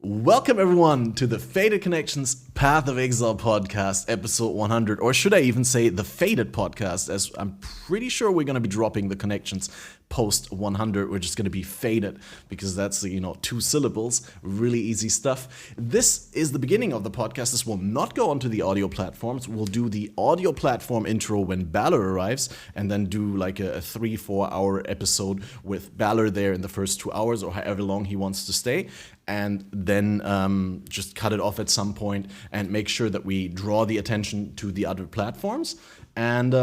Welcome everyone to the Fated Connections Path of Exile podcast, episode 100, or should I even say the Fated podcast, as I'm pretty sure we're going to be dropping the connections post 100. We're just going to be Fated because that's, two syllables, really easy stuff. This is the beginning of the podcast. This will not go onto the audio platforms. We'll do the audio platform intro when Balor arrives, and then do like a 3-4 hour episode with Balor there in the first 2 hours or however long he wants to stay. And then just cut it off at some point and make sure that we draw the attention to the other platforms. And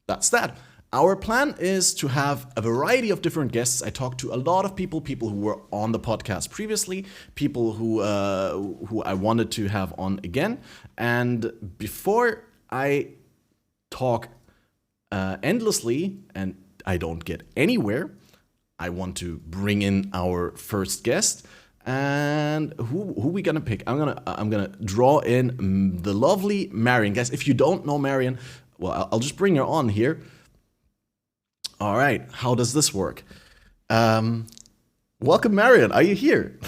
that's that. Our plan is to have a variety of different guests. I talked to a lot of people who were on the podcast previously, people who I wanted to have on again. And before I talk endlessly and I don't get anywhere, I want to bring in our first guest, and who we gonna pick? I'm gonna draw in the lovely Marion. Guys, if you don't know Marion, well, I'll just bring her on here. All right, how does this work? Welcome, Marion. Are you here?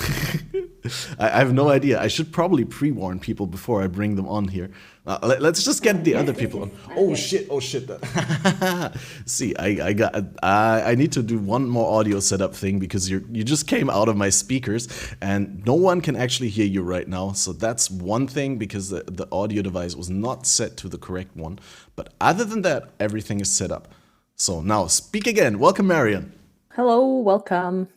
I have no idea. I should probably pre-warn people before I bring them on here. Let's just get the other people on. Oh shit! See, I need to do one more audio setup thing because you just came out of my speakers and no one can actually hear you right now. So that's one thing, because the audio device was not set to the correct one. But other than that, everything is set up. So now speak again. Welcome, Marion. Hello, welcome.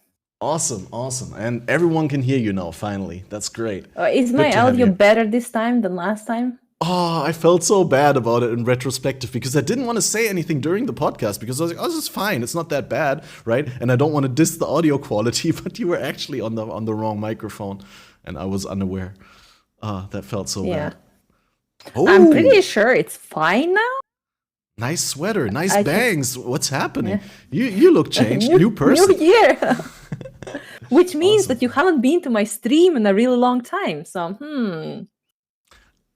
Awesome. And everyone can hear you now, finally. That's great. Is my audio better this time than last time? Oh, I felt so bad about it in retrospective because I didn't want to say anything during the podcast because I was like, oh, this is fine. It's not that bad, right? And I don't want to diss the audio quality, but you were actually on the wrong microphone and I was unaware. That felt so bad. Oh, I'm pretty sure it's fine now. Nice sweater, nice bangs. What's happening? Yeah. You look changed, new person. New year. Which means that you haven't been to my stream in a really long time. So,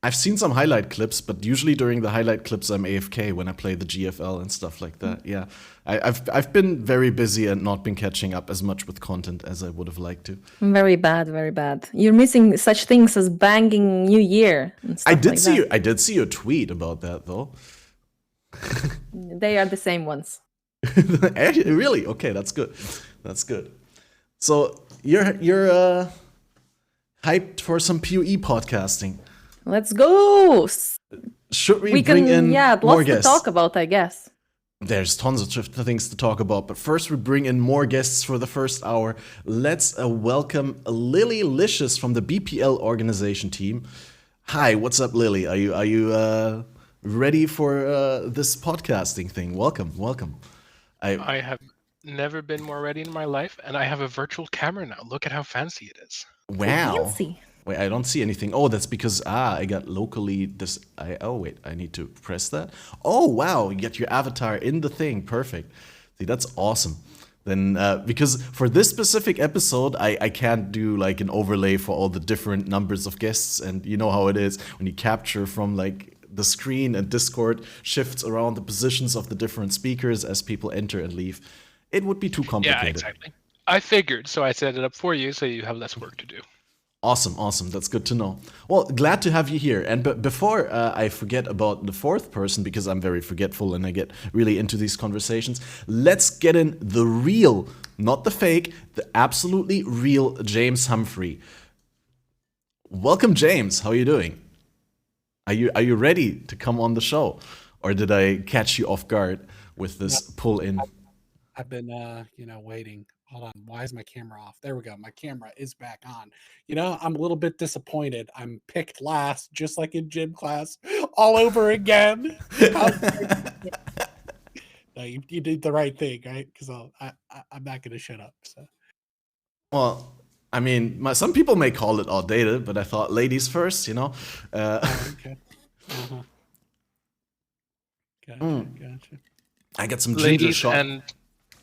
I've seen some highlight clips, but usually during the highlight clips, I'm AFK when I play the GFL and stuff like that. Yeah, I've been very busy and not been catching up as much with content as I would have liked to. Very bad, very bad. You're missing such things as banging New Year and stuff I did see your tweet about that though. They are the same ones. Really? Okay, that's good. That's good. So you're hyped for some PoE podcasting. Let's go. Should we bring in more guests? To talk about, I guess. There's tons of things to talk about, but first we bring in more guests for the first hour. Let's welcome Lily Licious from the BPL organization team. Hi, what's up, Lily? Are you ready for this podcasting thing? Welcome. I have never been more ready in my life, and I have a virtual camera now. Look at how fancy it is. Wow. Fancy. Wait, I don't see anything. Oh, that's because I got locally this. I need to press that. Oh, wow, you get your avatar in the thing. Perfect. See, that's awesome. Then because for this specific episode, I can't do like an overlay for all the different numbers of guests, and you know how it is when you capture from like the screen and Discord shifts around the positions of the different speakers as people enter and leave. It would be too complicated. Yeah, exactly. I figured, so I set it up for you so you have less work to do. Awesome. That's good to know. Well, glad to have you here. And before I forget about the fourth person, because I'm very forgetful and I get really into these conversations, let's get in the real, not the fake, the absolutely real James Humphrey. Welcome, James. How are you doing? Are you ready to come on the show? Or did I catch you off guard with this pull in? I've been, waiting. Hold on. Why is my camera off? There we go. My camera is back on. I'm a little bit disappointed. I'm picked last, just like in gym class, all over again. No, you did the right thing, right? Because I'm not going to shut up. So. Well, I mean, some people may call it outdated, but I thought ladies first, Okay. Uh-huh. Gotcha. I got some ginger shot.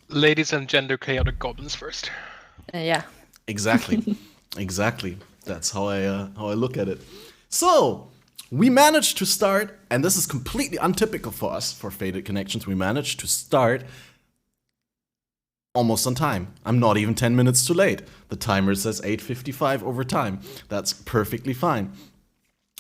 Ladies and gender chaotic goblins first. Yeah. Exactly. That's how I look at it. So we managed to start, and this is completely untypical for us for Fated Connections. We managed to start almost on time. I'm not even 10 minutes too late. The timer says 8:55 over time. That's perfectly fine.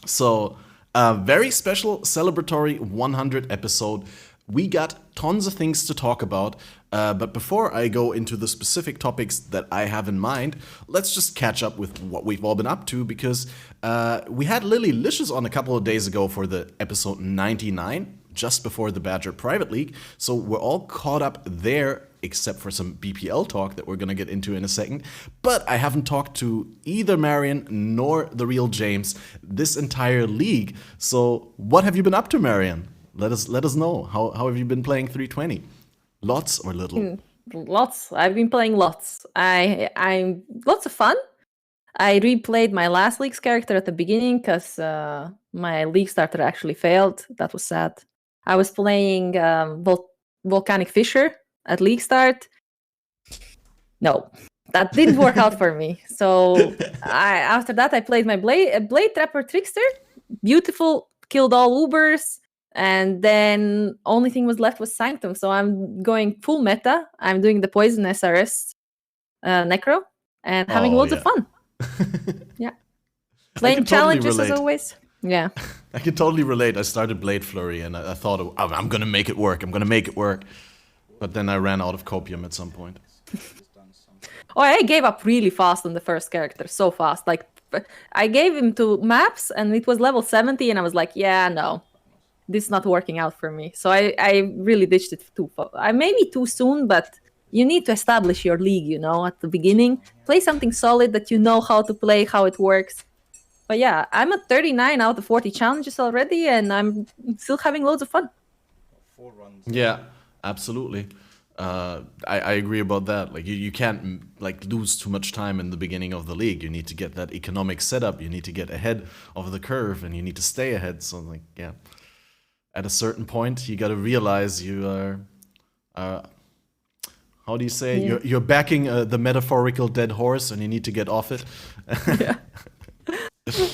So, a very special celebratory 100 episode. We got tons of things to talk about, but before I go into the specific topics that I have in mind, let's just catch up with what we've all been up to, because we had Lily Licious on a couple of days ago for the episode 99, just before the Badger Private League, so we're all caught up there, except for some BPL talk that we're gonna get into in a second. But I haven't talked to either Marion nor the real James this entire league. So what have you been up to, Marion? Let us know. How have you been playing 320? Lots or little? Lots. I've been playing lots. I'm lots of fun. I replayed my last league's character at the beginning because my league starter actually failed. That was sad. I was playing Volcanic Fisher at league start. No, that didn't work out for me. So after that, I played my Blade Trapper Trickster. Beautiful, killed all Ubers. And then only thing was left was Sanctum. So I'm going full meta. I'm doing the Poison SRS Necro and having loads of fun. Yeah. Playing challenges as always. Yeah. I can totally relate. I started Blade Flurry and I thought, oh, I'm going to make it work. I'm going to make it work. But then I ran out of copium at some point. Oh, I gave up really fast on the first character. So fast. Like, I gave him to maps and it was level 70 and I was like, yeah, no. This is not working out for me. So I really ditched it maybe too soon, but you need to establish your league, at the beginning. Play something solid that you know how to play, how it works. But yeah, I'm at 39 out of 40 challenges already, and I'm still having loads of fun. Yeah, absolutely. I agree about that. Like you can't lose too much time in the beginning of the league. You need to get that economic setup. You need to get ahead of the curve, and you need to stay ahead. So yeah. At a certain point, you got to realize you are, how do you say? Yeah. You're backing the metaphorical dead horse, and you need to get off it. Yeah.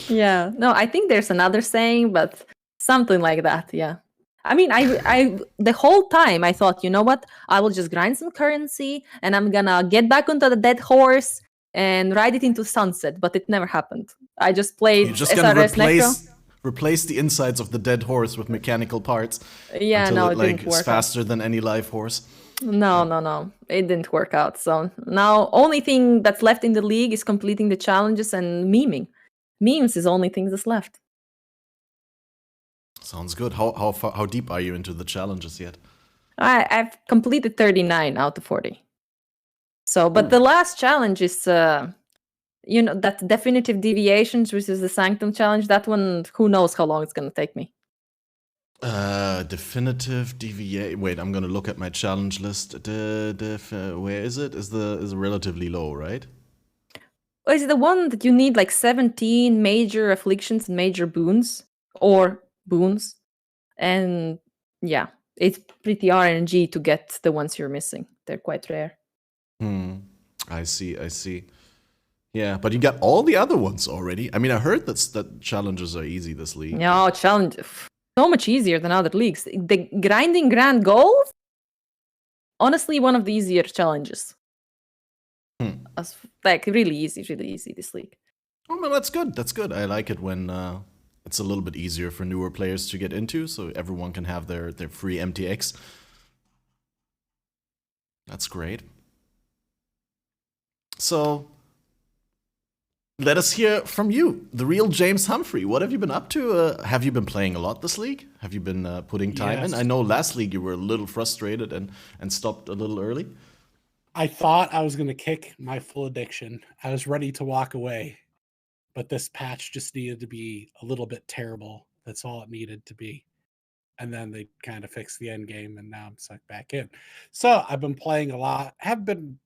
Yeah. No, I think there's another saying, but something like that. Yeah. I mean, I the whole time I thought, you know what? I will just grind some currency, and I'm gonna get back onto the dead horse and ride it into sunset. But it never happened. I just played You're just gonna SRS replace the insides of the dead horse with mechanical parts. Yeah, until no, it didn't work is faster than any live horse. No. It didn't work out. So now only thing that's left in the league is completing the challenges and meming. Memes is the only thing that's left. Sounds good. How deep are you into the challenges yet? I've completed 39 out of 40. So, but the last challenge is that definitive deviations, which is the Sanctum challenge. That one, who knows how long it's gonna take me. Definitive deviate. Wait, I'm gonna look at my challenge list. Where is it? Is relatively low, right? Is it the one that you need 17 major afflictions and major boons? And yeah, it's pretty RNG to get the ones you're missing. They're quite rare. I see. Yeah, but you got all the other ones already. I mean, I heard that challenges are easy this league. No, challenge so much easier than other leagues. The grinding grand goals, honestly, one of the easier challenges. Really easy this league. Oh, well, that's good. That's good. I like it when it's a little bit easier for newer players to get into, so everyone can have their free MTX. That's great. So, let us hear from you, the real James Humphrey. What have you been up to? Have you been playing a lot this league? Have you been putting time in? I know last league you were a little frustrated and stopped a little early. I thought I was going to kick my full addiction. I was ready to walk away, but this patch just needed to be a little bit terrible. That's all it needed to be. And then they kind of fixed the end game, and now I'm sucked back in. So I've been playing a lot. Have been,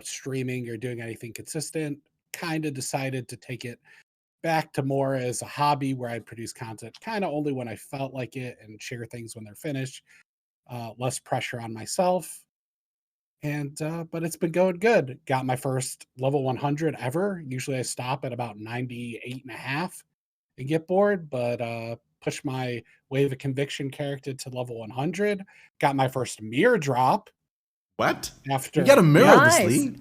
streaming or doing anything consistent. Kind of decided to take it back to more as a hobby where I produce content kind of only when I felt like it and share things when they're finished. Less pressure on myself. And but it's been going good. Got my first level 100 ever. Usually I stop at about 98.5 and get bored, but push my Wave of Conviction character to level 100. Got my first mirror drop What? After You got a mirror this Nice. league?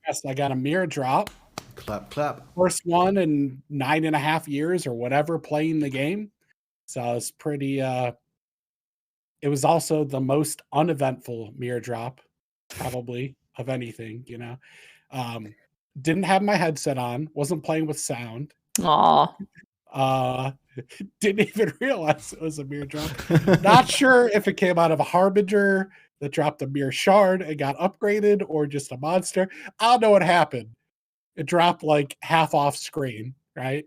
yes, I got a mirror drop. Clap, clap. First one in 9.5 years or whatever playing the game. So I was pretty it was also the most uneventful mirror drop, probably, of anything, you know. Didn't have my headset on, wasn't playing with sound. Aw. Didn't even realize it was a mirror drop. Not sure if it came out of a Harbinger that dropped a mirror shard and got upgraded or just a monster. I don't know what happened. It dropped like half off screen, right?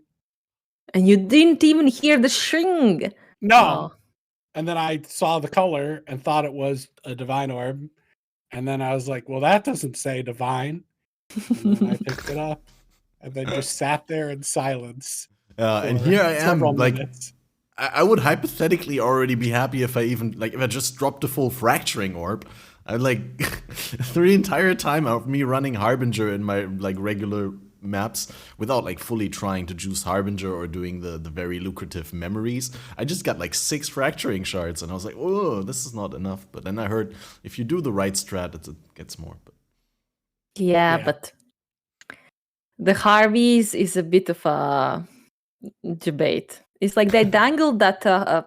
And you didn't even hear the shring. No. Oh. And then I saw the color and thought it was a divine orb. And then I was like, well, that doesn't say divine. And then I picked it up and then just sat there in silence. And here I am, several like, minutes. I would hypothetically already be happy if I just dropped the full fracturing orb. I like the entire time of me running Harbinger in my like regular maps without like fully trying to juice Harbinger or doing the very lucrative memories. I just got like 6 fracturing shards and I was like, oh, this is not enough. But then I heard if you do the right strat, it gets more. But Yeah, but the Harveys is a bit of a debate. It's like they dangled that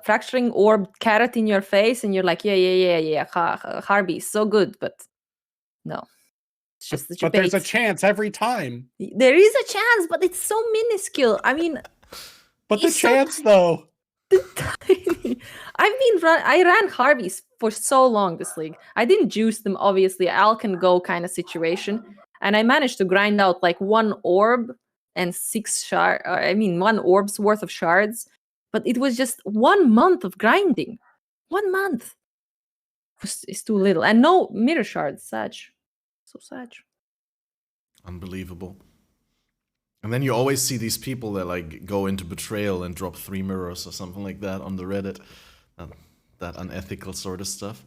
fracturing orb carrot in your face, and you're like, yeah. Harvey is so good, but no, it's just the debate. But there's a chance every time. There is a chance, but it's so minuscule. I mean, but the chance though. I ran Harveys for so long this league. I didn't juice them, obviously. Al can go kind of situation, and I managed to grind out like 1 orb and 6 shard. I mean, 1 orb's worth of shards, but it was just 1 month of grinding. 1 month. It's too little, and no mirror shards. Sad, so sad. Unbelievable. And then you always see these people that like go into betrayal and drop 3 mirrors or something like that on the Reddit. That unethical sort of stuff.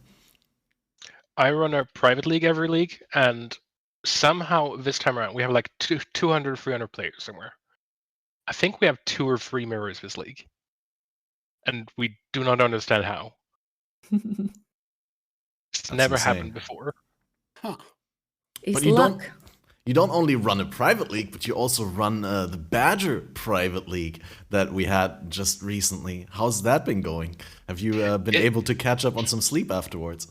I run a private league every league, and somehow this time around we have like 200, 300 players somewhere. I think we have 2 or 3 mirrors this league, and we do not understand how. It's never happened before. Huh. It's but you luck. You don't only run a private league, but you also run the Badger private league that we had just recently. How's that been going? Have you been able to catch up on some sleep afterwards?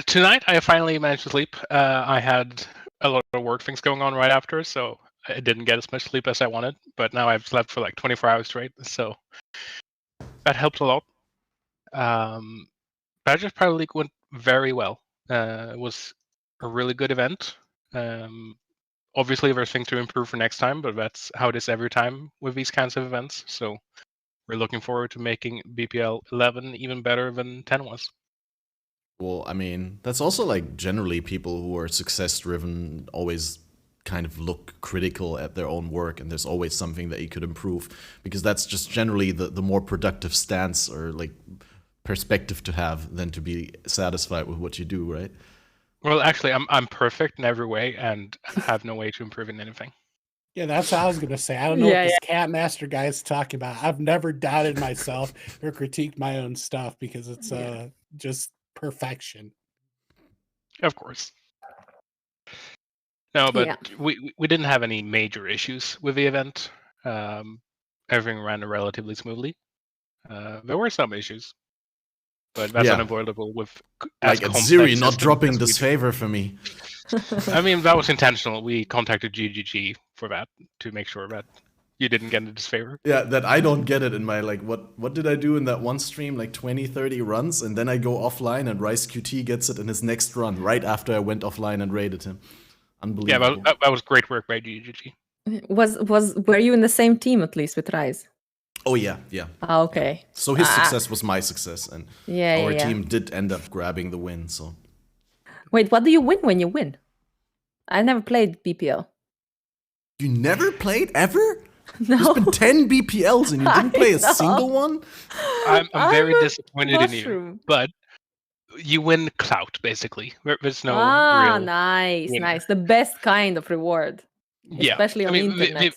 Tonight, I finally managed to sleep. I had a lot of work things going on right after, so I didn't get as much sleep as I wanted. But now I've slept for like 24 hours straight, so that helped a lot. Badger's private league went very well. It was a really good event. Obviously, there's things to improve for next time, but that's how it is every time with these kinds of events. So we're looking forward to making BPL 11 even better than 10 was. Well, I mean, that's also like generally people who are success-driven always kind of look critical at their own work, and there's always something that you could improve, because that's just generally the more productive stance or like perspective to have than to be satisfied with what you do, right? Well, actually, I'm perfect in every way and have no way to improve in anything. Yeah, that's what I was going to say. I don't know what this Catmaster guy is talking about. I've never doubted myself or critiqued my own stuff because it's just perfection. Of course. No, but we didn't have any major issues with the event. Everything ran relatively smoothly. There were some issues, but that's unavoidable with like at Ziri not dropping disfavor for me. I mean, that was intentional. We contacted GGG for that to make sure that you didn't get a disfavor. Yeah, that I don't get it in my, like, what did I do in that one stream? Like 20, 30 runs, and then I go offline and Rice QT gets it in his next run, right after I went offline and raided him. Unbelievable. Yeah, that was great work by GGG. Were you in the same team at least with Rise? Oh yeah. Ah, okay. So his success was my success, and our team did end up grabbing the win. So wait, what do you win when you win? I never played BPL. You never played ever? No. There's been 10 BPLs and you didn't play a single one? I'm very disappointed in you, but you win clout, basically. There's no real nice, winner. nice. The best kind of reward. Yeah. Especially on the internet.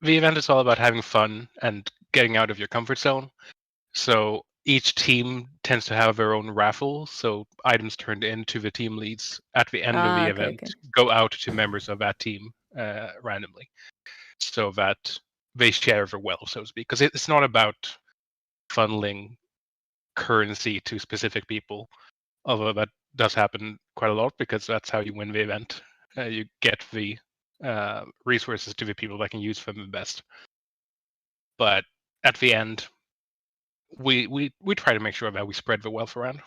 The event is all about having fun and getting out of your comfort zone. So each team tends to have their own raffle, so items turned into the team leads at the end of the event go out to members of that team randomly, so that they share the wealth, so to speak. Because it's not about funneling currency to specific people, although that does happen quite a lot because that's how you win the event. You get the resources to the people that can use them the best. But at the end, we try to make sure that we spread the wealth around.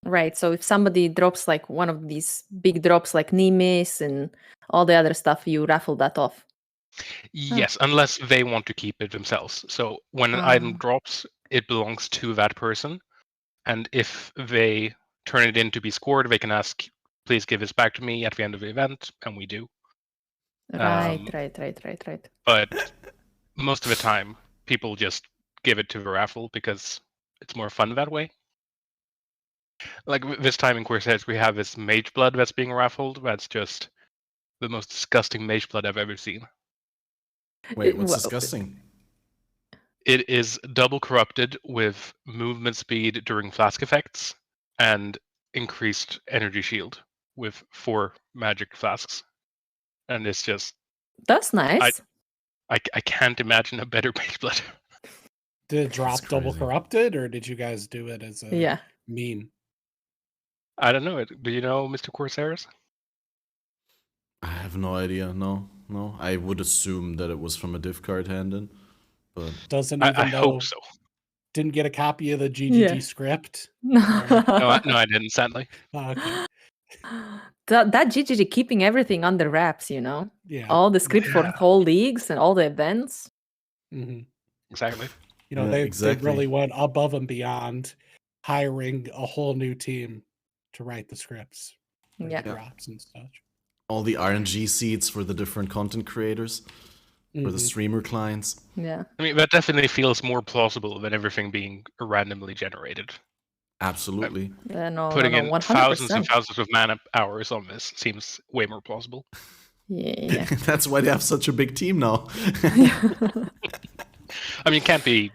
Right. So if somebody drops like one of these big drops like Nimis and all the other stuff, you raffle that off. Yes, unless they want to keep it themselves. So when an item drops, it belongs to that person. And if they turn it in to be scored, they can ask, please give this back to me at the end of the event, and we do. Right. But most of the time, people just give it to the raffle because it's more fun that way. Like this time in Corsairs, we have this mage blood that's being raffled. That's just the most disgusting mage blood I've ever seen. Wait, what's disgusting? It is double corrupted with movement speed during flask effects and increased energy shield with 4 magic flasks. And it's just... That's nice. I can't imagine a better mage blood. Did it drop double corrupted, or did you guys do it as a meme? I don't know. Do you know Mr. Corsairs? I have no idea. No. I would assume that it was from a diff card hand-in, but doesn't even I hope so. Didn't get a copy of the GGG script. No, I didn't. Sadly. Okay. That GGG keeping everything under wraps, you know. Yeah. All the script for whole leagues and all the events. Mm-hmm. Exactly. You know, they really went above and beyond, hiring a whole new team to write the scripts, drops and such. All the RNG seeds for the different content creators, for the streamer clients. Yeah. I mean, that definitely feels more plausible than everything being randomly generated. Absolutely. Putting in 100%. thousands and thousands of man hours on this seems way more plausible. Yeah. That's why they have such a big team now. I mean, it can't be...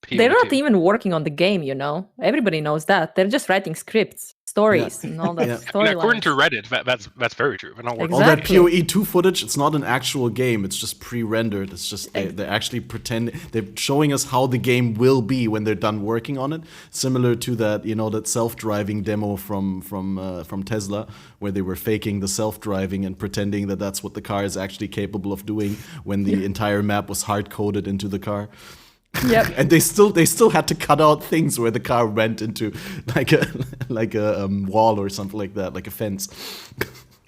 They're not even working on the game, you know. Everybody knows that. They're just writing scripts, stories, and all that storylines. According to Reddit, that's very true. All that PoE2 footage, it's not an actual game. It's just pre-rendered. It's just they actually pretend they're showing us how the game will be when they're done working on it. Similar to that, you know, that self-driving demo from Tesla, where they were faking the self-driving and pretending that that's what the car is actually capable of doing when the entire map was hard-coded into the car. Yep. And they still had to cut out things where the car went into like a wall or something like that, like a fence.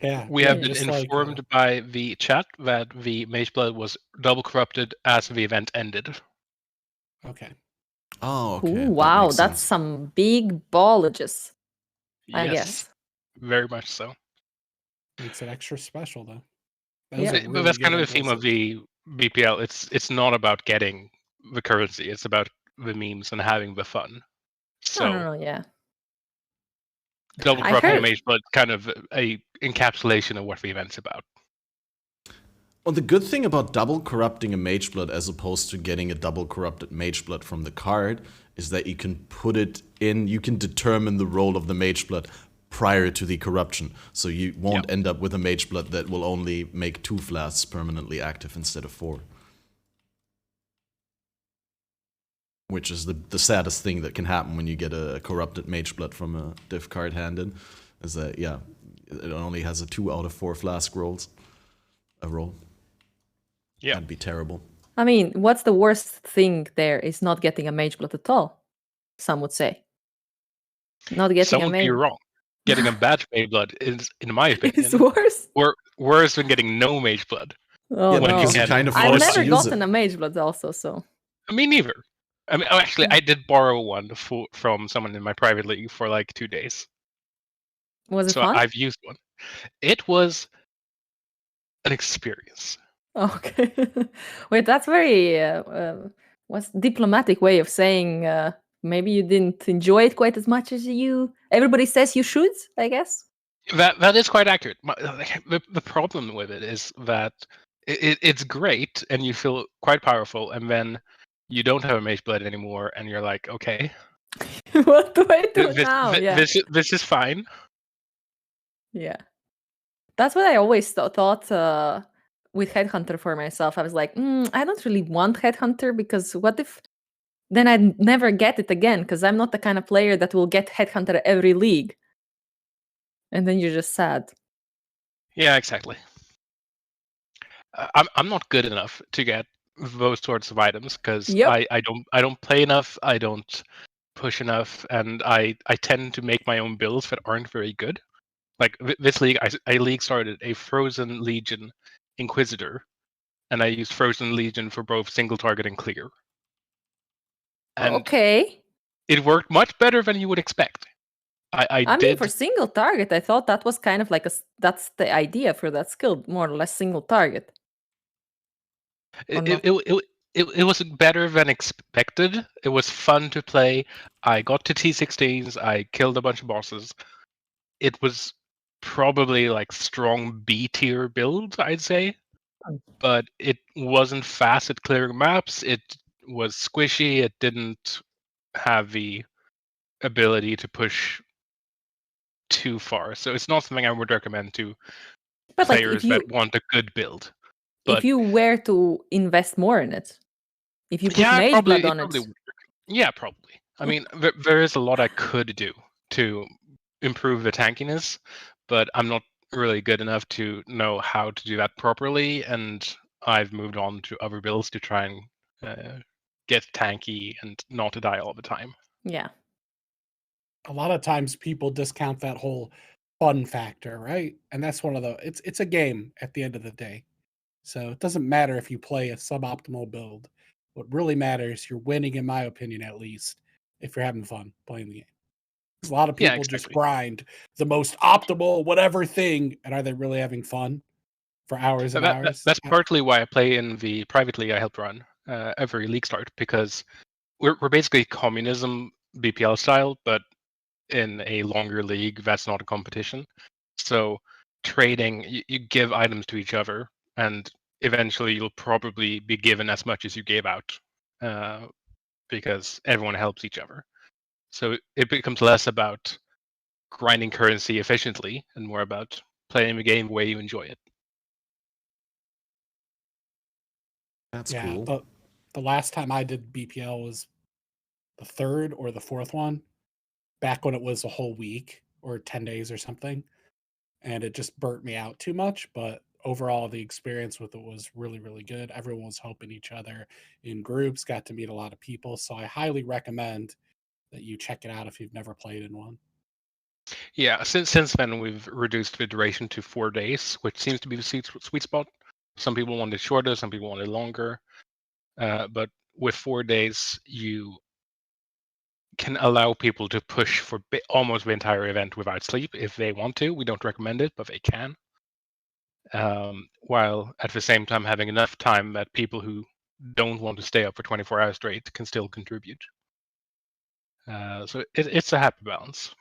Yeah. We have been informed by the chat that the Mage Blood was double corrupted as the event ended. Okay. Oh, okay. Ooh, wow, that's some big ballages. I guess. Very much so. Makes it extra special though. But that's kind of the theme of the BPL. It's not about getting the currency, it's about the memes and having the fun. So double corrupting Mage Blood, kind of a encapsulation of what the event's about. Well, the good thing about double corrupting a Mage Blood as opposed to getting a double corrupted Mage Blood from the card is that you can put it in, you can determine the role of the Mage Blood prior to the corruption. So you won't end up with a Mage Blood that will only make 2 flasks permanently active instead of 4. Which is the saddest thing that can happen when you get a corrupted Mage Blood from a diff card hand-in, is that, it only has a 2 out of 4 flask rolls. A roll. Yeah. That'd be terrible. I mean, what's the worst thing there is not getting a Mage Blood at all, some would say. Not getting a Mage... You're wrong. Getting a bad Mage Blood is, in my opinion, it's worse? Worse than getting no Mage Blood. Oh, no. I've never gotten a Mage Blood also, so... Me neither. I mean, actually, I did borrow one from someone in my private league for like 2 days. Was it fun? I've used one. It was an experience. Okay. Wait, that's very what's diplomatic way of saying maybe you didn't enjoy it quite as much as everybody says you should, I guess. That is quite accurate. The problem with it is that it's great and you feel quite powerful, and then you don't have a Mage Blade anymore, and you're like, okay, What do I do now? Yeah. this is fine. Yeah. That's what I always thought with Headhunter for myself. I was like, I don't really want Headhunter because what if then I'd never get it again because I'm not the kind of player that will get Headhunter every league. And then you're just sad. Yeah, exactly. I'm not good enough to get those sorts of items because Yep. I don't play enough, I don't push enough, and I tend to make my own builds that aren't very good. Like this league, I league started a Frozen Legion Inquisitor, and I used Frozen Legion for both single target and clear. And Okay. it worked much better than you would expect. I mean, did for single target, I thought that was kind of like that's the idea for that skill, more or less single target. it was better than expected. It was fun to play. I got to T16s. I killed a bunch of bosses. It was probably like strong B tier build, I'd say. But it wasn't fast at clearing maps. It was squishy. It didn't have the ability to push too far. So it's not something I would recommend to But like players that want a good build. if But you were to invest more in it, if you put yeah, Mage probably, Blood on it. Yeah, probably. I mean, there is a lot I could do to improve the tankiness, but I'm not really good enough to know how to do that properly, and I've moved on to other builds to try and get tanky and not to die all the time. Yeah. A lot of times people discount that whole fun factor, right? And that's one of the it's a game at the end of the day. So it doesn't matter if you play a suboptimal build. What really matters, you're winning, in my opinion, at least, if you're having fun playing the game. Because a lot of people just grind the most optimal whatever thing, and are they really having fun for hours and hours? That's partly why I play in the private league I help run every league start, because we're basically communism BPL style, but in a longer league that's not a competition. So trading, you give items to each other, and eventually you'll probably be given as much as you gave out because everyone helps each other. So it becomes less about grinding currency efficiently and more about playing the game the way you enjoy it. That's yeah, cool. The last time I did BPL was the third or the fourth one, back when it was a whole week or 10 days or something. And it just burnt me out too much. But overall, the experience with it was really, really good. Everyone was helping each other in groups, got to meet a lot of people. So I highly recommend that you check it out if you've never played in one. Yeah, since then we've reduced the duration to 4 days, which seems to be the sweet spot. Some people want it shorter, some people want it longer. But with 4 days, you can allow people to push for almost the entire event without sleep if they want to. We don't recommend it, but they can. While at the same time having enough time that people who don't want to stay up for 24 hours straight can still contribute. So it's a happy balance.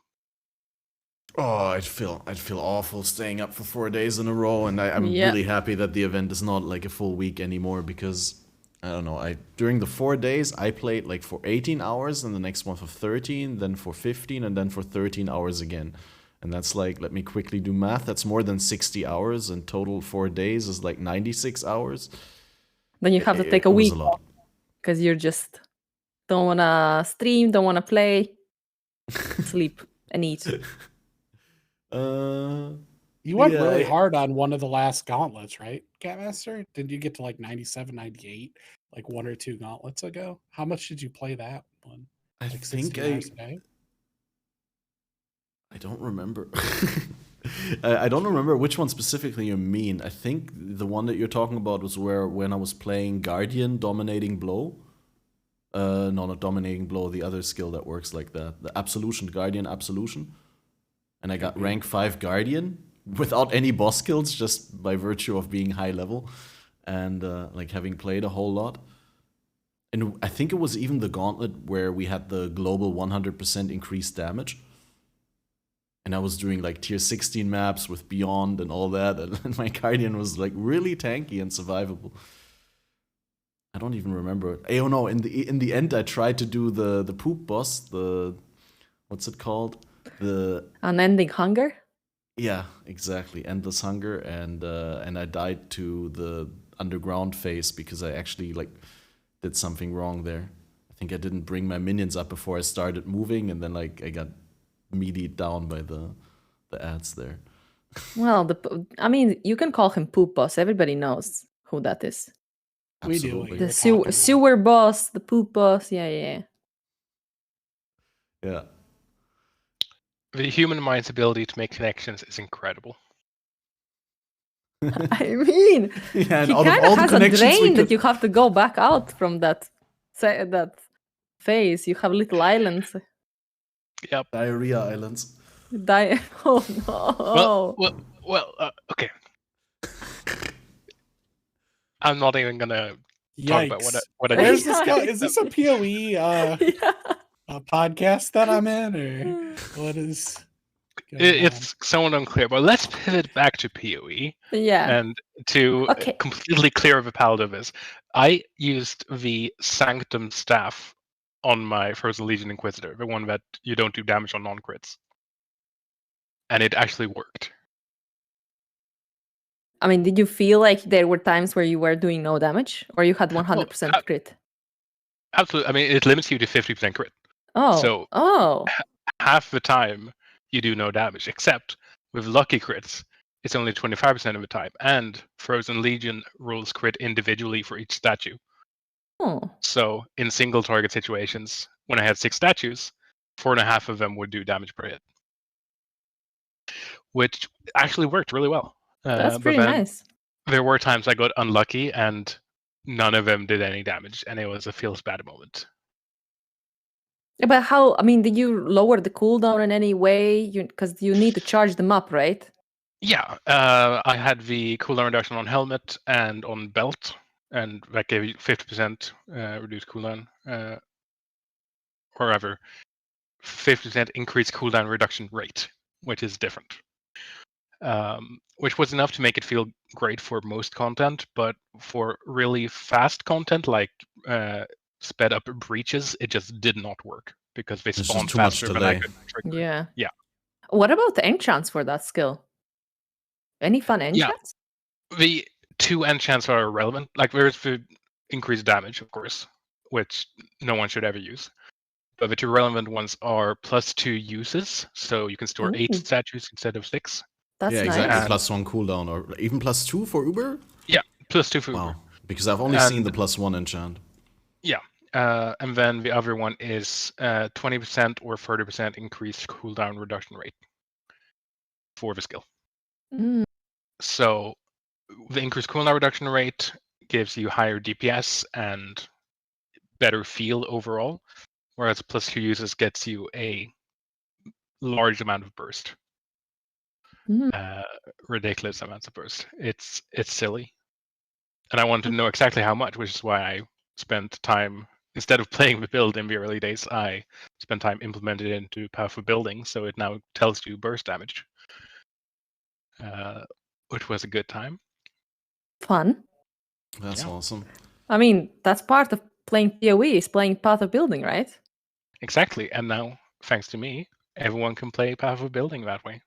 Oh, I'd feel awful staying up for 4 days in a row, and I'm really happy that the event is not like a full week anymore, because I don't know, during the 4 days I played like for 18 hours, and the next one for 13, then for 15, and then for 13 hours again. And that's like, let me quickly do math, that's more than 60 hours, and total 4 days is like 96 hours. Then you have to take a week off because you just don't want to stream, don't want to play, sleep, and eat. You went really hard on one of the last gauntlets, right, Catmaster? Did you get to like 97, 98, like 1 or 2 gauntlets ago? How much did you play that one? Like I think hours a day? I don't remember. I don't remember which one specifically you mean. I think the one that you're talking about was when I was playing Guardian Dominating Blow. No, not Dominating Blow, the other skill that works like that. The Absolution, Guardian Absolution. And I got rank 5 Guardian without any boss kills, just by virtue of being high level and like having played a whole lot. And I think it was even the gauntlet where we had the global 100% increased damage. And I was doing like tier 16 maps with Beyond and all that, and my Guardian was like really tanky and survivable. I don't even remember it. Oh no! In the end, I tried to do the poop boss. What's it called? Unending hunger. Yeah, exactly. Endless hunger, and I died to the underground phase because I actually did something wrong there. I think I didn't bring my minions up before I started moving, and then I got meatied down by the ads there. Well, I mean, you can call him Poop Boss. Everybody knows who that is. We do what Absolutely. The you're talking about. sewer boss, the Poop Boss. Yeah. Yeah. The human mind's ability to make connections is incredible. I mean, Yeah, and he out of kind all of the has a connections we drain that could, you have to go back out from that phase. You have little islands. Yep. diarrhea islands. Oh no! Okay. I'm not even gonna talk about Yikes. what I Where's did. this going? Is this a PoE Yeah. podcast that I'm in, or what is going on? It's somewhat unclear, but let's pivot back to PoE. Yeah. And to Okay. completely clear of a palette of this, I used the Sanctum staff on my Frozen Legion Inquisitor, the one that you don't do damage on non-crits. And it actually worked. I mean, did you feel like there were times where you were doing no damage, or you had 100% crit? Absolutely. I mean, it limits you to 50% crit. Oh. So half the time you do no damage, except with lucky crits, it's only 25% of the time. And Frozen Legion rolls crit individually for each statue. Oh. So in single target situations, when I had 6 statues, 4.5 of them would do damage per hit, which actually worked really well. That's pretty but then nice. there were times I got unlucky and none of them did any damage, and it was a feels bad moment. But how? I mean, did you lower the cooldown in any way? Because you need to charge them up, right? Yeah, I had the cooldown reduction on helmet and on belt, and that gave you 50% reduced cooldown, or rather, 50% increased cooldown reduction rate, which is different. Which was enough to make it feel great for most content, but for really fast content like sped up breaches, it just did not work because they There's spawned just too much faster than I delay. could trigger. Yeah. Yeah. What about the enchants for that skill? Any fun enchants? The 2 enchants are irrelevant. Like there's the increased damage, of course, which no one should ever use. But the 2 relevant ones are +2 uses, so you can store 8 Ooh. statues instead of 6. That's Yeah, nice. exactly. +1 cooldown, or even +2 for Uber. Yeah, +2 for Uber. Wow, because I've only seen the +1 enchant. Yeah, and then the other one is 20% or 30% increased cooldown reduction rate for the skill. Mm. So the increased cooldown reduction rate gives you higher DPS and better feel overall, whereas +2 uses gets you a large amount of burst. Ridiculous amounts of burst. It's silly. And I wanted to know exactly how much, which is why I spent time, instead of playing the build in the early days, I spent time implementing it into Path of Building, so it now tells you burst damage, which was a good time. Fun. That's awesome. I mean, that's part of playing PoE, is playing Path of Building, right? Exactly. And now, thanks to me, everyone can play Path of Building that way.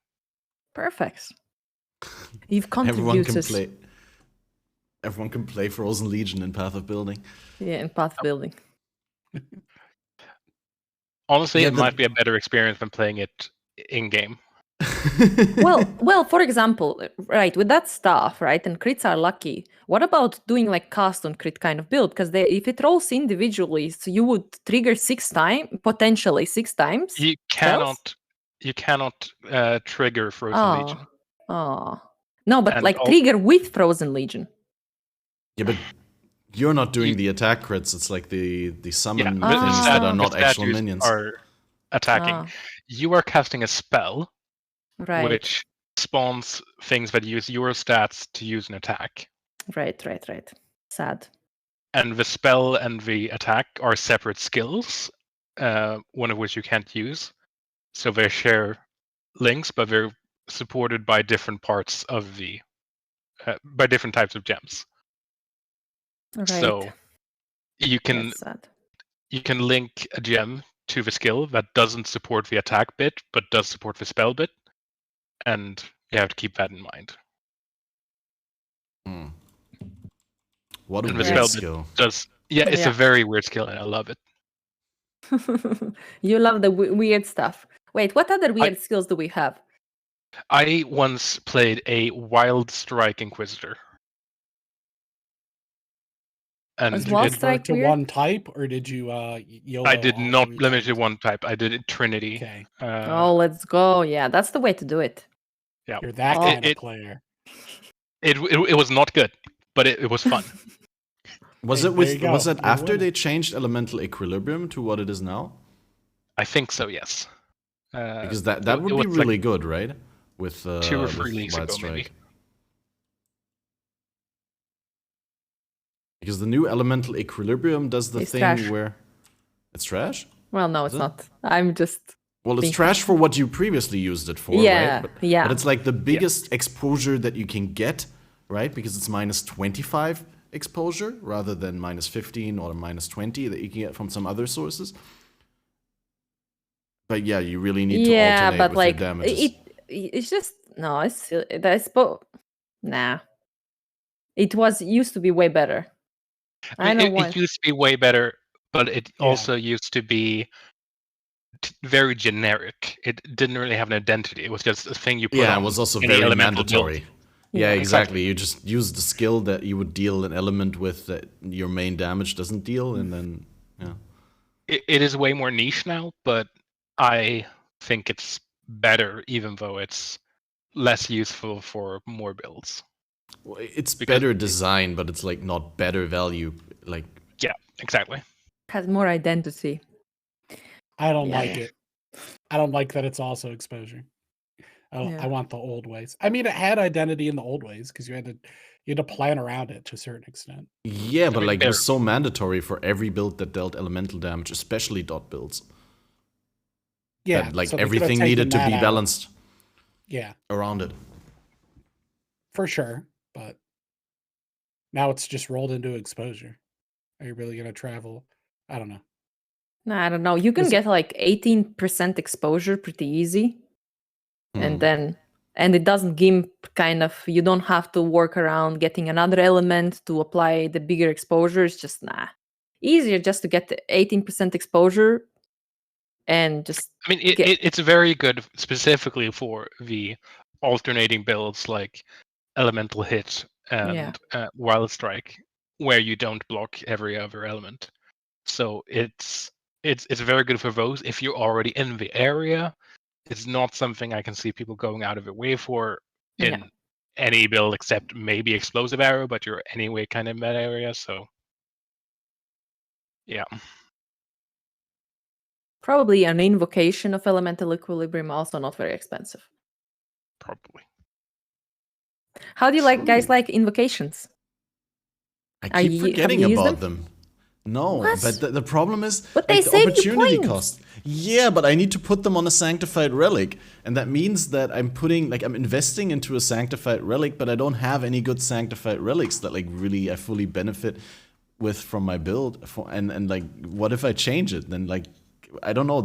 Perfect. You've Everyone contributed. Everyone can play Frozen Legion in Path of Building. Yeah, in Path of Building. Honestly, it might be a better experience than playing it in-game. Well, for example, right, with that stuff, right, and crits are lucky. What about doing like cast on crit kind of build? Because if it rolls individually, so you would trigger potentially six times. You cannot trigger Frozen Legion. Oh. No, but And like trigger with Frozen Legion. Yeah, but you're not doing the attack crits. It's like the summon things that are not actual minions. Are attacking. You are casting a spell, which spawns things that use your stats to use an attack. Right. Sad. And the spell and the attack are separate skills, one of which you can't use. So they share links, but they're supported by different parts of by different types of gems. Right. So you can That's sad. you can link a gem to the skill that doesn't support the attack bit but does support the spell bit, and you have to keep that in mind. Hmm. What a And the weird spell skill. bit does. Yeah, it's a very weird skill, and I love it. You love the weird stuff. Wait, what other weird skills do we have? I once played a Wild Strike Inquisitor. And Was Did you Wild convert Strike to weird? one type, or did you YOLO I did all not through limit that? to one type. I did it Trinity. Okay, Oh, let's go. Yeah, that's the way to do it. yeah. you're that Oh. kind of player. It was not good, but it was fun. Was Hey, it there you go. was it You're after winning. they changed elemental equilibrium to what it is now? I think so, yes. Because that it would be was like really good, right? With 2 or 3 with leagues Wild ago, maybe. Strike. Because the new elemental equilibrium does the It's thing trash. where it's trash. Well, no, it's it? not. I'm just. Well, it's Think- trash for what you previously used it for, Yeah, right? yeah. But it's like the biggest exposure that you can get, right? Because it's minus 25 exposure rather than minus 15 or minus 20 that you can get from some other sources. But yeah, you really need to alternate but with like your damages. it's just no. It's that's nah. It used to be way better. I know why. It used to be way better, but it Yeah. also used to be very generic. It didn't really have an identity. It was just a thing you put on. It was also any very elemental build. mandatory. Yeah, Yeah. exactly. You just use the skill that you would deal an element with that your main damage doesn't deal, and then It is way more niche now, but I think it's better, even though it's less useful for more builds. well, it's Because better design, but it's like not better value. Like Yeah, exactly. Has more identity. I don't Yeah. like it. I don't like that it's also exposure. Yeah. I want the old ways. I mean, it had identity in the old ways because you had to plan around it to a certain extent. yeah, but mean, like it they're- was so mandatory for every build that dealt elemental damage, especially dot builds. Yeah, That, like so they could have everything taken needed to that be out. balanced Yeah, around it. for sure. But now it's just rolled into exposure. Are you really going to travel? I don't know. No, I don't know. You can Is- get like 18% exposure pretty easy. And then it doesn't gimp kind of, you don't have to work around getting another element to apply the bigger exposure. It's just easier just to get the 18% exposure and just I mean, it's very good specifically for the alternating builds like Elemental Hit and Wild Strike, where you don't block every other element. So it's very good for those. If you're already in the area, it's not something I can see people going out of their way for in any build except maybe Explosive Arrow, but you're anyway kind of in that area, so yeah. probably an invocation of elemental equilibrium, also not very expensive. Probably. How do you guys like invocations? I Have keep you forgetting used about them. No, What? but the problem is But like, they the save you opportunity points. cost. Yeah, but I need to put them on a sanctified relic, and that means that I'm investing into a sanctified relic, but I don't have any good sanctified relics that like really I fully benefit with from my build. And like, what if I change it? Then like, I don't know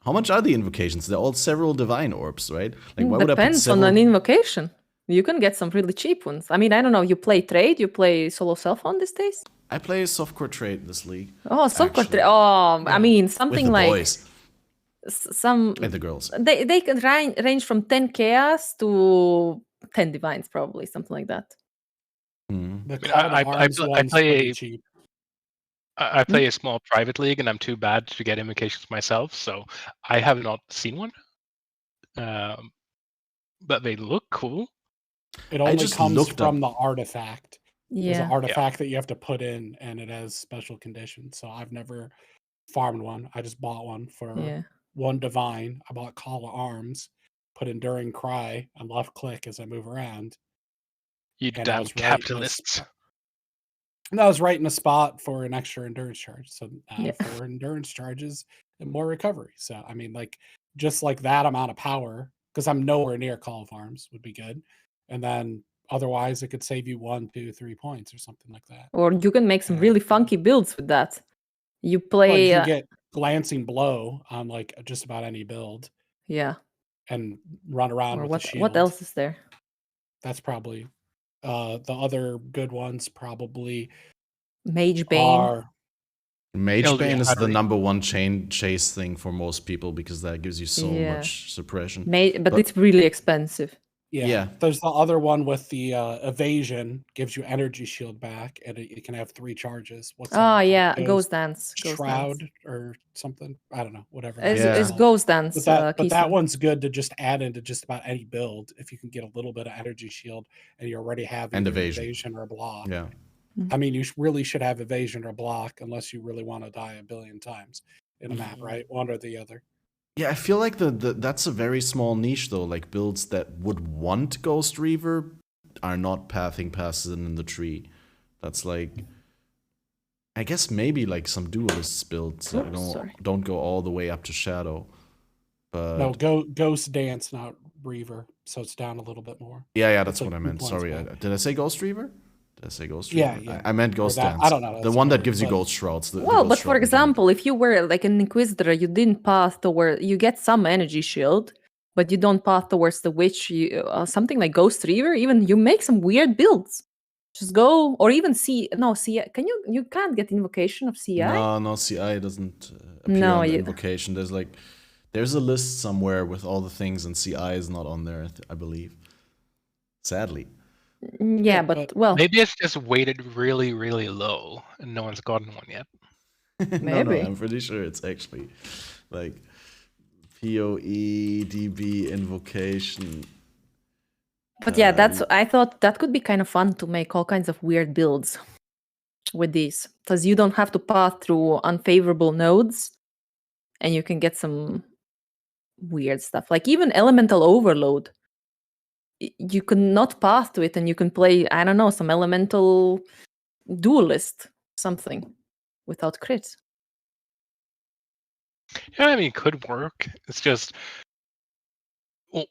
how much are the invocations? They're all several divine orbs, right? Like, why would I put Depends on several? an invocation. You can get some really cheap ones. I mean, I don't know. You play trade, you play solo self-on these days? I play softcore trade this league. Oh, softcore actually. trade. Oh, I mean, With something the like boys some. and the girls. They can range from 10 chaos to 10 divines, probably something like that. The I Call to Arms one's pretty cheap. I play a small private league, and I'm too bad to get invocations myself, so I have not seen one. But they look cool. It only just comes looked from up- the artifact. There's an Yeah. artifact that you have to put in, and it has special conditions. So I've never farmed one. I just bought one for Yeah. one divine. I bought Call to Arms, put Enduring Cry, and left click as I move around. You And I damn was right in the capitalists. And I was right in the spot for an extra endurance charge. So Yeah. 4 endurance charges and more recovery. So I mean, like just like that amount of power, because I'm nowhere near Call of Arms would be good. And then Otherwise, it could save you 1, 2, 3 points or something like that. Or you can make some really funky builds with that. You play. Well, you can get glancing blow on like just about any build Yeah. and run around Or with a shield. what else is there? That's probably the other good ones. Probably Mage Bane. are Mage LG Bane is the battery. number one chain chase thing for most people because that gives you so Yeah. much suppression. But it's really expensive. yeah. There's the other one with the evasion, gives you energy shield back, and it can have 3 charges. What's that Oh one called? yeah, Ghost Dance. Shroud or something. I don't know. Whatever. It's, Yeah. it's Ghost Dance. But that keystone. one's good to just add into just about any build if you can get a little bit of energy shield and you already have And either evasion. or block. Yeah. I mean, you really should have evasion or block unless you really want to die a billion times in a map, right? One or the other. Yeah, I feel like that's a very small niche though. Like builds that would want Ghost Reaver are not pathing past it in the tree. That's like, I guess maybe like some duelist builds that don't go all the way up to Shadow. But No, Ghost Dance, not Reaver, so it's down a little bit more. yeah, that's It's like what I 2 meant. points Sorry, back. did I say Ghost Reaver? Did I say Ghost Yeah, Reaver? yeah. I meant Ghost that- Dance. I don't know, The that's one okay, that gives you but- Ghost Shrouds. The Well, Ghost but for Shroud mechanic. example, if you were like an Inquisitor, you didn't path toward. You get some energy shield, but you don't path towards the Witch. Something like Ghost Reaver. Even you make some weird builds. Just go, or even CI. Can you? You can't get invocation of CI. No, CI doesn't appear No, on the you- invocation. There's a list somewhere with all the things, and CI is not on there, I believe. Sadly. Yeah, but well, Maybe it's just weighted really, really low, and no one's gotten one yet. No, Maybe. I'm pretty sure it's actually like PoE, DB, invocation. but yeah, I thought that could be kind of fun to make all kinds of weird builds with these, because you don't have to path through unfavorable nodes, and you can get some weird stuff. Like even Elemental Overload, you can not path to it, and you can play, I don't know, some Elemental Duelist something without crits. Yeah, I mean, it could work. It's just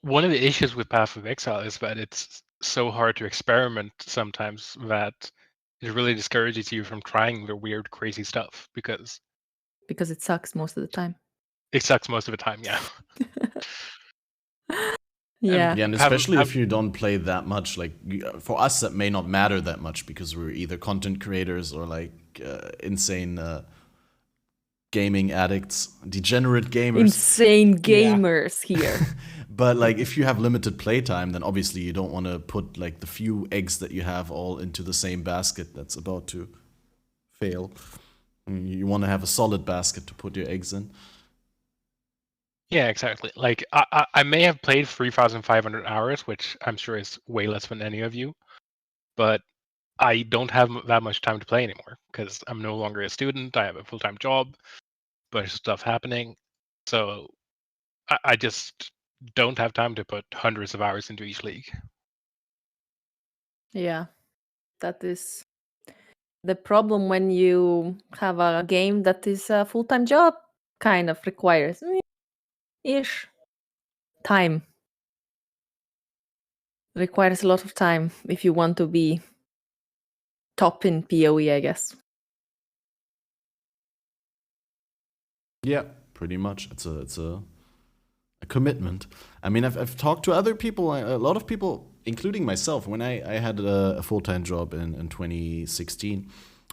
one of the issues with Path of Exile is that it's so hard to experiment sometimes that it really discourages you from trying the weird, crazy stuff because Because it sucks most of the time. it sucks most of the time. Yeah. Yeah. Yeah, and especially if you don't play that much, like for us that may not matter that much because we're either content creators or like insane gaming addicts, degenerate gamers. Insane gamers here. But like if you have limited playtime, then obviously you don't want to put like the few eggs that you have all into the same basket that's about to fail. You want to have a solid basket to put your eggs in. Yeah, exactly. Like I may have played 3,500 hours, which I'm sure is way less than any of you, but I don't have that much time to play anymore because I'm no longer a student. I have a full-time job, bunch of stuff happening, so I just don't have time to put hundreds of hours into each league. Yeah, that is the problem when you have a game that is a full-time job, kind of requires ish time. Requires a lot of time if you want to be top in PoE, I guess. Yeah, pretty much. It's a commitment. I mean, I've talked to other people, a lot of people, including myself. When I had a full-time job in 2016,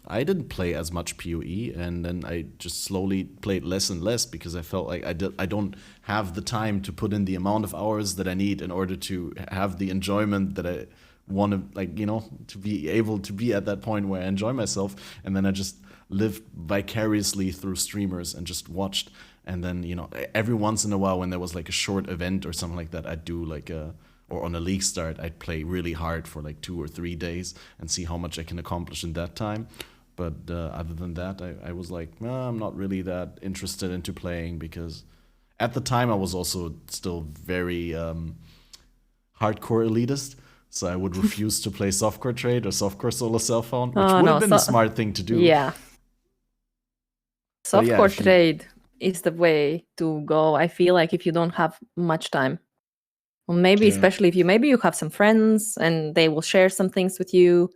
I didn't play as much PoE, and then I just slowly played less and less because I felt like I don't have the time to put in the amount of hours that I need in order to have the enjoyment that I want to, like, you know, to be able to be at that point where I enjoy myself. And then I just lived vicariously through streamers and just watched. And then, you know, every once in a while when there was like a short event or something like that, I'd do like or on a league start, I'd play really hard for like 2 or 3 days and see how much I can accomplish in that time. But other than that, I was like, I'm not really that interested into playing because at the time I was also still very hardcore elitist. So I would refuse to play softcore trade or softcore solo cell phone, which would have been a smart thing to do. Yeah. But yeah, Softcore trade is the way to go. I feel like if you don't have much time Well, maybe Yeah. especially if you have some friends and they will share some things with you.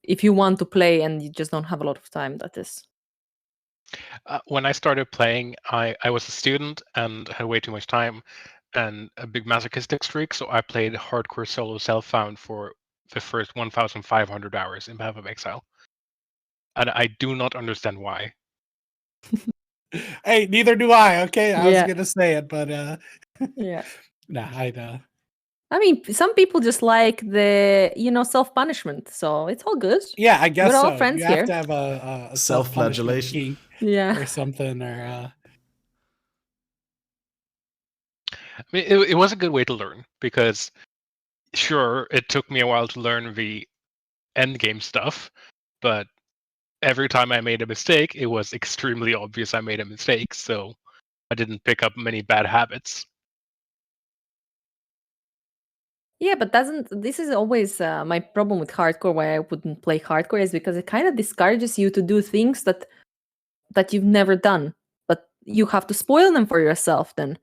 If you want to play and you just don't have a lot of time, that is. When I started playing, I was a student and had way too much time and a big masochistic streak, so I played hardcore solo self-found for the first 1,500 hours in Path of Exile. And I do not understand why. Hey, neither do I. Okay, I was Yeah. gonna say it, but Yeah. nah, I I mean, some people just like the, self-punishment. So it's all good. yeah, I guess We're all so. friends You have here. to have a self-punishment Self-flagellation. kink Yeah. or something, or I mean, it was a good way to learn because, sure, it took me a while to learn the end game stuff, but every time I made a mistake, it was extremely obvious I made a mistake, so I didn't pick up many bad habits. Yeah, but this is always my problem with hardcore, why I wouldn't play hardcore, is because it kind of discourages you to do things that you've never done, but you have to spoil them for yourself then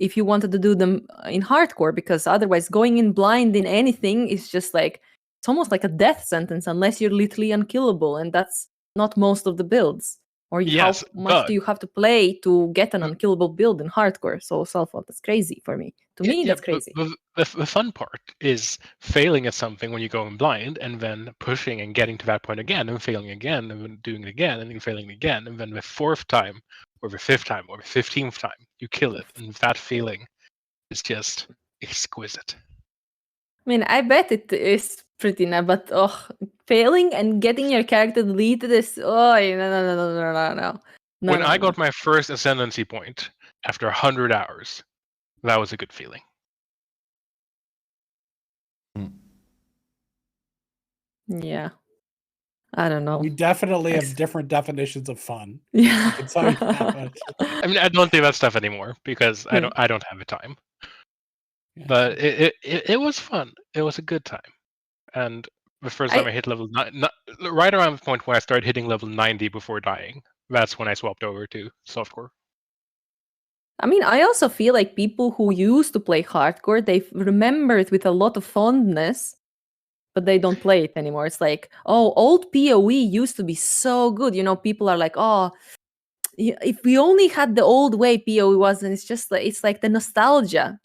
if you wanted to do them in hardcore, because otherwise going in blind in anything is just like, it's almost like a death sentence unless you're literally unkillable, and that's not most of the builds. Or Yes, how much but do you have to play to get an unkillable build in hardcore? So self-fault, that's crazy for me. To me, that's but crazy. the fun part is failing at something when you go in blind and then pushing and getting to that point again and failing again and then doing it again and then failing again, and then the fourth time or the fifth time or the 15th time you kill it, and that feeling is just exquisite. I mean, I bet it is pretty nice, but failing and getting your character deleted is no. When I got my first ascendancy point after 100 hours, that was a good feeling. Yeah, I don't know. we definitely have different definitions of fun. Yeah, I can tell you that much. I mean, I don't do that stuff anymore because I don't have the time. Yeah. But it was fun. It was a good time. And the first time I hit level 9, right around the point where I started hitting level 90 before dying, that's when I swapped over to softcore. I mean, I also feel like people who used to play hardcore, they remember it with a lot of fondness, but they don't play it anymore. It's like, oh, old PoE used to be so good. People are like, oh, if we only had the old way PoE was, and it's like the nostalgia.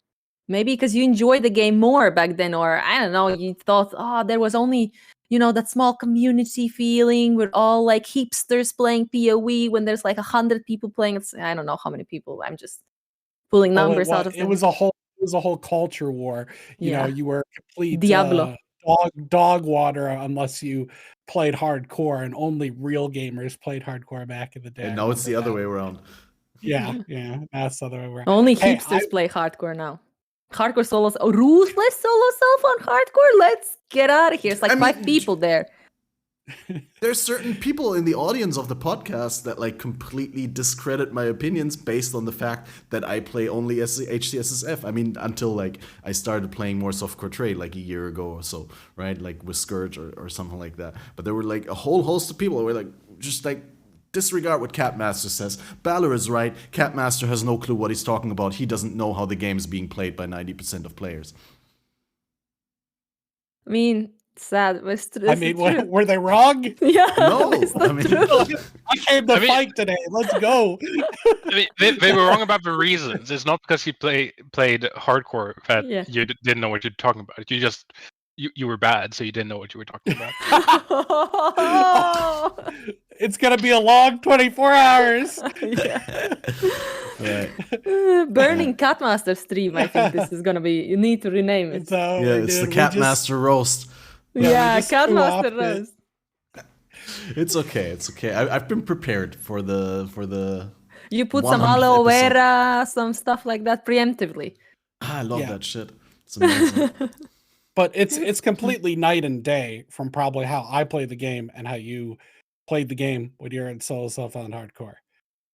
Maybe because you enjoyed the game more back then, or I don't know, you thought, oh, there was only, that small community feeling with all like hipsters playing PoE when there's like 100 people playing. I don't know how many people. I'm just pulling numbers out of it was a whole culture war. You know, you were complete Diablo. Dog water unless you played hardcore, and only real gamers played hardcore back in the day. And now it's the other way around. Yeah, that's the other way around. Only hipsters play hardcore now. Hardcore solos, ruthless solo self on hardcore. Let's get out of here. It's like 5 people there. There's certain people in the audience of the podcast that like completely discredit my opinions based on the fact that I play only HCSSF. I mean, until like I started playing more softcore trade like a year ago or so, right? Like with Scourge or something like that. But there were like a whole host of people who were like, just like, disregard what Catmaster says. Balor is right. Catmaster has no clue what he's talking about. He doesn't know how the game is being played by 90% of players. I mean, sad. I mean, were they wrong? Yeah. No, I mean, I came to fight today. Let's go. I mean, they were wrong about the reasons. It's not because you played hardcore that you didn't know what you're talking about. You just you were bad, so you didn't know what you were talking about. It's gonna be a long 24 hours. Right. Burning Catmaster stream. I think this is gonna be. You need to rename it. It's the Catmaster roast. Yeah, Catmaster roast. It's okay. It's okay. I've been prepared for the. You put some aloe vera, some stuff like that preemptively. I love that shit. It's amazing. But it's completely night and day from probably how I play the game and how you played the game when you're in solo self-found hardcore.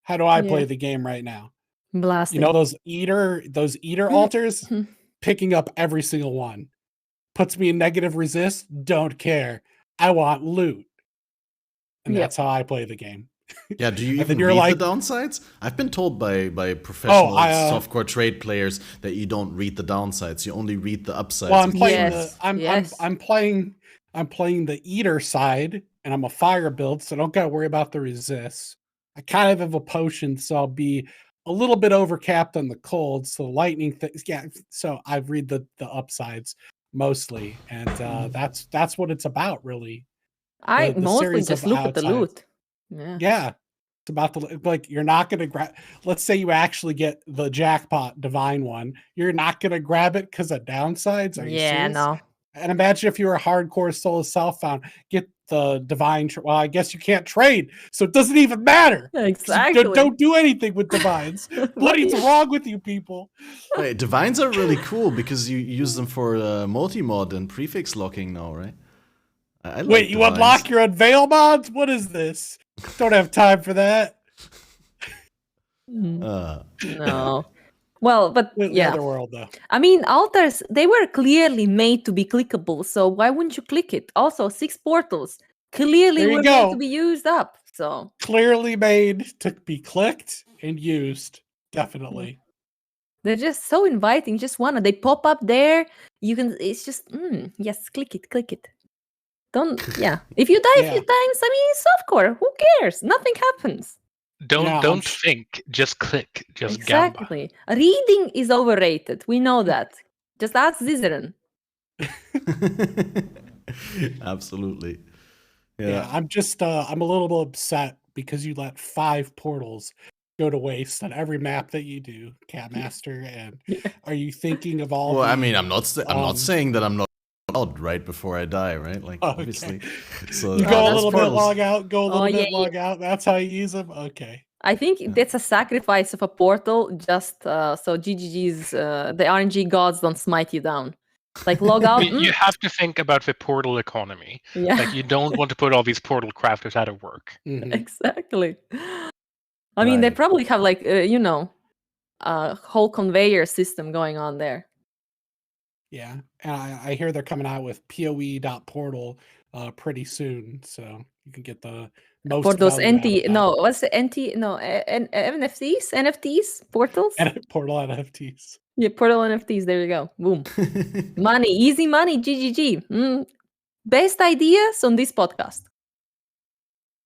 How do I play the game right now? Blasting. You know those eater altars? Picking up every single one. Puts me in negative resist, don't care. I want loot. And that's how I play the game. Yeah, do you And then even you're read like- the downsides? I've been told by professional softcore trade players that you don't read the downsides. You only read the upsides. Well, I'm playing Yes, yes. I'm playing the eater side, and I'm a fire build, so I don't gotta worry about the resists. I kind of have a potion, so I'll be a little bit overcapped on the cold. So lightning things, yeah. So I read the upsides mostly, and that's what it's about, really. I the mostly series just of look at the outsides. loot. Yeah. Yeah. It's about the, like, you're not going to grab, let's say you actually get the jackpot divine one. You're not going to grab it because of downsides. Are you Yeah, serious? no. And imagine if you were a hardcore soul of self-found, get the divine. Well, I guess you can't trade, so it doesn't even matter. 'Cause you Exactly. don't do anything with divines. What is wrong with you people? Hey, divines are really cool because you use them for multi-mod and prefix locking now, right? I like Wait, you divines. unlock your unveil mods? What is this? Don't have time for that. No. Well, but The yeah. other world, though. I mean, altars, they were clearly made to be clickable, so why wouldn't you click it? Also, 6 portals clearly There you were made go. to be used up, so. Clearly made to be clicked and used. Definitely. They're just so inviting. Just they pop up there. You can, it's just, yes, click it. Don't, yeah. If you die a few Yeah. times, I mean, it's softcore. Who cares? Nothing happens. Don't think, just click, just gamba. Exactly. Reading is overrated. We know that. Just ask Zizeran. Absolutely. Yeah, I'm just I'm a little bit upset because you let 5 portals go to waste on every map that you do, Catmaster. And are you thinking of all? Well, I the, mean, I'm not saying that I'm not out right before I die, right? Like, obviously. So you go a that's little bit portals. log out, go a little bit yeah. log out. That's how you use them. Okay. I think that's a sacrifice of a portal just so GGG's, the RNG gods don't smite you down. Like, log out. You have to think about the portal economy. Yeah. Like, you don't want to put all these portal crafters out of work. Mhm. Exactly. I mean, they Right. probably have, like, a whole conveyor system going on there. Yeah, and I hear they're coming out with PoE.portal pretty soon, so you can get the most For those value out of that. what's the NFTs portals? And portal NFTs. Yeah, portal NFTs. There you go. Boom. Money, easy money. GGG. Best ideas on this podcast.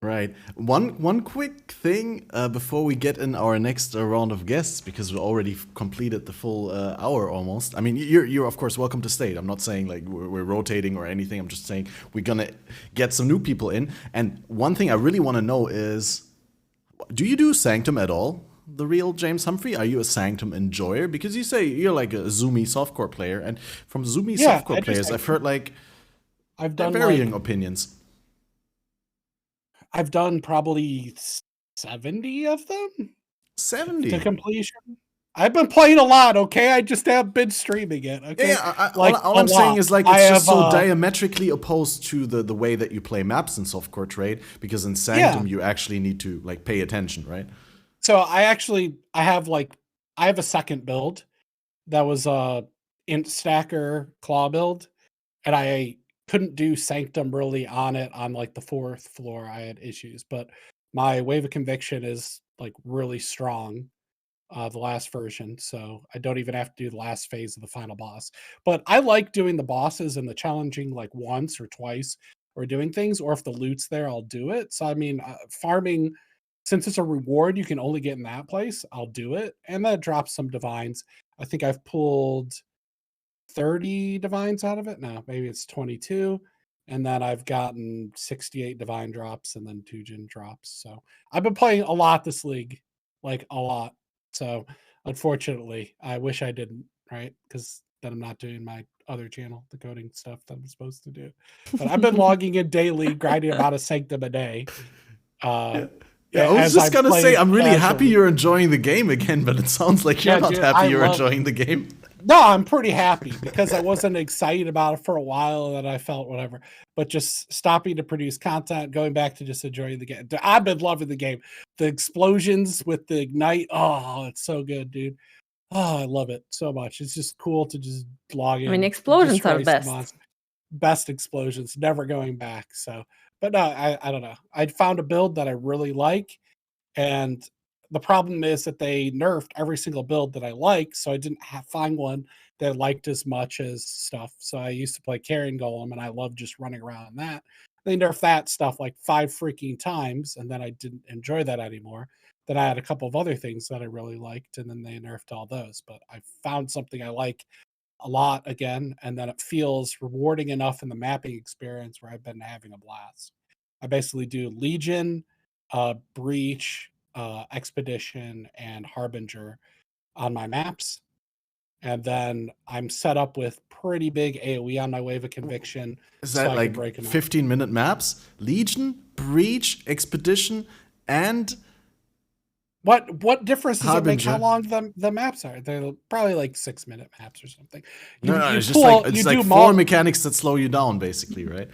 Right. One quick thing before we get in our next round of guests, because we already completed the full hour almost. I mean, you're of course welcome to stay. I'm not saying like we're rotating or anything. I'm just saying we're gonna get some new people in. And one thing I really want to know is, do you do Sanctum at all? The real James Humphrey? Are you a Sanctum enjoyer? Because you say you're like a Zoomy softcore player, and from Zoomy softcore players, I've heard like I've done varying opinions. I've done probably 70 of them 70 to completion. I've been playing a lot, okay? I just haven't been streaming it, okay? Yeah, like, all I'm saying is like I it's just have, so diametrically opposed to the way that you play maps in softcore trade, because in Sanctum you actually need to like pay attention, right? So I have a second build that was a int stacker claw build, and I couldn't do Sanctum really on it on like the 4th floor. I had issues, but my Wave of Conviction is like really strong, the last version, so I don't even have to do the last phase of the final boss. But I like doing the bosses and the challenging like once or twice, or doing things, or if the loot's there, I'll do it. So I mean, farming, since it's a reward you can only get in that place, I'll do it, and that drops some divines. I think I've pulled 30 divines out of it. No, maybe it's 22. And then I've gotten 68 divine drops and then 2 Jin drops. So I've been playing a lot this league, like a lot. So unfortunately, I wish I didn't, right? Because then I'm not doing my other channel, the coding stuff that I'm supposed to do. But I've been logging in daily, grinding about a Sanctum a day. Yeah, I was just gonna say, I'm really happy you're enjoying the game again, but it sounds like you're not happy you're enjoying the game. No, I'm pretty happy because I wasn't excited about it for a while, and then I felt whatever. But just stopping to produce content, going back to just enjoying the game. I've been loving the game. The explosions with the ignite, oh, it's so good, dude. Oh, I love it so much. It's just cool to just log in. I mean, explosions are best. best explosions, never going back. So, but no, I don't know. I found a build that I really like, and the problem is that they nerfed every single build that I like, so I didn't find one that I liked as much as stuff. So I used to play Carrion Golem, and I loved just running around that. They nerfed that stuff like 5 freaking times, and then I didn't enjoy that anymore. Then I had a couple of other things that I really liked, and then they nerfed all those. But I found something I like a lot again, and then it feels rewarding enough in the mapping experience where I've been having a blast. I basically do Legion, Breach, Expedition, and Harbinger on my maps. And then I'm set up with pretty big AoE on my Wave of Conviction. Is that like 15-minute maps? Legion, Breach, Expedition, and what difference does it make Harbinger. how long the maps are? They're probably like 6-minute maps or something. It's just like 4 mechanics that slow you down, basically, right?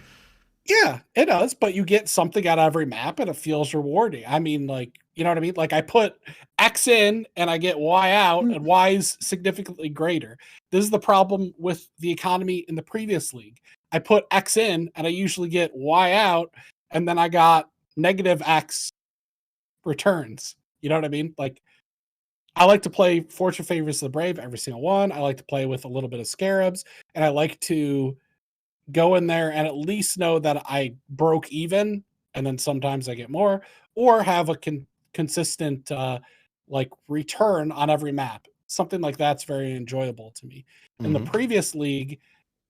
Yeah, it does, but you get something out of every map and it feels rewarding. I mean, like, you know what I mean? Like I put X in and I get Y out, and Y is significantly greater. This is the problem with the economy in the previous league. I put X in and I usually get Y out, and then I got negative X returns. You know what I mean? Like, I like to play Fortune Favors the Brave, every single one. I like to play with a little bit of Scarabs, and I like to go in there and at least know that I broke even, and then sometimes I get more, or have a consistent like return on every map. Something like that's very enjoyable to me. In the previous league,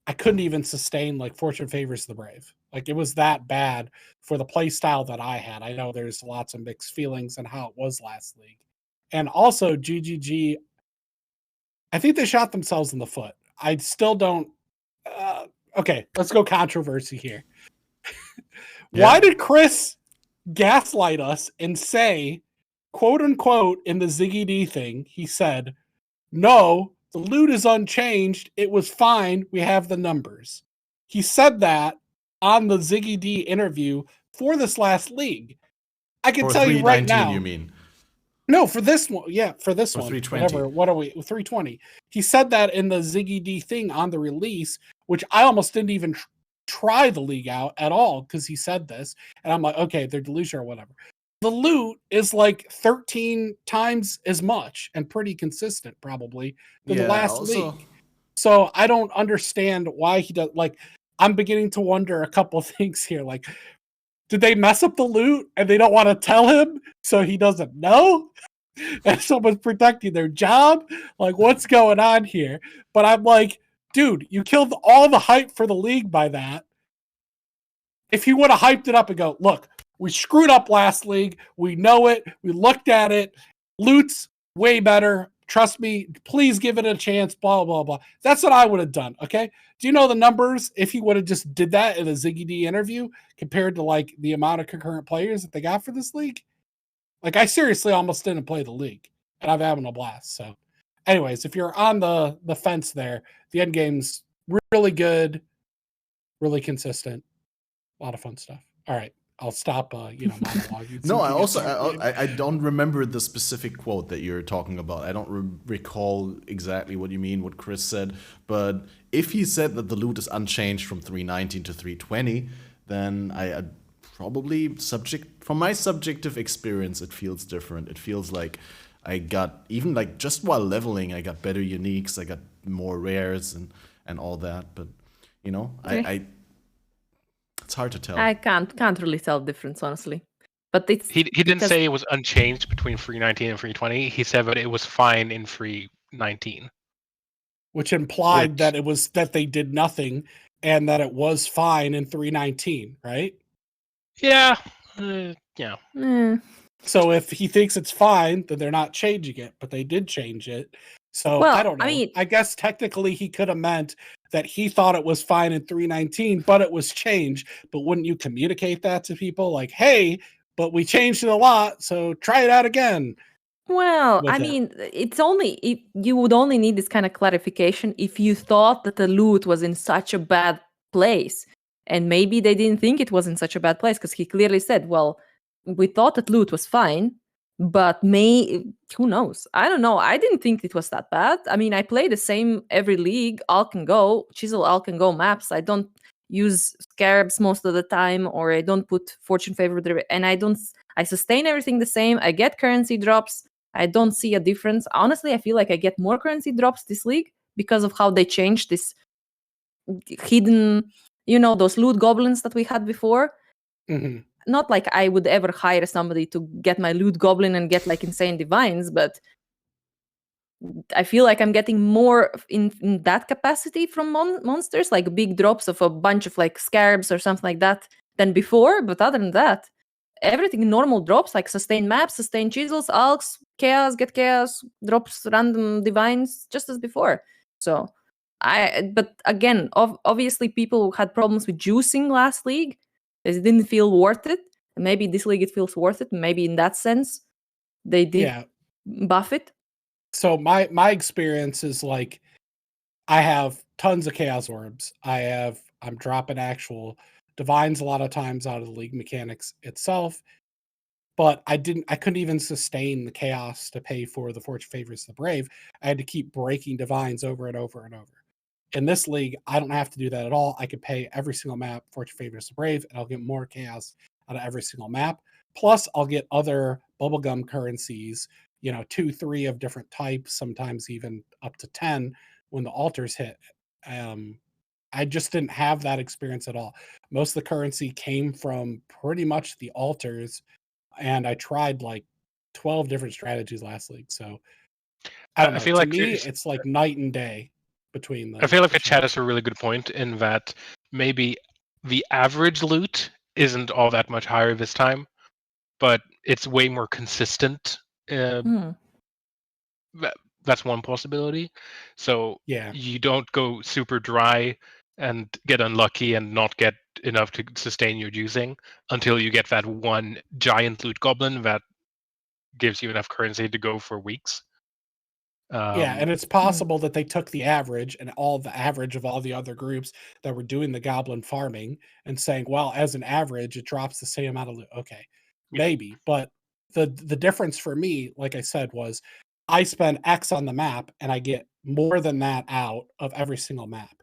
I couldn't even sustain like Fortune Favors the Brave. Like, it was that bad for the play style that I had. I know there's lots of mixed feelings on how it was last league. And also GGG, I think they shot themselves in the foot. I still don't okay, let's go controversy here. Why did Chris gaslight us and say, quote unquote, in the Ziggy D thing, he said, no, the loot is unchanged. It was fine. We have the numbers. He said that on the Ziggy D interview for this last league. I can tell you right now. You mean? No, for this one. Yeah, for this or one. 320. Whatever. What are we? 320. He said that in the Ziggy D thing on the release, which I almost didn't even try the league out at all because he said this. And I'm like, okay, they're delusional or whatever. The loot is like 13 times as much and pretty consistent, probably, than the last league. So I don't understand why he does. Like, I'm beginning to wonder a couple things here. Like, did they mess up the loot and they don't want to tell him so he doesn't know? And someone's protecting their job? Like, what's going on here? But I'm like, dude, you killed all the hype for the league by that. If he would have hyped it up and go, look, we screwed up last league. We know it. We looked at it. Loot's way better. Trust me. Please give it a chance. Blah, blah, blah. That's what I would have done. Okay. Do you know the numbers if he would have just did that in a Ziggy D interview compared to like the amount of concurrent players that they got for this league? Like, I seriously almost didn't play the league, and I'm having a blast. So anyways, if you're on the fence there, the end game's really good, really consistent, a lot of fun stuff. All right. I'll stop, monologuing. No, I don't remember the specific quote that you're talking about. I don't recall exactly what you mean, what Chris said. But if he said that the loot is unchanged from 319 to 320, then I probably, from my subjective experience, it feels different. It feels like I got, even like just while leveling, I got better uniques, I got more rares and all that. But, you know, Okay. it's hard to tell. I can't really tell the difference, honestly. But it's He didn't say it was unchanged between 319 and 320. He said that it was fine in 319. Which implied that it was that they did nothing and that it was fine in 319, right? Yeah. So if he thinks it's fine, then they're not changing it, but they did change it. So Well, I don't know. I mean- I guess technically he could have meant that he thought it was fine in 319, but it was changed. But wouldn't you communicate that to people like, hey, but we changed it a lot, so try it out again? Well, with I it. mean, you would only need this kind of clarification if you thought that the loot was in such a bad place. And maybe they didn't think it was in such a bad place because he clearly said, well, we thought that loot was fine, but who knows? I don't know. I didn't think it was that bad. I mean, I play the same every league, all can go, chisel all can go maps. use scarabs most of the time, or I don't put fortune favor, and I sustain everything the same. I get currency drops. I don't see a difference. Honestly, I feel like I get more currency drops this league because of how they changed this hidden, those loot goblins that we had before. Mhm. Not like I would ever hire somebody to get my loot goblin and get like insane divines, but I feel like I'm getting more in that capacity from monsters, like big drops of a bunch of like scarabs or something like that than before. But other than that, everything normal drops, like sustain maps, sustain chisels, alks, chaos, get chaos, drops random divines, just as before. So but again, obviously people had problems with juicing last league. It didn't feel worth it. Maybe this league it feels worth it. Maybe in that sense, they did buff it. So my experience is like, I have tons of chaos orbs. I'm dropping actual divines a lot of times out of the league mechanics itself, but I couldn't even sustain the chaos to pay for the fortune favors the brave. I had to keep breaking divines over and over and over. In this league, I don't have to do that at all. I could pay every single map fortune favors the brave, and I'll get more chaos out of every single map. Plus, I'll get other bubblegum currencies, 2, 3 of different types, sometimes even up to 10 when the altars hit. I just didn't have that experience at all. Most of the currency came from pretty much the altars, and I tried like 12 different strategies last league. So I don't know. I feel To like me, it's like night and day between the. I feel like the chat has a really good point in that maybe the average loot isn't all that much higher this time, but it's way more consistent. That's one possibility. So Yeah. you don't go super dry and get unlucky and not get enough to sustain your juicing until you get that one giant loot goblin that gives you enough currency to go for weeks. And it's possible that they took the average and all the average of all the other groups that were doing the goblin farming and saying, well, as an average, it drops the same amount of loot. Okay, maybe. But the difference for me, like I said, was I spend X on the map and I get more than that out of every single map.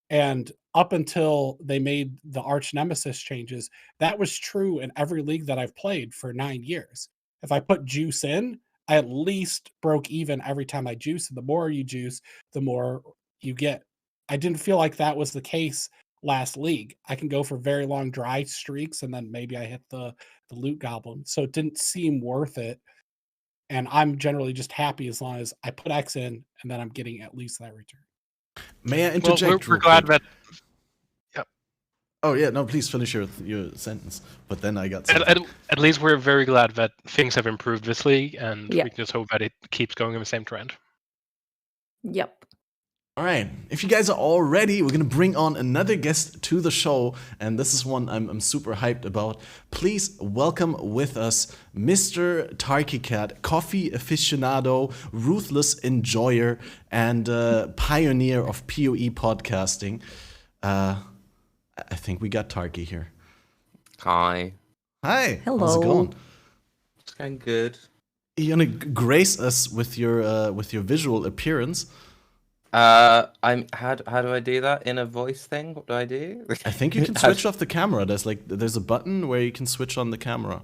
And up until they made the arch nemesis changes, that was true in every league that I've played for 9 years. If I put juice in, I at least broke even every time I juice. And the more you juice, the more you get. I didn't feel like that was the case last league. I can go for very long dry streaks and then maybe I hit the loot goblin. So it didn't seem worth it. And I'm generally just happy as long as I put X in and then I'm getting at least that return. May I interject? Well, we're glad quick? that. Yeah. Oh yeah, no, please finish your sentence. But then I got At least we're very glad that things have improved this league, and we just hope that it keeps going in the same trend. Yep. All right, if you guys are all ready, we're gonna bring on another guest to the show, and this is one I'm super hyped about. Please welcome with us Mr. Tarkicat, coffee aficionado, ruthless enjoyer, and pioneer of PoE podcasting. I think we got Tarky here. Hi. Hi. Hello. How's it going? It's going good. You gonna grace us with your visual appearance? How do I do that in a voice thing? What do I do? I think you can switch off the camera. There's a button where you can switch on the camera.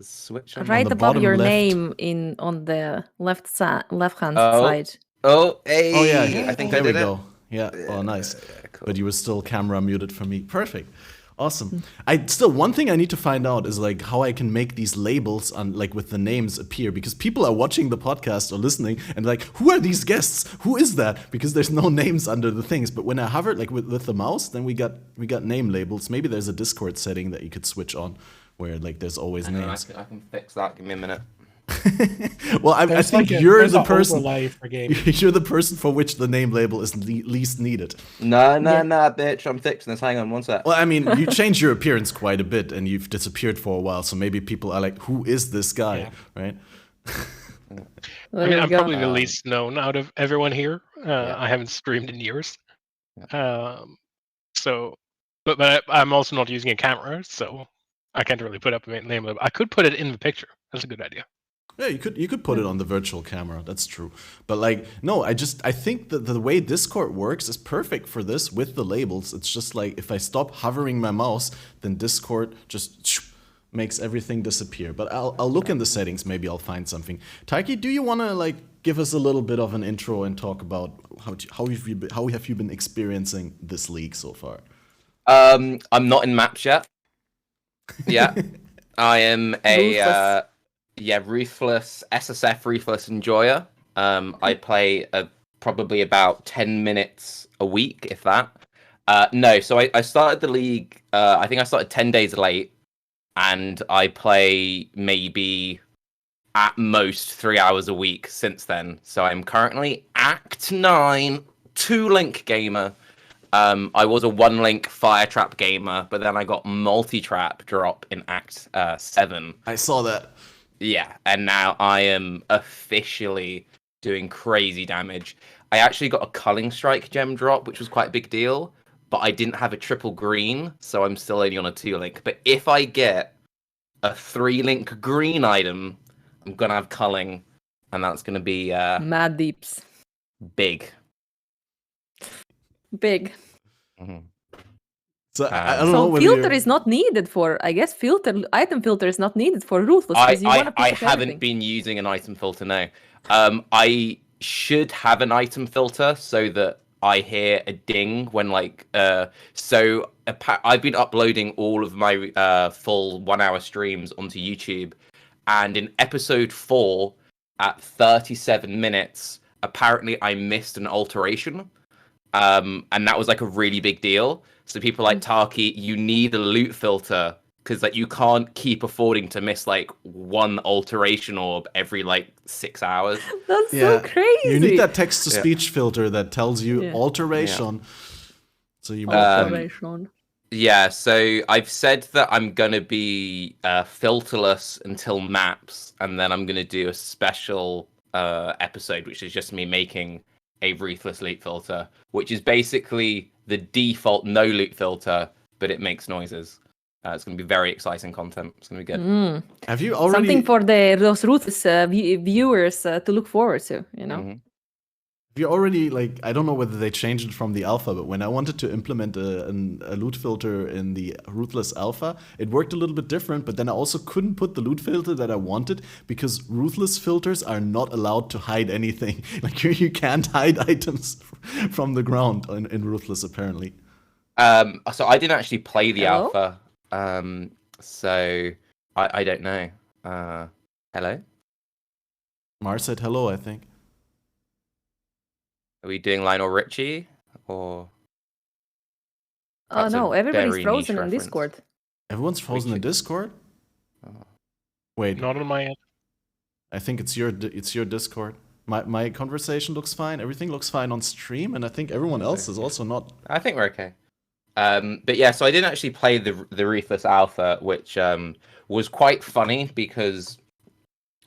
Switch on. Right on the above your bottom name on the left hand Oh. side. Oh, hey! Oh yeah, I think there I we did go. Yeah, oh nice. Cool. But you were still camera muted for me. Perfect. Awesome. One thing I need to find out is like how I can make these labels on like with the names appear, because people are watching the podcast or listening and like, who are these guests? Who is that? Because there's no names under the things. But when I hover like with the mouse, then we got name labels. Maybe there's a Discord setting that you could switch on where like there's always names. I can fix that. Give me a minute. Well, I There's think like you're there's the a person. overlay for gaming. You're the person for which the name label is least needed. No, bitch. I'm fixing this. Hang on one sec. Well, I mean, you changed your appearance quite a bit, and you've disappeared for a while. So maybe people are like, "Who is this guy?" Right? I mean, I'm probably the least known out of everyone here. I haven't streamed in years. But I'm also not using a camera, so I can't really put up a name label. I could put it in the picture. That's a good idea. Yeah, you could put it on the virtual camera. That's true. But like, no, I think that the way Discord works is perfect for this with the labels. It's just like if I stop hovering my mouse, then Discord just makes everything disappear. But I'll look in the settings. Maybe I'll find something. Taiki, do you want to like give us a little bit of an intro and talk about how have you been experiencing this league so far? I'm not in maps yet. Yeah, I am a ruthless SSF ruthless enjoyer. I play probably about 10 minutes a week, if that. No, so I started the league. I think I started 10 days late, and I play maybe at most 3 hours a week since then. So I'm currently Act 9 2-link gamer. I was a 1-link fire trap gamer, but then I got multi-trap drop in Act 7. I saw that. Yeah, and now I am officially doing crazy damage. I actually got a Culling Strike gem drop, which was quite a big deal, but I didn't have a triple green, so I'm still only on a 2-link. But if I get a 3-link green item, I'm gonna have Culling, and that's gonna be Mad deeps. big. Big. Mm-hmm. So I don't know So whether filter is not needed for, I guess item filter is not needed for ruthless. I haven't been using an item filter, no. I should have an item filter so that I hear a ding when like I've been uploading all of my full 1 hour streams onto YouTube, and in episode 4 at 37 minutes, apparently I missed an alteration. And that was like a really big deal. So people like Taki, you need a loot filter because like you can't keep affording to miss like one alteration orb every like 6 hours. That's so crazy. You need that text to speech filter that tells you alteration. So you alteration. Yeah, so I've said that I'm gonna be filterless until maps, and then I'm gonna do a special episode, which is just me making a ruthless loot filter, which is basically the default no loot filter, but it makes noises. It's going to be very exciting content. It's going to be good. Have you already something for those ruthless viewers to look forward to? You know. Mm-hmm. Have you already like I don't know whether they changed it from the alpha, but when I wanted to implement a loot filter in the ruthless alpha, it worked a little bit different. But then I also couldn't put the loot filter that I wanted because ruthless filters are not allowed to hide anything. Like you can't hide items from the ground in ruthless apparently. So I didn't actually play the Hello? alpha. So I don't know. Hello? Mars said hello, I think. Are we doing Lionel Richie or? Oh That's no, a everybody's very frozen niche in reference. Discord. Everyone's frozen in Discord? Oh. Wait, Not on my end. I think it's your Discord. My conversation looks fine. Everything looks fine on stream, and I think everyone else is also not. I think we're okay. But yeah, so I didn't actually play the Ruthless Alpha, which was quite funny because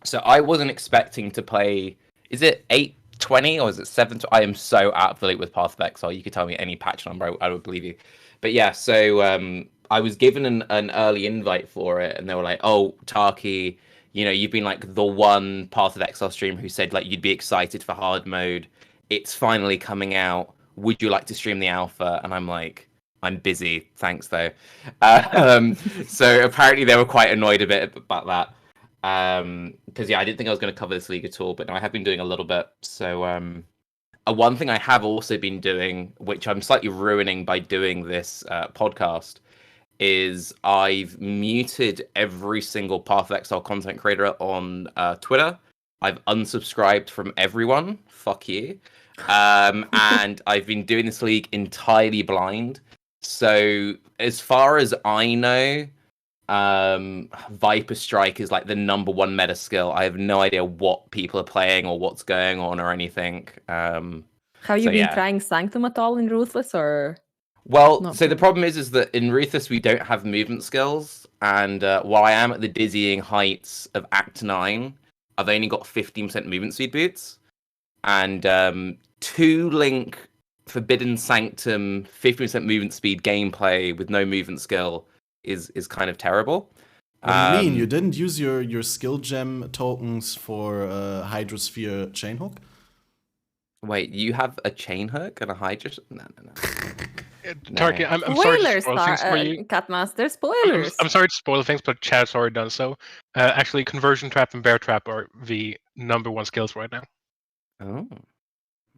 so I wasn't expecting to play. Is it 8:20 or is it 7? I am so out of the loop with Path of Exile. You could tell me any patch number, I would believe you. But yeah, so I was given an early invite for it, and they were like, "Oh, Taki, you know, you've been like the one Path of Exile streamer who said like you'd be excited for hard mode. It's finally coming out. Would you like to stream the alpha?" And I'm like, I'm busy, thanks though. So apparently they were quite annoyed a bit about that. Because yeah, I didn't think I was going to cover this league at all, but no, I have been doing a little bit. So one thing I have also been doing, which I'm slightly ruining by doing this podcast, is I've muted every single Path of Exile content creator on Twitter. I've unsubscribed from everyone. Fuck you. And I've been doing this league entirely blind. So as far as I know, Viper Strike is like the #1 meta skill. I have no idea what people are playing or what's going on or anything. Have you been trying Sanctum at all in Ruthless or? Well, Not so the really. problem is that in Ruthless we don't have movement skills, and while I am at the dizzying heights of Act 9, I've only got 15% movement speed boots, and 2-link Forbidden Sanctum 50% movement speed gameplay with no movement skill is kind of terrible. What do you mean? You didn't use your skill gem tokens for Hydrosphere Chainhook? Wait, you have a chain hook and a hydro? No. Tarky, I'm sorry to Spoilers, spoil things for you. Catmaster, spoilers. I'm sorry to spoil things, but Chad's already done so. Actually, Conversion Trap and Bear Trap are the #1 skills right now. Oh,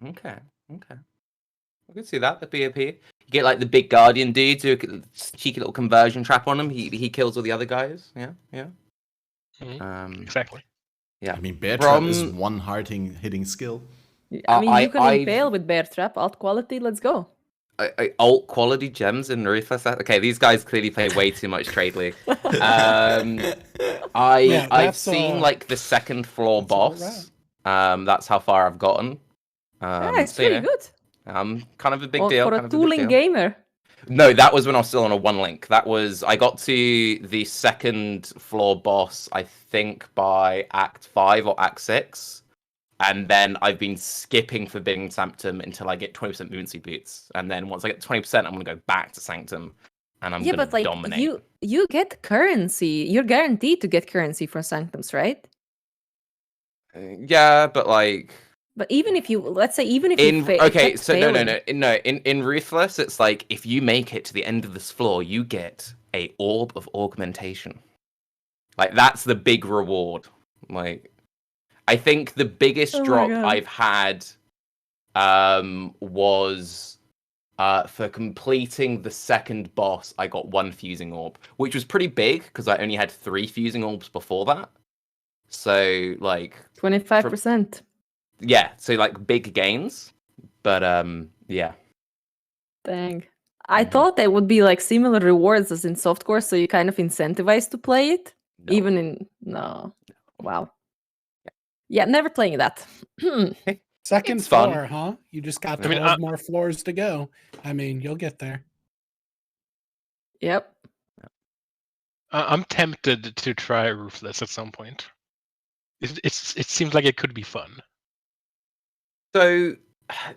okay. I can see that, the PvP. You get like the big guardian dude, do a cheeky little conversion trap on him. He kills all the other guys. Yeah. Exactly. Yeah. I mean, Bear Trap is one hitting skill. I mean, you can impale with Bear Trap, alt quality, let's go. Alt quality gems in Ruthless. Okay, these guys clearly play way too much Trade League. I've seen like the second floor boss. That's how far I've gotten. Yeah, it's pretty good. Kind of a big deal. For a tooling gamer. No, that was when I was still on a 1 link. I got to the second floor boss, I think, by Act 5 or Act 6. And then I've been skipping Forbidden Sanctum until I get 20% movement speed boots. And then once I get 20%, I'm going to go back to Sanctum. And I'm going to dominate. You get currency. You're guaranteed to get currency from Sanctums, right? Yeah, but like... But even if you, let's say, even if in Ruthless, it's like, if you make it to the end of this floor, you get a Orb of Augmentation. Like, that's the big reward. Like... I think the biggest drop I've had was for completing the second boss, I got 1 fusing orb, which was pretty big because I only had 3 fusing orbs before that. So, like... 25%. Yeah, so, like, big gains. But, yeah. Dang. I thought they would be, like, similar rewards as in softcore, so you kind of incentivized to play it? No. Even in... No. Wow. Yeah, never playing that. Second floor, huh? You just got 12 more floors to go. I mean, you'll get there. Yep. I'm tempted to try Ruthless at some point. It seems like it could be fun. So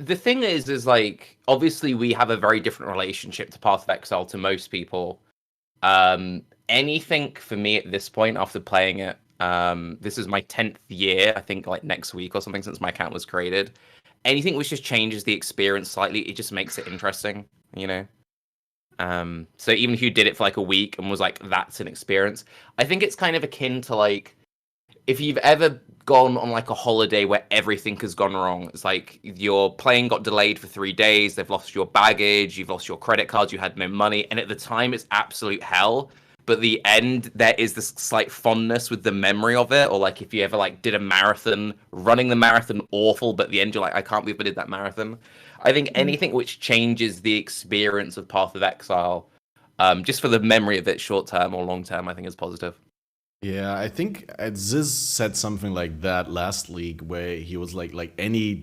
the thing is like, obviously we have a very different relationship to Path of Exile to most people. Anything for me at this point after playing it, this is my 10th year, I think like next week or something since my account was created. Anything which just changes the experience slightly, it just makes it interesting, you know? So even if you did it for like a week and was like, that's an experience, I think it's kind of akin to like, if you've ever gone on like a holiday where everything has gone wrong, it's like your plane got delayed for 3 days, they've lost your baggage, you've lost your credit cards, you had no money, and at the time it's absolute hell. But the end, there is this slight fondness with the memory of it. Or like if you ever like did a marathon, running the marathon awful, but at the end you're like, I can't believe I did that marathon. I think anything which changes the experience of Path of Exile, just for the memory of it, short term or long term, I think is positive. Yeah, I think Ziz said something like that last league, where he was like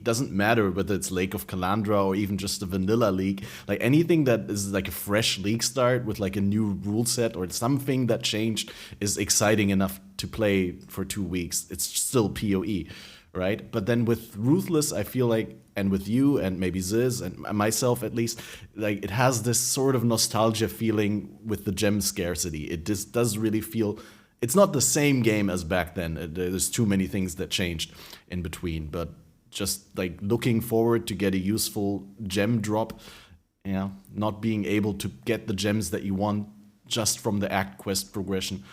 doesn't matter whether it's Lake of Calandra or even just a vanilla league, like anything that is like a fresh league start with like a new rule set or something that changed is exciting enough to play for 2 weeks. It's still PoE, right? But then with Ruthless, I feel like, and with you and maybe Ziz and myself at least, like it has this sort of nostalgia feeling with the gem scarcity. It just does really feel... It's not the same game as back then. There's too many things that changed in between. But just like looking forward to get a useful gem drop, yeah, not being able to get the gems that you want just from the act quest progression.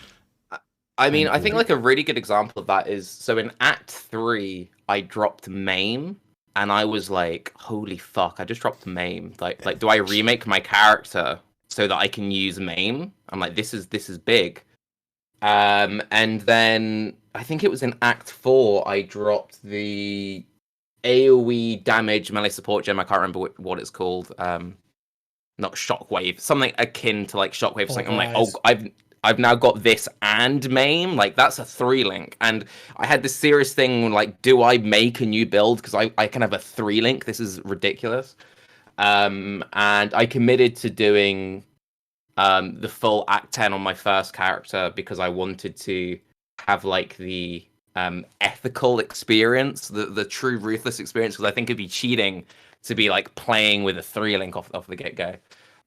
I mean, I think like a really good example of that is, so in Act 3, I dropped Maim, and I was like, holy fuck, I just dropped Maim. Like, do I remake my character so that I can use Maim? I'm like, this is big. And then I think it was in Act 4 I dropped the AoE damage melee support gem. I can't remember what it's called. Not Shockwave, something akin to like Shockwave. Something. I'm like, oh, I've now got this and Maim. Like that's a 3-link. And I had this serious thing like, do I make a new build because I can have a 3-link? This is ridiculous. And I committed to doing the full Act 10 on my first character because I wanted to have like the ethical experience, the true Ruthless experience, because I think it'd be cheating to be like playing with a 3-link off the get-go.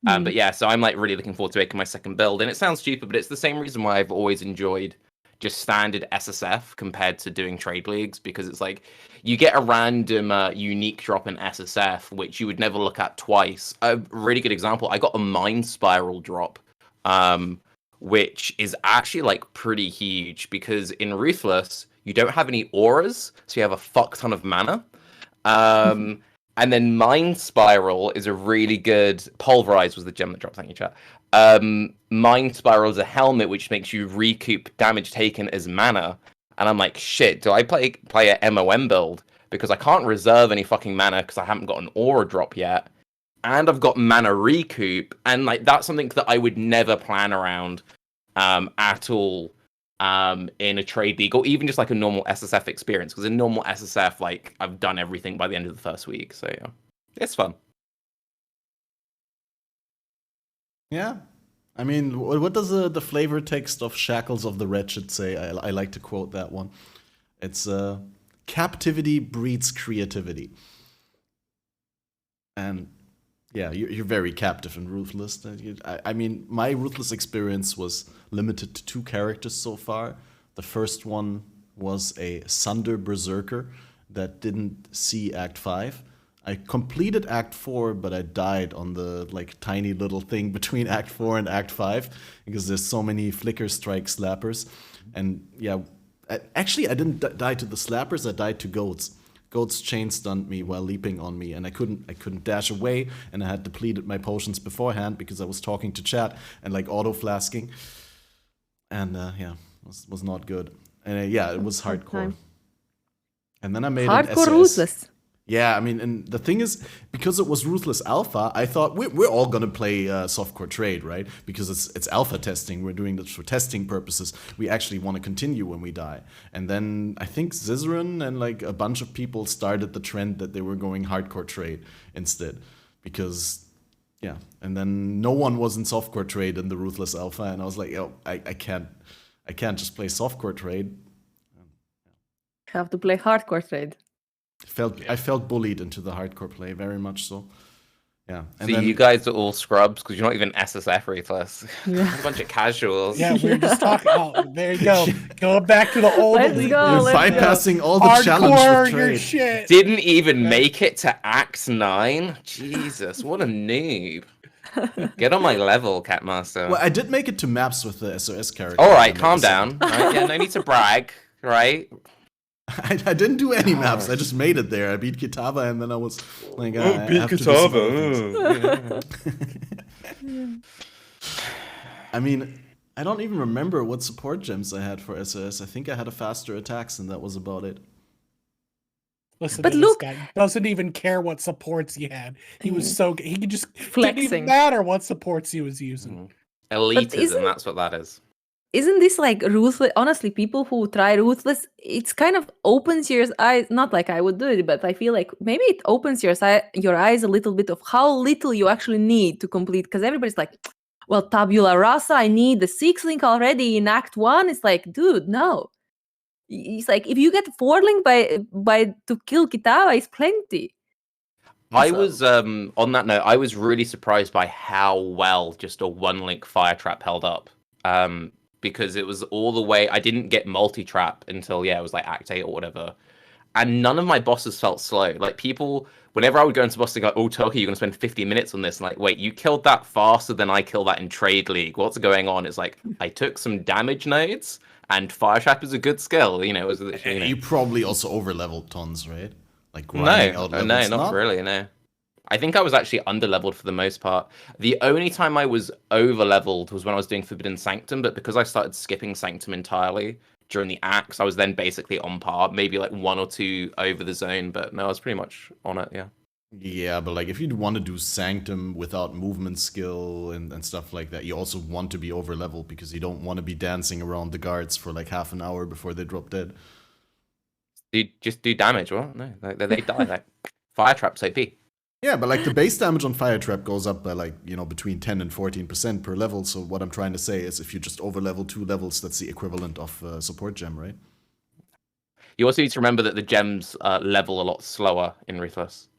But yeah, so I'm like really looking forward to making my second build. And it sounds stupid, but it's the same reason why I've always enjoyed just standard SSF compared to doing trade leagues, because it's like you get a random unique drop in SSF, which you would never look at twice. A really good example, I got a Mind Spiral drop, which is actually like pretty huge, because in Ruthless, you don't have any auras, so you have a fuck ton of mana. And then Mind Spiral is a really good... Pulverize was the gem that dropped, thank you, chat. Mind Spiral is a helmet which makes you recoup damage taken as mana. And I'm like, shit, do I play a MOM build? Because I can't reserve any fucking mana because I haven't got an aura drop yet. And I've got mana recoup. And like that's something that I would never plan around at all. In a trade league, or even just like a normal SSF experience, because in normal SSF, like I've done everything by the end of the first week, so yeah, it's fun. Yeah, I mean, what does the flavor text of Shackles of the Wretched say? I like to quote that one. It's captivity breeds creativity, and yeah, you're very captive and ruthless. I mean, my ruthless experience was limited to 2 characters so far. The first one was a Sunder Berserker that didn't see Act 5. I completed Act 4, but I died on the like tiny little thing between Act 4 and Act 5 because there's so many Flicker Strike slappers. And yeah, actually I didn't die to the slappers, I died to goats. Goats chain stunned me while leaping on me, and I couldn't dash away, and I had depleted my potions beforehand because I was talking to chat and like auto flasking, and yeah, was not good. And yeah, it was hardcore. And then I made hardcore an SS. ruthless. Yeah, I mean, and the thing is, because it was Ruthless Alpha, I thought we're all gonna play softcore trade, right? Because it's alpha testing. We're doing this for testing purposes. We actually want to continue when we die. And then I think Zizaran and like a bunch of people started the trend that they were going hardcore trade instead, because yeah. And then no one was in softcore trade in the Ruthless Alpha, and I was like, yo, I can't just play softcore trade. Have to play hardcore trade. I felt bullied into the hardcore play, very much so. Yeah. And so then, you guys are all scrubs because you're not even SSF ruthless. Yeah. A bunch of casuals. Yeah, we were just talking. Oh, there you go. Going back to the old. Let's elite. go. you're let's bypassing all the Hardcore challenge with your trade. shit. Didn't even make it to Act 9. Jesus, what a noob. Get on my level, Catmaster. Well, I did make it to maps with the SOS character. All right, calm down. Right? Yeah, no need to brag, right? I didn't do any maps. I just made it there. I beat Kitava, and then I was like, I beat have to do some Kitava. other things. I mean, I don't even remember what support gems I had for SOS. I think I had a faster attacks, and that was about it. Listen, But to look- this guy doesn't even care what supports he had. He was so he could just didn't even Flexing. matter what supports he was using. Elitism, isn't- that's what that is. Isn't this like ruthless? Honestly, people who try ruthless, it's kind of opens your eyes. Not like I would do it, but I feel like maybe it opens your eyes a little bit of how little you actually need to complete. Because everybody's like, well, tabula rasa, I need the 6 link already in Act 1. It's like, dude, no. It's like if you get 4 link by to kill Kitava, it's plenty. I So- was on that note, I was really surprised by how well just a 1-link fire trap held up. Because it was all the way. I didn't get multi-trap until it was like Act 8 or whatever. And none of my bosses felt slow. Like people, whenever I would go into boss, they go, "Oh, Toki, you're gonna spend 50 minutes on this." And like, wait, you killed that faster than I killed that in Trade League. What's going on? It's like I took some damage nodes, and fire trap is a good skill. You know, it was literally, You probably also overleveled tons, right? Like no, grinding out no, levels. not really. No, I think I was actually underleveled for the most part. The only time I was overleveled was when I was doing Forbidden Sanctum, but because I started skipping Sanctum entirely during the Axe, I was then basically on par, maybe like 1 or 2 over the zone, but no, I was pretty much on it, yeah. Yeah, but like if you want to do Sanctum without movement skill and stuff like that, you also want to be overleveled because you don't want to be dancing around the guards for like half an hour before they drop dead. Just do damage, what? No, they die. Like fire traps OP. Yeah, but like the base damage on Fire Trap goes up by like, between 10 and 14% per level. So what I'm trying to say is if you just overlevel 2 levels, that's the equivalent of support gem, right? You also need to remember that the gems level a lot slower in Ruthless.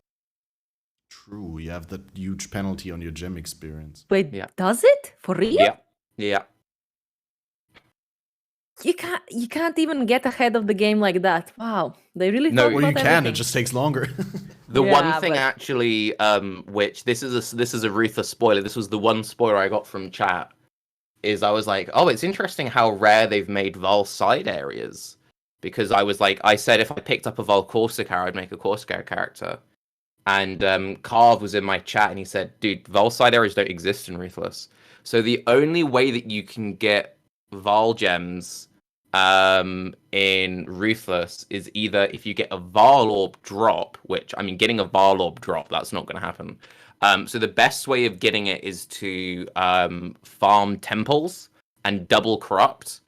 True, you have that huge penalty on your gem experience. Wait, Yeah. does it? For real? Yeah. You can't even get ahead of the game like that. Wow. They really No, thought Or about you can, everything. it just takes longer. The Yeah, one thing but- actually, which this is a ruthless spoiler. This was the one spoiler I got from chat. Is I was like, oh, it's interesting how rare they've made Vol side areas. Because I said if I picked up a Vol Corsica, I'd make a Corsica character. And Carve was in my chat and he said, dude, Vol side areas don't exist in Ruthless. So the only way that you can get Vol gems in Ruthless is either if you get a Vol Orb drop, which, I mean, getting a Vol Orb drop, that's not going to happen. So the best way of getting it is to farm temples and double corrupt.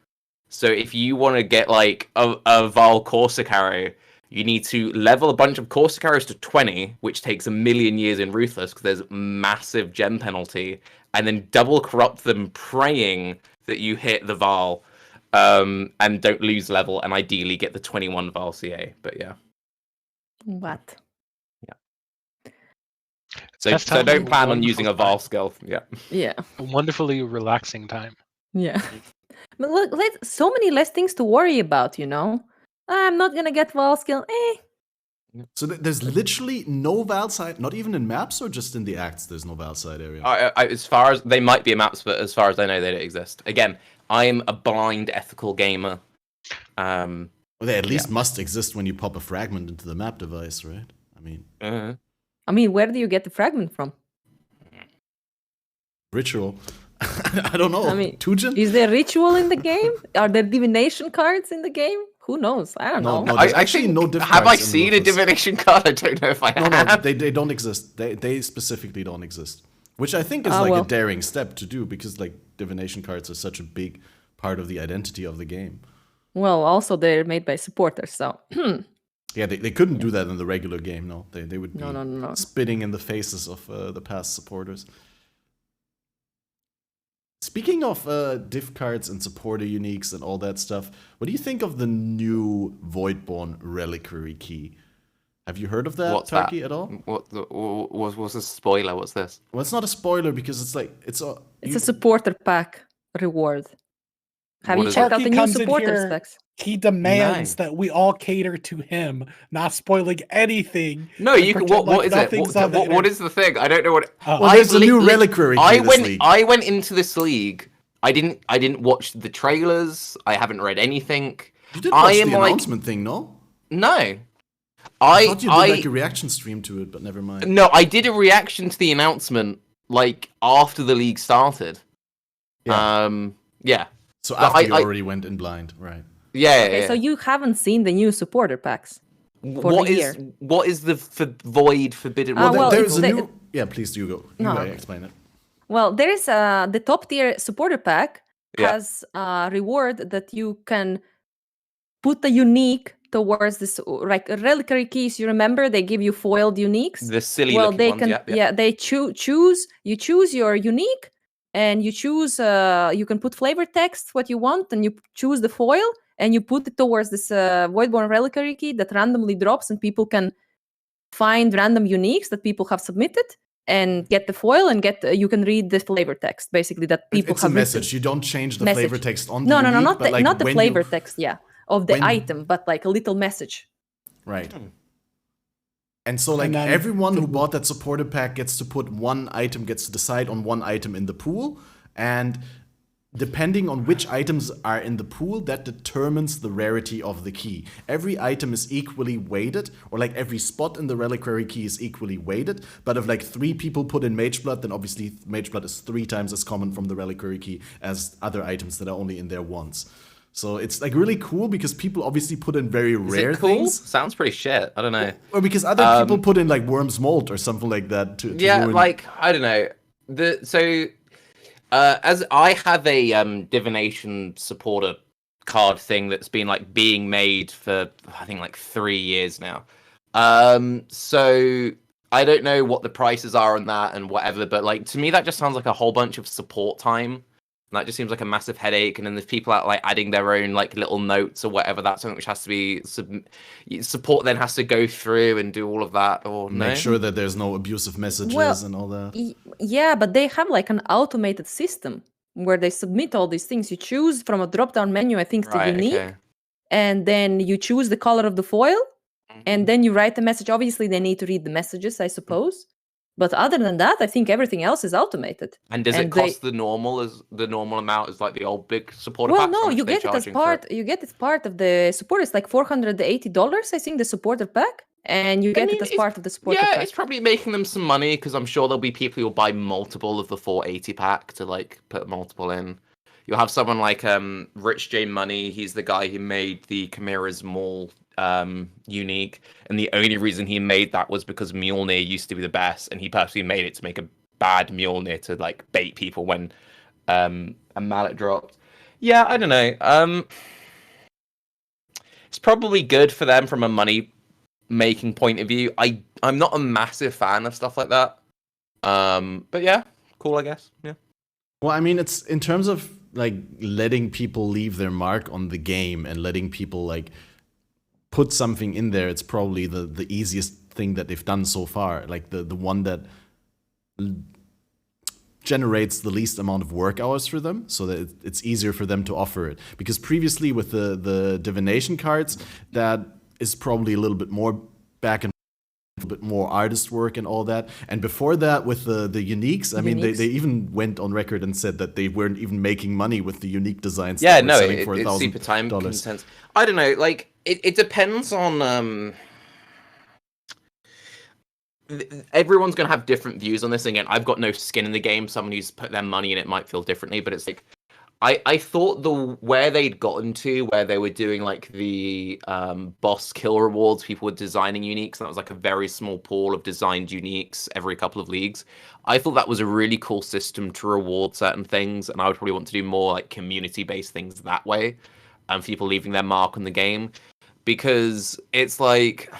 So if you want to get like a Val Corsicaro, you need to level a bunch of Corsicaros to 20, which takes 1,000,000 years in Ruthless because there's massive gem penalty, and then double corrupt them, praying that you hit the Val and don't lose level, and ideally get the 21 Val CA. But yeah. What? So That sounds don't like plan on wonderful using a time. Val skill. Yeah. Yeah. A wonderfully relaxing time. Yeah. But look, so many less things to worry about, you know? I'm not gonna get wall skill. So there's literally no Val side, not even in maps or just in the acts. There's no Val side area. As far as they might be maps, but as far as I know, they don't exist. Again, I am a blind ethical gamer. Well, they at least must exist when you pop a fragment into the map device, right? I mean, I mean, where do you get the fragment from? ritual. I don't know. I mean, Tujin? Is there ritual in the game? Are there divination cards in the game? Who knows? I don't know. No, there's actually no diff Have I cards in seen a Ruthless. divination card? I don't know if I No, have. they don't exist. They specifically don't exist. Which I think is Ah, like well. a daring step to do because like divination cards are such a big part of the identity of the game. Well, also they're made by supporters, so Yeah, they couldn't do that in the regular game. No, they would be no. spitting in the faces of the past supporters. Speaking of div cards and supporter uniques and all that stuff, what do you think of the new Voidborn Reliquary Key? Have you heard of that, What's Turkey, that? at all? What's a spoiler? What's this? Well, it's not a spoiler because it's like it's it's a supporter pack reward. Have What you is checked it? out the Turkey new comes in supporter here- specs? He demands that we all cater to him, not spoiling anything. No, and you can. pretend What like is it? nothing's on the What is the thing? I don't know what. Oh. Well, there's a new reliquary key this league. I went into this league. I didn't watch the trailers. I haven't read anything. You did watch I am the like- announcement thing, no? No. I thought you did like a reaction stream to it, but never mind. No, I did a reaction to the announcement like after the league started. Yeah. Yeah. So But after you I- already went in blind, right? Yeah. Okay, yeah. so you haven't seen the new supporter packs. for What the is year. what is the void forbidden? Ah, well, there's it's a the- new. Yeah, please do go. You No. go explain it. Well, there is the top tier supporter pack Yeah. has a reward that you can put a unique towards this, like reliquary keys. You remember they give you foiled uniques. The silly Well, looking they ones. can. Yeah. They choose. You choose your unique, and you choose. You can put flavor text what you want, and you choose the foil, and you put it towards this Voidborn reliquary key that randomly drops, and people can find random uniques that people have submitted and get the foil and get. You can read the flavor text basically that people It's a have message. written. You don't change the Message. flavor text on the No, unique, not but like not the when flavor you, text. Yeah, of the when- item, but like a little message. Right. And so, like, And then everyone who bought that supporter pack gets to put one item, gets to decide on one item in the pool. And depending on which items are in the pool, that determines the rarity of the key. Every item is equally weighted, or like every spot in the reliquary key is equally weighted. But if like 3 people put in Mage Blood, then obviously Mage Blood is 3 times as common from the reliquary key as other items that are only in there once. So it's like really cool because people obviously put in very Is rare it cool? things. Sounds pretty shit. I don't know. Or because other people put in like Worm's Mold or something like that to Yeah, ruin. like I don't know. As I have a divination supporter card thing that's been like being made for I think like 3 years now. So I don't know what the prices are on that and whatever, but like to me that just sounds like a whole bunch of support time. That just seems like a massive headache. And then there's people out like adding their own like little notes or whatever. That's something which has to be support then has to go through and do all of that. Or Make no? sure that there's no abusive messages Well, and all that. Yeah, but they have like an automated system where they submit all these things. You choose from a drop-down menu, I think, the Right. unique, Okay. and then you choose the color of the foil, Mhm. and then you write the message. Obviously, they need to read the messages, I suppose. But other than that, I think everything else is automated. And does And it cost the normal amount as like the old big supporter Well, packs? How no, much you are they get it as charging for part. You get it part of the support. It's like $480, I think, the supporter pack, and you get mean, it as it's- part of the supporter Yeah, pack. it's probably making them some money because I'm sure there'll be people who'll buy multiple of the 480 pack to like put multiple in. You'll have someone like Rich J Money. He's the guy who made the Chimera's Maul unique, and the only reason he made that was because Mjolnir used to be the best, and he personally made it to make a bad Mjolnir to like bait people when a mallet dropped. Yeah, I don't know. It's probably good for them from a money making point of view. I'm not a massive fan of stuff like that. But yeah, cool, I guess. Yeah. Well, I mean, it's in terms of like letting people leave their mark on the game and letting people like put something in there. It's probably the easiest thing that they've done so far. Like the one that generates the least amount of work hours for them, so that it's easier for them to offer it. Because previously with the divination cards, that is probably a little bit more back and a bit more artist work and all that. And before that, with the uniques, I mean, they even went on record and said that they weren't even making money with the unique designs. Yeah, that were no, selling for it's super time $1,000. consent. I don't know, like it depends on everyone's gonna have different views on this. Again, I've got no skin in the game. Someone who's put their money in it might feel differently, but it's like I thought where they'd gotten to, where they were doing like the boss kill rewards, people were designing uniques, and that was like a very small pool of designed uniques every couple of leagues. I thought that was a really cool system to reward certain things, and I would probably want to do more like community-based things that way, and people leaving their mark on the game, because it's like,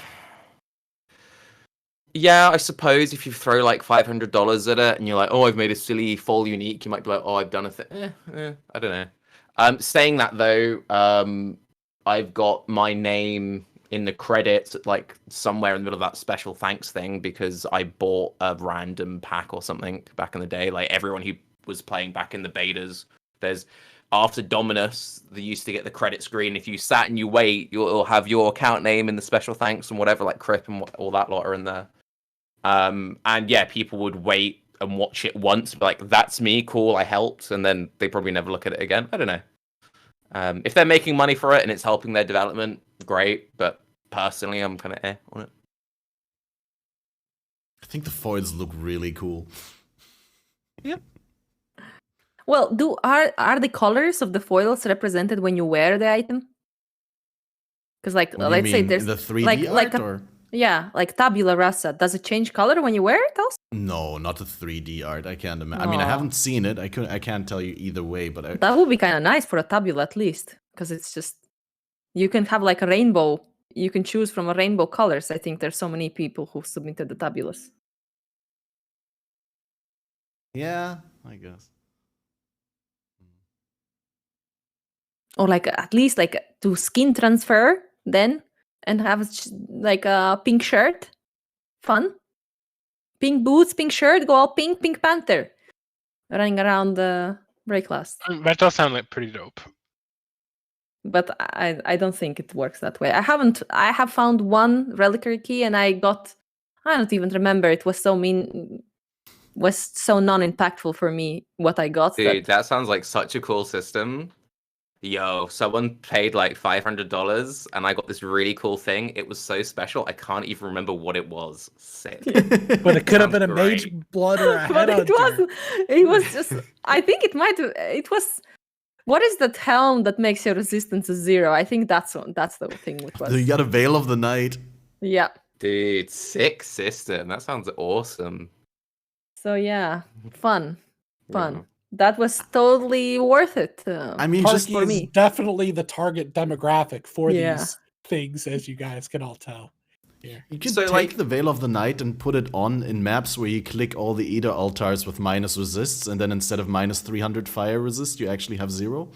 yeah, I suppose if you throw like $500 at it and you're like, oh, I've made a silly fall unique, you might be like, oh, I've done a thing. I don't know. Saying that though, I've got my name in the credits, like somewhere in the middle of that special thanks thing, because I bought a random pack or something back in the day. Like everyone who was playing back in the betas, there's after Dominus, they used to get the credit screen. If you sat and you wait, you'll have your account name in the special thanks and whatever, like Crip and all that lot are in there. And yeah, people would wait and watch it once, be like, that's me, cool, I helped, and then they probably never look at it again. I don't know. If they're making money for it and it's helping their development, great, but personally, I'm kind of on it. I think the foils look really cool. Yep. Well, are the colors of the foils represented when you wear the item? Because like, What do you let's say mean, there's the 3D like art, or? Yeah, like tabula rasa. Does it change color when you wear it also? No, not the 3D art. I can't imagine. I mean, I Aw. haven't seen it. I can't tell you either way, but That would be kind of nice for a tabula at least, because it's just you can have like a rainbow. You can choose from a rainbow colors. I think there's so many people who submitted the tabulas. yeah, I guess. Or like at least like to skin transfer then and have like a pink shirt. Fun. Pink boots, pink shirt, go all pink, Pink Panther. Running around the break last. That does sound like pretty dope. But I don't think it works that way. I have found one reliquary key and I don't even remember. It was so non-impactful for me what I got. Dude, that sounds like such a cool system. Yo, someone paid like $500 and I got this really cool thing. It was so special, I can't even remember what it was. Sick. But it could have been a Sounds mage great. blood or a But head it wasn't. It was just. I think it might. It was. What is that helm that makes your resistance 0? I think that's one. That's the thing. Which was. You got a Veil of the Night. Yeah. Dude, sick system. That sounds awesome. So yeah, fun. Yeah. That was totally worth it. I mean, just Parky for is me. definitely the target demographic for Yeah. these things, as you guys can all tell. here. You could So, take like- the Veil of the Night and put it on in maps where you click all the Eder altars with minus resists, and then instead of minus 300 fire resist, you actually have 0.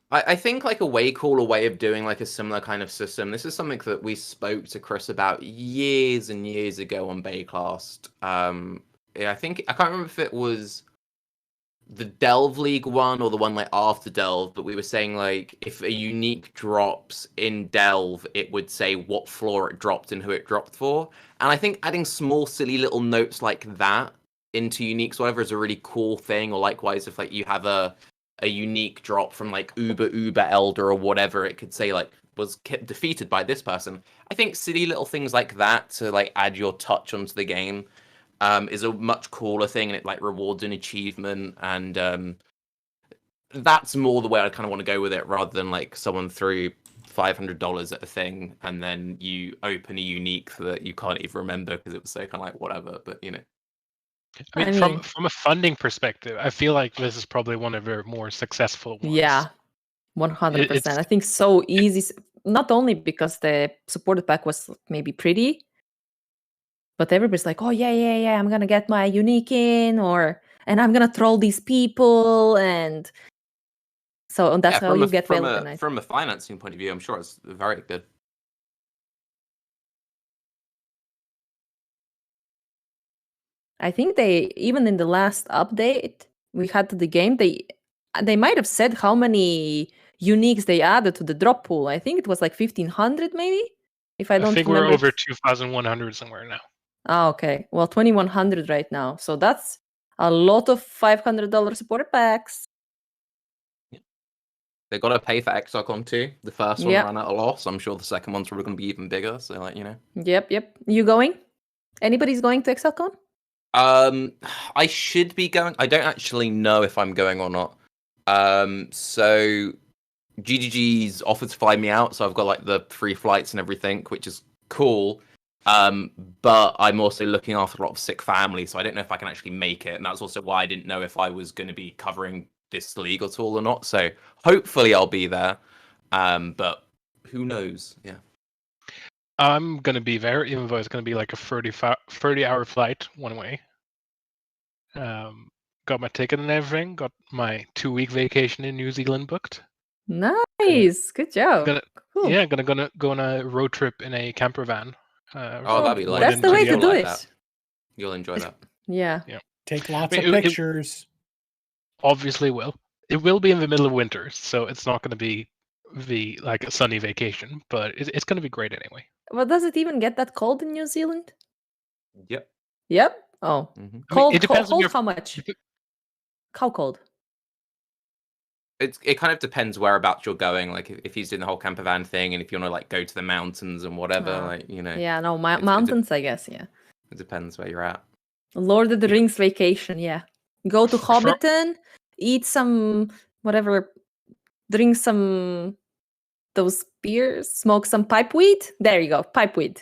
I think like a way cooler way of doing like a similar kind of system. This is something that we spoke to Chris about years and years ago on Baycast. I think I can't remember if it was the Delve League one or the one like after Delve, but we were saying like if a unique drops in Delve, it would say what floor it dropped and who it dropped for. And I think adding small silly little notes like that into uniques, whatever, is a really cool thing. Or likewise, if like you have a unique drop from like Uber Elder or whatever, it could say like was defeated by this person. I think silly little things like that to like add your touch onto the game is a much cooler thing, and it like rewards an achievement, and that's more the way I kind of want to go with it, rather than like someone threw $500 at a thing and then you open a unique that you can't even remember because it was so kind of like whatever. But you know, I mean, I mean- from a funding perspective, I feel like this is probably one of their more successful ones. Yeah, 100%. It's- I think so easy. Not only because the supported pack was maybe pretty, but everybody's like, "Oh yeah, I'm gonna get my unique in, and I'm gonna troll these people," and so that's how you get Veil of the Night. from a financing point of view, I'm sure it's very good. I think they even in the last update we had to the game, they might have said how many uniques they added to the drop pool. I think it was like 1,500 maybe, if I don't think remember. we're over 2,100 somewhere now. Ah, okay. Well, 2,100 right now. So that's a lot of $500 supported packs. They got to pay for ExileCon too. The first one Yep. ran at a loss. I'm sure the second one's probably going to be even bigger. So like, you know. Yep. You going? Anybody's going to ExileCon? I should be going. I don't actually know if I'm going or not. So GGG's offered to fly me out, so I've got like the free flights and everything, which is cool. But I'm also looking after a lot of sick family, so I don't know if I can actually make it. And that's also why I didn't know if I was going to be covering this league at all or not. So hopefully I'll be there. But who knows? Yeah. I'm gonna be there, even though it's gonna be like a 30-hour flight one way. Got my ticket and everything. Got my 2-week vacation in New Zealand booked. Nice. Good job. Gonna, Cool. Yeah, gonna go on a road trip in a camper van. Oh, that'd be going lovely. That's the way to You'll do like it. that. You'll enjoy that. Yeah. Take lots I mean, of it- pictures. Obviously, will. It will be in the middle of winter, so it's not gonna be like a sunny vacation, but it's gonna be great anyway. Well, does it even get that cold in New Zealand? Yep. Yep. Oh, Hmm. cold. it depends on cold your- how much? How cold? It kind of depends whereabouts you're going. Like if he's doing the whole camper van thing, and if you want to like go to the mountains and whatever, Ah. like you know, Yeah, no, it de- mountains, I guess, yeah. it depends where you're at. Lord of the Rings vacation, yeah. Go to For- Hobbiton, eat some whatever, drink some those beers, smoke some pipe weed. There you go, pipe weed.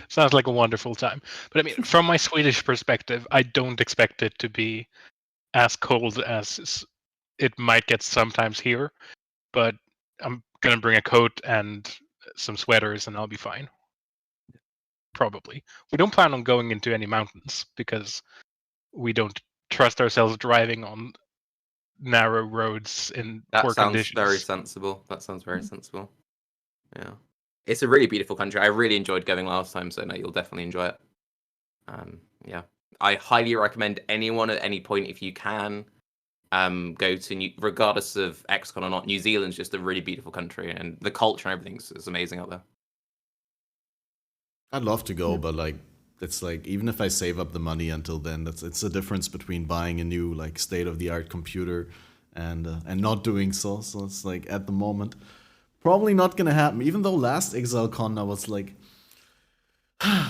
Sounds like a wonderful time. But I mean, from my Swedish perspective, I don't expect it to be as cold as it might get sometimes here. But I'm gonna bring a coat and some sweaters, and I'll be fine. Probably. We don't plan on going into any mountains because we don't trust ourselves driving on narrow roads in That poor sounds conditions. very sensible. That sounds very sensible. Yeah, it's a really beautiful country. I really enjoyed going last time, so no, you'll definitely enjoy it. Yeah, I highly recommend anyone at any point, if you can, go to regardless of XCon or not. New Zealand's just a really beautiful country, and the culture and everything is amazing out there. I'd love to go, but like it's like even if I save up the money until then, it's a difference between buying a new like state-of-the-art computer and not doing so. So it's like at the moment probably not gonna happen. Even though last ExileCon I was like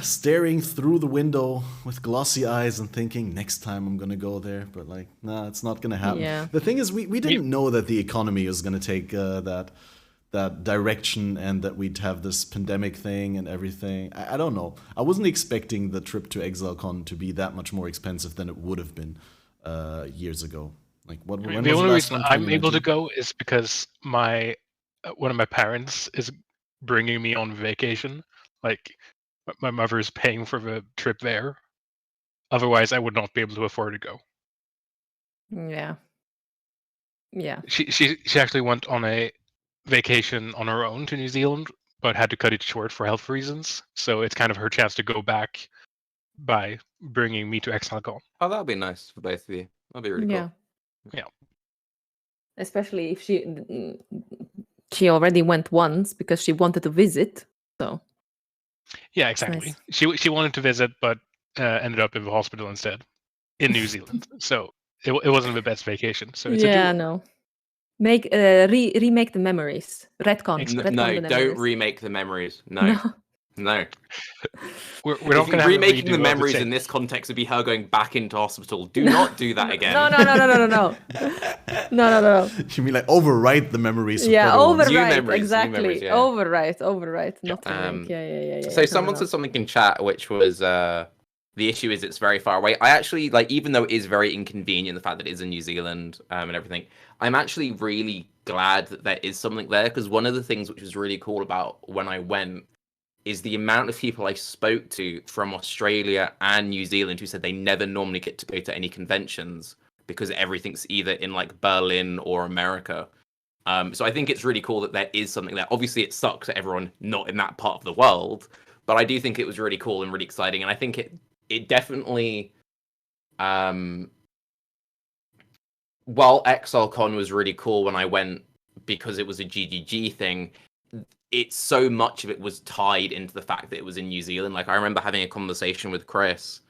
staring through the window with glossy eyes and thinking next time I'm gonna go there, but like nah, it's not gonna happen. Yeah. The thing is we didn't know that the economy was gonna take that direction and that we'd have this pandemic thing and everything. I don't know. I wasn't expecting the trip to ExileCon to be that much more expensive than it would have been years ago. Like what? I mean, When the was only the last reason one? I'm able to 2019? go is because my one of my parents is bringing me on vacation Like, my mother is paying for the trip there. Otherwise, I would not be able to afford to go. Yeah. Yeah. She actually went on a vacation on her own to New Zealand, but had to cut it short for health reasons. So it's kind of her chance to go back by bringing me to ExileCon. Oh, that'd be nice for both of you. That'd be really Yeah. cool. Yeah. Especially if she already went once because she wanted to visit. So Yeah, exactly. nice. She wanted to visit, but ended up in the hospital instead in New Zealand. So it wasn't the best vacation. So it's yeah, a duo. no. Make remake the memories. Retcon. Exactly. Retcon No, the don't memories. remake the memories. No. No. We're not going to have remaking the redo memories of in this context would be her going back into hospital. Do not do that again. No. No. You mean like overwrite the memories? Yeah, of other ones? New overwrite. memories, new Exactly. memories, yeah. Overwrite. Not remake. Yeah. So someone said something in chat, which was the issue is it's very far away. I actually like, even though it is very inconvenient, the fact that it is in New Zealand and everything, I'm actually really glad that there is something there, because one of the things which was really cool about when I went is the amount of people I spoke to from Australia and New Zealand who said they never normally get to go to any conventions because everything's either in like Berlin or America. So I think it's really cool that there is something there. Obviously, it sucks that everyone not in that part of the world, but I do think it was really cool and really exciting. And I think it definitely, while ExileCon was really cool when I went because it was a GGG thing, it's so much of it was tied into the fact that it was in New Zealand. Like, I remember having a conversation with Chris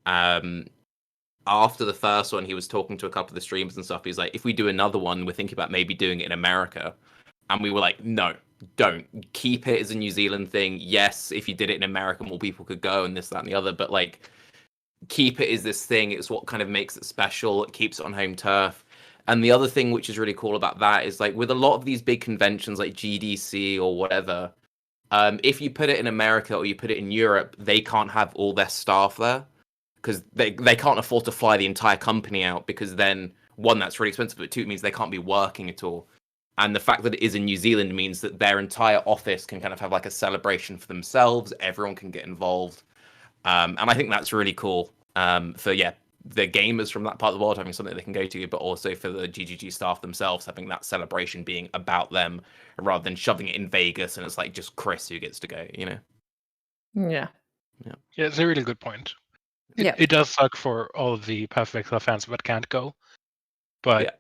after the first one. He was talking to a couple of the streamers and stuff. He's like, if we do another one, we're thinking about maybe doing it in America. And we were like, no, don't. Keep it as a New Zealand thing. Yes, if you did it in America, more people could go and this, that, and the other. But like, keep it as this thing. It's what kind of makes it special. It keeps it on home turf. And the other thing which is really cool about that is, like, with a lot of these big conventions like GDC or whatever, if you put it in America or you put it in Europe, they can't have all their staff there because they can't afford to fly the entire company out, because then, one, that's really expensive, but two, it means they can't be working at all. And the fact that it is in New Zealand means that their entire office can kind of have like a celebration for themselves. Everyone can get involved. And I think that's really cool for, the gamers from that part of the world having something they can go to, but also for the GGG staff themselves having that celebration being about them rather than shoving it in Vegas and it's like just Chris who gets to go, you know? Yeah. Yeah, it's a really good point. Yeah. It does suck for all of the Path of Exile fans that can't go, but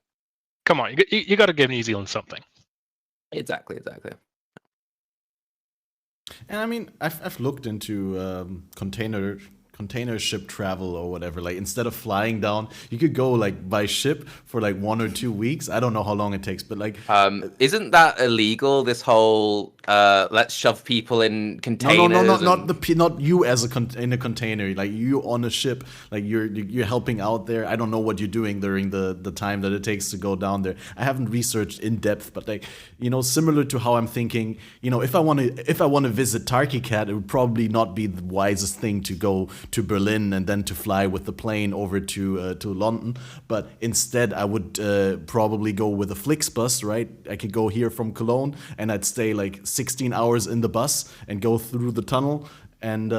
come on, you got to give New Zealand something. Exactly. And I mean, I've looked into container ship travel or whatever. Like, instead of flying down, you could go like by ship for like 1 or 2 weeks. I don't know how long it takes, but like, isn't that illegal? This whole let's shove people in containers. Not you as in a container. Like, you on a ship, like you're helping out there. I don't know what you're doing during the time that it takes to go down there. I haven't researched in depth, but like, you know, similar to how I'm thinking, you know, if I want to visit Tarkicat, it would probably not be the wisest thing to go to Berlin and then to fly with the plane over to London. But instead, I would probably go with a Flixbus, right? I could go here from Cologne, and I'd stay like 16 hours in the bus and go through the tunnel. And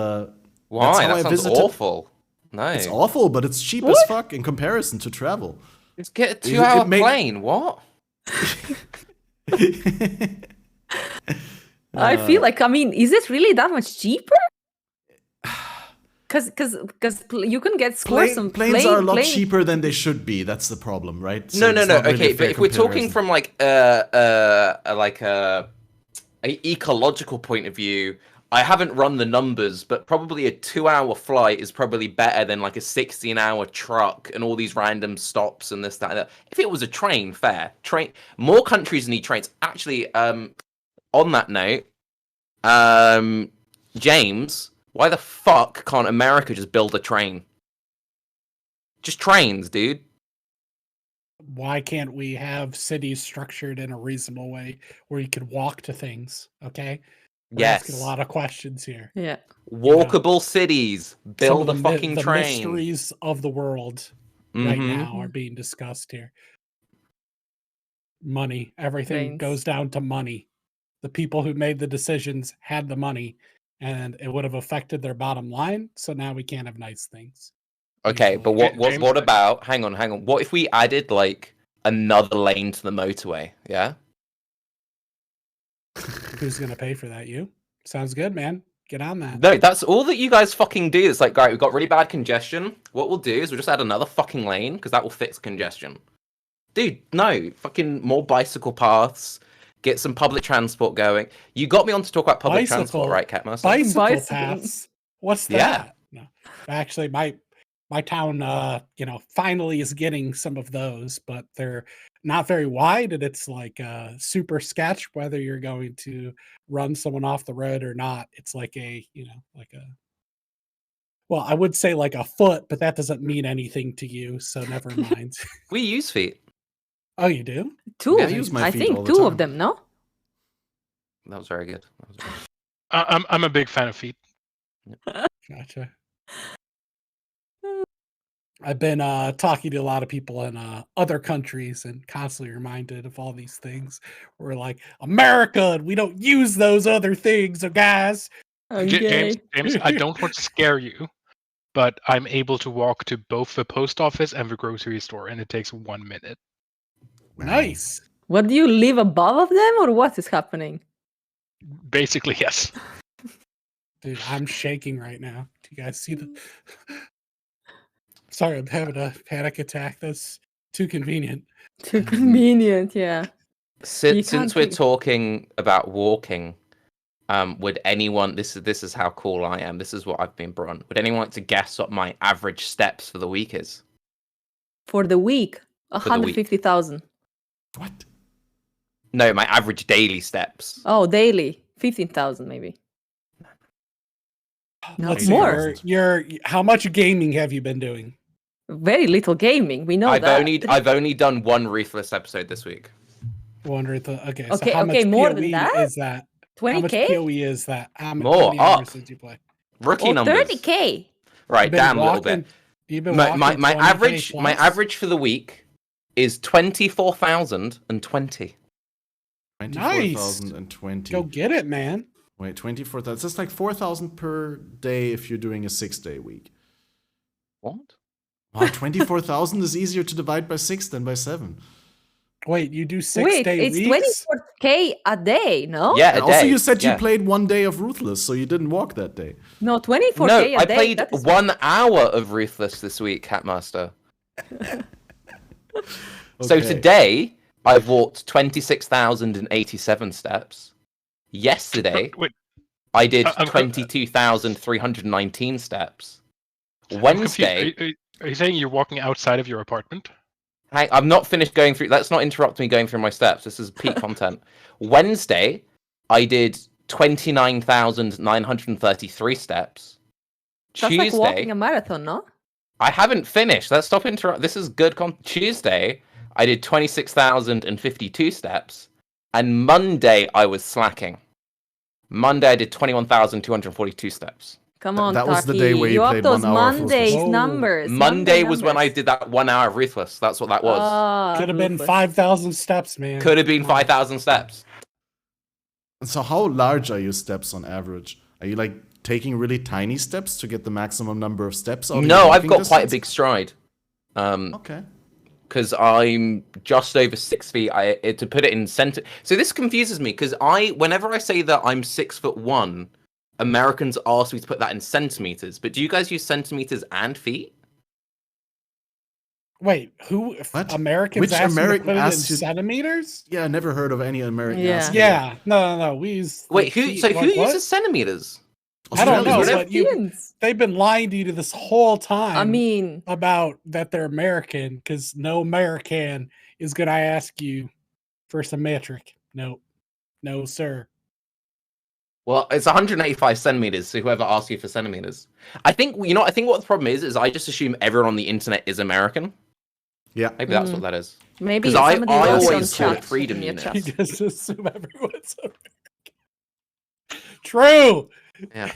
why? That sounds awful. No, it's awful, but it's cheap as fuck in comparison to travel. Just get a 2-hour plane. What? I feel like, I mean, is it really that much cheaper? Because you can get scores on planes are a lot cheaper than they should be. That's the problem, right? So no. Okay, but if we're talking from like a ecological point of view, I haven't run the numbers, but probably a 2-hour flight is probably better than like a 16-hour truck and all these random stops and this, that, and that. If it was a train, fair. More countries need trains. Actually, on that note, James, why the fuck can't America just build a train? Just trains, dude. Why can't we have cities structured in a reasonable way where you could walk to things? Okay. We're asking a lot of questions here. Yeah. Walkable cities. Build a fucking the train. The mysteries of the world right now are being discussed here. Money. Everything goes down to money. The people who made the decisions had the money. and it would have affected their bottom line. So now we can't have nice things. Okay, but James- what about? Hang on. What if we added like another lane to the motorway? Yeah. Who's gonna pay for that? You? Sounds good, man. Get on that. No, that's all that you guys fucking do. It's like, right, we've got really bad congestion. What we'll do is we'll just add another fucking lane because that will fix congestion. Dude, no, fucking more bicycle paths. Get some public transport going. You got me on to talk about public transport, right, Catmaster? Bicycle paths. What's that? Yeah. No. Actually, my town, finally is getting some of those, but they're not very wide, and it's like super sketch whether you're going to run someone off the road or not. It's like well, I would say like a foot, but that doesn't mean anything to you, so never mind. We use feet. Oh, you do? Two. Yeah, I use my I feet all think the two time. of them. No. That was very good. I'm a big fan of feet. Gotcha. I've been talking to a lot of people in other countries and constantly reminded of all these things. We're like, America, we don't use those other things, so guys. Okay. James, I don't want to scare you, but I'm able to walk to both the post office and the grocery store, and it takes 1 minute. Nice. What do you live above of them, or what is happening? Basically, yes. Dude, I'm shaking right now. Do you guys see the... Sorry, I'm having a panic attack. That's too convenient. Too convenient, yeah. Since can't we're be- talking about walking, would anyone? This is how cool I am. This is what I've been brought on. Would anyone like to guess what my average steps for the week is? For the week, the week. 150,000. What? No, my average daily steps. Oh, daily, 15,000 maybe. No, Let's more. see, how much gaming have you been doing? Very little gaming. We know I've that. I've only done one Ruthless episode this week. Okay, so Okay, how okay, much more PoE than that? is that? How much 20K PoE is that? How More, many hours up. did you play? Rookie or numbers. 30K. Right, You've been damn, a little walking- bit. You've been My walking 20K average plus? for the week is 24,020. 24,020. Go get it, man. Wait, 24,000. That's like 4,000 per day if you're doing a 6-day week. What? Wow, 24,000 is easier to divide by 6 than by 7. Wait, you do 6 Wait, day it's weeks? 24K a day, no? Yeah, a And also, day, you said yeah. you played 1 day of Ruthless, so you didn't walk that day. No, 24K No, a I day. played that is 1 hour of Ruthless this week, Catmaster. So Okay. today, I've walked 26,087 steps. Yesterday, Wait, I did I'm 22,319 steps. I'm Wednesday, confused. Are you saying you're walking outside of your apartment? hang, I'm not finished going through. Let's not interrupt me going through my steps. This is peak content. Wednesday, I did 29,933 steps. That's Tuesday, like walking a marathon, no? I haven't finished. Let's stop interrupt. This is good content. Tuesday, I did 26,052 steps. And Monday, I was slacking. Monday, I did 21,242 steps. Come on, that was the Taki. day where you up played those 1 hour of Mondays Ruthless. numbers. Monday was when I numbers. did that 1 hour of Ruthless. That's what that was. Ah, Could have been ruthless. 5,000 steps, man. Could have been 5,000 steps. So how large are your steps on average? Are you like taking really tiny steps to get the maximum number of steps? Out of No, your I've walking got quite a distance? big stride. Okay. Because I'm just over 6 feet. To put it in center, so this confuses me because whenever I say that I'm 6'1", Americans ask me to put that in centimeters. But do you guys use centimeters and feet? Wait, who? What? Americans Which ask American you to put it in asked you- centimeters? Yeah, I never heard of any American Yeah. asking Yeah, no. We use. Wait, who? feet, So like, who what? uses centimeters? I don't know, Australians. but you- Europeans. They've been lying to you this whole time. I mean, about that they're American, because no American is gonna ask you for some metric. No, sir. Well, it's 185 centimeters. So whoever asks you for centimeters, I think what the problem is I just assume everyone on the internet is American. Yeah. Maybe that's what that is. maybe 'Cause I somebody wrote it always on call it chat, freedom in your units. chat. You just assume everyone's American. True. Yeah.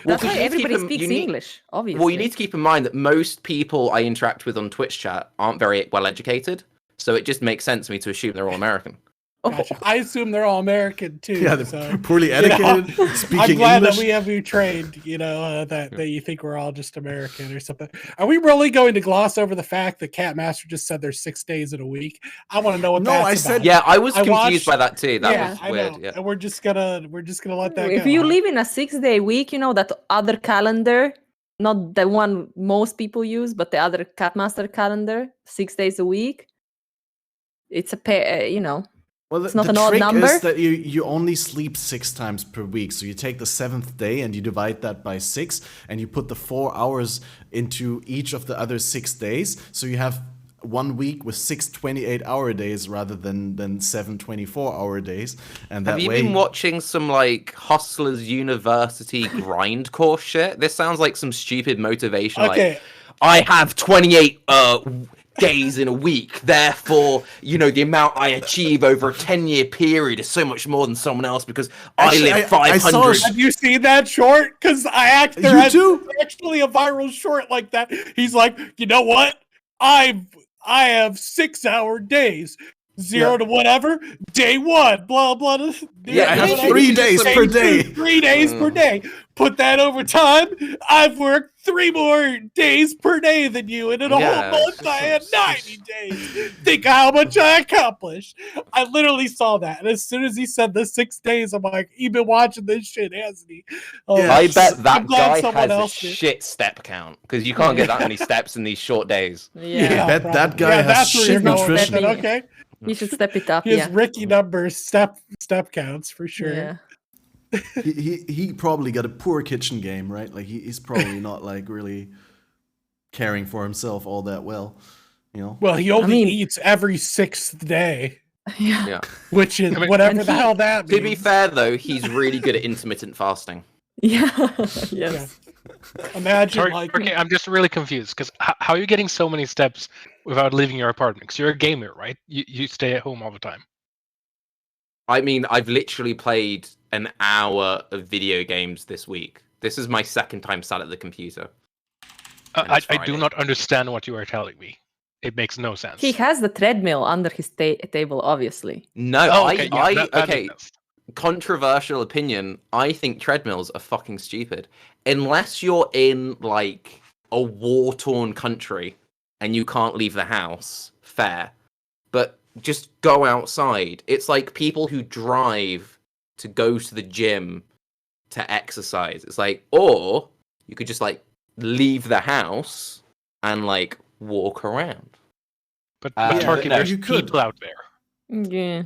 That's 'cause why you need to keep everybody in- speaks you need- English, obviously. Well, you need to keep in mind that most people I interact with on Twitch chat aren't very well educated, so it just makes sense to me to assume they're all American. Gotcha. I assume they're all American too. Yeah, they're so, poorly educated, I'm speaking glad English. that we have you trained. That you think we're all just American or something. Are we really going to gloss over the fact that Catmaster just said there's 6 days in a week? I want to know what No, that's I about. said- Yeah, I was I confused watched- by that too. That Yeah, was I weird. know. Yeah. And we're just gonna let that If go. you huh? live in a 6-day week, you know that other calendar, not the one most people use, but the other Catmaster calendar, 6 days a week. It's a Well, It's not the an odd trick number? is that you only sleep 6 times per week. So you take the 7th day and you divide that by 6, and you put the 4 hours into each of the other 6 days. So you have 1 week with 6 28-hour days rather than 7 24-hour days. And that Have you way, been watching some like Hustlers University grindcore shit? This sounds like some stupid motivation. Okay. Like, I have 28 days in a week, therefore, the amount I achieve over a 10-year period is so much more than someone else because Actually, I live I saw 500. Have you seen that short? Because there's actually a viral short like that. He's like, you know what? I have 6-hour days. 0 to whatever. Day 1. Blah blah. Yeah, I have maybe 3 you days just, per like, day. 3 days per day. Put that over time. I've worked 3 more days per day than you, and in a Yeah, whole month I had 90 days. Think of how much I accomplished. I literally saw that, and as soon as he said the 6 days, I'm like, "You've been watching this shit, hasn't he?" Yeah. I bet I'm that glad guy someone has a else did. shit step count because you can't get that many steps in these short days. yeah. I bet that guy has that's where shit you're going with nutrition. it, okay. You should step it up. His Yeah. Ricky numbers step counts for sure. Yeah. He probably got a poor kitchen game, right? Like he's probably not like really caring for himself all that well, Well, he only mean- eats every 6th day, Yeah. Yeah. which is I mean- whatever And the he- hell that means. To be fair, though, he's really good at intermittent fasting. Yeah. yes. Yeah. Imagine Sorry, like okay, I'm just really confused because how are you getting so many steps without leaving your apartment? Because you're a gamer, right? You stay at home all the time. I mean, I've literally played an hour of video games this week. This is my second time sat at the computer. And I it's do Friday. not understand what you are telling me. It makes no sense. He has the treadmill under his table, obviously. No, Oh, okay, yeah, that makes okay. sense. Controversial opinion. I think treadmills are fucking stupid. Unless you're in like a war-torn country and you can't leave the house, fair. But just go outside. It's like people who drive to go to the gym to exercise. It's like, or you could just like leave the house and like walk around. But Yeah, Turkey, no, there's you could. people out there. Yeah.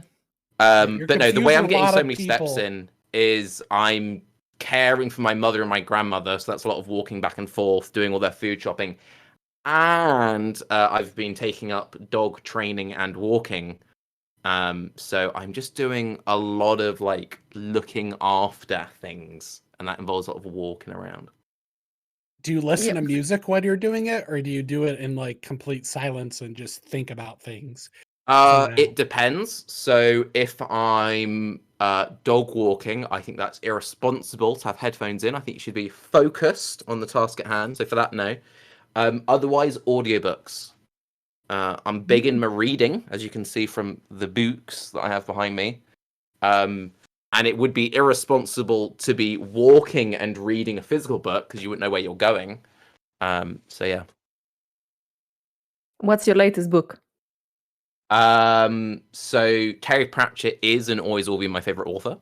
You're But no, the way I'm confusing a getting lot so of many steps people. in is I'm caring for my mother and my grandmother, so that's a lot of walking back and forth, doing all their food shopping. And I've been taking up dog training and walking. So I'm just doing a lot of like looking after things, and that involves a lot of walking around. Do you listen Yeah. to music when you're doing it, or do you do it in like complete silence and just think about things? It depends. So if I'm dog walking, I think that's irresponsible to have headphones in. I think you should be focused on the task at hand. So for that, no. Otherwise, audiobooks. I'm big in my reading, as you can see from the books that I have behind me. And it would be irresponsible to be walking and reading a physical book because you wouldn't know where you're going. So yeah. What's your latest book? So Terry Pratchett is and always will be my favorite author.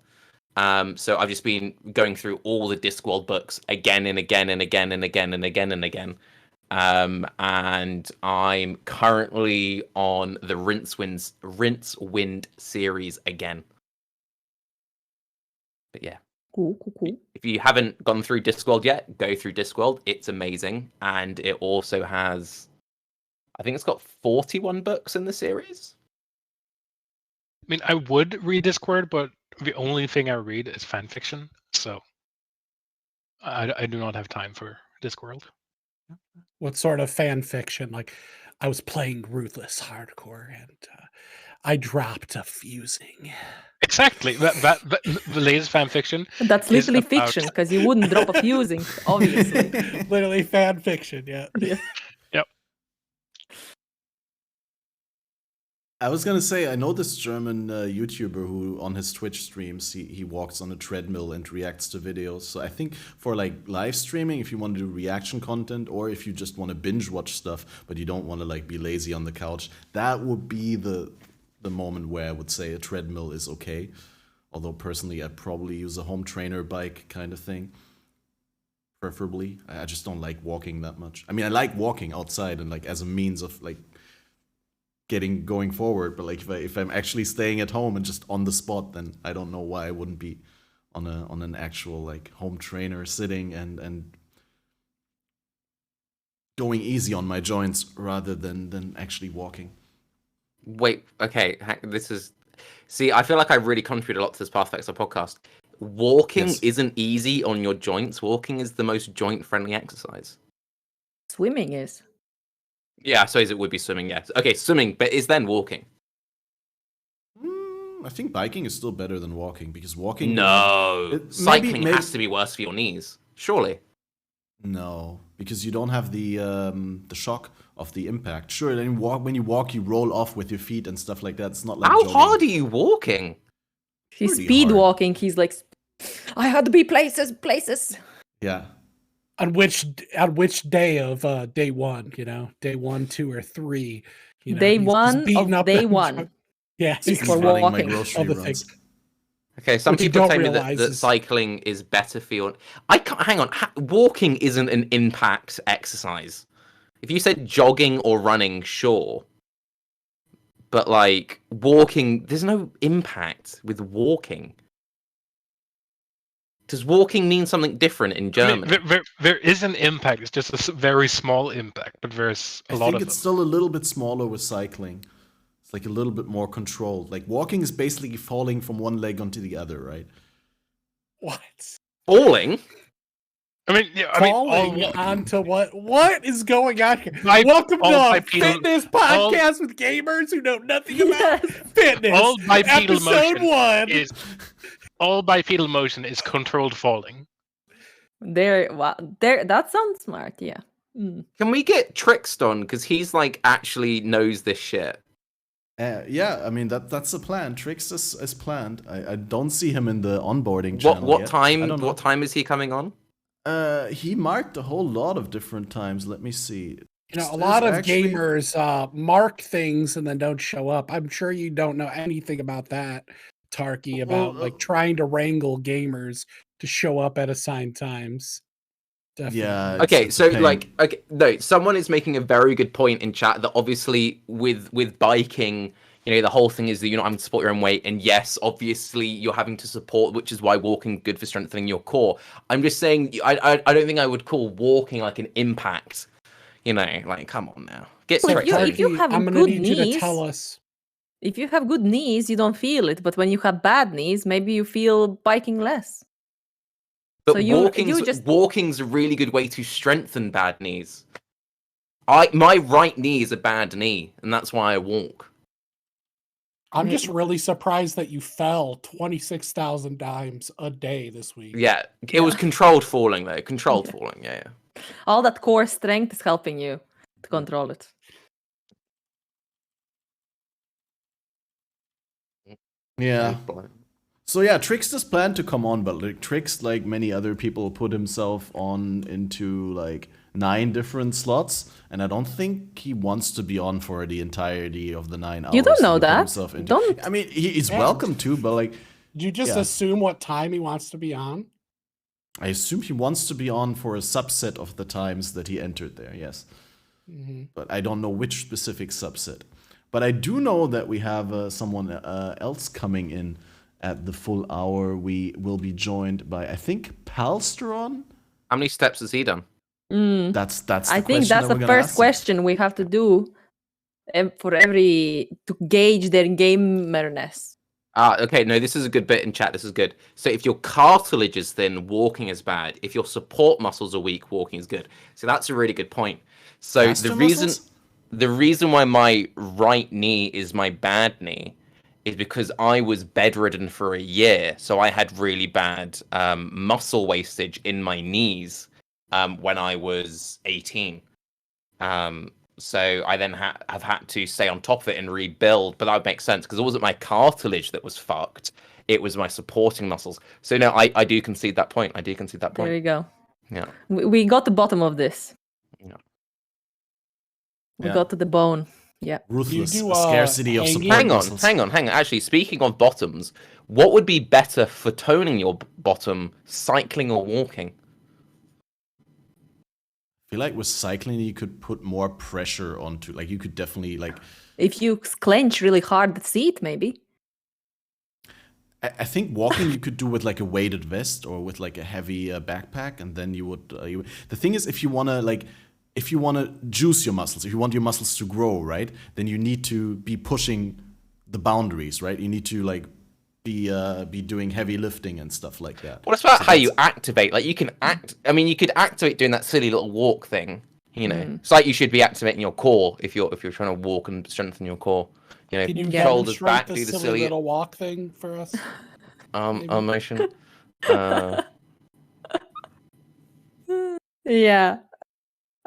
So I've just been going through all the Discworld books again and again and again and again and again and again. And I'm currently on the Rincewind series again. But yeah. Cool. If you haven't gone through Discworld yet, go through Discworld. It's amazing. And it also has, I think it's got 41 books in the series. I mean, I would read Discord, but the only thing I read is fan fiction, so I do not have time for Discworld. What sort of fan fiction? Like, I was playing Ruthless Hardcore and I dropped a fusing. Exactly. That the latest fan fiction. That's is literally about- fiction, because you wouldn't drop a fusing, obviously. Literally fan fiction, yeah. Yeah. I was gonna say, I know this German YouTuber who on his Twitch streams he walks on a treadmill and reacts to videos. So I think for like live streaming, if you want to do reaction content, or if you just want to binge watch stuff but you don't want to like be lazy on the couch, that would be the moment where I would say a treadmill is okay. Although personally, I'd probably use a home trainer bike kind of thing. Preferably, I just don't like walking that much. I mean, I like walking outside and like as a means of like going forward, but like if I'm actually staying at home and just on the spot, then I don't know why I wouldn't be on an actual like home trainer sitting and going easy on my joints rather than actually walking. Wait, okay, this is... See, I feel like I really contributed a lot to this Path of Exile podcast. Walking isn't easy on your joints. Walking is the most joint-friendly exercise. Swimming is. Yeah, I suppose it would be swimming, yes. Okay, swimming, but is then walking? I think biking is still better than walking, because walking... No! Cycling has to be worse for your knees, surely. No, because you don't have the shock of the impact. Sure, then when you walk, you roll off with your feet and stuff like that. It's not like How jogging. hard are you walking? He's Pretty speed hard. walking. He's like, I had to be places. Yeah. On which day of day one, day 1, 2, or 3? Day one beating of up day them one. drunk- Yeah, He's He's for running my walking. grocery Other runs. things. Okay, some What you people don't tell me realize that is- cycling is better for your... I can't... Hang on. Walking isn't an impact exercise. If you said jogging or running, sure. But, like, walking... There's no impact with walking. Does walking mean something different in German? I mean, there is an impact. It's just a very small impact, but there's a I lot think of it's them. still a little bit smaller with cycling. It's like a little bit more controlled. Like walking is basically falling from one leg onto the other, right? What? Falling? I mean, yeah, I mean, Falling onto what? What is going on here? By- Welcome all to a bipedal- fitness podcast with gamers who know nothing about fitness. all bipedal Episode motion 1. is all bipedal motion is controlled falling. That sounds smart. Yeah. Mm. Can we get Trixed on? Because he's, like, actually knows this shit. Yeah, I mean that's the plan. Trix is planned. I don't see him in the onboarding channel What yet. time? I don't know. What time is he coming on? He marked a whole lot of different times. Let me see. A lot of gamers mark things and then don't show up. I'm sure you don't know anything about that, Tarky, about like trying to wrangle gamers to show up at assigned times. Definitely. Yeah. Okay, it's so a pain. like, okay, no, someone is making a very good point in chat that obviously with biking, the whole thing is that you're not having to support your own weight, and yes, obviously you're having to support, which is why walking good for strengthening your core. I'm just saying, I don't think I would call walking like an impact. Like, come on now, get Well, Trixed. if you have I'm gonna good need you to knees- tell us. If you have good knees, you don't feel it. But when you have bad knees, maybe you feel biking less. But So you just- walking's a really good way to strengthen bad knees. My right knee is a bad knee, and that's why I walk. I'm just really surprised that you fell 26,000 times a day this week. Yeah, it was controlled falling though. Controlled falling, yeah. All that core strength is helping you to control it. Yeah. So yeah, Trix does plan to come on, but like Trix, like many other people, put himself on into like 9 different slots, and I don't think he wants to be on for the entirety of the 9 hours. You don't know he put that. himself into. Don't- I mean, he's Yeah. welcome to, but like, Do you just Yeah. assume what time he wants to be on? I assume he wants to be on for a subset of the times that he entered there. Yes, but I don't know which specific subset. But I do know that we have someone else coming in at the full hour. We will be joined by, I think, Palsteron. How many steps has he done? That's the I think question that's that the we're gonna first ask him. question we have to do to gauge their gamerness. Okay, no, this is a good bit in chat. This is good. So if your cartilage is thin, walking is bad. If your support muscles are weak, walking is good. So that's a really good point. So Faster the reason why my right knee is my bad knee is because I was bedridden for a year. So I had really bad muscle wastage in my knees when I was 18. So I then have had to stay on top of it and rebuild. But that would make sense because it wasn't my cartilage that was fucked. It was my supporting muscles. So no, I do concede that point. There you go. Yeah. We got the bottom of this. Yeah. We got to the bone. Yeah. Ruthless You do, scarcity of hanging? support Hang on. Actually, speaking of bottoms, what would be better for toning your bottom, cycling or walking? I feel like with cycling, you could put more pressure onto, like, you could definitely, like... If you clench really hard the seat, maybe. I think walking you could do with, like, a weighted vest or with, like, a heavy backpack, and then you would... The thing is, if you want to juice your muscles, if you want your muscles to grow, right, then you need to be pushing the boundaries, right? You need to, like, be doing heavy lifting and stuff like that. Well, it's about how you activate. Like, you can you could activate doing that silly little walk thing. You know, it's like you should be activating your core if you're trying to walk and strengthen your core. You know, Can you shoulders demonstrate back, the do the silly silly little walk thing for us? motion. Yeah.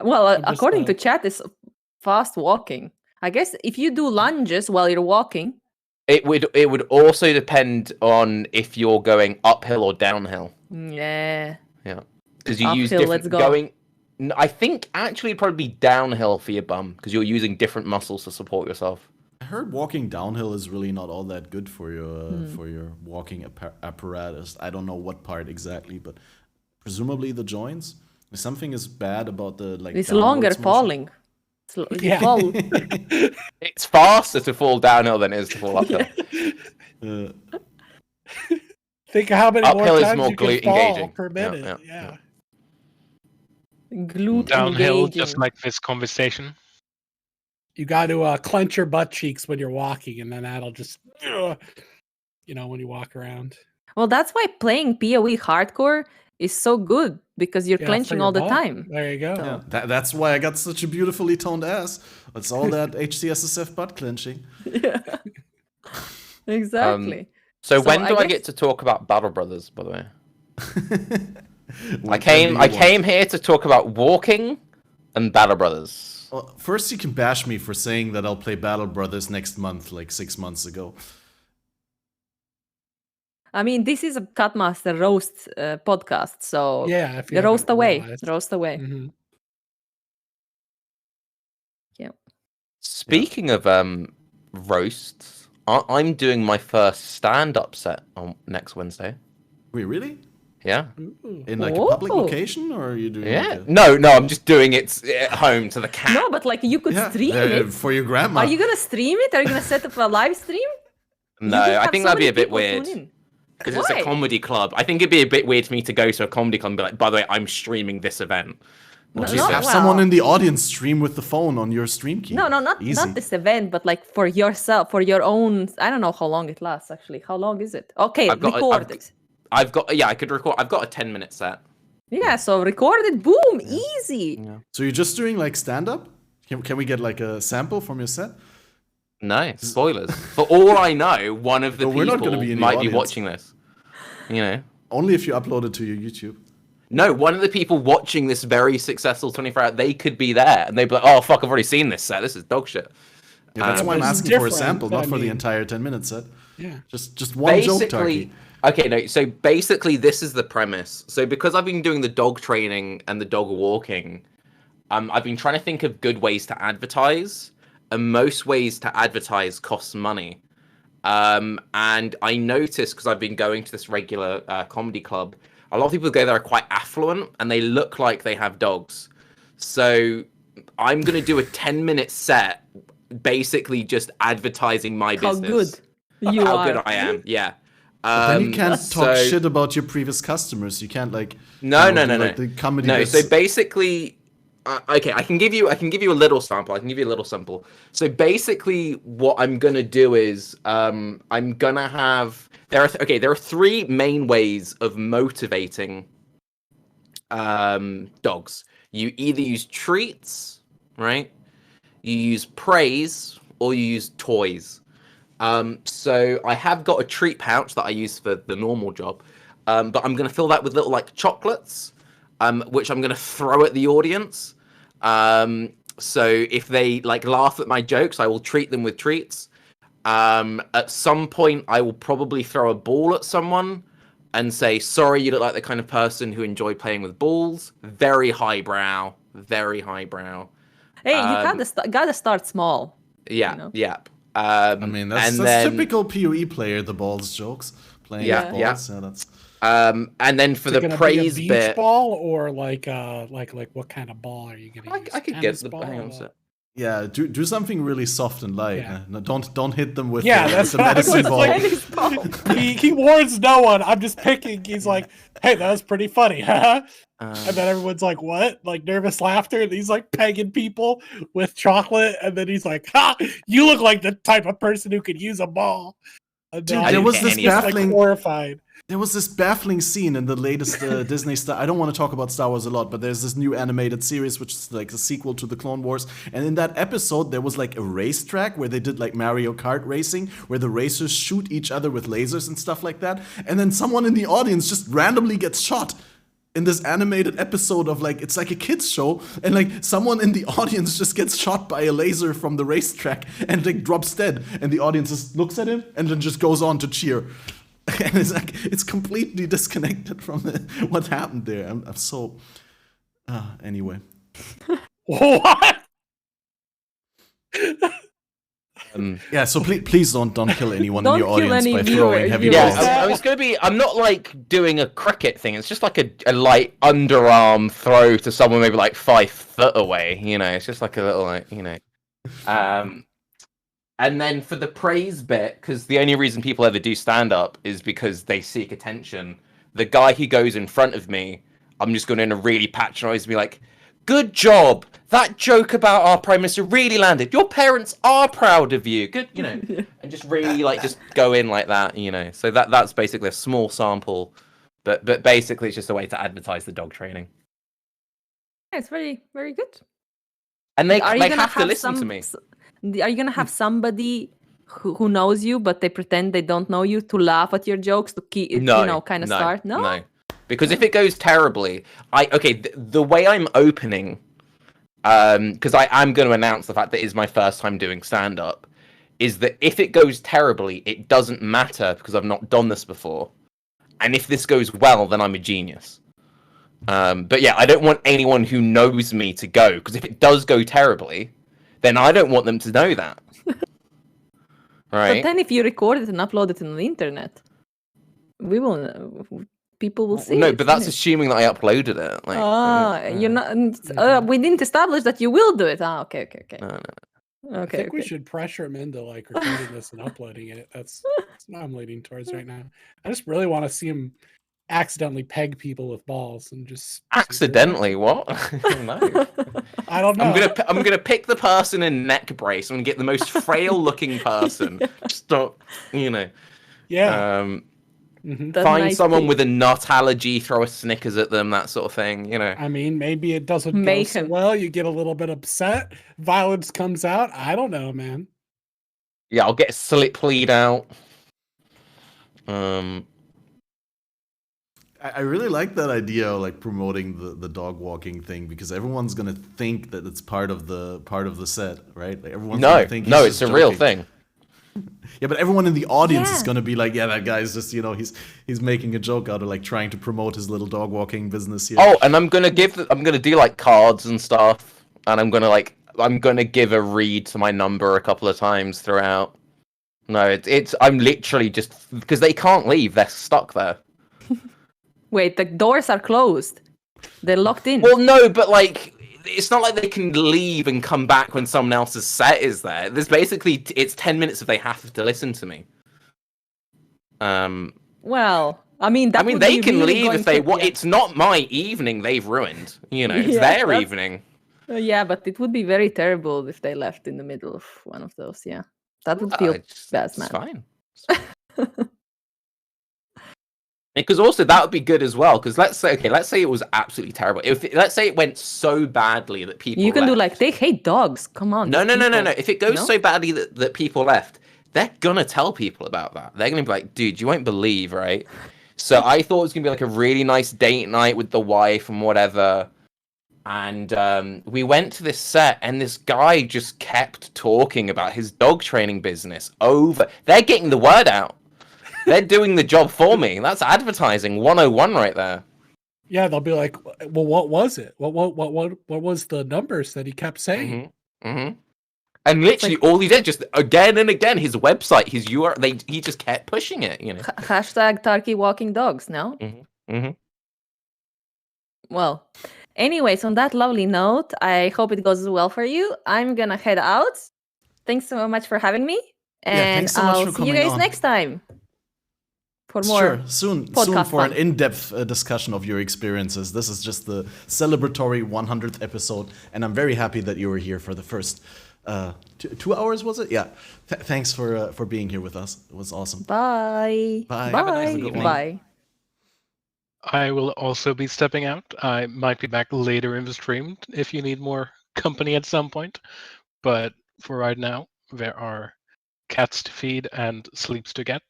Well, I'm just, according to chat, it's fast walking. I guess if you do lunges while you're walking. It would also depend on if you're going uphill or downhill. Yeah. Yeah, because you Uphill, use different let's go. going. I think actually it'd probably be downhill for your bum because you're using different muscles to support yourself. I heard walking downhill is really not all that good for your walking apparatus. I don't know what part exactly, but presumably the joints. If something is bad about the like. It's longer downwards motion. falling. Yeah. Fall. It's faster to fall downhill than it is to fall uphill. Think of how many Uphill more is times more you can glute fall engaging. per Yeah, minute. yeah. Glute Downhill, engaging. just like this conversation. You got to clench your butt cheeks when you're walking, and then that'll just, when you walk around. Well, that's why playing PoE hardcore is so good because you're Yeah, clenching for all your the ball. time. There you go. Yeah, that's why I got such a beautifully toned ass. It's all that HCSSF butt clenching. Yeah. Exactly. So when I do I guess- get to talk about Battle Brothers? By the way, I Whenever you want. came here to talk about walking and Battle Brothers. Well, first, you can bash me for saying that I'll play Battle Brothers next month, like 6 months ago. I mean, this is a Cutmaster roast podcast, so Yeah, if you roast haven't away. realized. Roast away. Mhm. Yeah. Speaking of roasts, I'm doing my first stand-up set on next Wednesday. Wait, really? Yeah. Ooh. In like a public Whoa. location, or are you doing? Yeah. Like a... No, I'm just doing it at home to the cat. No, but like you could stream it. for your grandma. Are you gonna stream it? Are you gonna set up a live stream? No, I think that'd be a bit weird. Why? Because it's a comedy club. I think it'd be a bit weird for me to go to a comedy club and be like, by the way, I'm streaming this event. Well, No, just no, have well- someone in the audience stream with the phone on your stream key. No, not Easy. this event, but like for yourself, for your own. I don't know how long it lasts. Actually, how long is it? Okay, I've got a- record I've- it. I could record. I've got a 10-minute set. Yeah, so record it. Boom, easy. So you're just doing like stand up? Can we get like a sample from your set? No, spoilers. For all I know, one of the But we're not people gonna be in the might be audience. watching this. You know? Only if you upload it to your YouTube. No, one of the people watching this very successful 24-hour, they could be there, and they'd be like, oh, fuck, I've already seen this set. This is dog shit. Yeah, that's why I'm This is asking for a different, sample, not I for the mean- entire 10-minute set. Yeah. Just one joke, Basically, Turkey. okay, no, so basically this is the premise. So because I've been doing the dog training and the dog walking, I've been trying to think of good ways to advertise, and most ways to advertise costs money. And I noticed, because I've been going to this regular comedy club, a lot of people go there are quite affluent, and they look like they have dogs. So I'm going to do a 10-minute set, basically just advertising my How business. good you How are. good I am, yeah. Then you can't talk so- shit about your previous customers. You can't like No, you know, no, do, no, like, no. the comedy No, bits. so basically, okay, I can give you a little sample. So basically, what I'm gonna do is, I'm gonna have there are three main ways of motivating dogs. You either use treats, right? You use praise, or you use toys. So I have got a treat pouch that I use for the normal job, but I'm going to fill that with little like chocolates, which I'm going to throw at the audience. So if they like laugh at my jokes, I will treat them with treats. At some point, I will probably throw a ball at someone and say, "Sorry, you look like the kind of person who enjoyed playing with balls." Very highbrow. Very highbrow. Hey, you gotta start small. Yeah. You know? Yeah. I mean, that's then, typical PoE player, the balls jokes. Playing Yeah, with balls. Yeah, that's... and then for Is it the gonna praise be a beach bit, ball or like what kind of ball are you gonna use? I could get Tennis the ball hang on a or sec. Yeah, do something really soft and light. Yeah. No, don't hit them with, that's the medicine ball. like, he warns no one. I'm just picking. He's like, "Hey, that was pretty funny, huh?" And then everyone's like, "What?" Like nervous laughter, and he's like pegging people with chocolate, and then he's like, "Ha! You look like the type of person who could use a ball." And Dude, I there didn't was get this any of that. baffling... horrified. There was this baffling scene in the latest Disney Star. I don't want to talk about Star Wars a lot, but there's this new animated series which is like a sequel to the Clone Wars. And in that episode, there was like a racetrack where they did like Mario Kart racing, where the racers shoot each other with lasers and stuff like that. And then someone in the audience just randomly gets shot in this animated episode of like, it's like a kids show, and like someone in the audience just gets shot by a laser from the racetrack and like drops dead, and the audience just looks at him and then just goes on to cheer. And it's like, it's completely disconnected from what happened there. I'm so... anyway. What? Yeah, so please don't kill anyone in Don't your kill audience any by viewer- throwing heavy viewers. balls. Yeah, I was gonna be. I'm not like doing a cricket thing. It's just like a light underarm throw to someone maybe like 5 foot away. You know, it's just like a little like And then for the praise bit, because the only reason people ever do stand up is because they seek attention. The guy who goes in front of me, I'm just going to really patronize, be like, "Good job! That joke about our prime minister really landed. Your parents are proud of you. Good, and just really like just go in like that, So that's basically a small sample, but basically it's just a way to advertise the dog training. It's very, very good. And they Are you gonna have to listen to me. Are you gonna have somebody who knows you, but they pretend they don't know you, to laugh at your jokes, to keep kind of start? No, because if it goes terribly, the way I'm opening, because I am going to announce the fact that it is my first time doing stand up, is that if it goes terribly, it doesn't matter because I've not done this before, and if this goes well, then I'm a genius. But yeah, I don't want anyone who knows me to go, because if it does go terribly, then I don't want them to know that. Right? But then if you record it and upload it on the internet, people will see No, it. but that's assuming that I uploaded it. Like, you're not. We didn't establish that you will do it. Okay. No. I think we should pressure him into like recording this and uploading it. That's what I'm leaning towards right now. I just really want to see him accidentally peg people with balls and just accidentally what? No. I don't know. I'm gonna pick the person in neck brace. I'm gonna get the most frail looking person. Stop, Yeah. Find someone with a nut allergy, throw a Snickers at them, that sort of thing. I mean, maybe it doesn't go so well. You get a little bit upset. Violence comes out. I don't know, man. Yeah, I'll get a slip lead out. I really like that idea of like promoting the dog walking thing, because everyone's gonna think that it's part of the set, right? Like everyone's gonna think it's a real thing. Yeah, but everyone in the audience is gonna be like, yeah, that guy's just he's making a joke out of like trying to promote his little dog walking business here. Oh, and I'm gonna do like cards and stuff, and I'm gonna give a read to my number a couple of times throughout. No, I'm literally just because they can't leave; they're stuck there. Wait, the doors are closed. They're locked in. Well, no, but like, it's not like they can leave and come back when someone else's set is there. There's basically, it's 10 minutes if they have to listen to me. Well, I mean, they can leave if they want. It's not my evening they've ruined. It's their evening. Yeah, but it would be very terrible if they left in the middle of one of those. Yeah, that would feel bad, man. It's fine. Because also that would be good as well. Because let's say it was absolutely terrible. Let's say it went so badly that people do left. like, they hate dogs. Come on. No. If it goes so badly that people left, they're gonna tell people about that. They're gonna be like, dude, you won't believe, right? So I thought it was gonna be like a really nice date night with the wife and whatever. And we went to this set, and this guy just kept talking about his dog training business over. They're getting the word out. They're doing the job for me. That's advertising 101 right there. Yeah, they'll be like, "Well, what was it? What was the numbers that he kept saying?" And literally, all he did, just again and again, his website, his URL, he just kept pushing it. Hashtag Turkey walking dogs. No. Well, anyways, on that lovely note, I hope it goes well for you. I'm gonna head out. Thanks so much for having me, and thanks so much I'll for see you coming guys on. next time for more. Sure, soon podcast for an fun. in-depth discussion of your experiences. This is just the celebratory 100th episode, and I'm very happy that you were here for the first 2 hours, was it? Yeah. Thanks for being here with us. It was awesome. Bye. Bye. Have a nice Bye. evening. Bye. I will also be stepping out. I might be back later in the stream if you need more company at some point. But for right now, there are cats to feed and sleeps to get.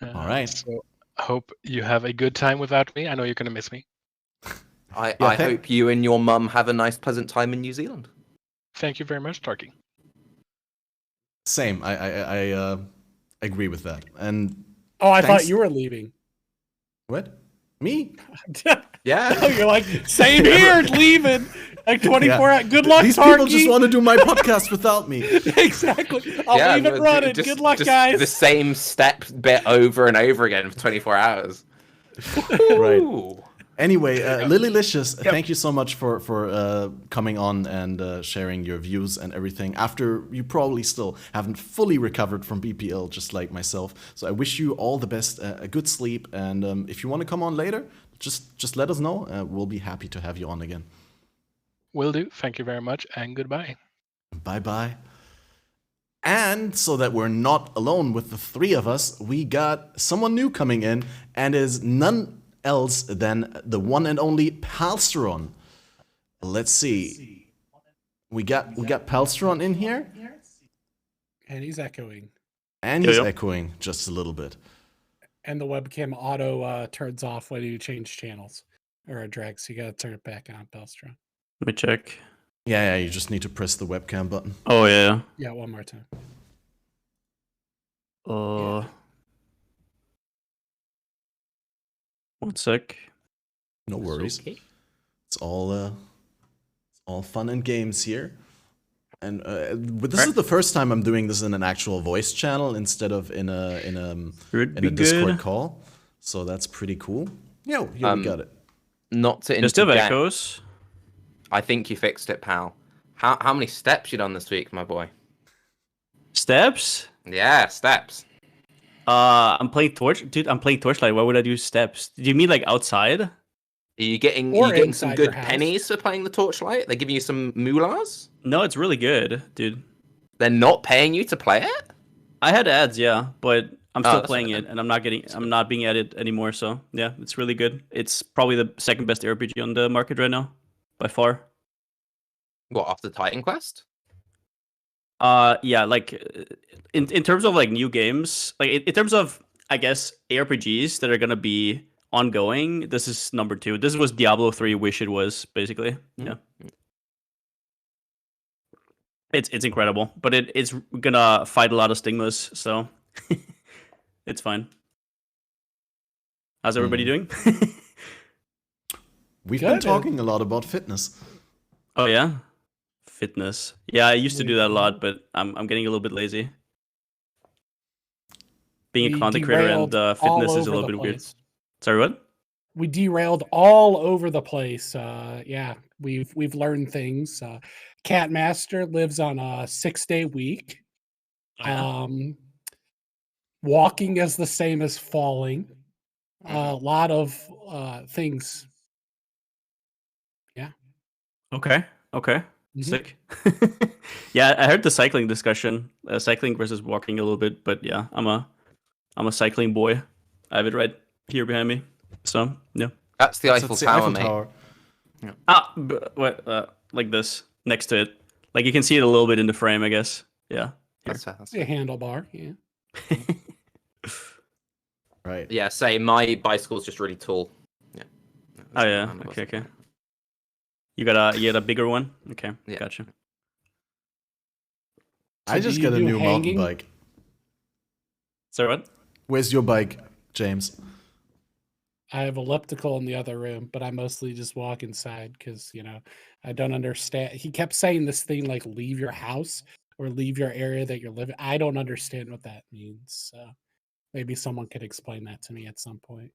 All right. So I hope you have a good time without me. I know you're going to miss me. I hope you and your mum have a nice, pleasant time in New Zealand. Thank you very much, Tarky. Same. I agree with that. And I thanks- thought you were leaving. What? Me? Yeah. You're like, same here, leaving. Like 24 hours. Good luck, These Tarky. people just want to do my podcast without me. Exactly. I'll leave it running. Good luck, guys. The same step bit over and over again for 24 hours. Right. Ooh. Anyway, Lilylicious, thank you so much for coming on and sharing your views and everything. After you probably still haven't fully recovered from BPL, just like myself. So I wish you all the best, a good sleep, and if you want to come on later, just let us know. We'll be happy to have you on again. Will do. Thank you very much, and goodbye. Bye-bye. And so that we're not alone with the three of us, we got someone new coming in, and is none else than the one and only Palsteron. Let's see. We got Palsteron in here, And he's echoing. and he's echoing just a little bit. And the webcam auto turns off when you change channels or a drag, so you gotta turn it back on, Belstrom. Let me check. Yeah, you just need to press the webcam button. Oh yeah. Yeah, one more time. One sec. No worries. Okay. It's all fun and games here. And but this is the first time I'm doing this in an actual voice channel instead of in a Discord call. So that's pretty cool. Yeah, here we got it. Not to There's still interject. echoes. I think you fixed it, pal. How many steps you done this week, my boy? Steps? Yeah, steps. I'm playing Dude, I'm playing Torchlight. Why would I do steps? Do you mean like outside? Are you getting Or some inside good your house. pennies for playing the Torchlight? They're giving you some moolahs? No, it's really good, dude. They're not paying you to play it? I had ads, yeah, but I'm still that's playing okay. it, and I'm not being added anymore. So yeah, it's really good. It's probably the second best RPG on the market right now, by far. What, after Titan Quest? Yeah, like in terms of like new games, like in terms of I guess ARPGs that are gonna be ongoing, this is number 2. This was Diablo 3 wish it was, basically. Yeah. It's incredible, but it's gonna fight a lot of stigmas, so it's fine. How's everybody doing? We've Good. been talking a lot about fitness. Oh yeah, fitness. Yeah, I used to do that a lot, but I'm getting a little bit lazy. Being a We content creator and derailed all fitness is a over little the bit weird. place. Sorry, what? We derailed all over the place. Yeah, we've learned things. Catmaster lives on a 6-day week. Walking is the same as falling. A lot of things. Yeah. Okay. Mhm. Sick. Yeah, I heard the cycling discussion, cycling versus walking a little bit, but yeah, I'm a cycling boy. I have it right here behind me. So yeah. That's the That's Eiffel the Tower, Eiffel mate. Tower. What? Like this, next to it. Like you can see it a little bit in the frame, I guess. Yeah. That's fair, that's A fair. handlebar. Yeah. Right. Yeah, say my bicycle's just really tall. Yeah. Oh yeah. Handlebars. Okay. You got a bigger one? Okay, Yeah. gotcha. I do just you got a do new mountain hanging? bike. Sorry, what? Where's your bike, James? I have elliptical in the other room, but I mostly just walk inside because, I don't understand. He kept saying this thing like leave your house or leave your area that you're living. I don't understand what that means. So maybe someone could explain that to me at some point.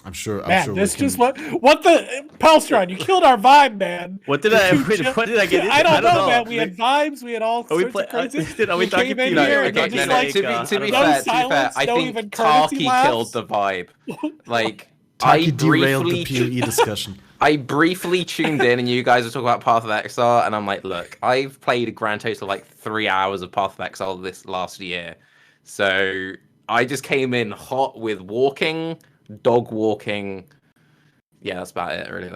I'm sure. Man, we this can. just what the Palstron, you killed our vibe, man. What did I? You What did I get into? I don't know, man. We had vibes. We had all Are we sorts of crazy. are we You talking came in PvE? here Are we and you're talking just no, like, to be I fair, don't no know. silence, I no think even courtesy Taki laughs. killed the vibe. Like, Taki derailed the PoE discussion. I briefly tuned in and you guys were talking about Path of Exile, and I'm like, look, I've played a grand total of like 3 hours of Path of Exile this last year. So I just came in hot with walking, dog walking. Yeah, that's about it, really.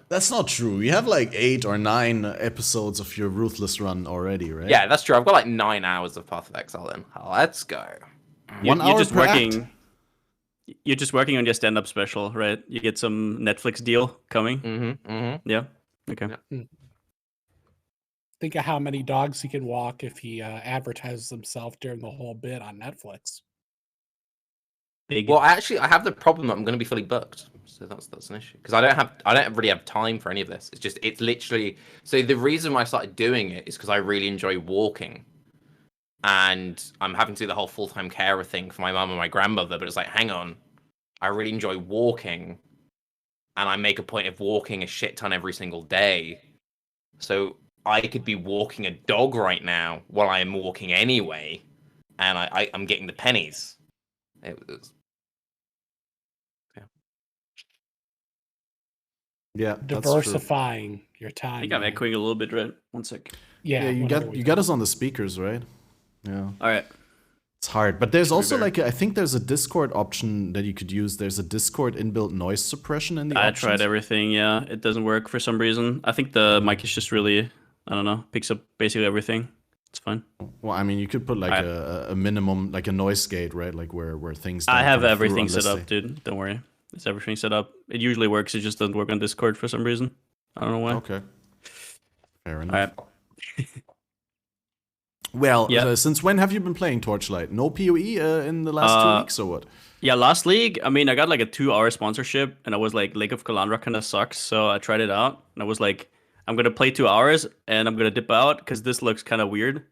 That's not true. You have like 8 or 9 episodes of your Ruthless run already, right? Yeah, that's true. I've got like 9 hours of Path of Exile in. Let's go. One hour just per working. act. You're just working on your stand-up special, right? You get some Netflix deal coming. Yeah. Okay. Yeah. Think of how many dogs he can walk if he advertises himself during the whole bit on Netflix. Big. Well, actually, I have the problem that I'm going to be fully booked, so that's an issue because I don't really have time for any of this. It's literally. So the reason why I started doing it is because I really enjoy walking, and I'm having to do the whole full-time carer thing for my mum and my grandmother. But it's like, hang on, I really enjoy walking, and I make a point of walking a shit ton every single day. So I could be walking a dog right now while I am walking anyway, and I'm getting the pennies. It was. Yeah, that's true. Diversifying your time. I think I'm man. echoing a little bit, right? One sec. Yeah, you got us on the speakers, right? Yeah. All right. It's hard, but there's Should be also better. I think there's a Discord option that you could use. There's a Discord inbuilt noise suppression in the I options. tried everything. Yeah, it doesn't work for some reason. I think the mic is just really, I don't know, picks up basically everything. It's fine. Well, I mean, you could put like a minimum, like a noise gate, right? Like where things. I don't have come through everything set unless up, dude. Don't worry. It's everything set up. It usually works. It just doesn't work on Discord for some reason. I don't know why. Okay. Fair enough. All right. Well, Yeah. Since when have you been playing Torchlight? No PoE in the last 2 weeks or what? Yeah, last league, I mean, I got like a 2-hour sponsorship, and I was like, Lake of Kalandra kind of sucks, so I tried it out, and I was like, I'm gonna play 2 hours, and I'm gonna dip out because this looks kind of weird,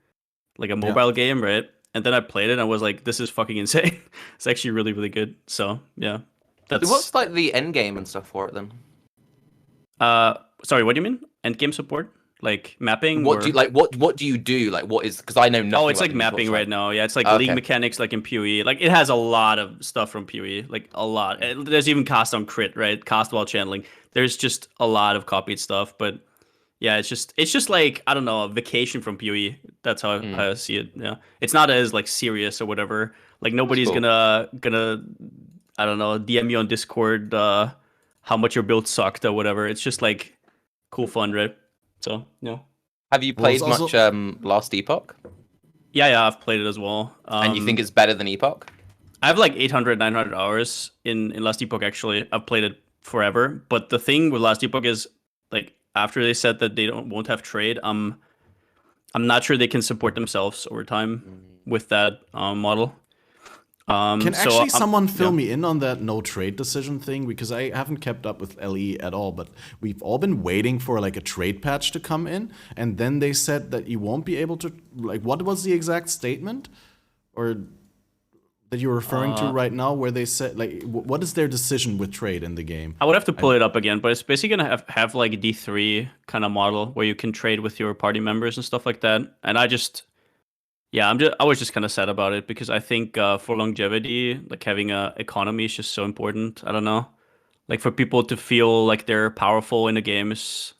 like a mobile game, right? And then I played it, and I was like, this is fucking insane. It's actually really, really good. So yeah, that's. So what's like the end game and stuff for it then? Sorry, what do you mean? End game support? Like mapping? What or... do you like? What do you do? Like, what is? Because I know nothing. Oh, it's about like the mapping esports right side. now. Yeah, it's like Okay. league mechanics, like in PoE. Like it has a lot of stuff from PoE, like a lot. There's even cast on crit, right? Cast while channeling. There's just a lot of copied stuff, but yeah, it's just like I don't know, a vacation from PoE. That's how I see it. Yeah, it's not as like serious or whatever. Like nobody's cool. gonna I don't know, DM you on Discord how much your build sucked or whatever. It's just like cool fun, right? So yeah. Have you Well, it's played much Last Epoch? Yeah, I've played it as well. And you think it's better than Epoch? I have like 800, 900 hours in Last Epoch, actually. I've played it forever. But the thing with Last Epoch is, like, after they said that they won't have trade, I'm not sure they can support themselves over time with that model. Can so actually someone fill me in on that no trade decision thing? Because I haven't kept up with LE at all, but we've all been waiting for like a trade patch to come in, and then they said that you won't be able to, like, what was the exact statement? Or that you're referring to right now, where they said, like, what is their decision with trade in the game? I would have to pull it up again, but it's basically gonna have like a D3 kind of model where you can trade with your party members and stuff like that. And I was just kind of sad about it because I think for longevity, like having a economy is just so important. I don't know, like for people to feel like they're powerful in a game is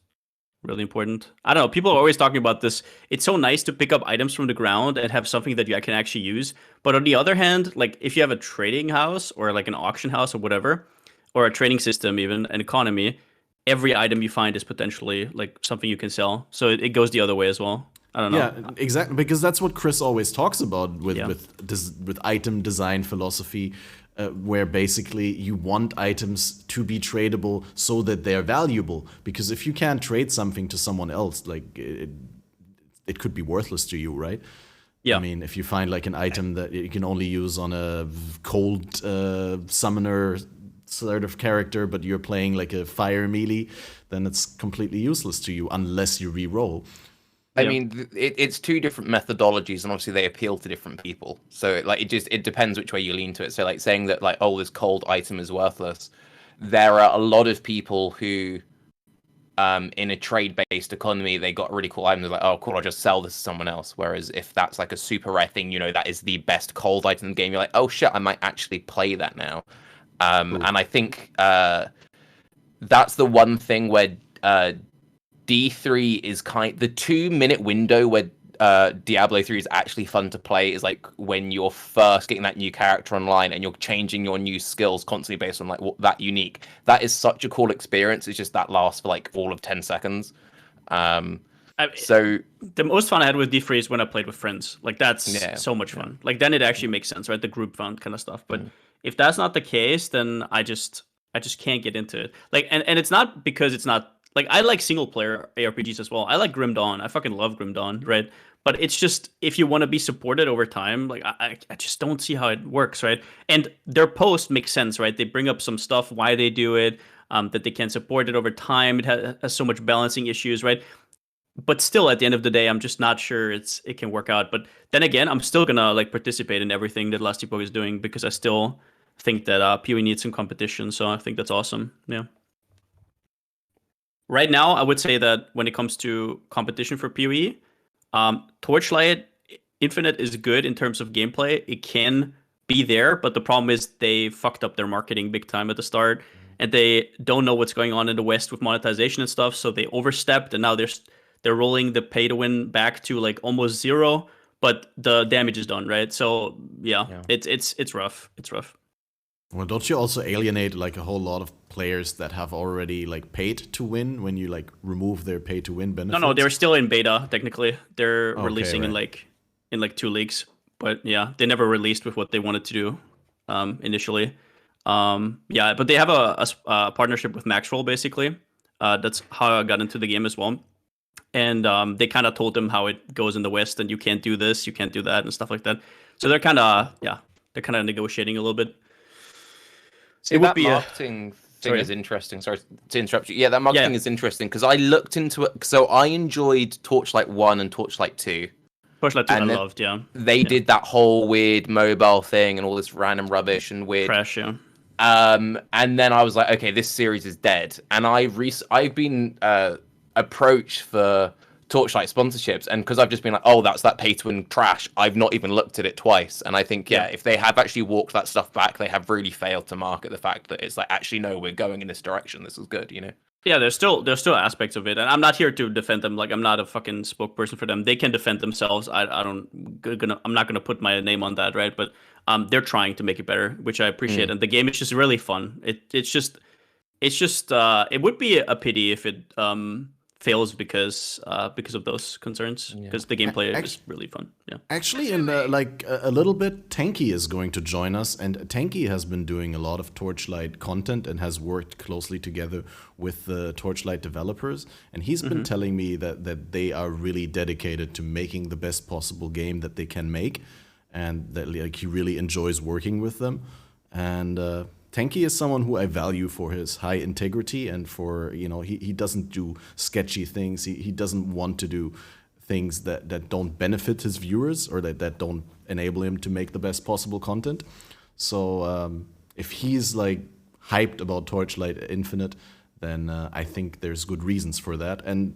really important. I don't know. People are always talking about this. It's so nice to pick up items from the ground and have something that you can actually use. But on the other hand, like if you have a trading house or like an auction house or whatever, or a trading system, even an economy, every item you find is potentially like something you can sell. So it goes the other way as well. I don't know. Yeah, exactly, because that's what Chris always talks about with item design philosophy. where basically you want items to be tradable so that they're valuable. Because if you can't trade something to someone else, like it could be worthless to you, right? Yeah. I mean, if you find like an item that you can only use on a cold summoner sort of character, but you're playing like a fire melee, then it's completely useless to you unless you re-roll. I mean, it's two different methodologies, and obviously they appeal to different people. So like it depends which way you lean to it. So like saying that like, oh, this cold item is worthless. There are a lot of people who, in a trade-based economy, they got really cool items. They're like, oh, cool, I'll just sell this to someone else. Whereas if that's like a super rare thing, you know, that is the best cold item in the game, you're like, oh shit, I might actually play that now. And I think that's the one thing where D3 is the 2-minute window where Diablo 3 is actually fun to play is like when you're first getting that new character online and you're changing your new skills constantly based on like what that unique. That is such a cool experience. It's just that lasts for like all of 10 seconds. So the most fun I had with D3 is when I played with friends. Like that's so much fun. Like then it actually makes sense, right? The group fun kind of stuff. But if that's not the case, then I just can't get into it. Like and it's not because it's not like I like single player ARPGs as well. I like Grim Dawn. I fucking love Grim Dawn, right? But it's just if you want to be supported over time, like I just don't see how it works, right? And their post makes sense, right? They bring up some stuff, why they do it, that they can support it over time. It has so much balancing issues, right? But still, at the end of the day, I'm just not sure it can work out. But then again, I'm still gonna like participate in everything that Last Epoch is doing because I still think that PoE needs some competition. So I think that's awesome. Yeah. Right now, I would say that when it comes to competition for PoE, Torchlight Infinite is good in terms of gameplay. It can be there, but the problem is they fucked up their marketing big time at the start, and they don't know what's going on in the West with monetization and stuff. So they overstepped, and now they're rolling the pay to win back to like almost zero, but the damage is done, right? So yeah. It's rough. It's rough. Well, don't you also alienate like a whole lot of players that have already like paid to win when you like remove their pay to win benefits? No, they're still in beta technically. They're releasing in like 2 leagues, but yeah, they never released with what they wanted to do initially. But they have a partnership with Maxwell basically. That's how I got into the game as well. And they kind of told them how it goes in the West, and you can't do this, you can't do that, and stuff like that. So they're kind of negotiating a little bit. See, that marketing thing is interesting. Sorry to interrupt you. Yeah, that marketing is interesting because I looked into it. So I enjoyed Torchlight 1 and Torchlight 2. Torchlight 2 I loved, They did that whole weird mobile thing and all this random rubbish and weird crash, and then I was like, okay, this series is dead. And I've been approached for Torchlight sponsorships, and because I've just been like, oh, that's that pay-to-win trash, I've not even looked at it twice. And I think, if they have actually walked that stuff back, they have really failed to market the fact that it's like, actually, no, we're going in this direction. This is good, you know? Yeah, there's still aspects of it, and I'm not here to defend them. Like, I'm not a fucking spokesperson for them. They can defend themselves. I'm not gonna put my name on that, right? But they're trying to make it better, which I appreciate. And the game is just really fun. It's just it would be a pity if it fails because of those concerns, because the gameplay is really fun. Yeah. Actually, in a little bit, Tenkiei is going to join us, and Tenkiei has been doing a lot of Torchlight content and has worked closely together with the Torchlight developers. And he's been telling me that they are really dedicated to making the best possible game that they can make, and that like he really enjoys working with them. And Tenkiei is someone who I value for his high integrity and for, he doesn't do sketchy things. He doesn't want to do things that don't benefit his viewers or that don't enable him to make the best possible content. So if he's like hyped about Torchlight Infinite, then I think there's good reasons for that. And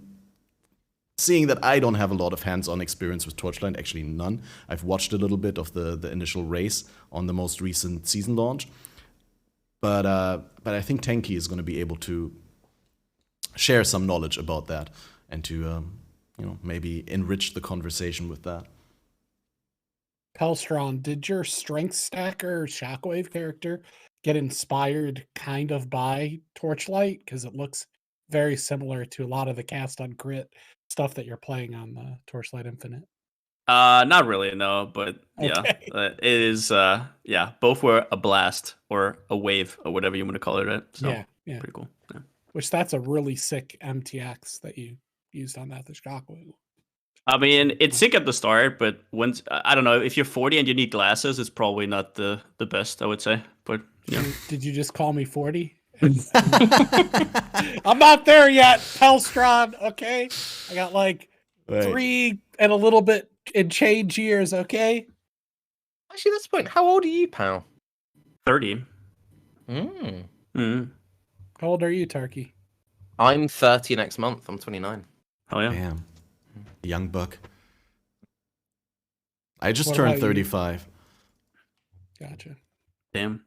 seeing that I don't have a lot of hands-on experience with Torchlight, actually none. I've watched a little bit of the initial race on the most recent season launch. But I think Tenkiei is going to be able to share some knowledge about that and to maybe enrich the conversation with that. Pelstron, did your Strength Stacker Shockwave character get inspired kind of by Torchlight? Because it looks very similar to a lot of the cast on crit stuff that you're playing on the Torchlight Infinite. Not really, no, but yeah, Okay. it is. Yeah, both were a blast or a wave or whatever you want to call it, right? So Yeah. pretty cool. Yeah. Which that's a really sick MTX that you used on that. The shockwave. I mean, it's sick at the start, but once I don't know if you're 40 and you need glasses, it's probably not the best, I would say. But yeah, Did you just call me 40? I'm not there yet, Pelstron. Okay, I got like Right. 3 and a little bit in change years. Okay. Actually, that's the point. How old are you, pal? 30. Mm. Mm. How old are you, Turkey? I'm 30 next month. I'm 29. Oh yeah. Damn. Young buck. I just What turned about you? 35. Gotcha. Damn.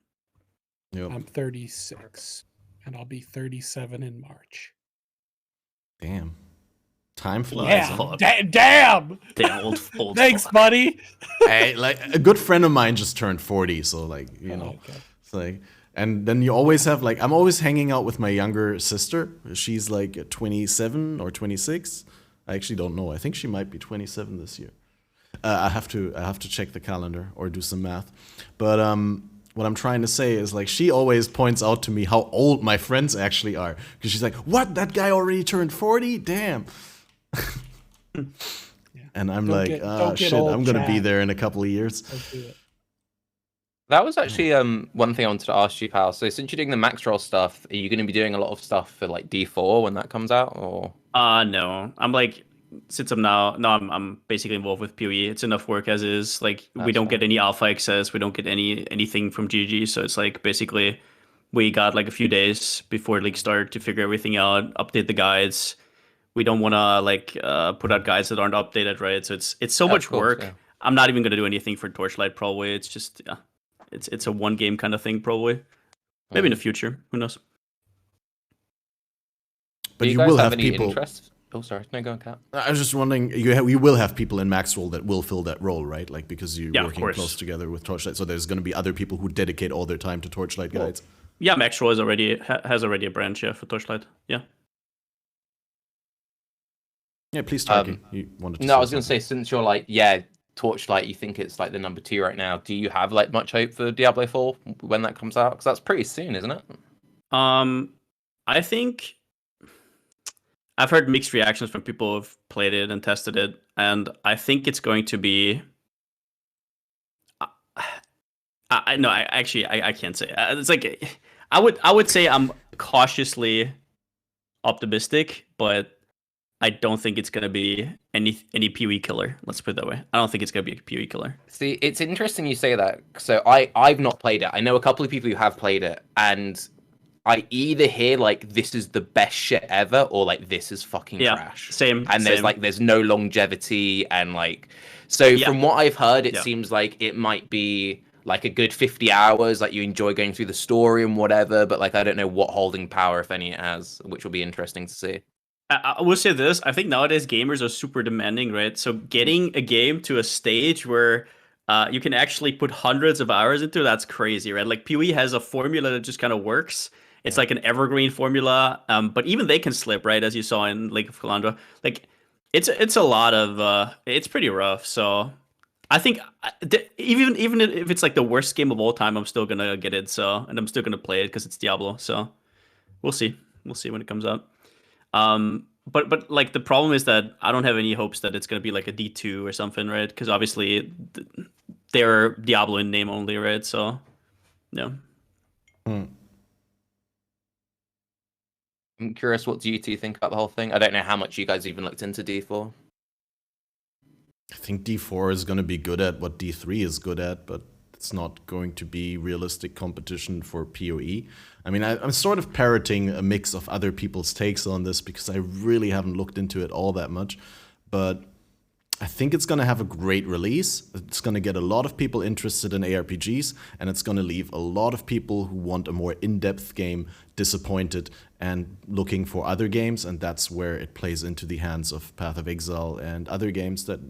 Yep. I'm 36, and I'll be 37 in March. Damn. Time flies. Yeah. Huh? Damn. Damn, old Thanks, fuck. buddy. Hey, like a good friend of mine just turned 40, so like, you know. Okay. It's like, and then you always have like, I'm always hanging out with my younger sister. She's like 27 or 26. I actually don't know. I think she might be 27 this year. I have to check the calendar or do some math. But what I'm trying to say is like she always points out to me how old my friends actually are because she's like, "What? That guy already turned 40? Damn." And I'm Don't like, get- don't get shit, old, I'm gonna be Chad. there in a couple of years. Let's do it. That was actually one thing I wanted to ask you, pal. So since you're doing the max roll stuff, are you going to be doing a lot of stuff for like D4 when that comes out, or? No. I'm like, since I'm basically involved with PoE. It's enough work as is. Like we That's don't get fine. any alpha access. We don't get anything from GG. So it's like basically we got like a few days before league start to figure everything out, update the guides. We don't want to like put out guides that aren't updated, right? So it's so Of much course, work. yeah. I'm not even gonna do anything for Torchlight probably. It's just it's a one game kind of thing probably. Maybe in the future. Who knows? But Do you guys will have have any people. interest? Oh, sorry. No, go on, Cat. I was just wondering, you will have people in max roll that will fill that role, right? Like because you're Yeah, of working course. close together with Torchlight, so there's going to be other people who dedicate all their time to Torchlight guides. Yeah, Maxroll has already a branch for Torchlight. Yeah. Yeah, please, Tarky. You wanted to No, I was going going to say, since you're like, Torchlight, you think it's like the number 2 right now. Do you have like much hope for Diablo 4 when that comes out? Because that's pretty soon, isn't it? I think I've heard mixed reactions from people who've played it and tested it, and I think it's going to be. I can't say. It's like I would say I'm cautiously optimistic, but I don't think it's gonna be any PoE killer. Let's put it that way. I don't think it's gonna be a PoE killer. See, it's interesting you say that. So I've not played it. I know a couple of people who have played it, and I either hear like this is the best shit ever, or like this is fucking trash. Same. And there's no longevity, and like from what I've heard, it seems like it might be like a good 50 hours, like you enjoy going through the story and whatever, but like I don't know what holding power, if any, it has, which will be interesting to see. I will say this. I think nowadays gamers are super demanding, right? So getting a game to a stage where you can actually put hundreds of hours into, that's crazy, right? Like PoE has a formula that just kind of works. It's like an evergreen formula, but even they can slip, right? As you saw in Lake of Kalandra. Like it's a lot of it's pretty rough. So I think even if it's like the worst game of all time, I'm still gonna get it. So, and I'm still gonna play it because it's Diablo. So we'll see when it comes out. But like the problem is that I don't have any hopes that it's gonna be like a D2 or something, right? Because obviously they're Diablo in name only, right? So yeah. I'm curious, what do you two think about the whole thing? I don't know how much you guys even looked into D4. I think D4 is going to be good at what D3 is good at, but it's not going to be realistic competition for PoE. I mean, I'm sort of parroting a mix of other people's takes on this because I really haven't looked into it all that much. But I think it's going to have a great release. It's going to get a lot of people interested in ARPGs, and it's going to leave a lot of people who want a more in-depth game disappointed and looking for other games, and that's where it plays into the hands of Path of Exile and other games that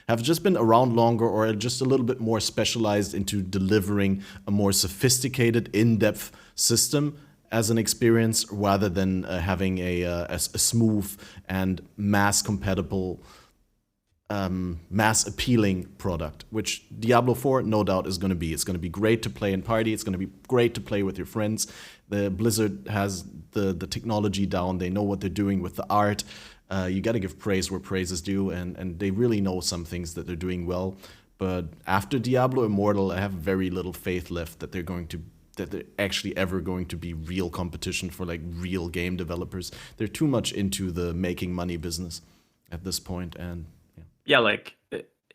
have just been around longer or are just a little bit more specialized into delivering a more sophisticated, in-depth system as an experience rather than having a smooth and mass-compatible mass appealing product, which Diablo 4 no doubt is going to be. It's going to be great to play in party. It's going to be great to play with your friends. The Blizzard has the technology down. They know what they're doing with the art. You got to give praise where praise is due, and they really know some things that they're doing well. But after Diablo Immortal, I have very little faith left that they're actually ever going to be real competition for like real game developers. They're too much into the making money business at this point, and yeah, like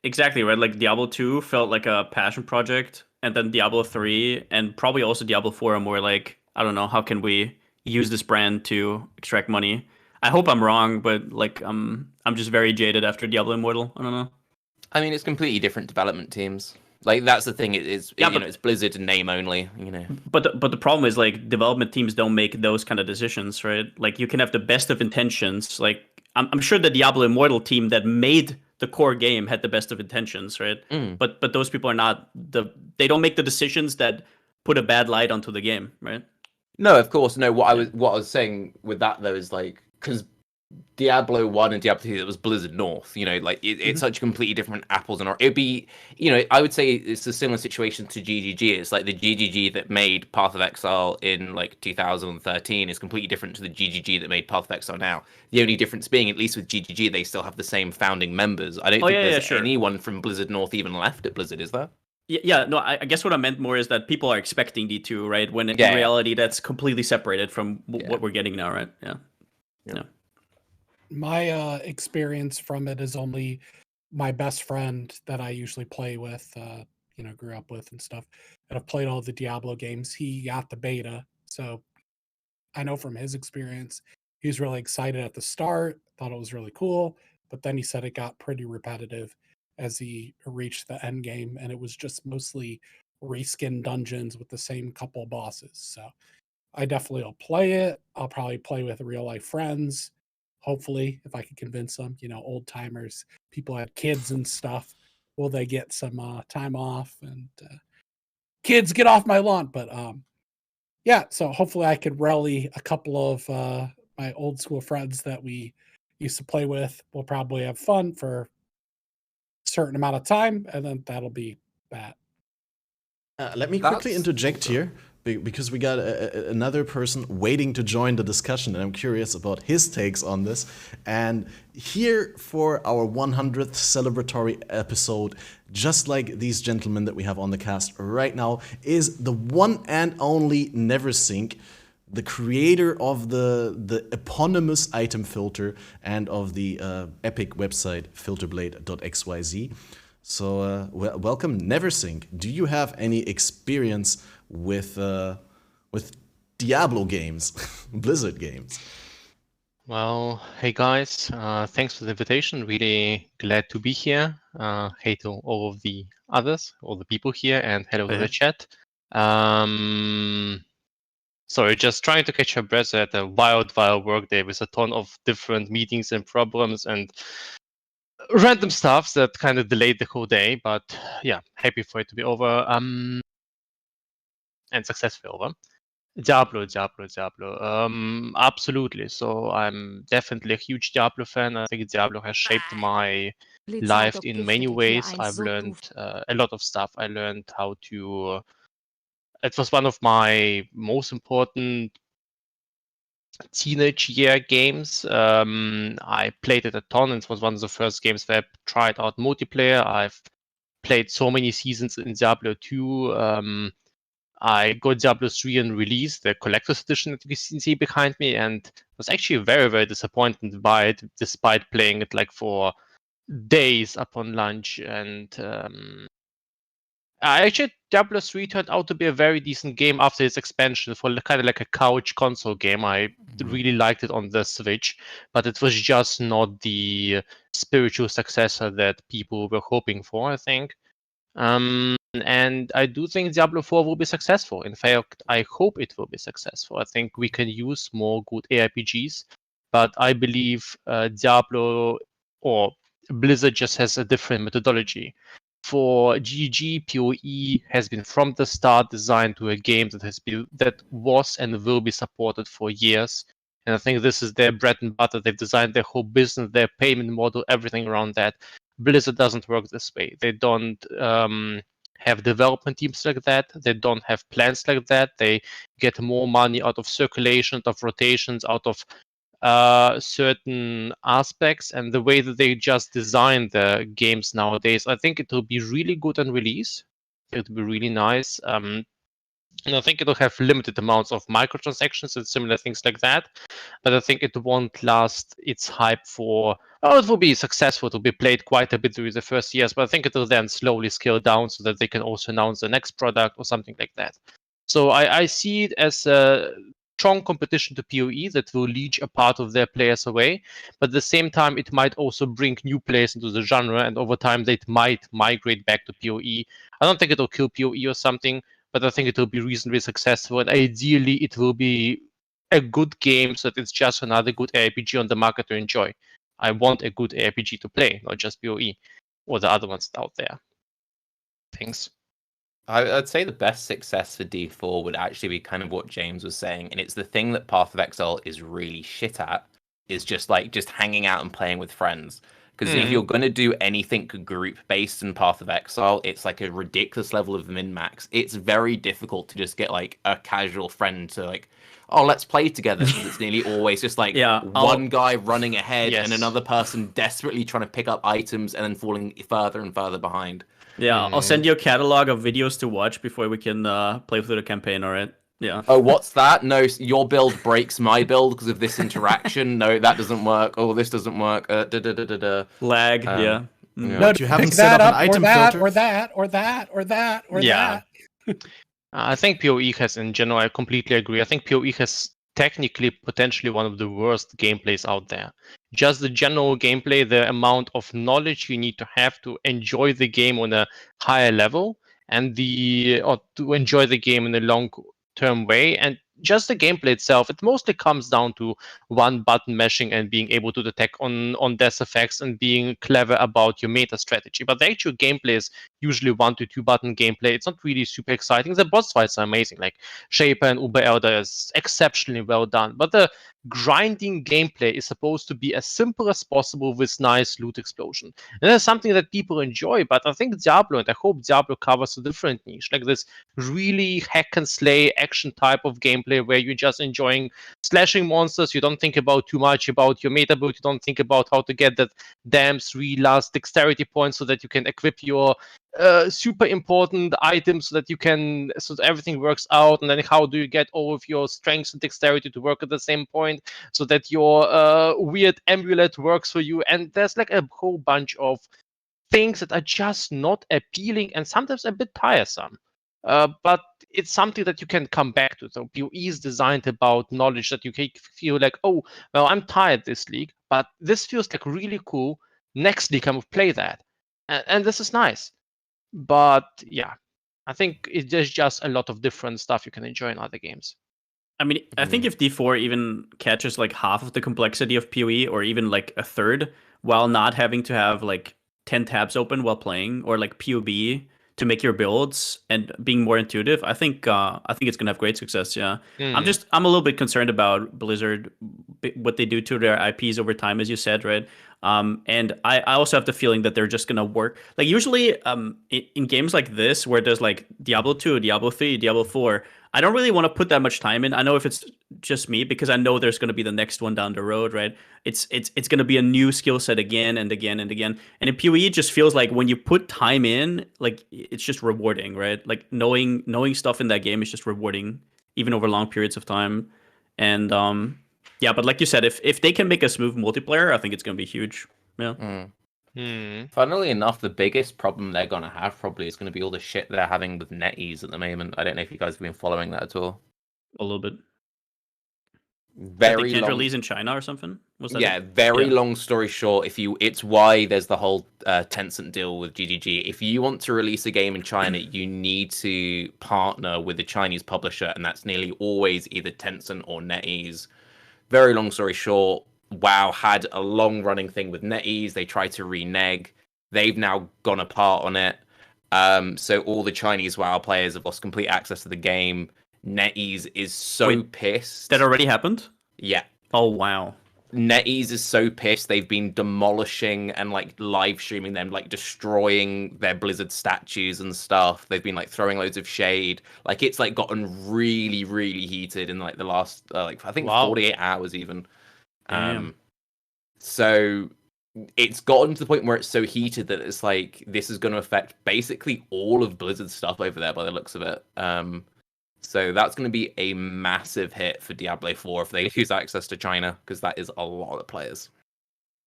exactly right. Like Diablo 2 felt like a passion project, and then Diablo 3 and probably also Diablo 4 are more like, I don't know, how can we use this brand to extract money? I hope I'm wrong, but like I'm just very jaded after Diablo Immortal. I don't know. I mean, it's completely different development teams. Like that's the thing. It's Blizzard in name only. You know. But the problem is like development teams don't make those kind of decisions, right? Like you can have the best of intentions. Like I'm sure the Diablo Immortal team that made the core game had the best of intentions, right? But those people are not they don't make the decisions that put a bad light onto the game, right? No, of course. No, what I was saying with that though is like, because Diablo 1 and Diablo 2, it was Blizzard North, you know, like it's such completely different apples and oranges. It'd be, you know, I would say it's a similar situation to GGG. It's like the GGG that made Path of Exile in like 2013 is completely different to the GGG that made Path of Exile now. The only difference being, at least with GGG, they still have the same founding members. I don't think there's anyone from Blizzard North even left at Blizzard, is there? Yeah, no, I guess what I meant more is that people are expecting D2, right? When in reality, that's completely separated from what we're getting now, right? Yeah. My experience from it is only my best friend that I usually play with, grew up with and stuff, and I've played all the Diablo games. He got the beta, so I know from his experience, he was really excited at the start, thought it was really cool, but then he said it got pretty repetitive as he reached the end game, and it was just mostly reskin dungeons with the same couple bosses. So I definitely will play it. I'll probably play with real life friends. Hopefully, if I can convince them, old timers, people had kids and stuff, will they get some time off and kids get off my lawn? But yeah, so hopefully I could rally a couple of my old school friends that we used to play with. We'll probably have fun for a certain amount of time, and then that'll be that. Let me quickly interject here, because we got another person waiting to join the discussion, and I'm curious about his takes on this. And here for our 100th celebratory episode, just like these gentlemen that we have on the cast right now, is the one and only Neversink, the creator of the eponymous item filter and of the epic website filterblade.xyz. So welcome, Neversink. Do you have any experience with Diablo games, Blizzard games? Well, hey guys, thanks for the invitation. Really glad to be here. Hey to all of the others, all the people here, and hello to the chat. Sorry, just trying to catch your breath at a wild work day with a ton of different meetings and problems and random stuff that kind of delayed the whole day. But yeah, happy for it to be over and successfully over. Diablo. Absolutely. So I'm definitely a huge Diablo fan. I think Diablo has shaped my life in many ways. I've learned a lot of stuff. I learned how to... It was one of my most important teenage year games. I played it a ton, and it was one of the first games where I tried out multiplayer. I've played so many seasons in Diablo 2. I got Diablo 3 and release, the collector's edition that you can see behind me, and was actually very disappointed by it, despite playing it like for days upon lunch. And actually, Diablo 3 turned out to be a very decent game after its expansion, for kind of like a couch console game. I really liked it on the Switch, but it was just not the spiritual successor that people were hoping for, I think. And I do think Diablo 4 will be successful. In fact, I hope it will be successful. I think we can use more good ARPGs, but I believe Diablo or Blizzard just has a different methodology. For GG, PoE has been from the start designed to a game that was and will be supported for years. And I think this is their bread and butter. They've designed their whole business, their payment model, everything around that. Blizzard doesn't work this way. They don't have development teams like that. They don't have plans like that. They get more money out of circulation, out of rotations, out of certain aspects, and the way that they just design the games nowadays, I think it will be really good on release. It will be really nice. And I think it'll have limited amounts of microtransactions and similar things like that. But I think it won't last its hype for... Oh, it will be successful. It will be played quite a bit during the first years, but I think it will then slowly scale down so that they can also announce the next product or something like that. So I see it as a strong competition to PoE that will leech a part of their players away. But at the same time, it might also bring new players into the genre, and over time, they might migrate back to PoE. I don't think it'll kill PoE or something, but I think it will be reasonably successful, and ideally it will be a good game so that it's just another good RPG on the market to enjoy. I want a good RPG to play, not just PoE or the other ones out there. Thanks. I'd say the best success for D4 would actually be kind of what James was saying, and it's the thing that Path of Exile is really shit at, is just hanging out and playing with friends. Because if you're going to do anything group-based in Path of Exile, it's like a ridiculous level of min-max. It's very difficult to just get like a casual friend to like, oh, let's play together. It's nearly always just like one guy running ahead and another person desperately trying to pick up items and then falling further and further behind. Yeah, I'll send you a catalog of videos to watch before we can play through the campaign, alright? Yeah. Oh, what's that? No, your build breaks my build because of this interaction. No, that doesn't work. Oh, this doesn't work. Lag, yeah. No, you haven't set up an item filter. Or that. I think PoE has, in general, I completely agree. I think PoE has technically potentially one of the worst gameplays out there. Just the general gameplay, the amount of knowledge you need to have to enjoy the game on a higher level, and to enjoy the game in a long-term way, and just the gameplay itself, it mostly comes down to one button mashing and being able to detect on death effects and being clever about your meta strategy. But the actual gameplay is usually 1 to 2 button gameplay. It's not really super exciting. The boss fights are amazing, like Shaper and Uber Elder is exceptionally well done. But the grinding gameplay is supposed to be as simple as possible with nice loot explosion. And that's something that people enjoy, but I think Diablo, and I hope Diablo covers a different niche, like this really hack and slay action type of gameplay where you're just enjoying slashing monsters. You don't think about too much about your meta build. You don't think about how to get that damn 3 last dexterity points so that you can equip your super important items so that everything works out, and then how do you get all of your strengths and dexterity to work at the same point so that your weird amulet works for you. And there's like a whole bunch of things that are just not appealing and sometimes a bit tiresome. But it's something that you can come back to. So PoE is designed about knowledge that you can feel like, oh, well, I'm tired this league, but this feels like really cool. Next league, I'm going to play that. And this is nice. But yeah, I think there's just a lot of different stuff you can enjoy in other games. I mean, I think if D4 even catches like half of the complexity of PoE, or even like a third, while not having to have like 10 tabs open while playing, or like POB to make your builds and being more intuitive, I think it's gonna have great success. Yeah, I'm a little bit concerned about Blizzard, what they do to their IPs over time, as you said, right? And I also have the feeling that they're just gonna work like usually in games like this where there's like Diablo 2, Diablo 3, Diablo 4. I don't really want to put that much time in. I know if it's just me, because I know there's going to be the next one down the road, right? It's going to be a new skill set again and again and again. And in PoE, it just feels like when you put time in, like it's just rewarding, right? Like knowing stuff in that game is just rewarding, even over long periods of time. And yeah, but like you said, if they can make a smooth multiplayer, I think it's going to be huge. Yeah. Funnily enough, the biggest problem they're going to have probably is going to be all the shit they're having with NetEase at the moment. I don't know if you guys have been following that at all. A little bit. Very they can't long... release in China or something? Was that yeah, very long story short, it's why there's the whole Tencent deal with GGG. If you want to release a game in China, you need to partner with a Chinese publisher, and that's nearly always either Tencent or NetEase. Very long story short, WoW had a long-running thing with NetEase. They tried to renege. They've now gone apart on it. So all the Chinese WoW players have lost complete access to the game. NetEase is so pissed. That already happened? Yeah. Oh, wow. NetEase is so pissed. They've been demolishing and like live streaming them, like destroying their Blizzard statues and stuff. They've been like throwing loads of shade. Like it's like gotten really, really heated in like the last like I think 48 hours even. So it's gotten to the point where it's so heated that it's like this is going to affect basically all of Blizzard's stuff over there by the looks of it. So that's going to be a massive hit for Diablo 4 if they lose access to China, because that is a lot of players.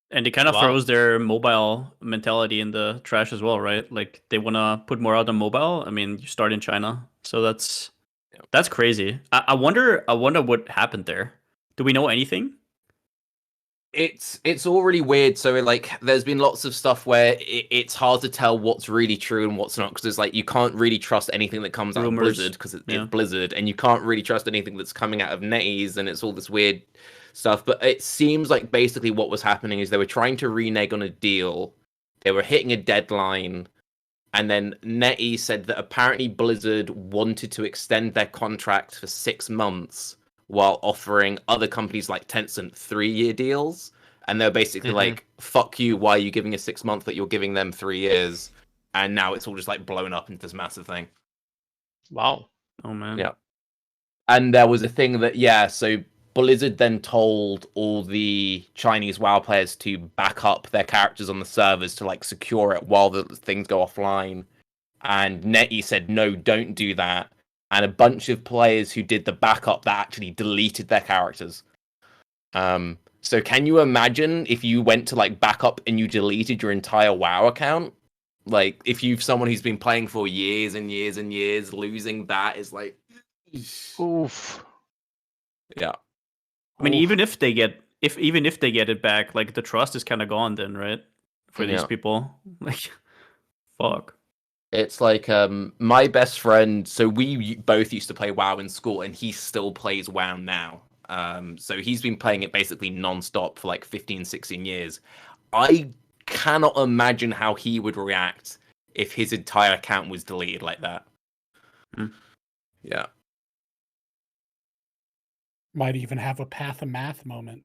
And it kind of throws their mobile mentality in the trash as well, right? Like they want to put more out on mobile. I mean, you start in China, so that's crazy. I wonder what happened there. Do we know anything? It's all really weird. So like, there's been lots of stuff where it's hard to tell what's really true and what's not, because it's like you can't really trust anything that comes out of Blizzard because it's Blizzard, and you can't really trust anything that's coming out of NetEase, and it's all this weird stuff. But it seems like basically what was happening is they were trying to renege on a deal, they were hitting a deadline, and then NetEase said that apparently Blizzard wanted to extend their contract for 6 months while offering other companies like Tencent 3-year deals. And they're basically like, fuck you, why are you giving us 6 months that you're giving them 3 years? And now it's all just like blown up into this massive thing. Wow. Oh man. Yeah. And there was a thing that, so Blizzard then told all the Chinese WoW players to back up their characters on the servers to like secure it while the things go offline. And NetEase said, no, don't do that. And a bunch of players who did the backup that actually deleted their characters. So can you imagine if you went to like backup and you deleted your entire WoW account? Like if you've someone who's been playing for years and years and years, losing that is like, oof. Yeah. I mean, even if they get it back, like the trust is kind of gone then, right? For these people, like, fuck. It's like my best friend. So we both used to play WoW in school, and he still plays WoW now. So he's been playing it basically non-stop for like 15, 16 years. I cannot imagine how he would react if his entire account was deleted like that. Yeah. Might even have a Path of Math moment.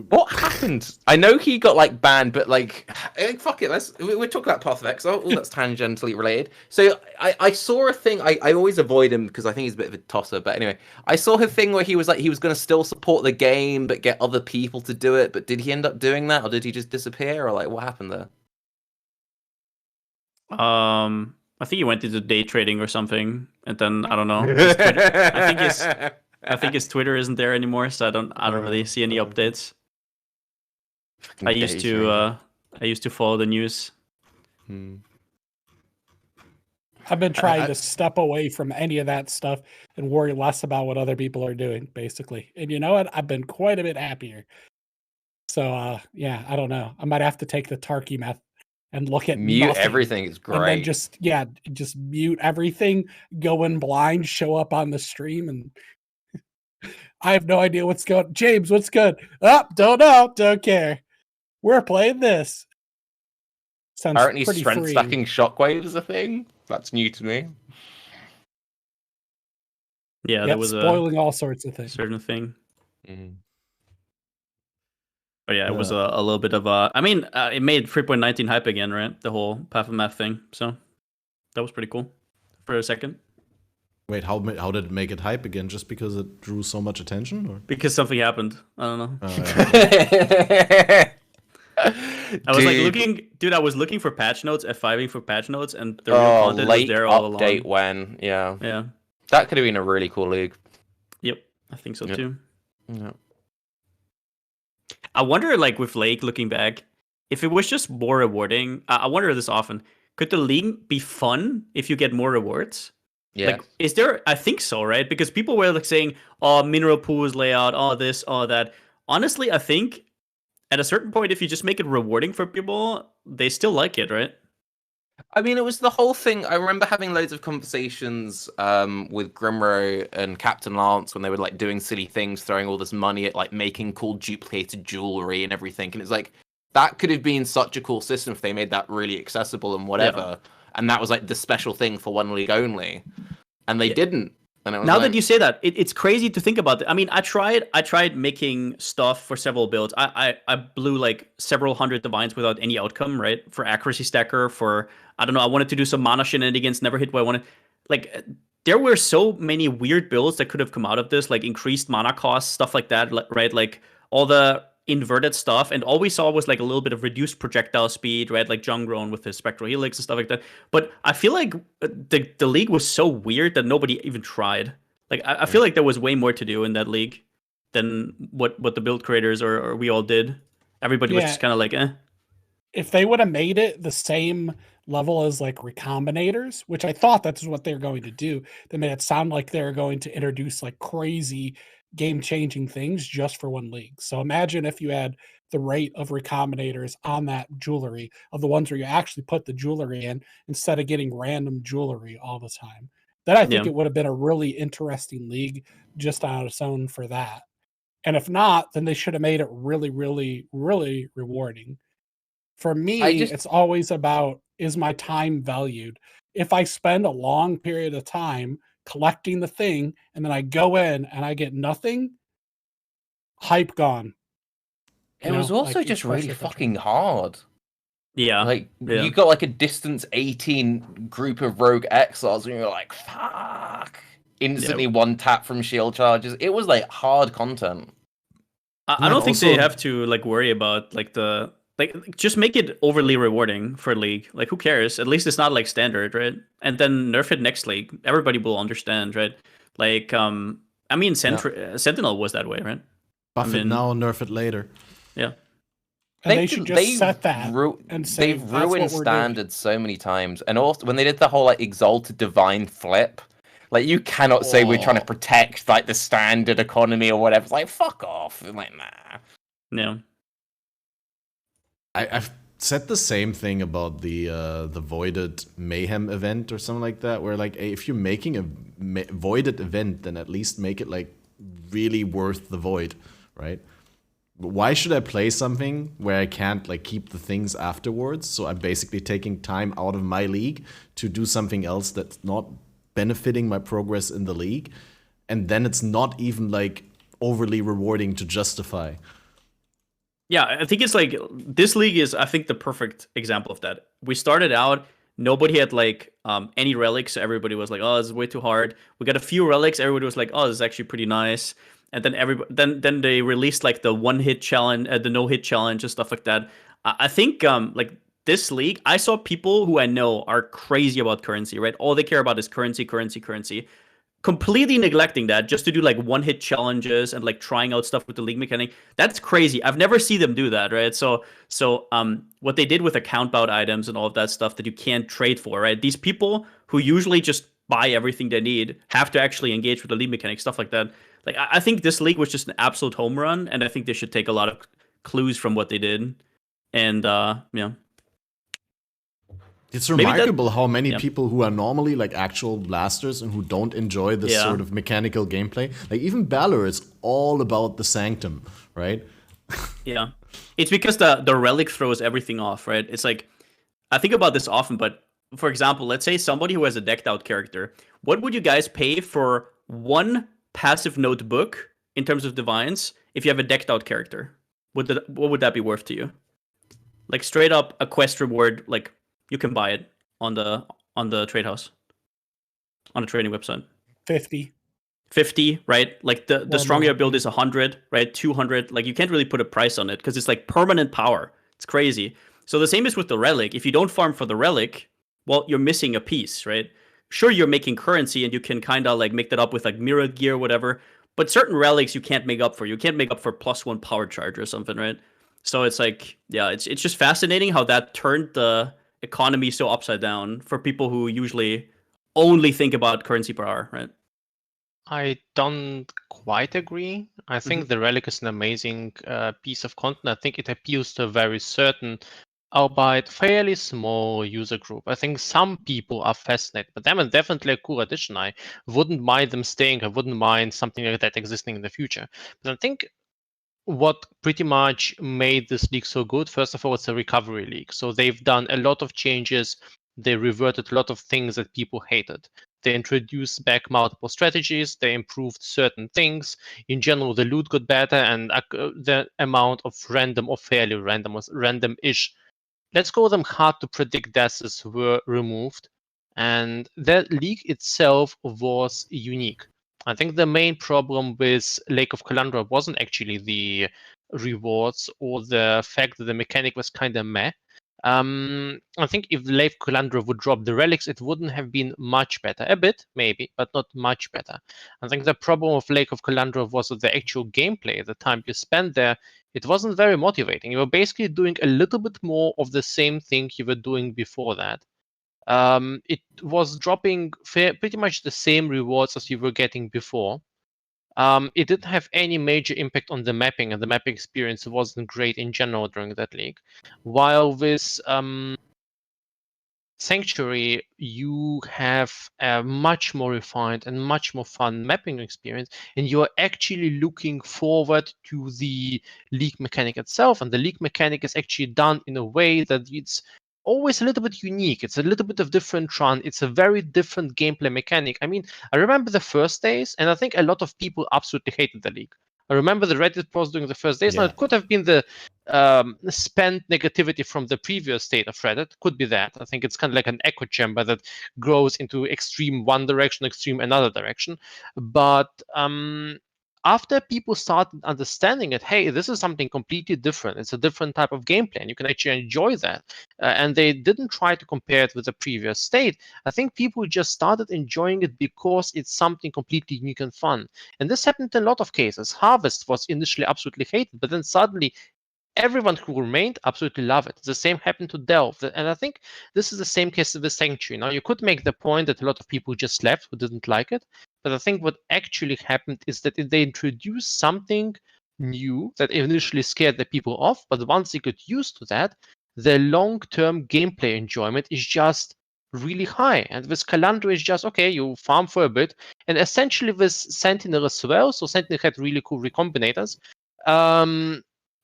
What happened? I know he got like banned, but like fuck it. We're talking about Path of Exile. Oh, that's tangentially related. So I saw a thing. I always avoid him because I think he's a bit of a tosser. But anyway, I saw a thing where he was going to still support the game but get other people to do it. But did he end up doing that, or did he just disappear, or like what happened there? I think he went into day trading or something, and then I don't know. I think his Twitter isn't there anymore, so I don't really see any updates. I used to follow the news. I've been trying to step away from any of that stuff and worry less about what other people are doing, basically. And you know what? I've been quite a bit happier. So I don't know. I might have to take the Tarky method and look at mute everything is great. And then just mute everything, go in blind, show up on the stream, and I have no idea what's going. James, what's good? Don't know, don't care. We're playing this. Sounds apparently pretty strength freeing. stacking shockwaves is a thing. That's new to me. Yeah, there was spoiling all sorts of things. Certain thing. But yeah, it was a little bit of a. I mean, it made 3.19 hype again, right? The whole Path of Math thing. So that was pretty cool for a second. Wait, how did it make it hype again? Just because it drew so much attention, or because something happened? I don't know. I was looking for patch notes, F5ing for patch notes, and the real content was there all along. Update when, yeah. That could have been a really cool league. Yep, I think so too. Yeah. I wonder, like with Lake, looking back, if it was just more rewarding. I wonder this often. Could the league be fun if you get more rewards? Yeah. Like, is there? I think so, right? Because people were like saying, "Oh, mineral pools layout, all this, all that." Honestly, I think at a certain point, if you just make it rewarding for people, they still like it, right? I mean, it was the whole thing. I remember having loads of conversations with Grimro and Captain Lance when they were like doing silly things, throwing all this money at like making cool duplicated jewelry and everything. And it's like, that could have been such a cool system if they made that really accessible and whatever. Yeah. And that was like the special thing for one league only. And they didn't. And it was Now like, that you say that, it's crazy to think about. I mean, I tried making stuff for several builds. I blew like several hundred divines without any outcome, right? For accuracy stacker, for I don't know. I wanted to do some mana shenanigans, never hit what I wanted. Like there were so many weird builds that could have come out of this, like increased mana costs, stuff like that, right? Like all the inverted stuff, and all we saw was like a little bit of reduced projectile speed, right? Like Junggrown with his spectral helix and stuff like that. But I feel like the league was so weird that nobody even tried. Like I feel like there was way more to do in that league than what the build creators or we all did. Everybody was just kind of like, eh. If they would have made it the same level as like Recombinators, which I thought that's what they're going to do, they made it sound like they're going to introduce like crazy game-changing things just for one league. So imagine if you had the rate of Recombinators on that jewelry, of the ones where you actually put the jewelry in instead of getting random jewelry all the time. Then I think it would have been a really interesting league just on its own for that. And if not, then they should have made it really, really, really rewarding. For me, it's always about, is my time valued? If I spend a long period of time collecting the thing and then I go in and I get nothing, hype gone. It was also just really fucking hard. Yeah. Like, you got like a distance 18 group of rogue exiles and you're like, fuck. Instantly one tap from shield charges. It was like hard content. I don't think they have to like worry about like just make it overly rewarding for league. Like who cares? At least it's not like standard, right? And then nerf it next league. Everybody will understand, right? Like I mean Sentinel was that way, right? Buff it now, nerf it later. Yeah. And they should just set that and say they've ruined standards so many times. And also when they did the whole like exalted divine flip, like you cannot say we're trying to protect like the standard economy or whatever. It's like fuck off. I'm like nah. No. I've said the same thing about the Voided Mayhem event or something like that, where like if you're making a Voided event, then at least make it like really worth the void, right? Why should I play something where I can't like keep the things afterwards? So I'm basically taking time out of my league to do something else that's not benefiting my progress in the league, and then it's not even like overly rewarding to justify. Yeah, I think it's like this league is, I think, the perfect example of that. We started out, nobody had like any relics. So everybody was like, "Oh, this is way too hard." We got a few relics. Everybody was like, "Oh, this is actually pretty nice." And then then they released like the one-hit challenge, the no-hit challenge, and stuff like that. I think like this league, I saw people who I know are crazy about currency, right? All they care about is currency, completely neglecting that just to do like one-hit challenges and like trying out stuff with the league mechanic. That's crazy. I've never seen them do that, right? So what they did with account bout items and all of that stuff that you can't trade for, right? These people who usually just buy everything they need have to actually engage with the league mechanic, stuff like that. Like I think this league was just an absolute home run, and I think they should take a lot of clues from what they did. And yeah. It's remarkable how many people who are normally like actual blasters and who don't enjoy this sort of mechanical gameplay, like even Balor is all about the sanctum, right? Yeah. It's because the relic throws everything off, right? It's like, I think about this often, but for example, let's say somebody who has a decked out character, what would you guys pay for one passive notebook in terms of divines if you have a decked out character? What would that be worth to you? Like straight up a quest reward, like you can buy it on the trade house, on the trading website. 50, right? Like the stronger your build is 100, right? 200. Like you can't really put a price on it because it's like permanent power. It's crazy. So the same is with the relic. If you don't farm for the relic, well, you're missing a piece, right? Sure, you're making currency and you can kind of like make that up with like mirror gear, whatever. But certain relics you can't make up for. You can't make up for +1 power charge or something, right? So it's like, yeah, it's just fascinating how that turned the economy so upside down for people who usually only think about currency per hour, right? I don't quite agree. I think the relic is an amazing piece of content. I think it appeals to a very certain, albeit fairly small user group. I think some people are fascinated by them, and definitely a cool addition. I wouldn't mind them staying. I wouldn't mind something like that existing in the future. But I think what pretty much made this league so good, first of all, it's a recovery league. So they've done a lot of changes. They reverted a lot of things that people hated. They introduced back multiple strategies. They improved certain things. In general, the loot got better, and the amount of random or fairly random or random-ish, let's call them hard to predict deaths, were removed. And the league itself was unique. I think the main problem with Lake of Kalandra wasn't actually the rewards or the fact that the mechanic was kind of meh. I think if Lake of Kalandra would drop the relics, it wouldn't have been much better. A bit, maybe, but not much better. I think the problem of Lake of Kalandra was that the actual gameplay, the time you spent there, it wasn't very motivating. You were basically doing a little bit more of the same thing you were doing before that. It was dropping pretty much the same rewards as you were getting before. It didn't have any major impact on the mapping, and the mapping experience wasn't great in general during that league. While with Sanctuary, you have a much more refined and much more fun mapping experience, and you're actually looking forward to the league mechanic itself. And the league mechanic is actually done in a way that it's always a little bit unique. It's a little bit of different run. It's a very different gameplay mechanic. I mean, I remember the first days, and I think a lot of people absolutely hated the league. I remember the Reddit post during the first days. Yeah. Now, it could have been the spent negativity from the previous state of Reddit. Could be that. I think it's kind of like an echo chamber that grows into extreme one direction, extreme another direction. But after people started understanding it, hey, this is something completely different. It's a different type of gameplay, and you can actually enjoy that. And they didn't try to compare it with the previous state. I think people just started enjoying it because it's something completely unique and fun. And this happened in a lot of cases. Harvest was initially absolutely hated, but then suddenly everyone who remained absolutely loved it. The same happened to Delve. And I think this is the same case with Sanctuary. Now, you could make the point that a lot of people just left who didn't like it. But I think what actually happened is that they introduced something new that initially scared the people off. But once they got used to that, the long-term gameplay enjoyment is just really high. And with Kalandra, it's just, okay, you farm for a bit. And essentially with Sentinel as well. So Sentinel had really cool recombinators.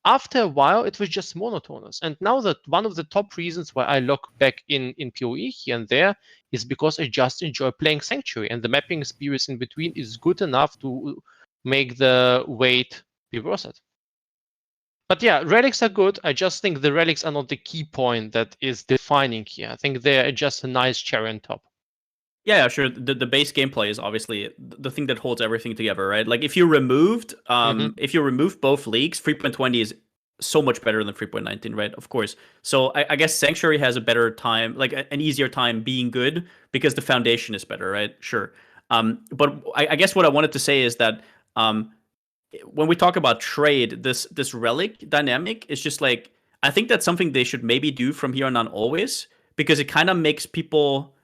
After a while, it was just monotonous. And now that one of the top reasons why I log back in PoE here and there is because I just enjoy playing Sanctuary, and the mapping experience in between is good enough to make the wait be worth it. But yeah, relics are good. I just think the relics are not the key point that is defining here. I think they're just a nice cherry on top. Yeah, sure. The base gameplay is obviously the thing that holds everything together, right? Like if you removed both leagues, 3.20 is so much better than 3.19, right? Of course. So I guess Sanctuary has a better time, like an easier time being good because the foundation is better, right? Sure. But I guess what I wanted to say is that when we talk about trade, this relic dynamic is just like, I think that's something they should maybe do from here on always, because it kind of makes people,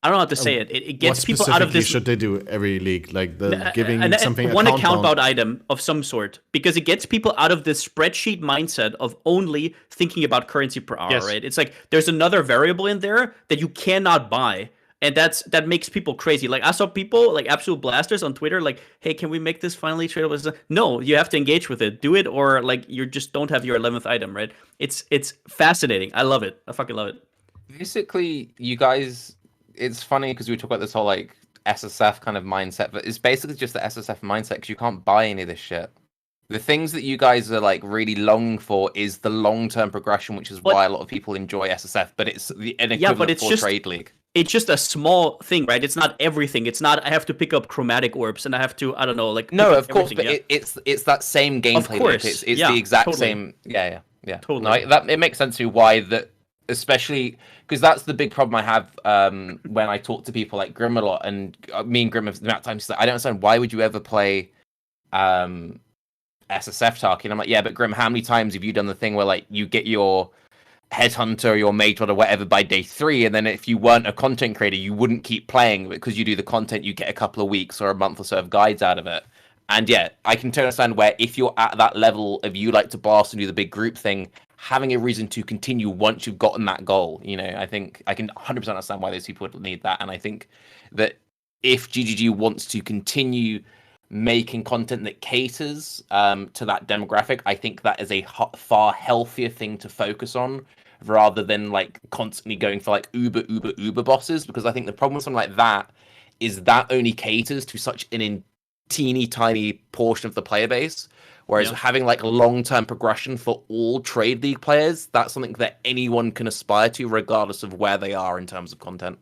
I don't know how to say it. It gets people out of this. Should they do every league, like giving something one account bout item of some sort, because it gets people out of this spreadsheet mindset of only thinking about currency per hour, right? It's like there's another variable in there that you cannot buy, and that makes people crazy. Like I saw people like absolute blasters on Twitter, like, "Hey, can we make this finally tradable?" No, you have to engage with it, do it, or like you just don't have your 11th item, right? It's fascinating. I love it. I fucking love it. Basically, you guys. It's funny because we talk about this whole like SSF kind of mindset, but it's basically just the SSF mindset because you can't buy any of this shit. The things that you guys are like really longing for is the long-term progression, which is why a lot of people enjoy SSF. But it's an equivalent for Trade League. It's just a small thing, right? It's not everything. It's not I have to pick up chromatic orbs and I have to, I don't know, like no, of course, but it's that same gameplay. Of course, it's the exact same. Yeah. Totally. No, it makes sense to me why that. Especially because that's the big problem I have when I talk to people like Grim a lot, and me and Grim have the amount of times I don't understand why would you ever play SSF Tarky? And I'm like, yeah, but Grim, how many times have you done the thing where like you get your headhunter or your mage or whatever by day 3, and then if you weren't a content creator, you wouldn't keep playing because you do the content, you get a couple of weeks or a month or so of guides out of it. And yeah, I can totally understand where if you're at that level of you like to blast and do the big group thing, having a reason to continue once you've gotten that goal, you know, I think I can 100% understand why those people would need that. And I think that if GGG wants to continue making content that caters to that demographic, I think that is a far healthier thing to focus on rather than like constantly going for like uber bosses, because I think the problem with something like that is that only caters to such an teeny tiny portion of the player base. Whereas having like long-term progression for all Trade League players, that's something that anyone can aspire to, regardless of where they are in terms of content.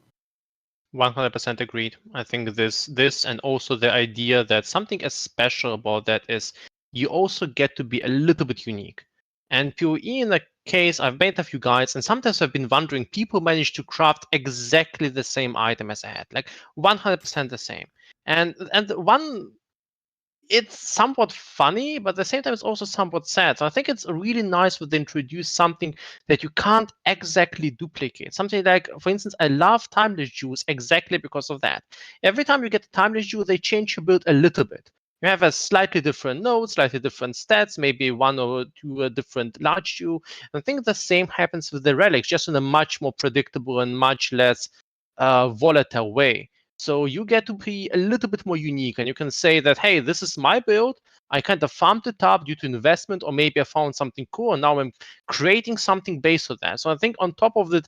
100% agreed. I think this and also the idea that something as special about that is you also get to be a little bit unique. And PoE in the case, I've made a few guides, and sometimes I've been wondering, people manage to craft exactly the same item as I had, like 100% the same. And one, it's somewhat funny, but at the same time, it's also somewhat sad. So I think it's really nice when they introduce something that you can't exactly duplicate. Something like, for instance, I love Timeless Jewels exactly because of that. Every time you get the Timeless Jewel, they change your build a little bit. You have a slightly different node, slightly different stats, maybe one or two different large jewel. I think the same happens with the relics, just in a much more predictable and much less volatile way. So you get to be a little bit more unique, and you can say that, hey, this is my build. I kind of farmed it up due to investment, or maybe I found something cool, and now I'm creating something based on that. So I think on top of the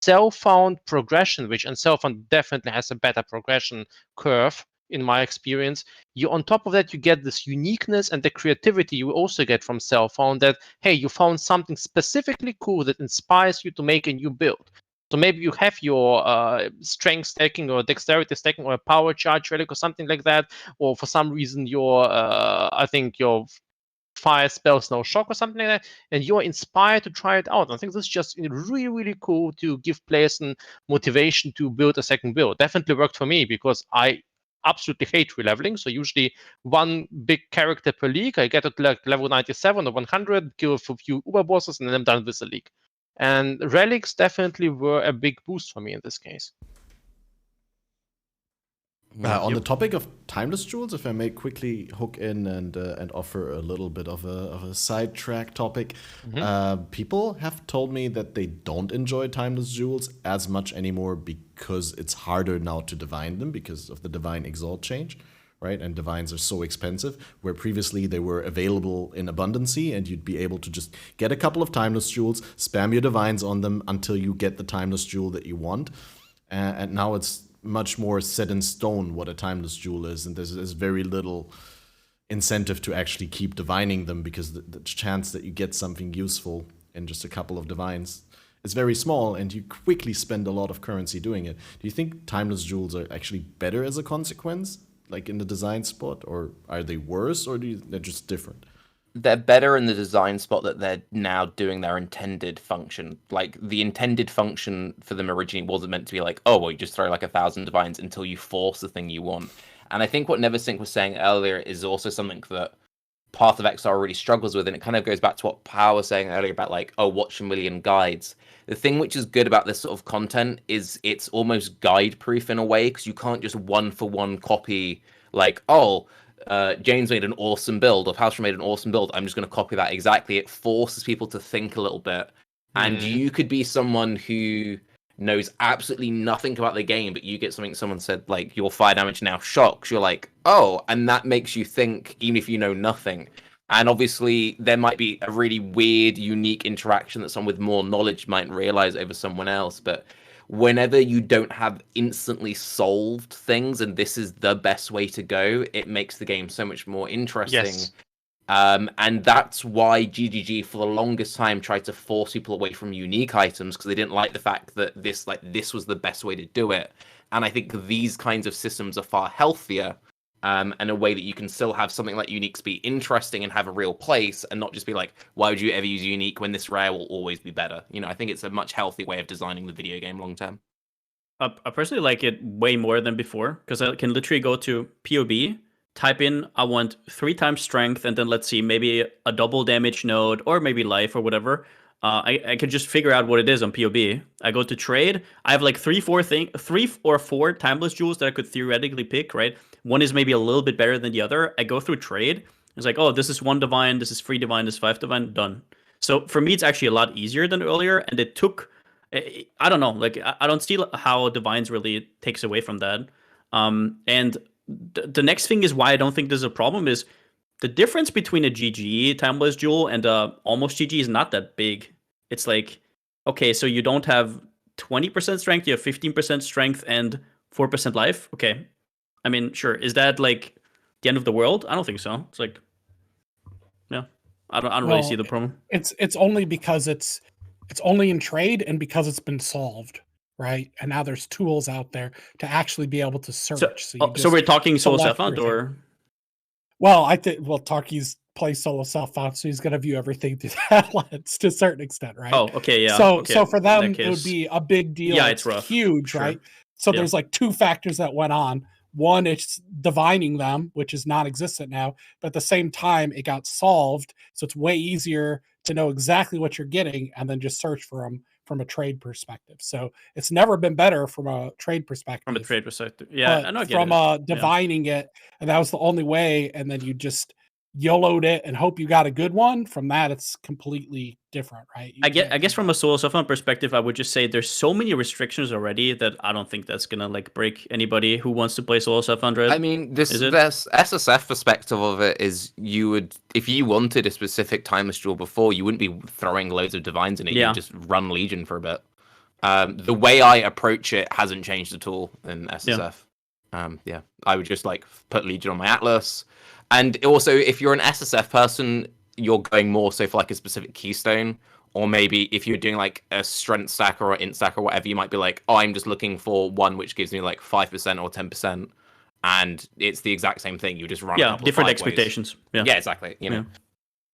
self-found progression, which and self-found definitely has a better progression curve in my experience, you on top of that, you get this uniqueness and the creativity you also get from self-found, that, hey, you found something specifically cool that inspires you to make a new build. So maybe you have your strength stacking or dexterity stacking or a power charge relic or something like that, or for some reason your I think your fire spells no shock or something like that, and you're inspired to try it out. I think this is just really, really cool to give players a motivation to build a second build. Definitely worked for me because I absolutely hate releveling. So usually one big character per league. I get to like level 97 or 100, kill a few uber bosses, and then I'm done with the league. And relics definitely were a big boost for me in this case. On the topic of timeless jewels, if I may quickly hook in and offer a little bit of a sidetrack topic, people have told me that they don't enjoy timeless jewels as much anymore because it's harder now to divine them because of the divine exalt change, right? And divines are so expensive, where previously they were available in abundancy and you'd be able to just get a couple of timeless jewels, spam your divines on them until you get the timeless jewel that you want. And now it's much more set in stone what a timeless jewel is, and there's very little incentive to actually keep divining them because the chance that you get something useful in just a couple of divines is very small, and you quickly spend a lot of currency doing it. Do you think timeless jewels are actually better as a consequence, like in the design spot, or are they worse, or they're just different? They're better in the design spot that they're now doing their intended function. Like, the intended function for them originally wasn't meant to be like, oh, well, you just throw like 1,000 divines until you force the thing you want. And I think what Neversink was saying earlier is also something that Path of Exile really struggles with, and it kind of goes back to what Power was saying earlier about like, oh, watch a million guides. The thing which is good about this sort of content is it's almost guide-proof in a way, because you can't just one-for-one copy like, oh, James made an awesome build, or Palstra made an awesome build, I'm just going to copy that exactly. It forces people to think a little bit. And you could be someone who knows absolutely nothing about the game, but you get something someone said, like, your fire damage now shocks. You're like, oh, and that makes you think, even if you know nothing. And obviously, there might be a really weird, unique interaction that someone with more knowledge might realize over someone else. But whenever you don't have instantly solved things, and this is the best way to go, it makes the game so much more interesting. Yes. And that's why GGG for the longest time tried to force people away from unique items, because they didn't like the fact that this was the best way to do it. And I think these kinds of systems are far healthier, and a way that you can still have something like uniques be interesting and have a real place, and not just be like, why would you ever use unique when this rare will always be better? You know, I think it's a much healthier way of designing the video game long term. I personally like it way more than before, because I can literally go to POB, type in, I want 3 times strength, and then let's see, maybe a double damage node, or maybe life or whatever. I could just figure out what it is on POB. I go to trade. I have like 3 or 4 timeless jewels that I could theoretically pick, right? One is maybe a little bit better than the other. I go through trade. It's like, oh, this is 1 divine, this is 3 divine, this is 5 divine, done. So for me, it's actually a lot easier than earlier, and it took, I don't know, like, I don't see how divines really takes away from that. And the next thing is why I don't think there's a problem is the difference between a GG timeless jewel and almost GG is not that big. It's like, okay, so you don't have 20% strength, you have 15% strength and 4% life. Okay, I mean, sure. Is that like the end of the world? I don't think so. It's like, yeah, I don't really see the problem. It's only because it's only in trade and because it's been solved, right? And now there's tools out there to actually be able to search. So we're talking Solo select Self-Found, your or? Well, I think Tarky's plays Solo Self-Found, so he's gonna view everything through that lens to a certain extent, right? Oh, okay, yeah. So okay. so for them, In that it would case- be a big deal. Yeah, it's rough. Huge, Sure. right? So Yeah. there's like two factors that went on. One, it's divining them, which is non-existent now, but at the same time, it got solved. So it's way easier to know exactly what you're getting and then just search for them from a trade perspective. So it's never been better from a trade perspective. From a trade perspective. Yeah, but I know. from divining it, and that was the only way, and then you just YOLO'd it and hope you got a good one. From that, it's completely different, right? I guess from a Solo Self-Found perspective, I would just say there's so many restrictions already that I don't think that's gonna like break anybody who wants to play Solo Self-Found. Right? I mean, this SSF perspective of it is you would, if you wanted a specific timeless jewel before, you wouldn't be throwing loads of divines in it. Yeah. You'd just run Legion for a bit. The way I approach it hasn't changed at all in SSF. Yeah, I would just like put Legion on my Atlas. And also, if you're an SSF person, you're going more so for like a specific keystone, or maybe if you're doing like a strength stacker or int stacker or whatever, you might be like, oh, I'm just looking for one which gives me like 5% or 10%, and it's the exact same thing. You just run different expectations. Yeah, exactly. You know,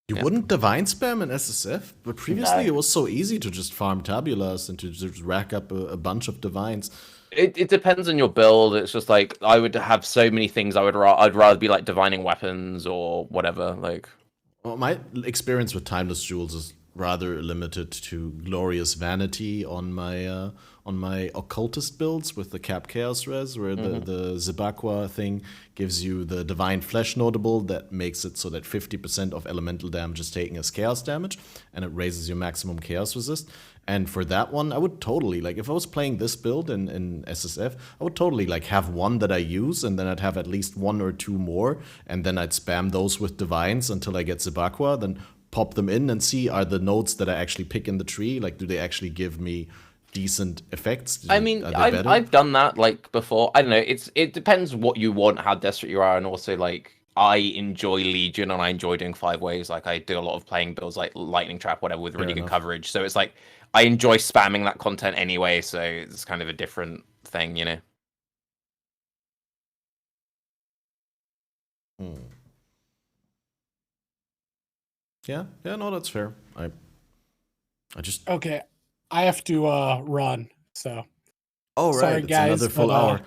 You wouldn't divine spam in SSF, but previously it was so easy to just farm tabulas and to just rack up a bunch of divines. It depends on your build. It's just like I would have so many things. I'd rather be like divining weapons or whatever. Like, well, my experience with timeless jewels is rather limited to glorious vanity on my occultist builds with the cap chaos res, where the Zibakwa thing gives you the divine flesh notable that makes it so that 50% of elemental damage is taken as chaos damage, and it raises your maximum chaos resist. And for that one, I would totally, like, if I was playing this build in SSF, I would totally, like, have one that I use, and then I'd have at least one or two more, and then I'd spam those with divines until I get Zibakwa, then pop them in and see, are the nodes that I actually pick in the tree, like, do they actually give me decent effects? I mean, I've done that, like, before. I don't know, it depends what you want, how desperate you are, and also, like, I enjoy Legion and I enjoy doing 5 ways. Like, I do a lot of playing builds like Lightning Trap, whatever, with really good coverage. So it's like, I enjoy spamming that content anyway, so it's kind of a different thing, you know? Yeah, no, that's fair. I just... Okay, I have to run, so... Oh, right, Sorry, it's guys, another full hour.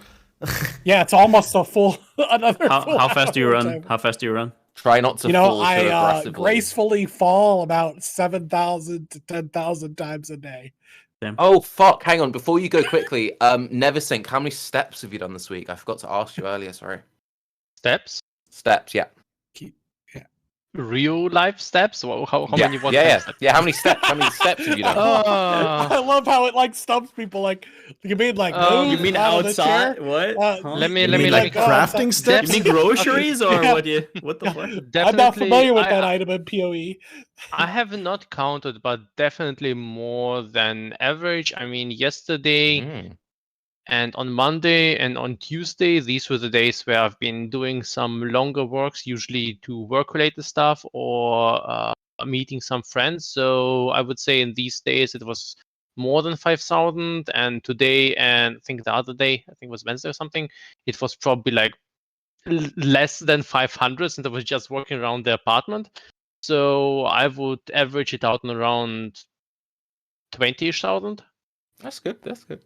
Yeah, it's almost a full... another full How fast do you hour run? time. How fast do you run? Try not to fall too I aggressively. gracefully fall about 7,000 to 10,000 times a day. Damn. Oh, fuck, hang on, before you go quickly, Neversink, how many steps have you done this week? I forgot to ask you earlier, sorry. Steps? Steps, yeah. Real life steps? How yeah. many? Yeah, how many steps? How many steps have you done? I love how it like stumps people. Like you mean like move You mean out of the outside? chair? What? Let me like crafting steps? You mean groceries or Yeah. what the fuck? I'm not familiar with that item in PoE. I have not counted, but definitely more than average. I mean, yesterday and on Monday and on Tuesday, these were the days where I've been doing some longer works, usually to work-related stuff or meeting some friends. So I would say in these days it was more than 5,000. And today, and I think the other day, I think it was Wednesday or something, it was probably like less than 500 since I was just working around the apartment. So I would average it out in around 20,000. That's good, that's good.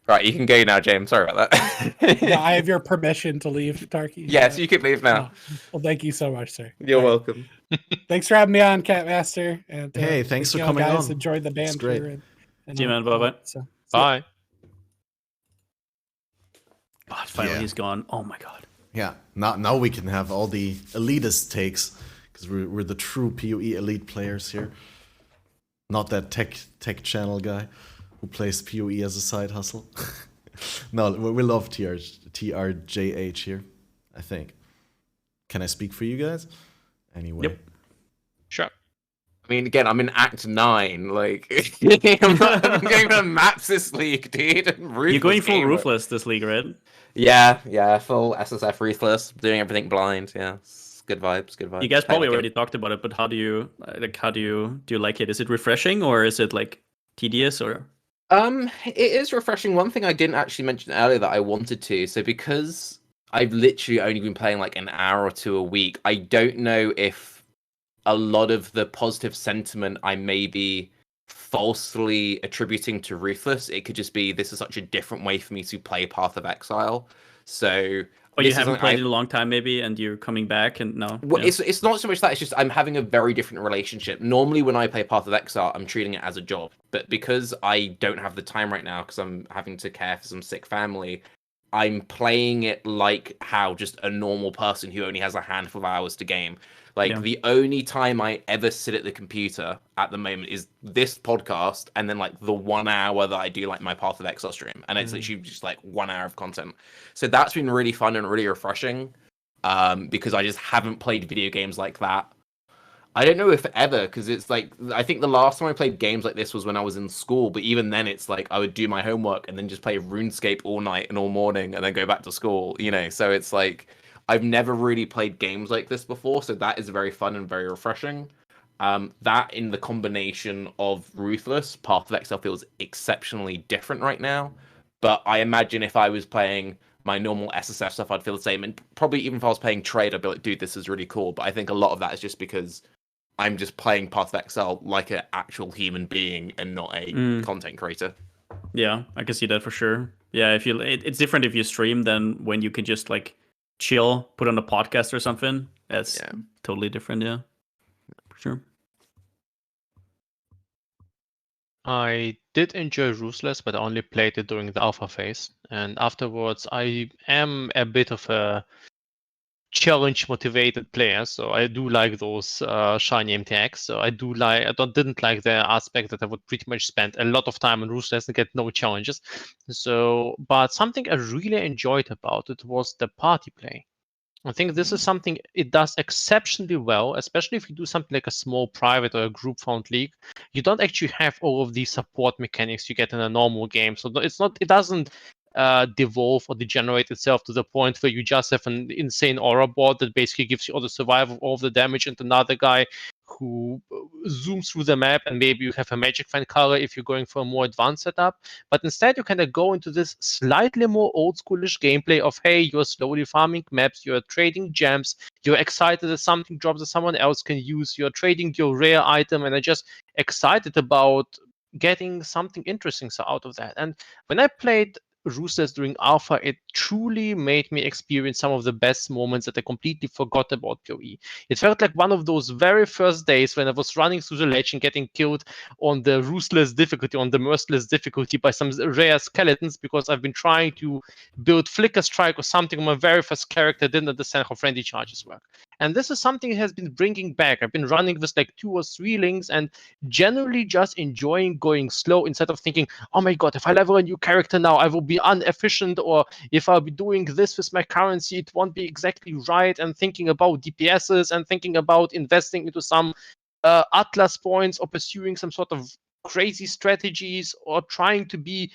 Right, you can go now, James. Sorry about that. Yeah, I have your permission to leave, Tarky. Yes, you can leave now. Oh, well, thank you so much, sir. You're welcome. Thanks for having me on, Catmaster. And Hey, thanks for you coming guys. on. Enjoyed the It's great. banter. And See you, man. Bye-bye. So, Bye. God, finally Yeah. he's gone. Oh my god. Yeah, now we can have all the elitist takes, because we're the true PoE elite players here. Not that tech channel guy who plays PoE as a side hustle. No, we love TRJH here, I think. Can I speak for you guys? Anyway. Yep. Sure. I mean, again, I'm in Act 9. Like, I'm going to maps this league, dude. You're going full gamer. ruthless this league, right? Yeah, full SSF ruthless, doing everything blind. Yeah, it's good vibes, good vibes. You guys probably already talked about it, but how do you like it? Is it refreshing or is it like tedious or? It is refreshing. One thing I didn't actually mention earlier that I wanted to. So because I've literally only been playing like an hour or two a week, I don't know if a lot of the positive sentiment I may be falsely attributing to Ruthless. It could just be this is such a different way for me to play Path of Exile. So you haven't played in a long time, maybe, and you're coming back, and no. Well, it's not so much that. It's just I'm having a very different relationship. Normally, when I play Path of Exile, I'm treating it as a job. But because I don't have the time right now, because I'm having to care for some sick family, I'm playing it like how just a normal person who only has a handful of hours to game. Like, the only time I ever sit at the computer at the moment is this podcast, and then like the 1 hour that I do like my Path of Exile stream, and it's literally just like 1 hour of content. So that's been really fun and really refreshing, because I just haven't played video games like that. I don't know if ever, because it's like I think the last time I played games like this was when I was in school, but even then it's like I would do my homework and then just play RuneScape all night and all morning and then go back to school, you know. So it's like I've never really played games like this before, so that is very fun and very refreshing. That in the combination of Ruthless, Path of Exile feels exceptionally different right now. But I imagine if I was playing my normal SSF stuff, I'd feel the same. And probably even if I was playing Trade, I'd be like, dude, this is really cool. But I think a lot of that is just because I'm just playing Path of Exile like an actual human being and not a content creator. Yeah, I can see that for sure. Yeah, it's different if you stream than when you can just like chill, put on a podcast or something. That's totally different. Yeah, for sure. I did enjoy Ruthless, but I only played it during the alpha phase. And afterwards, I am a bit of a challenge motivated player, so I do like those shiny MTX. So I didn't like the aspect that I would pretty much spend a lot of time on Ruthless and get no challenges. So, but something I really enjoyed about it was the party play. I think this is something it does exceptionally well, especially if you do something like a small private or a group found league. You don't actually have all of these support mechanics you get in a normal game. So it doesn't devolve or degenerate itself to the point where you just have an insane aura board that basically gives you all the survival, all of the damage, and another guy who zooms through the map, and maybe you have a magic find color if you're going for a more advanced setup. But instead, you kind of go into this slightly more old schoolish gameplay of, hey, you're slowly farming maps, you're trading gems, you're excited that something drops that someone else can use, you're trading your rare item, and I'm just excited about getting something interesting out of that. And when I played Ruthless during alpha, it truly made me experience some of the best moments that I completely forgot about PoE. It felt like one of those very first days when I was running through the ledge and getting killed on the Ruthless difficulty, on the Merciless difficulty by some rare skeletons, because I've been trying to build Flicker Strike or something on my very first character, didn't understand how friendly charges work. And this is something it has been bringing back. I've been running with like 2 or 3 links and generally just enjoying going slow instead of thinking, oh my god, if I level a new character now, I will be inefficient, or if I'll be doing this with my currency, it won't be exactly right, and thinking about DPSs and thinking about investing into some Atlas points or pursuing some sort of crazy strategies or trying to be...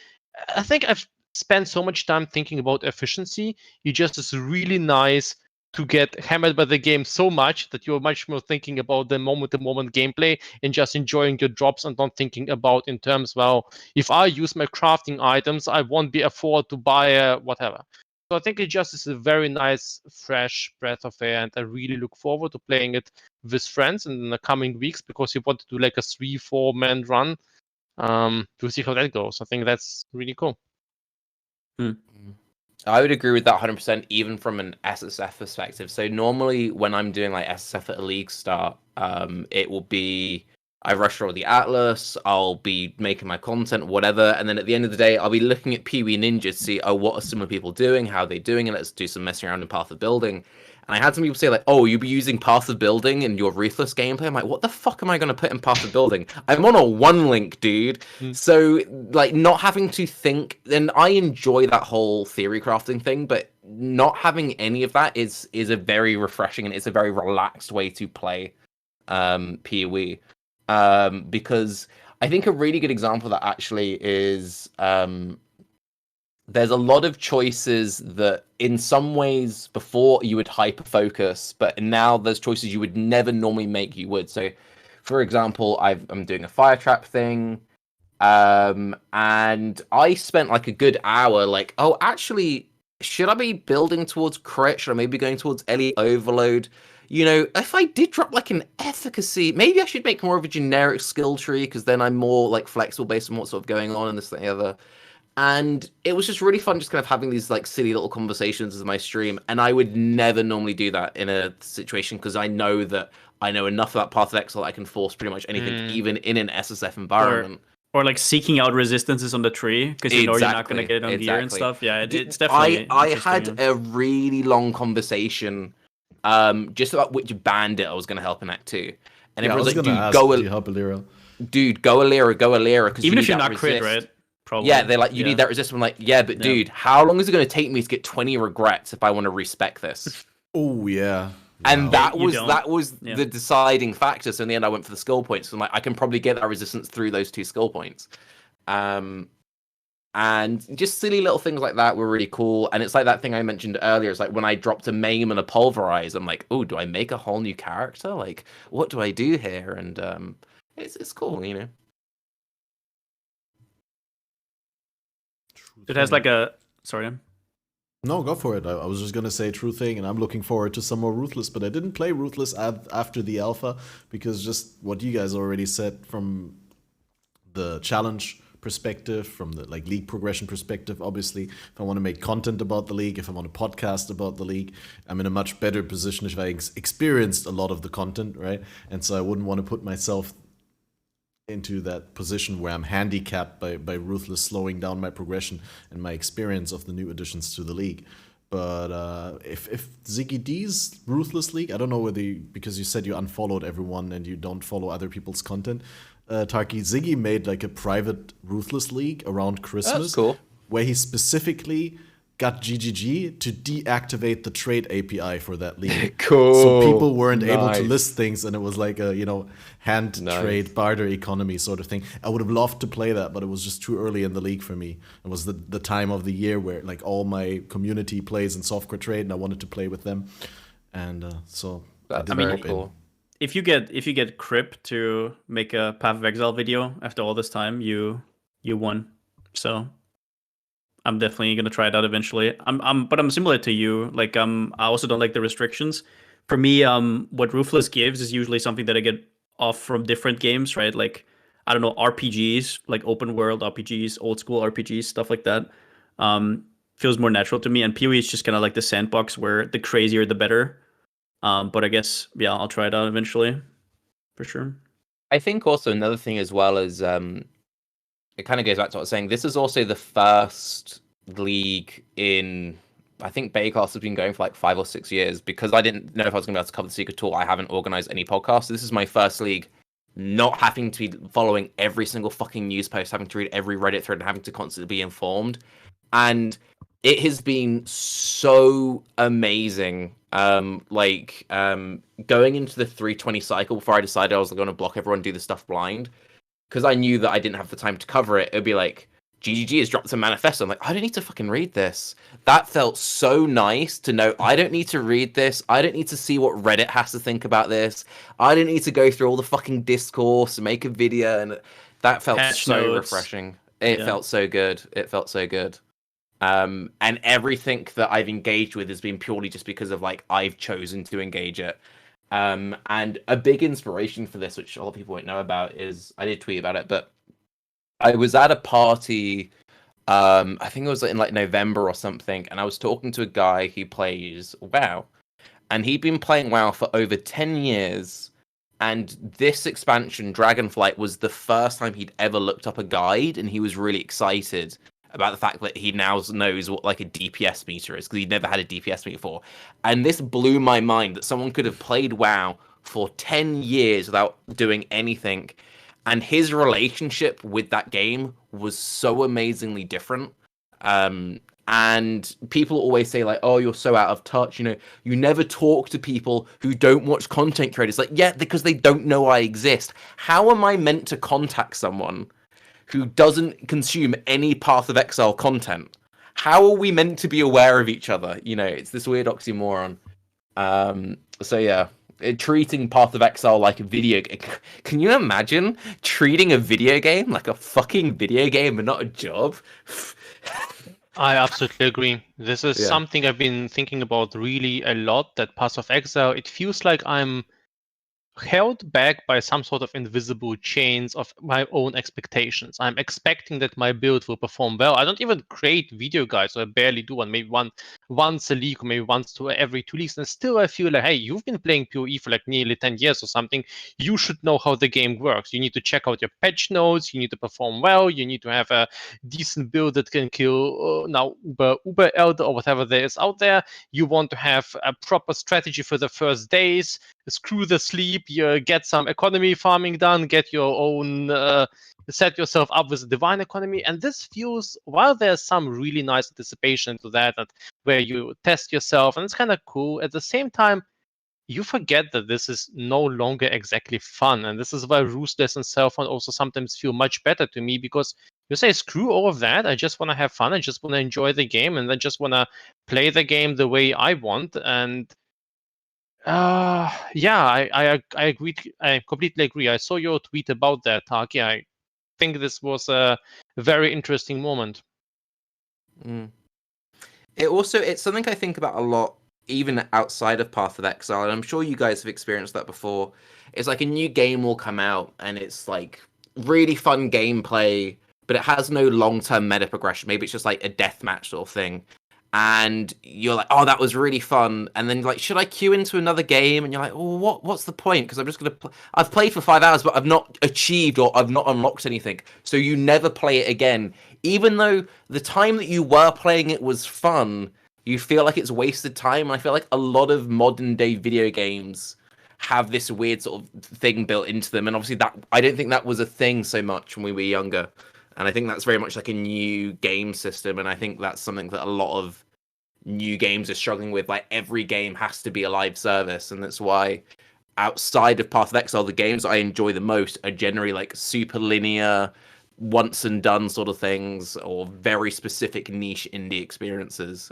I think I've spent so much time thinking about efficiency. It's really nice to get hammered by the game so much that you're much more thinking about the moment-to-moment gameplay and just enjoying your drops and not thinking about in terms, well, if I use my crafting items, I won't be afford to buy a whatever. So I think it just is a very nice, fresh breath of air, and I really look forward to playing it with friends in the coming weeks, because you want to do like a 3-4 man run to see how that goes. I think that's really cool. I would agree with that 100%, even from an SSF perspective. So normally when I'm doing like SSF at a league start, it will be I rush through the Atlas, I'll be making my content, whatever, and then at the end of the day, I'll be looking at PoE Ninja to see, oh, what are similar people doing, how are they doing, and let's do some messing around in Path of Building. And I had some people say, like, oh, you'll be using Path of Building in your Ruthless gameplay? I'm like, what the fuck am I going to put in Path of Building? I'm on a 1 link, dude. So, like, not having to think, and I enjoy that whole theory crafting thing, but not having any of that is a very refreshing and it's a very relaxed way to play PoE. because I think a really good example of that actually is there's a lot of choices that in some ways before you would hyper focus, but now there's choices you would never normally make you would. So for example, I'm doing a fire trap thing, and I spent like a good hour like, oh, actually, should I be building towards crit? Should I maybe going towards Elite Overload? You know, if I did drop like an efficacy, maybe I should make more of a generic skill tree, because then I'm more like flexible based on what's sort of going on and this, that, and the other. And it was just really fun just kind of having these like silly little conversations as my stream. And I would never normally do that in a situation, because I know that I know enough about Path of Exile that I can force pretty much anything, even in an SSF environment. Or like seeking out resistances on the tree, because you know you're not going to get it on gear and stuff. Yeah, it's definitely I had a really long conversation just about which bandit I was going to help in Act 2. And Yeah, I everyone's was like, gonna dude, ask, go do you help Alira? Dude, go Alira, because even if you're that not crit, resist. right? Probably. Yeah, they're like, you need that resistance. I'm like, yeah, but dude, how long is it going to take me to get 20 regrets if I want to respec this? Oh yeah. And that was Yeah. the deciding factor. So in the end, I went for the skill points. So I'm like, I can probably get that resistance through those 2 skill points. And just silly little things like that were really cool. And it's like that thing I mentioned earlier. It's like when I dropped a maim and a pulverize, I'm like, oh, do I make a whole new character? Like, what do I do here? And it's cool, you know. It has like a sorry. No, go for it. I was just gonna say true thing, and I'm looking forward to some more Ruthless, but I didn't play Ruthless after the alpha, because just what you guys already said from the challenge perspective, from the like league progression perspective. Obviously, if I want to make content about the league, if I want to podcast about the league, I'm in a much better position if I experienced a lot of the content, right? And so I wouldn't want to put myself into that position where I'm handicapped by Ruthless slowing down my progression and my experience of the new additions to the league. But if Ziggy D's Ruthless League, I don't know whether because you said you unfollowed everyone and you don't follow other people's content, Tarky, Ziggy made like a private Ruthless League around Christmas, cool. where he specifically got GGG to deactivate the trade API for that league. Cool. So people weren't able to Nice. list things, and it was like a, hand trade barter economy sort of thing. I would have loved to play that, but it was just too early in the league for me. It was the time of the year where like all my community plays in software trade, and I wanted to play with them. And so I That's did very hop in. cool. If you get Crip to make a Path of Exile video after all this time, you won. So I'm definitely gonna try it out eventually. But I'm similar to you. Like I also don't like the restrictions. For me, what Ruthless gives is usually something that I get off from different games, right? Like I don't know, RPGs, like open world RPGs, old school RPGs, stuff like that. Feels more natural to me. And PoE is just kind of like the sandbox where the crazier the better. But I guess I'll try it out eventually, for sure. I think also another thing as well is it kind of goes back to what I was saying. This is also the first league in, I think Bay Class has been going for like 5 or 6 years, because I didn't know if I was going to be able to cover the secret at all. I haven't organized any podcasts. So this is my first league, not having to be following every single fucking news post, having to read every Reddit thread, and having to constantly be informed. And it has been so amazing. Going into the 320 cycle before I decided I was going to block everyone, do the stuff blind, because I knew that I didn't have the time to cover it. It'd be like, GGG has dropped a manifesto. I'm like, I don't need to fucking read this. That felt so nice to know I don't need to read this. I don't need to see what Reddit has to think about this. I don't need to go through all the fucking discourse and make a video. And that felt Patch so notes. refreshing. It felt so good. It felt so good. And everything that I've engaged with has been purely just because of like I've chosen to engage it. And a big inspiration for this, which a lot of people won't know about, is I did tweet about it, but I was at a party, I think it was in like November or something, and I was talking to a guy who plays WoW, and he'd been playing WoW for over 10 years, and this expansion, Dragonflight, was the first time he'd ever looked up a guide, and he was really excited about the fact that he now knows what like a DPS meter is, because he'd never had a DPS meter before. And this blew my mind that someone could have played WoW for 10 years without doing anything, and his relationship with that game was so amazingly different. And And people always say like, oh, you're so out of touch. You know, you never talk to people who don't watch content creators. Like, yeah, because they don't know I exist. How am I meant to contact someone who doesn't consume any Path of Exile content? How are we meant to be aware of each other? You know, it's this weird oxymoron. So yeah, treating Path of Exile like a video game. Can you imagine treating a video game like a fucking video game and not a job? I absolutely agree. This is Yeah. something I've been thinking about really a lot, that Path of Exile, it feels like I'm held back by some sort of invisible chains of my own expectations. I'm expecting that my build will perform well. I don't even create video guides, or I barely do one, maybe once a league, or maybe once to every 2 leagues. And still I feel like, hey, you've been playing PoE for like nearly 10 years or something. You should know how the game works. You need to check out your patch notes. You need to perform well. You need to have a decent build that can kill now Uber Elder or whatever there is out there. You want to have a proper strategy for the first days. Screw the sleep, you get some economy farming done, get your own, set yourself up with a divine economy. And this feels, while there's some really nice anticipation to that, where you test yourself, and it's kind of cool, at the same time, you forget that this is no longer exactly fun. And this is why Ruthless and Self-Hunt also sometimes feel much better to me, because you say, screw all of that, I just want to have fun, I just want to enjoy the game, and I just want to play the game the way I want. And yeah, I agree. I completely agree. I saw your tweet about that, Taki. I think this was a very interesting moment. It's something I think about a lot, even outside of Path of Exile, and I'm sure you guys have experienced that before. It's like a new game will come out, and it's like really fun gameplay, but it has no long-term meta progression. Maybe it's just like a deathmatch sort of thing. And you're like, oh, that was really fun. And then like, should I queue into another game? And you're like, oh, what's the point? Because I'm just going to I've played for 5 hours, but I've not achieved or I've not unlocked anything. So you never play it again. Even though the time that you were playing it was fun, you feel like it's wasted time. And I feel like a lot of modern day video games have this weird sort of thing built into them. And obviously that I don't think that was a thing so much when we were younger. And I think that's very much like a new game system. And I think that's something that a lot of new games are struggling with. Like, every game has to be a live service. And that's why outside of Path of Exile, the games I enjoy the most are generally like super linear, once and done sort of things, or very specific niche indie experiences.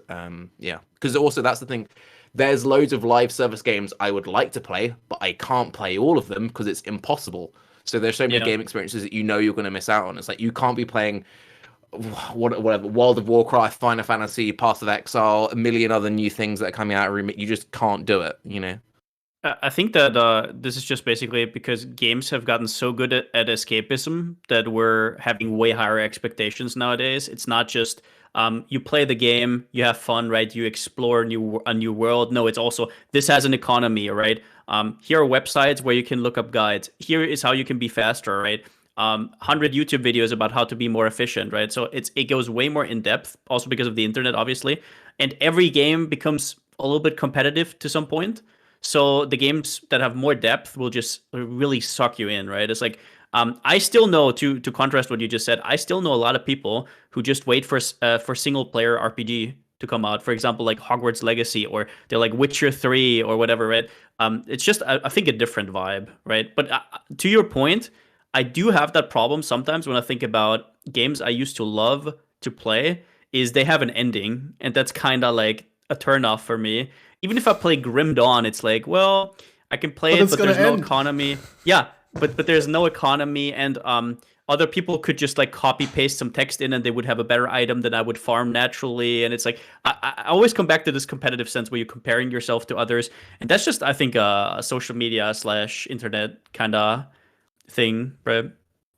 Yeah. Because also that's the thing. There's loads of live service games I would like to play, but I can't play all of them because it's impossible. So there's so many game experiences that you know you're going to miss out on. It's like you can't be playing whatever, World of Warcraft, Final Fantasy, Path of Exile, a million other new things that are coming out. You just can't do it, you know? I think that this is just basically because games have gotten so good at escapism that we're having way higher expectations nowadays. It's not just you play the game, you have fun, right? You explore a new world. No, it's also, this has an economy, right? Here are websites where you can look up guides. Here is how you can be faster, right? 100 YouTube videos about how to be more efficient, right? So it goes way more in depth, also because of the internet, obviously. And every game becomes a little bit competitive to some point. So the games that have more depth will just really suck you in, right? It's like, I still know, to contrast what you just said, I still know a lot of people who just wait for single player RPG to come out. For example, like Hogwarts Legacy, or they're like Witcher 3 or whatever, right? It's just, I think, a different vibe, right? But to your point, I do have that problem sometimes when I think about games I used to love to play, is they have an ending, and that's kind of like a turnoff for me. Even if I play Grim Dawn, it's like, well, I can play it, but there's no economy. Yeah, but there's no economy, and other people could just like copy paste some text in, and they would have a better item than I would farm naturally. And it's like, I always come back to this competitive sense where you're comparing yourself to others, and that's just, I think, a social media / internet kind of thing, right?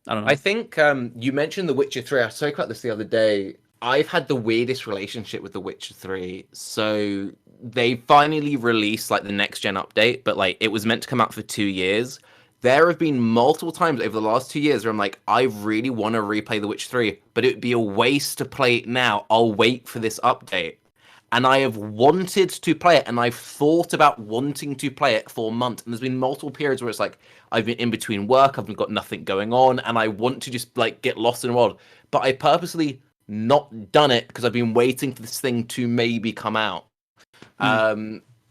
I don't know. I think you mentioned The Witcher 3. I spoke about this the other day. I've had the weirdest relationship with The Witcher 3. So they finally released like the next gen update, but like it was meant to come out for 2 years. There have been multiple times over the last 2 years where I'm like, I really want to replay The Witcher 3, but it would be a waste to play it now. I'll wait for this update. And I have wanted to play it, and I've thought about wanting to play it for months. And there's been multiple periods where it's like, I've been in between work, I've got nothing going on, and I want to just like get lost in the world. But I purposely not done it because I've been waiting for this thing to maybe come out.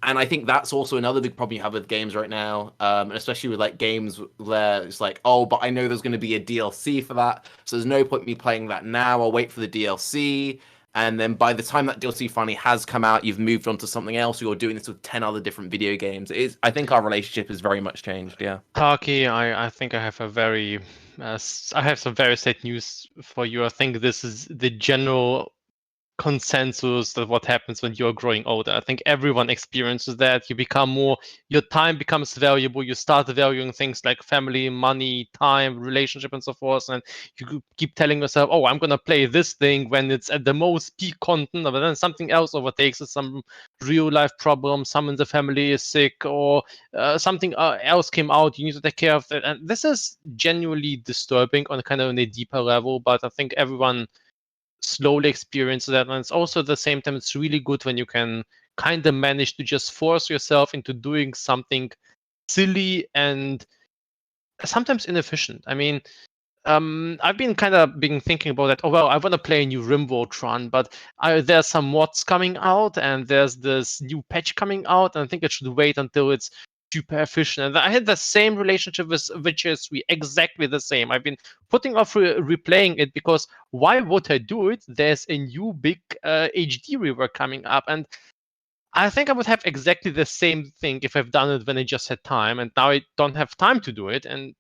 And I think that's also another big problem you have with games right now, especially with like games where it's like, oh, but I know there's going to be a DLC for that, so there's no point me playing that now. I'll wait for the DLC, and then by the time that DLC finally has come out, you've moved on to something else, or you're doing this with 10 other different video games. I think our relationship has very much changed. Yeah. Taki, I think I have a very, I have some very sad news for you. I think this is the general consensus that what happens when you're growing older. I think everyone experiences that. You become more, your time becomes valuable. You start valuing things like family, money, time, relationship, and so forth. And you keep telling yourself, oh, I'm going to play this thing when it's at the most peak content, but then something else overtakes it, some real life problem, someone in the family is sick, or something else came out. You need to take care of it. And this is genuinely disturbing on kind of on a deeper level, but I think everyone slowly experience that, and it's also at the same time it's really good when you can kind of manage to just force yourself into doing something silly and sometimes inefficient. I mean, I've been thinking about that. Oh well, I want to play a new RimWorld run, but there's some mods coming out and there's this new patch coming out, and I think I should wait until it's super efficient. And I had the same relationship with Witcher 3, exactly the same. I've been putting off replaying it because why would I do it? There's a new big HD rework coming up, and I think I would have exactly the same thing if I've done it when I just had time, and now I don't have time to do it, and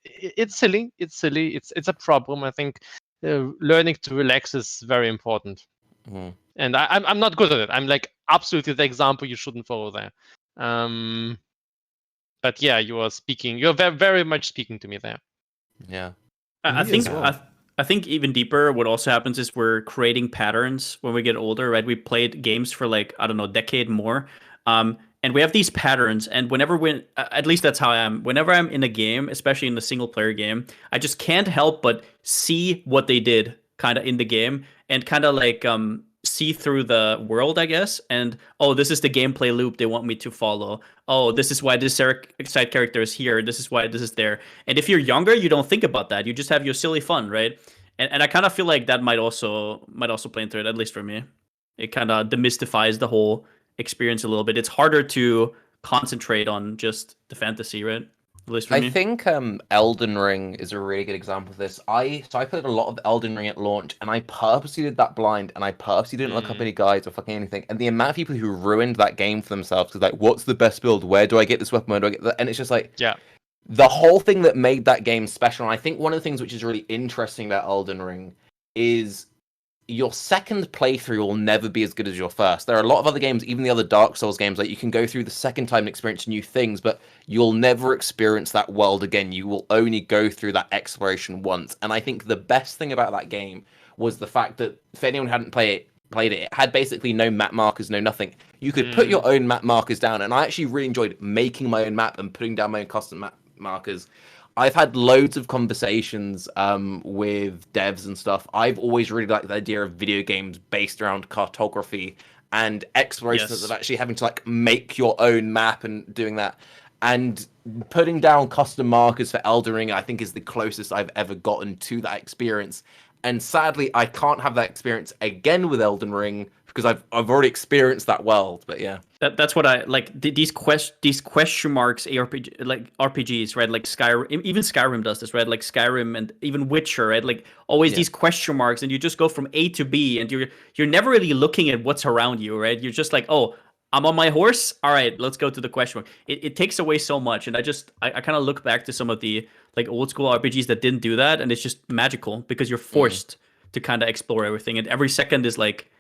it's silly. It's silly. It's a problem. I think learning to relax is very important. And I'm not good at it. I'm like absolutely the example you shouldn't follow there. But yeah, you are speaking. You're very, very much speaking to me there. Yeah. I think even deeper, what also happens is we're creating patterns when we get older, right? We played games for like, I don't know, a decade more. And we have these patterns, and whenever at least that's how I am. Whenever I'm in a game, especially in the single player game, I just can't help but see what they did kind of in the game and kind of like see through the world, I guess. And oh, this is the gameplay loop they want me to follow. Oh, this is why this side character is here. This is why this is there. And if you're younger, you don't think about that. You just have your silly fun, right? And I kind of feel like that might also play into it, at least for me. It kind of demystifies the whole experience a little bit. It's harder to concentrate on just the fantasy, right? At least for me. I think Elden Ring is a really good example of this. I played a lot of Elden Ring at launch, and I purposely did that blind, and I purposely didn't look up any guides or fucking anything. And the amount of people who ruined that game for themselves is like, what's the best build? Where do I get this weapon? Where do I get that? And it's just like, yeah. The whole thing that made that game special, and I think one of the things which is really interesting about Elden Ring is your second playthrough will never be as good as your first. There are a lot of other games, even the other Dark Souls games, like you can go through the second time and experience new things, but you'll never experience that world again. You will only go through that exploration once. And I think the best thing about that game was the fact that if anyone hadn't played it, it had basically no map markers, no nothing. You could put your own map markers down, and I actually really enjoyed making my own map and putting down my own custom map markers. I've had loads of conversations with devs and stuff. I've always really liked the idea of video games based around cartography and exploration, of actually having to like make your own map and doing that. And putting down custom markers for Elden Ring, I think, is the closest I've ever gotten to that experience. And sadly, I can't have that experience again with Elden Ring because I've already experienced that world. But yeah, that's what I like. These question marks RPGs, right? Like Skyrim, even Skyrim does this, right? Like Skyrim and even Witcher, right? Like always these question marks, and you just go from A to B, and you're never really looking at what's around you, right? You're just like, oh, I'm on my horse. All right, let's go to the question mark. It takes away so much, and I kind of look back to some of the like old school RPGs that didn't do that, and it's just magical because you're forced to kind of explore everything, and every second is like,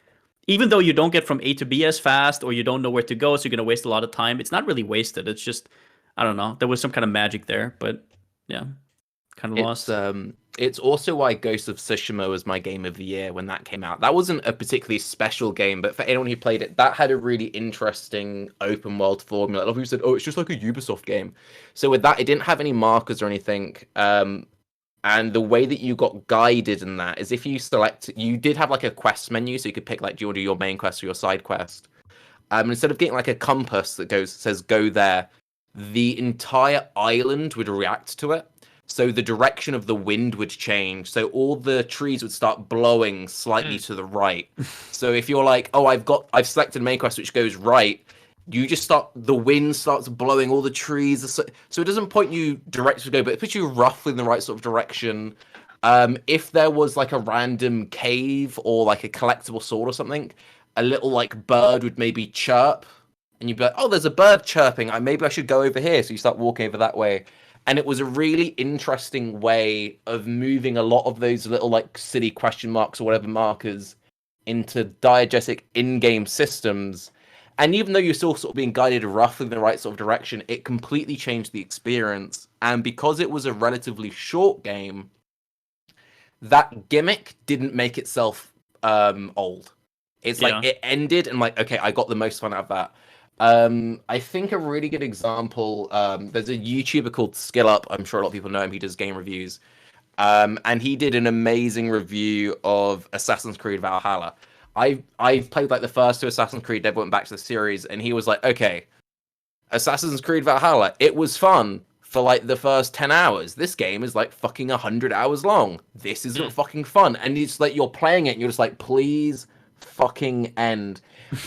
even though you don't get from A to B as fast, or you don't know where to go, so you're gonna waste a lot of time. It's not really wasted. It's just, I don't know. There was some kind of magic there, but yeah, kind of lost. It's also why Ghost of Tsushima was my game of the year when that came out. That wasn't a particularly special game, but for anyone who played it, that had a really interesting open world formula. A lot of people said, oh, it's just like a Ubisoft game. So with that, it didn't have any markers or anything. And the way that you got guided in that is if you you did have like a quest menu, so you could pick like, do you want to do your main quest or your side quest? Instead of getting like a compass that says go there, the entire island would react to it. so the direction of the wind would change. So all the trees would start blowing slightly to the right. So if you're like, oh, I've selected a main quest which goes right, you just the wind starts blowing all the trees. So it doesn't point you directly to go, but it puts you roughly in the right sort of direction. If there was like a random cave or like a collectible sword or something, a little like bird would maybe chirp, and you'd be like, oh, there's a bird chirping. Maybe I should go over here. So you start walking over that way. And it was a really interesting way of moving a lot of those little like city question marks or whatever markers into diegetic in-game systems. And even though you're still sort of being guided roughly in the right sort of direction, it completely changed the experience. And because it was a relatively short game, that gimmick didn't make itself old. It's like it ended and like, okay, I got the most fun out of that. I think a really good example, there's a YouTuber called SkillUp. I'm sure a lot of people know him. He does game reviews. And he did an amazing review of Assassin's Creed Valhalla. I've played like the first two Assassin's Creed, never went back to the series, and he was like, okay, Assassin's Creed Valhalla, it was fun for like the first 10 hours. This game is like fucking 100 hours long. This isn't fucking fun. And it's like you're playing it and you're just like, please fucking end.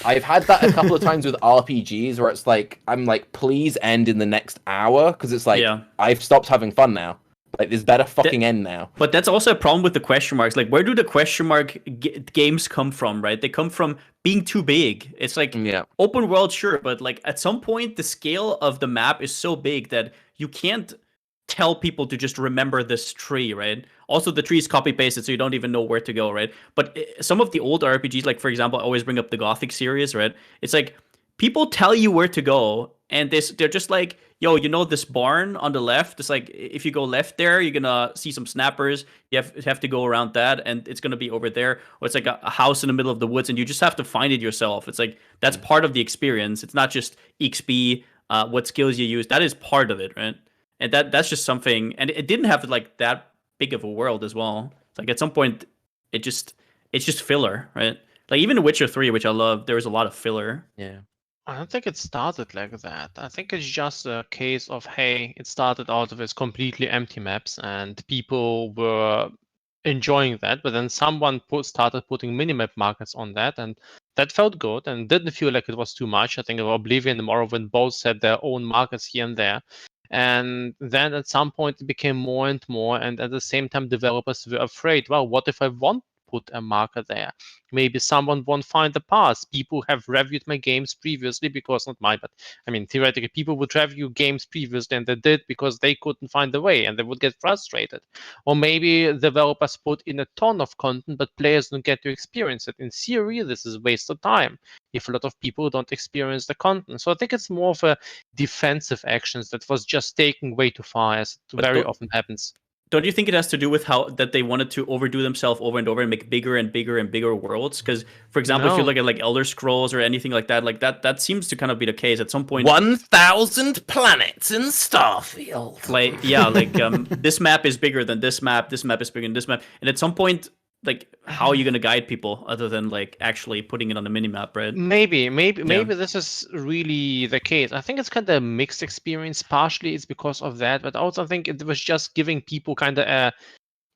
I've had that a couple of times with RPGs where it's like, I'm like, please end in the next hour, because it's like, I've stopped having fun now. Like, this better fucking end now. But that's also a problem with the question marks. Like, where do the question mark games come from, right? They come from being too big. It's like, open world, sure, but like at some point, the scale of the map is so big that you can't tell people to just remember this tree, right? Also, the tree is copy-pasted, so you don't even know where to go, right? But some of the old RPGs, like, for example, I always bring up the Gothic series, right? It's like, people tell you where to go, and they're just like, yo, you know this barn on the left? It's like, if you go left there, you're gonna see some snappers. You have to go around that, and it's gonna be over there. Or it's like a house in the middle of the woods, and you just have to find it yourself. It's like, that's part of the experience. It's not just XP, what skills you use. That is part of it, right? And that's just something, and it didn't have like that big of a world as well. It's like at some point, it's just filler, right? Like even in Witcher 3, which I love, there was a lot of filler. Yeah. I don't think it started like that. I think it's just a case of, hey, it started out of its completely empty maps and people were enjoying that, but then someone started putting minimap markers on that, and that felt good and didn't feel like it was too much. I think Oblivion and Morrowind both had their own markers here and there. And then at some point it became more and more, and at the same time developers were afraid, well, what if I want put a marker there? Maybe someone won't find the path. People have reviewed my games previously, because not mine, but I mean, theoretically, people would review games previously and they did because they couldn't find the way and they would get frustrated. Or maybe developers put in a ton of content, but players don't get to experience it. In theory, this is a waste of time if a lot of people don't experience the content. So I think it's more of a defensive actions that was just taken way too far, as it very often happens. Don't you think it has to do with how that they wanted to overdo themselves over and over and make bigger and bigger and bigger worlds? Because, for example, if you look at like Elder Scrolls or anything like that seems to kind of be the case at some point. 1,000 planets in Starfield. Like, yeah, like this map is bigger than this map is bigger than this map, and at some point, like, how are you gonna guide people other than like actually putting it on the minimap, right? Maybe this is really the case. I think it's kind of a mixed experience. Partially it's because of that, but also I think it was just giving people kind of a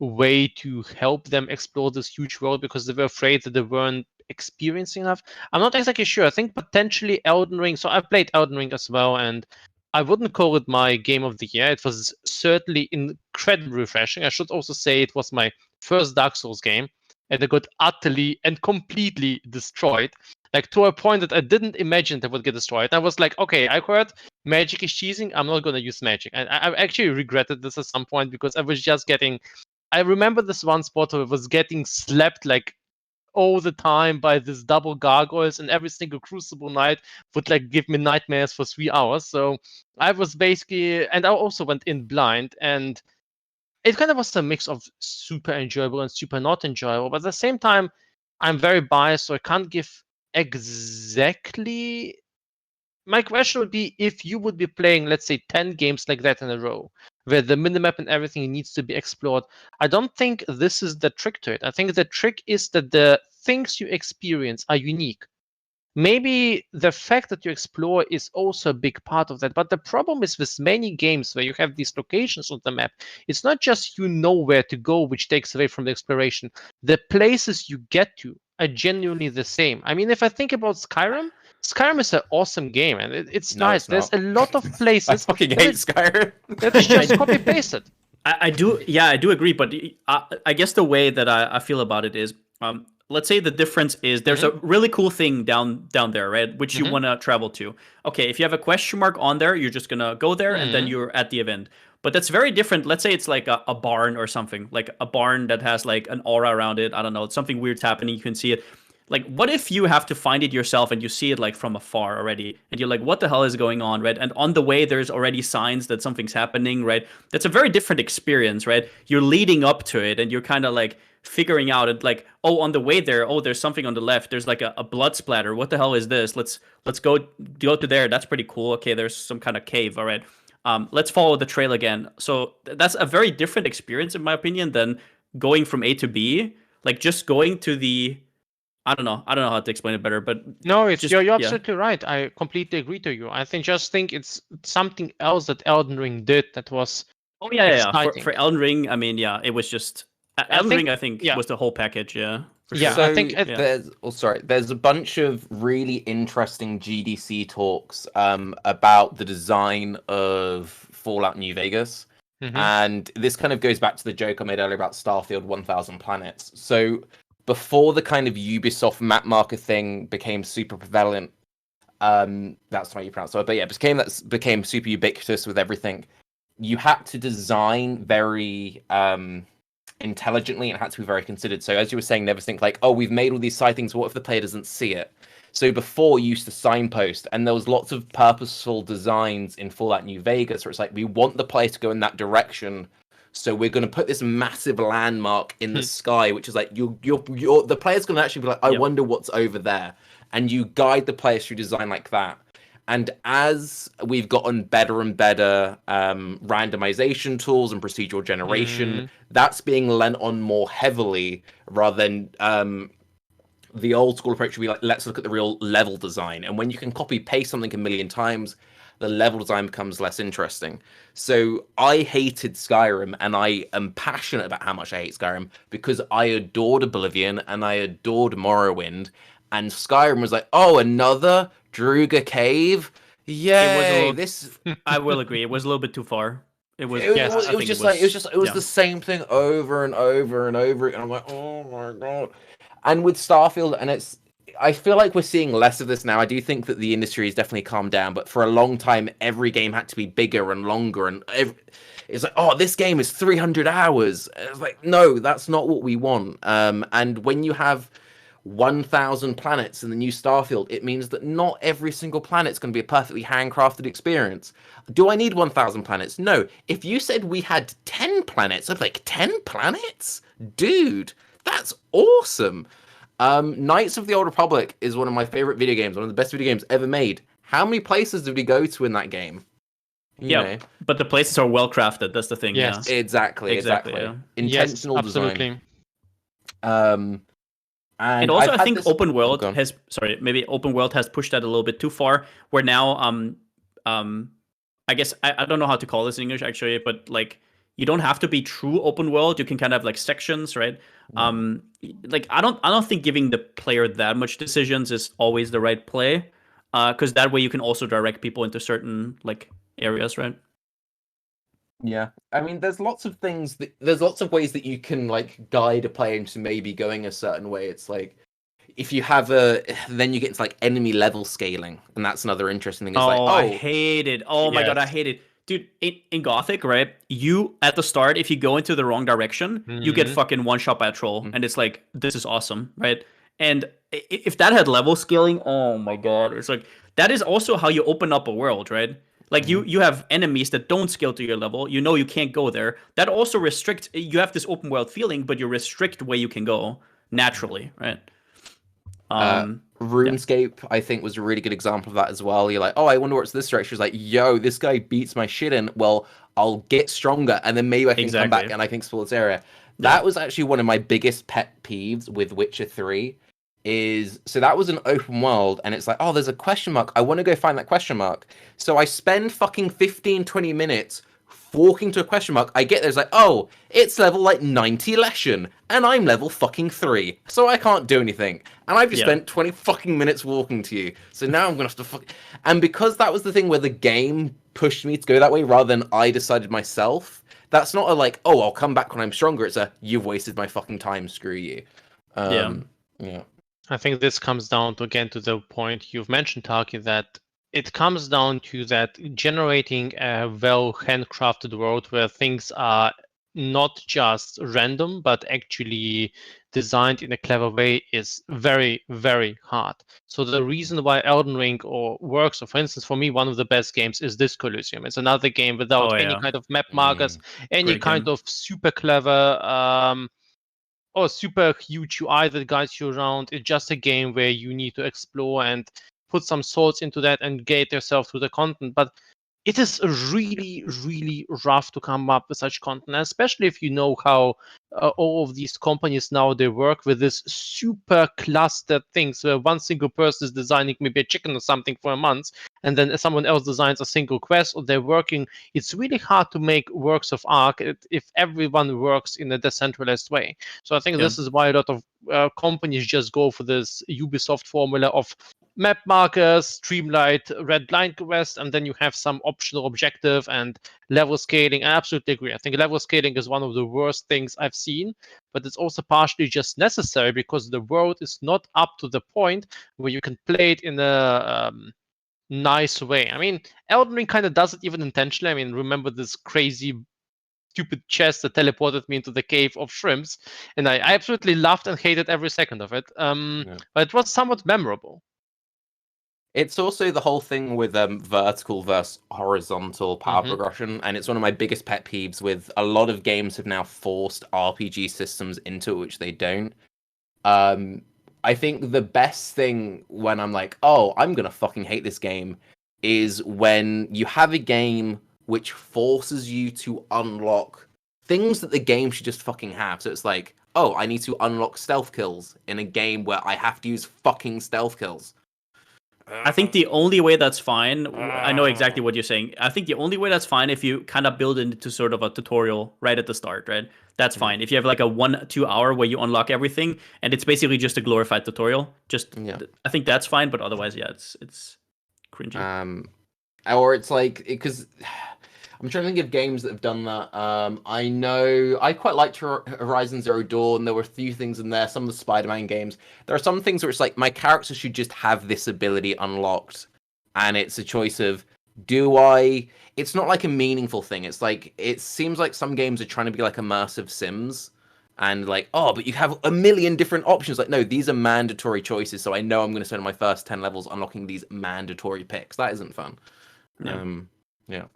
way to help them explore this huge world, because they were afraid that they weren't experiencing enough. I'm not exactly sure. I think potentially Elden Ring. So I've played Elden Ring as well, and I wouldn't call it my game of the year. It was certainly incredibly refreshing. I should also say it was my first Dark Souls game, and it got utterly and completely destroyed, like to a point that I didn't imagine that would get destroyed. I was like, okay, I heard magic is cheesing, I'm not going to use magic. And I actually regretted this at some point, because I was just I remember this one spot where I was getting slapped like all the time by this double gargoyles, and every single Crucible night would like give me nightmares for 3 hours. So I was basically, and I also went in blind, and it kind of was a mix of super enjoyable and super not enjoyable. But at the same time, I'm very biased, so I can't give exactly. My question would be, if you would be playing, let's say, 10 games like that in a row, where the minimap and everything needs to be explored, I don't think this is the trick to it. I think the trick is that the things you experience are unique. maybe the fact that you explore is also a big part of that. But the problem is with many games where you have these locations on the map, it's not just you know where to go, which takes away from the exploration. The places you get to are genuinely the same. I mean, if I think about Skyrim, Skyrim is an awesome game, and it's No, nice. it's There's not. a lot of I places fucking hate Skyrim. that is just copy pasted. I do, yeah, I do agree. But I guess the way that I feel about it is, let's say the difference is there's a really cool thing down there, right? Which you want to travel to. Okay, if you have a question mark on there, you're just gonna go there, and then you're at the event. But that's very different. Let's say it's like a barn or something, like a barn that has like an aura around it. I don't know, it's something weird's happening. You can see it. Like, what if you have to find it yourself and you see it like from afar already, and you're like, what the hell is going on, right? And on the way, there's already signs that something's happening, right? That's a very different experience, right? You're leading up to it, and you're kind of like figuring out it, like, oh, on the way there, oh, there's something on the left. There's like a blood splatter. What the hell is this? Let's go to there. That's pretty cool. Okay, there's some kind of cave. All right. Let's follow the trail again. So that's a very different experience, in my opinion, than going from A to B. Like, just going to the, I don't know how to explain it better, but no, you're yeah. absolutely right. I completely agree to you. I think it's something else that Elden Ring did that was exciting. For Elden Ring, I mean, yeah, it was just Elden Ring. I think was the whole package. Yeah. Yeah, So I think there's a bunch of really interesting GDC talks about the design of Fallout New Vegas. And this kind of goes back to the joke I made earlier about Starfield 1000 Planets. So before the kind of Ubisoft map marker thing became super prevalent, that's how you pronounce it, but yeah, it became super ubiquitous with everything. You had to design very intelligently, and it had to be very considered. So as you were saying, never think like, oh, we've made all these sightings, what if the player doesn't see it? So before, you used to signpost, and there was lots of purposeful designs in Fallout New Vegas where it's like, we want the player to go in that direction, so we're going to put this massive landmark in the sky, which is like, the player's going to actually be like, I wonder what's over there. And you guide the players through design like that. And as we've gotten better and better randomization tools and procedural generation, that's being lent on more heavily, rather than the old school approach would be like, let's look at the real level design. And when you can copy paste something a million times, the level design becomes less interesting. So I hated Skyrim, and I am passionate about how much I hate Skyrim, because I adored Oblivion and I adored Morrowind, and Skyrim was like, oh, another Druga cave? Yay! I will agree. It was a little bit too far. It was the same thing over and over and over, and I'm like, oh my god. And with Starfield, and I feel like we're seeing less of this now. I do think that the industry has definitely calmed down, but for a long time, every game had to be bigger and longer, and it's like, oh, this game is 300 hours. It's like, no, that's not what we want. And when you have 1,000 planets in the new Starfield, it means that not every single planet's going to be a perfectly handcrafted experience. Do I need 1,000 planets? No. If you said we had 10 planets, I'd be like, 10 planets? Dude, that's awesome. Knights of the Old Republic is one of my favorite video games, one of the best video games ever made. How many places did we go to in that game? You know? But the places are well crafted. That's the thing. Yes. Yeah. Exactly. Yeah. Intentional design. And also, I think open world has pushed that a little bit too far. Where now, I guess I don't know how to call this in English actually, but like, you don't have to be true open world. You can kind of have like sections, right? Like, I don't think giving the player that much decisions is always the right play, because that way you can also direct people into certain like areas, right? Yeah, I mean, there's lots of ways that you can like guide a player into maybe going a certain way. It's like, if you have then you get into like enemy level scaling, and that's another interesting thing. It's I hate it. Oh my god, I hate it. Dude, in Gothic, right? You, at the start, if you go into the wrong direction, you get fucking one shot by a troll. And it's like, this is awesome, right? And if that had level scaling, oh my god. It's like, that is also how you open up a world, right? Like, you have enemies that don't scale to your level. You know you can't go there. That also restricts, you have this open world feeling, but you restrict where you can go naturally, right? RuneScape, I think, was a really good example of that as well. You're like, oh, I wonder what's this direction. It's like, yo, this guy beats my shit in. Well, I'll get stronger, and then maybe I can come back and I can explore this area. That was actually one of my biggest pet peeves with Witcher 3. so that was an open world, and it's like, oh, there's a question mark. I want to go find that question mark. So I spend fucking 15, 20 minutes walking to a question mark. I get there, it's like, oh, it's level like 90 Leshen, and I'm level fucking 3, so I can't do anything. And I've just spent 20 fucking minutes walking to you. So now I'm gonna have to And because that was the thing where the game pushed me to go that way rather than I decided myself, that's not a like, oh, I'll come back when I'm stronger. It's a, you've wasted my fucking time, screw you. Yeah. I think this comes down to, again, to the point you've mentioned, Taki, that it comes down to that generating a well handcrafted world where things are not just random, but actually designed in a clever way is very, very hard. So the reason why Elden Ring works, or for instance, for me, one of the best games is this Coliseum. It's another game without any kind of map markers, any Great kind game. of super clever or super huge UI that guides you around. It's just a game where you need to explore and put some thoughts into that and get yourself through the content. But it is really, really rough to come up with such content, especially if you know how all of these companies now, they work with this super clustered things where one single person is designing maybe a chicken or something for a month, and then someone else designs a single quest, or they're working. It's really hard to make works of art if everyone works in a decentralized way. So I think this is why a lot of companies just go for this Ubisoft formula of map markers, streamlined red line quest, and then you have some optional objective and level scaling. I absolutely agree. I think level scaling is one of the worst things I've seen, but it's also partially just necessary because the world is not up to the point where you can play it in a nice way. I mean, Elden Ring kind of does it even intentionally. I mean, remember this crazy stupid chest that teleported me into the cave of shrimps, and I absolutely loved and hated every second of it. But it was somewhat memorable. It's also the whole thing with vertical versus horizontal power progression, and it's one of my biggest pet peeves with a lot of games have now forced RPG systems into it, which they don't. I think the best thing when I'm like, oh, I'm gonna fucking hate this game, is when you have a game which forces you to unlock things that the game should just fucking have. So it's like, oh, I need to unlock stealth kills in a game where I have to use fucking stealth kills. I think the only way that's fine, I know exactly what you're saying. I think the only way that's fine if you kind of build into sort of a tutorial right at the start, right? That's fine. If you have like a 1-2 hour where you unlock everything and it's basically just a glorified tutorial, I think that's fine. But otherwise, yeah, it's cringy. Or it's like, because I'm trying to think of games that have done that. I know I quite liked Horizon Zero Dawn. There were a few things in there. Some of the Spider-Man games. There are some things where it's like my character should just have this ability unlocked, and it's a choice of It's not like a meaningful thing. It's like it seems like some games are trying to be like immersive Sims, and like, oh, but you have a million different options. Like, no, these are mandatory choices. So I know I'm going to spend my first 10 levels unlocking these mandatory picks. That isn't fun. Yeah.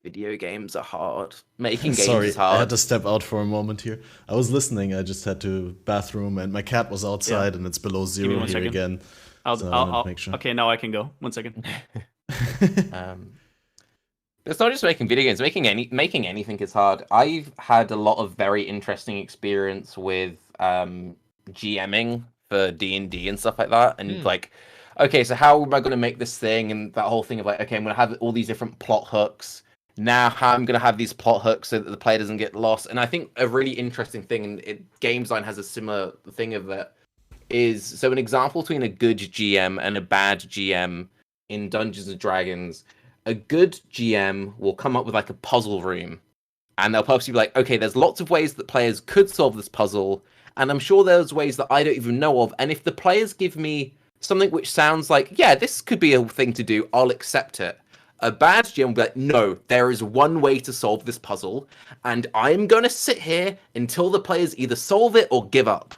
Video games are hard. Making games Sorry, is hard. I had to step out for a moment here. I was listening. I just had to bathroom, and my cat was outside, and it's below zero here second. again. I'll make sure. Okay, now I can go. 1 second. It's not just making video games. Making anything is hard. I've had a lot of very interesting experience with GMing for D&D and stuff like that, and like, okay, so how am I going to make this thing, and that whole thing of like, okay, I'm going to have all these different plot hooks. Now, how I'm going to have these plot hooks so that the player doesn't get lost. And I think a really interesting thing, and game design has a similar thing of that, is so an example between a good GM and a bad GM in Dungeons and Dragons. A good GM will come up with like a puzzle room, and they'll purposely be like, okay, there's lots of ways that players could solve this puzzle, and I'm sure there's ways that I don't even know of, and if the players give me something which sounds like, yeah, this could be a thing to do, I'll accept it. A bad GM will be like, no, there is one way to solve this puzzle, and I'm going to sit here until the players either solve it or give up.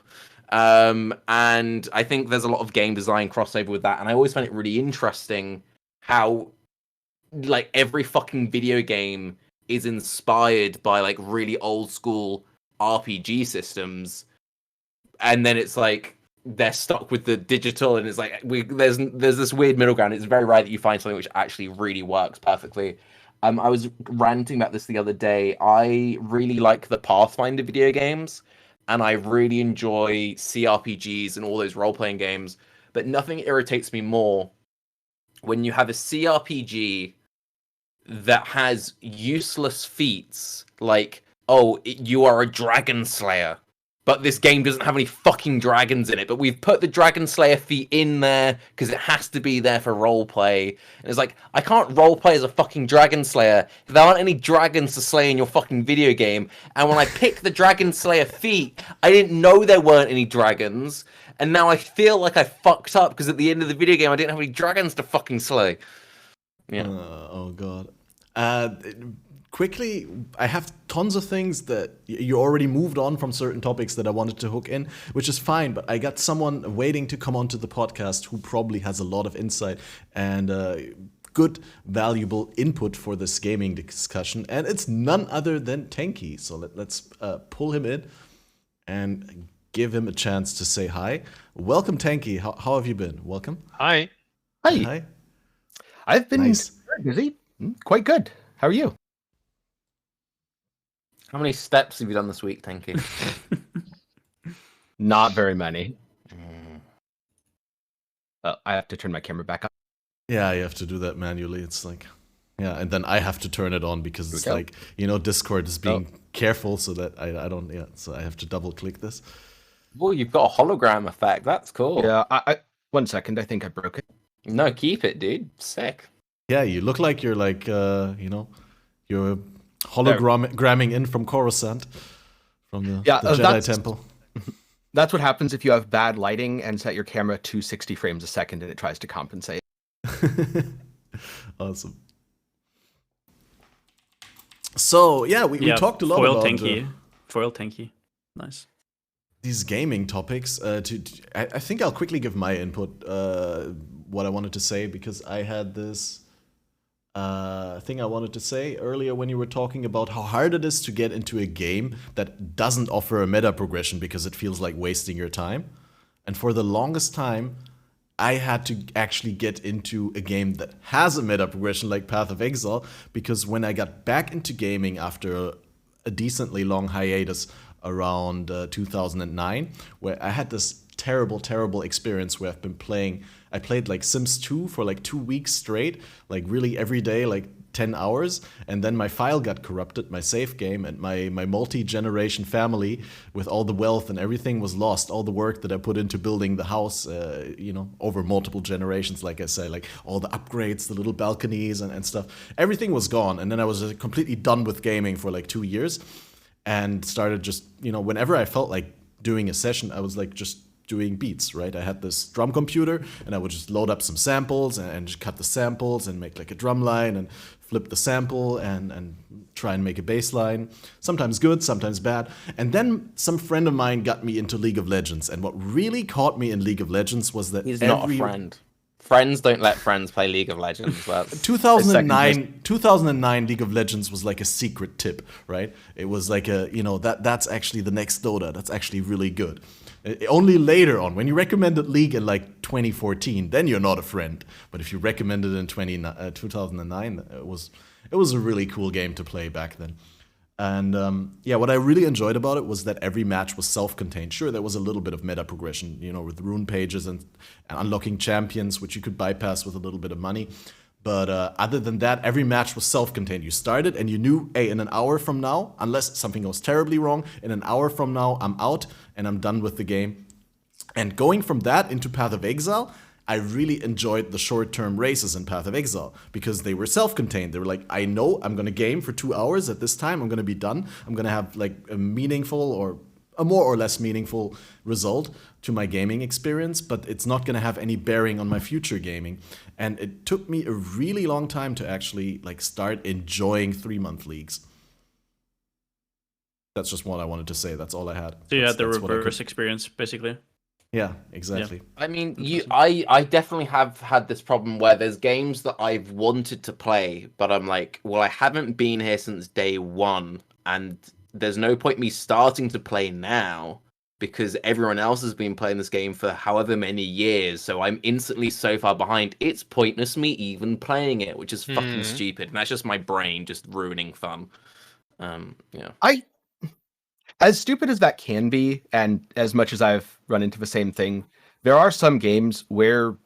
And I think there's a lot of game design crossover with that, and I always find it really interesting how like every fucking video game is inspired by like really old school RPG systems, and then it's like they're stuck with the digital, and it's like there's this weird middle ground. It's very rare that you find something which actually really works perfectly. I was ranting about this the other day. I really like the Pathfinder video games, and I really enjoy CRPGs and all those role-playing games, but nothing irritates me more when you have a CRPG that has useless feats, like, you are a dragon slayer, but this game doesn't have any fucking dragons in it, but we've put the dragon slayer feat in there because it has to be there for roleplay. And it's like, I can't roleplay as a fucking dragon slayer if there aren't any dragons to slay in your fucking video game. And when I picked the dragon slayer feat, I didn't know there weren't any dragons, and now I feel like I fucked up because at the end of the video game I didn't have any dragons to fucking slay. Yeah. Oh god. Quickly, I have tons of things that you already moved on from certain topics that I wanted to hook in, which is fine, but I got someone waiting to come onto the podcast who probably has a lot of insight and good, valuable input for this gaming discussion, and it's none other than Tenkiei. So let's pull him in and give him a chance to say hi. Welcome, Tenkiei. How have you been? Welcome. Hi. Hi. I've been Nice. very busy. Quite good. How are you? How many steps have you done this week, Tenkiei? Not very many. I have to turn my camera back up. Yeah, you have to do that manually. It's like, yeah, and then I have to turn it on because it's Okay. like, Discord is being careful so that I don't, so I have to double click this. Well, you've got a hologram effect. That's cool. Yeah, I 1 second. I think I broke it. No, keep it, dude. Sick. Yeah, you look like you're like, you're hologramming in from Coruscant, from the Jedi that's- Temple. That's what happens if you have bad lighting and set your camera to 60 frames a second and it tries to compensate. Awesome. So, yeah, we talked a lot foil about Foil Tenkiei. Nice. these gaming topics. I think I'll quickly give my input, what I wanted to say, because I had this thing I wanted to say earlier when you were talking about how hard it is to get into a game that doesn't offer a meta progression because it feels like wasting your time. And for the longest time, I had to actually get into a game that has a meta progression like Path of Exile, because when I got back into gaming after a decently long hiatus around 2009, where I had this terrible experience where I played like Sims 2 for like 2 weeks straight, like really every day, like 10 hours, and then my file got corrupted, my save game, and my multi-generation family with all the wealth and everything was lost. All the work that I put into building the house, over multiple generations, like I say, like all the upgrades, the little balconies and stuff, everything was gone. And then I was completely done with gaming for like 2 years and started just, whenever I felt like doing a session, I was like just doing beats, right? I had this drum computer and I would just load up some samples and just cut the samples and make like a drum line and flip the sample and try and make a bass line. Sometimes good, sometimes bad. And then some friend of mine got me into League of Legends. And what really caught me in League of Legends was that He's not a friend. Friends don't let friends play League of Legends. That's 2009 League of Legends was like a secret tip, right? It was like that's actually the next Dota. That's actually really good. Only later on, when you recommended League in like 2014, then you're not a friend. But if you recommended it in 2009, it was a really cool game to play back then. And what I really enjoyed about it was that every match was self-contained. Sure, there was a little bit of meta progression, with rune pages and unlocking champions, which you could bypass with a little bit of money. But other than that, every match was self-contained. You started and you knew, hey, in an hour from now, unless something goes terribly wrong, in an hour from now, I'm out and I'm done with the game. And going from that into Path of Exile, I really enjoyed the short-term races in Path of Exile because they were self-contained. They were like, I know I'm going to game for 2 hours at this time. I'm going to be done. I'm going to have like a meaningful or a more or less meaningful result to my gaming experience, but it's not going to have any bearing on my future gaming. And it took me a really long time to actually like start enjoying 3-month leagues. That's just what I wanted to say. That's all I had. So you had the That's what I could- reverse experience, basically. Yeah, exactly. I mean, I definitely have had this problem where there's games that I've wanted to play, but I'm like, well, I haven't been here since day one, and there's no point me starting to play now because everyone else has been playing this game for however many years, so I'm instantly so far behind. It's pointless me even playing it, which is fucking stupid. And that's just my brain just ruining fun. Yeah. As stupid as that can be, and as much as I've run into the same thing, there are some games where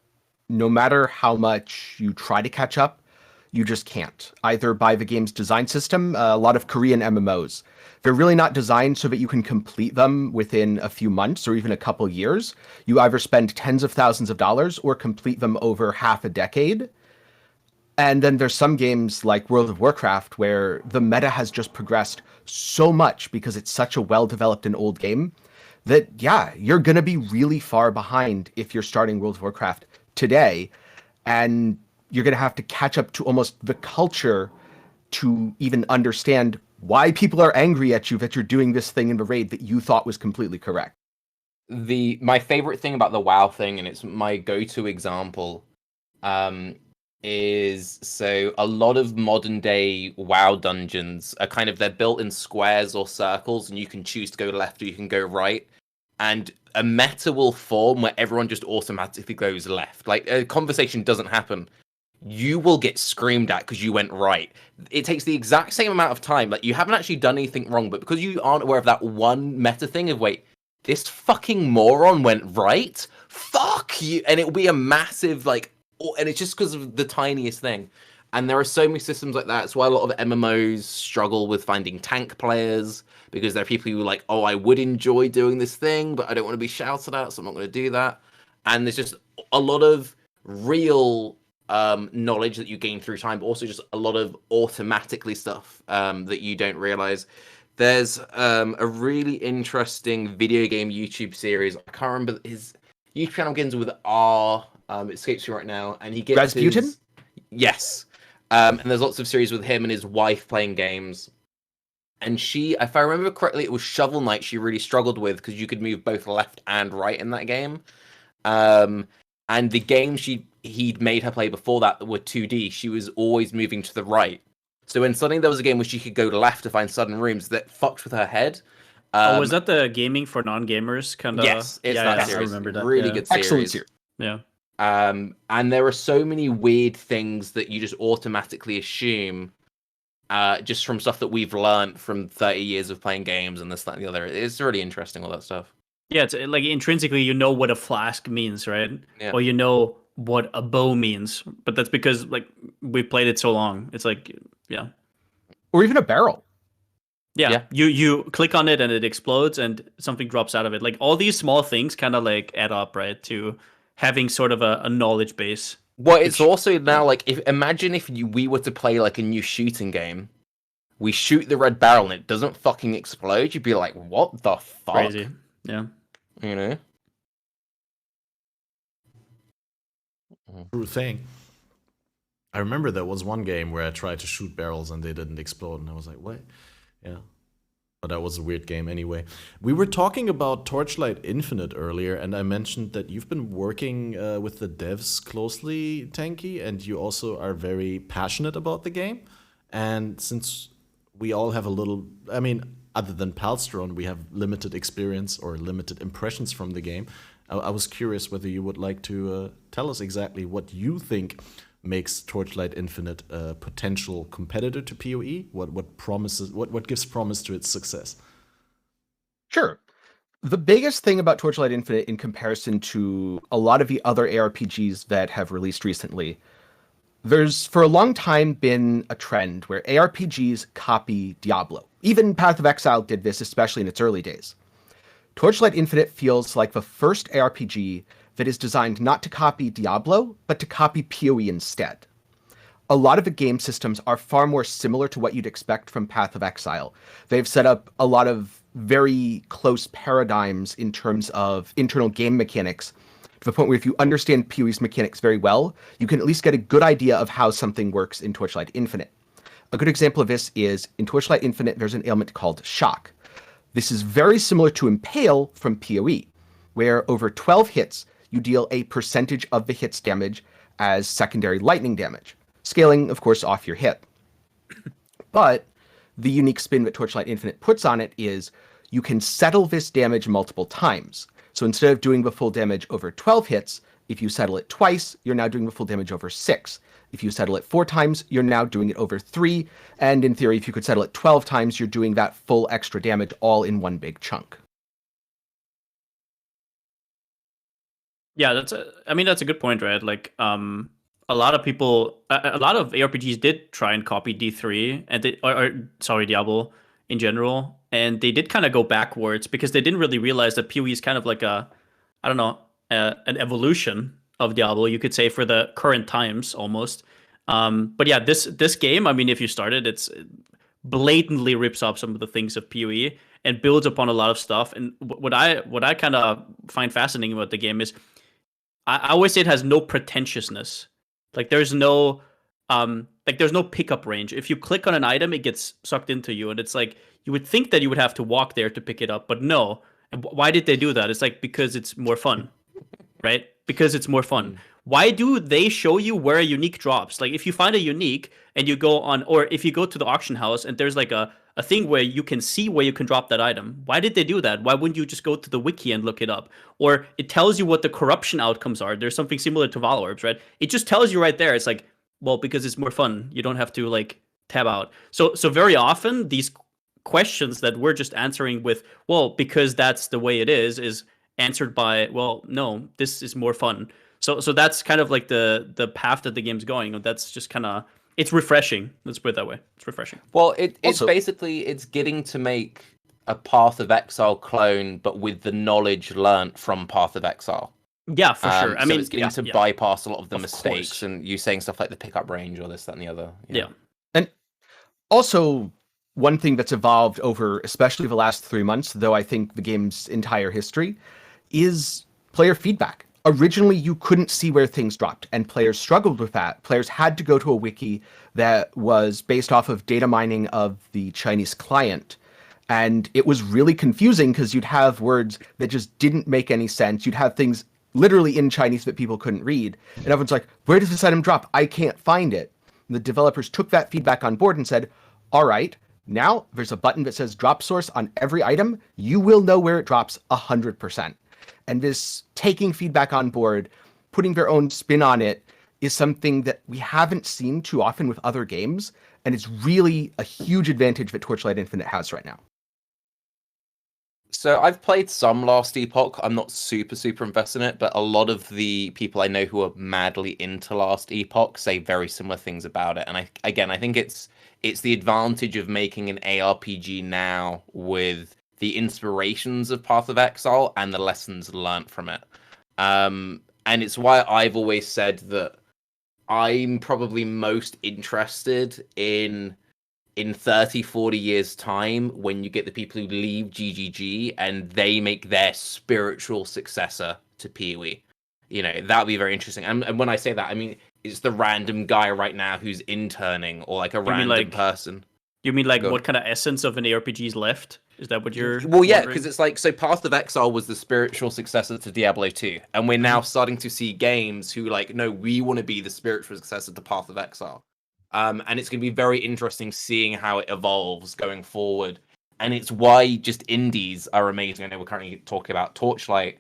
no matter how much you try to catch up, you just can't. Either by the game's design system, a lot of Korean MMOs, they're really not designed so that you can complete them within a few months or even a couple years. You either spend tens of thousands of dollars or complete them over half a decade. And then there's some games like World of Warcraft where the meta has just progressed so much because it's such a well-developed and old game that, yeah, you're going to be really far behind if you're starting World of Warcraft today. And you're going to have to catch up to almost the culture to even understand why people are angry at you that you're doing this thing in the raid that you thought was completely correct. My favorite thing about the WoW thing, and it's my go-to example, is so a lot of modern day WoW dungeons are kind of, they're built in squares or circles, and you can choose to go left or you can go right. And a meta will form where everyone just automatically goes left. Like, a conversation doesn't happen. You will get screamed at because you went right. It takes the exact same amount of time. Like, you haven't actually done anything wrong, but because you aren't aware of that one meta thing of, wait, this fucking moron went right? Fuck you! And it'll be a massive, like, and it's just because of the tiniest thing. And there are so many systems like that. That's why a lot of MMOs struggle with finding tank players, because there are people who are like, oh, I would enjoy doing this thing, but I don't want to be shouted at, so I'm not going to do that. And there's just a lot of real knowledge that you gain through time, but also just a lot of automatically stuff that you don't realize. There's a really interesting video game YouTube series. I can't remember his YouTube channel, begins with R. It escapes me right now, and he gets Rasputin? Yes. And there's lots of series with him and his wife playing games. And she, if I remember correctly, it was Shovel Knight she really struggled with, because you could move both left and right in that game. And the games he'd made her play before that were 2D, she was always moving to the right. So when suddenly there was a game where she could go left to find sudden rooms, that fucked with her head. Was that the gaming for non-gamers kind of? Yes, it's that series. I remember that. Really good series. Excellent series. Yeah. And there are so many weird things that you just automatically assume, just from stuff that we've learned from 30 years of playing games and this, that, and the other. It's really interesting, all that stuff. Yeah, it's like intrinsically you know what a flask means, right? Yeah. Or you know what a bow means, but that's because like we've played it so long. It's like, yeah. Or even a barrel. Yeah. You click on it and it explodes and something drops out of it. Like all these small things kind of like add up, right, to having sort of a knowledge base. Well, it's also now like, imagine if we were to play like a new shooting game, we shoot the red barrel and it doesn't fucking explode. You'd be like, what the fuck? Crazy. Yeah. You know? True thing. I remember there was one game where I tried to shoot barrels and they didn't explode, and I was like, what? Yeah. But that was a weird game anyway. We were talking about Torchlight Infinite earlier, and I mentioned that you've been working with the devs closely, Tenkiei, and you also are very passionate about the game. And since we all have a little, I mean, other than Palstron, we have limited experience or limited impressions from the game. I was curious whether you would like to tell us exactly what you think makes Torchlight Infinite a potential competitor to PoE? What gives promise to its success? Sure. The biggest thing about Torchlight Infinite in comparison to a lot of the other ARPGs that have released recently, there's for a long time been a trend where ARPGs copy Diablo. Even Path of Exile did this, especially in its early days. Torchlight Infinite feels like the first ARPG that is designed not to copy Diablo, but to copy PoE instead. A lot of the game systems are far more similar to what you'd expect from Path of Exile. They've set up a lot of very close paradigms in terms of internal game mechanics, to the point where if you understand PoE's mechanics very well, you can at least get a good idea of how something works in Torchlight Infinite. A good example of this is, in Torchlight Infinite, there's an ailment called Shock. This is very similar to Impale from PoE, where over 12 hits, you deal a percentage of the hit's damage as secondary lightning damage, scaling, of course, off your hit. But the unique spin that Torchlight Infinite puts on it is you can settle this damage multiple times. So instead of doing the full damage over 12 hits, if you settle it twice, you're now doing the full damage over 6. If you settle it 4 times, you're now doing it over 3. And in theory, if you could settle it 12 times, you're doing that full extra damage all in one big chunk. Yeah, that's a good point, right? Like, a lot of people, a lot of ARPGs did try and copy D3 and Diablo in general, and they did kind of go backwards because they didn't really realize that PoE is kind of like an evolution of Diablo, you could say, for the current times almost. But yeah, this game, I mean, if you start it, it's blatantly rips up some of the things of PoE and builds upon a lot of stuff. And what I kind of find fascinating about the game is I always say it has no pretentiousness. Like there's no pickup range. If you click on an item, it gets sucked into you, and it's like you would think that you would have to walk there to pick it up, but no. And why did they do that? It's like because it's more fun, right? Because it's more fun. Why do they show you where a unique drops? Like if you find a unique and you go on, or if you go to the auction house and there's like a thing where you can see where you can drop that item. Why did they do that? Why wouldn't you just go to the wiki and look it up? Or it tells you what the corruption outcomes are. There's something similar to Valorbs, right? It just tells you right there. It's like, well, because it's more fun. You don't have to like tab out. So very often these questions that we're just answering with, well, because that's the way it is answered by, well, no, this is more fun. So that's kind of like the path that the game's going. That's just kind of, it's refreshing. Let's put it that way. It's refreshing. Well, it's Also, basically, it's getting to make a Path of Exile clone, but with the knowledge learnt from Path of Exile. Yeah, for sure. I mean, it's getting to bypass a lot of the mistakes, and you saying stuff like the pickup range or this, that, and the other. Yeah. And also, one thing that's evolved over, especially the last 3 months, though I think the game's entire history, is player feedback. Originally, you couldn't see where things dropped, and players struggled with that. Players had to go to a wiki that was based off of data mining of the Chinese client. And it was really confusing because you'd have words that just didn't make any sense. You'd have things literally in Chinese that people couldn't read. And everyone's like, where does this item drop? I can't find it. And the developers took that feedback on board and said, all right, now there's a button that says drop source on every item. You will know where it drops 100%. And this taking feedback on board, putting their own spin on it, is something that we haven't seen too often with other games. And it's really a huge advantage that Torchlight Infinite has right now. So I've played some Last Epoch. I'm not super invested in it, but a lot of the people I know who are madly into Last Epoch say very similar things about it. And I think it's the advantage of making an ARPG now with the inspirations of Path of Exile and the lessons learnt from it. And it's why I've always said that I'm probably most interested in 30, 40 years' time when you get the people who leave GGG and they make their spiritual successor to PoE. You know, that would be very interesting. And when I say that, I mean, it's the random guy right now who's interning, or like a random person. You mean like what kind of essence of an ARPG is left? Is that what you're Well, yeah, wondering? because it's like, so Path of Exile was the spiritual successor to Diablo 2. And we're now starting to see games who like, no, we want to be the spiritual successor to Path of Exile. And it's going to be very interesting seeing how it evolves going forward. And it's why just indies are amazing. I know we're currently talking about Torchlight,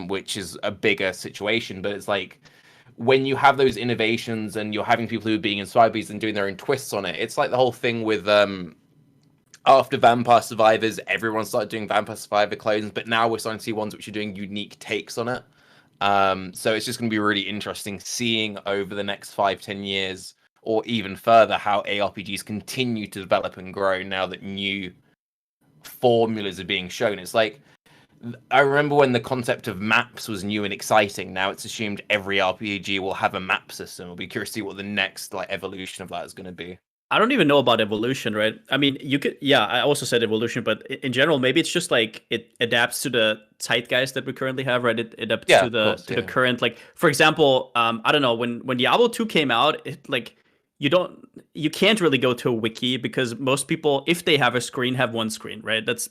which is a bigger situation. But it's like, when you have those innovations and you're having people who are being inspired by these and doing their own twists on it, it's like the whole thing with after Vampire Survivors, everyone started doing Vampire Survivor clones, but now we're starting to see ones which are doing unique takes on it. So it's just going to be really interesting seeing over the next 5-10 years, or even further, how ARPGs continue to develop and grow now that new formulas are being shown. It's like, I remember when the concept of maps was new and exciting. Now it's assumed every RPG will have a map system. I'll be curious to see what the next like evolution of that is going to be. I don't even know about evolution, right? I mean, you could, yeah, I also said evolution, but in general, maybe it's just like it adapts to the zeitgeist that we currently have, right? It adapts to the current, like, for example, I don't know, when Diablo 2 came out, you can't really go to a wiki because most people, if they have a screen, have one screen, right? That's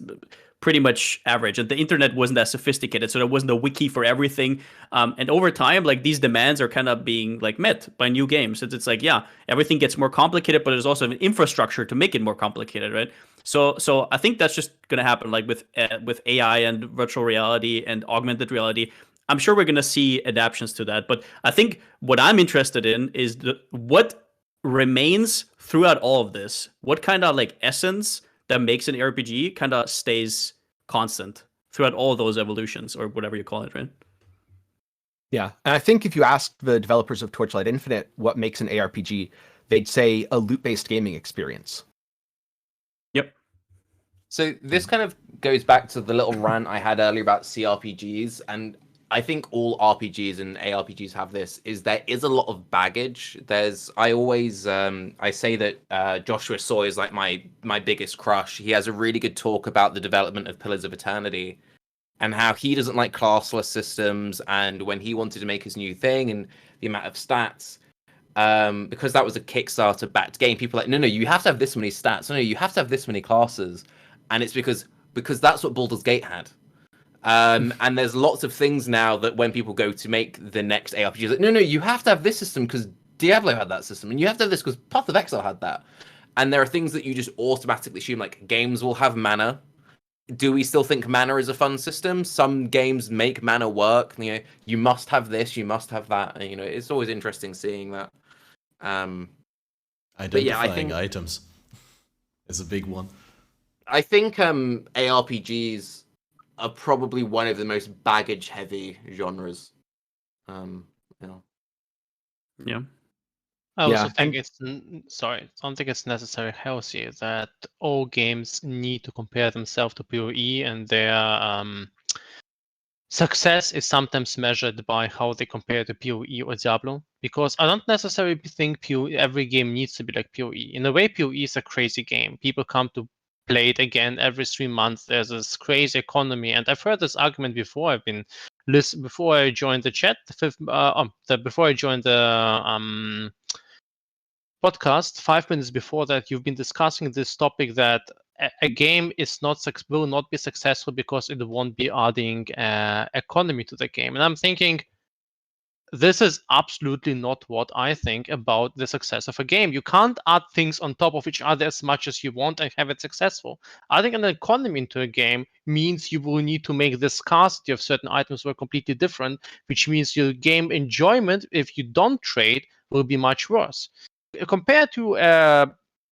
pretty much average, and the internet wasn't that sophisticated, so there wasn't a wiki for everything. And over time, like these demands are kind of being like met by new games. It's like, yeah, everything gets more complicated, but there's also an infrastructure to make it more complicated, right? So I think that's just gonna happen, like with AI and virtual reality and augmented reality. I'm sure we're gonna see adaptations to that. But I think what I'm interested in is what remains throughout all of this. What kind of like essence that makes an RPG kind of stays constant throughout all those evolutions, or whatever you call it, right? Yeah, and I think if you ask the developers of Torchlight Infinite what makes an ARPG, they'd say a loot-based gaming experience. Yep. So this kind of goes back to the little rant I had earlier about CRPGs, and I think all RPGs and ARPGs have this, is there is a lot of baggage. I always I say that Joshua Soy is like my biggest crush. He has a really good talk about the development of Pillars of Eternity and how he doesn't like classless systems, and when he wanted to make his new thing and the amount of stats, because that was a Kickstarter backed game, people were like, no, you have to have this many stats, no, you have to have this many classes. And it's because that's what Baldur's Gate had. And there's lots of things now that when people go to make the next ARPG, like, no, you have to have this system because Diablo had that system, and you have to have this because Path of Exile had that. And there are things that you just automatically assume, like games will have mana. Do we still think mana is a fun system? Some games make mana work. You know, you must have this, you must have that. And, you know, it's always interesting seeing that. Identifying items is a big one. I think ARPGs are probably one of the most baggage-heavy genres. Yeah. I also think I don't think it's necessarily healthy that all games need to compare themselves to PoE, and their success is sometimes measured by how they compare to PoE or Diablo. Because I don't necessarily think every game needs to be like PoE. In a way, PoE is a crazy game. People come to play it again every 3 months. There's this crazy economy, and I've heard this argument before. Before I joined the chat, before I joined the podcast, 5 minutes before that, you've been discussing this topic that a game will not be successful because it won't be adding economy to the game. And I'm thinking, this is absolutely not what I think about the success of a game. You can't add things on top of each other as much as you want and have it successful. Adding an economy into a game means you will need to make the scarcity of certain items work completely different, which means your game enjoyment, if you don't trade, will be much worse. Compared to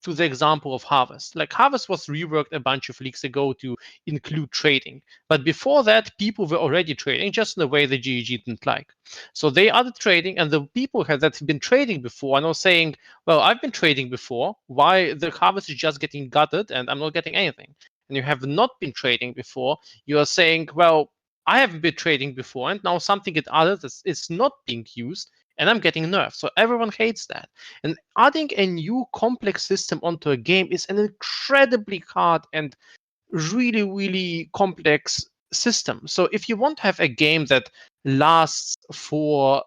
the example of Harvest. Like Harvest was reworked a bunch of leagues ago to include trading. But before that, people were already trading just in a way the GEG didn't like. So they added trading, and the people that had been trading before are now saying, well, I've been trading before. Why the Harvest is just getting gutted and I'm not getting anything? And you have not been trading before. You are saying, well, I haven't been trading before, and now something get added that is not being used, and I'm getting nerfed. So everyone hates that. And adding a new complex system onto a game is an incredibly hard and really, really complex system. So if you want to have a game that lasts for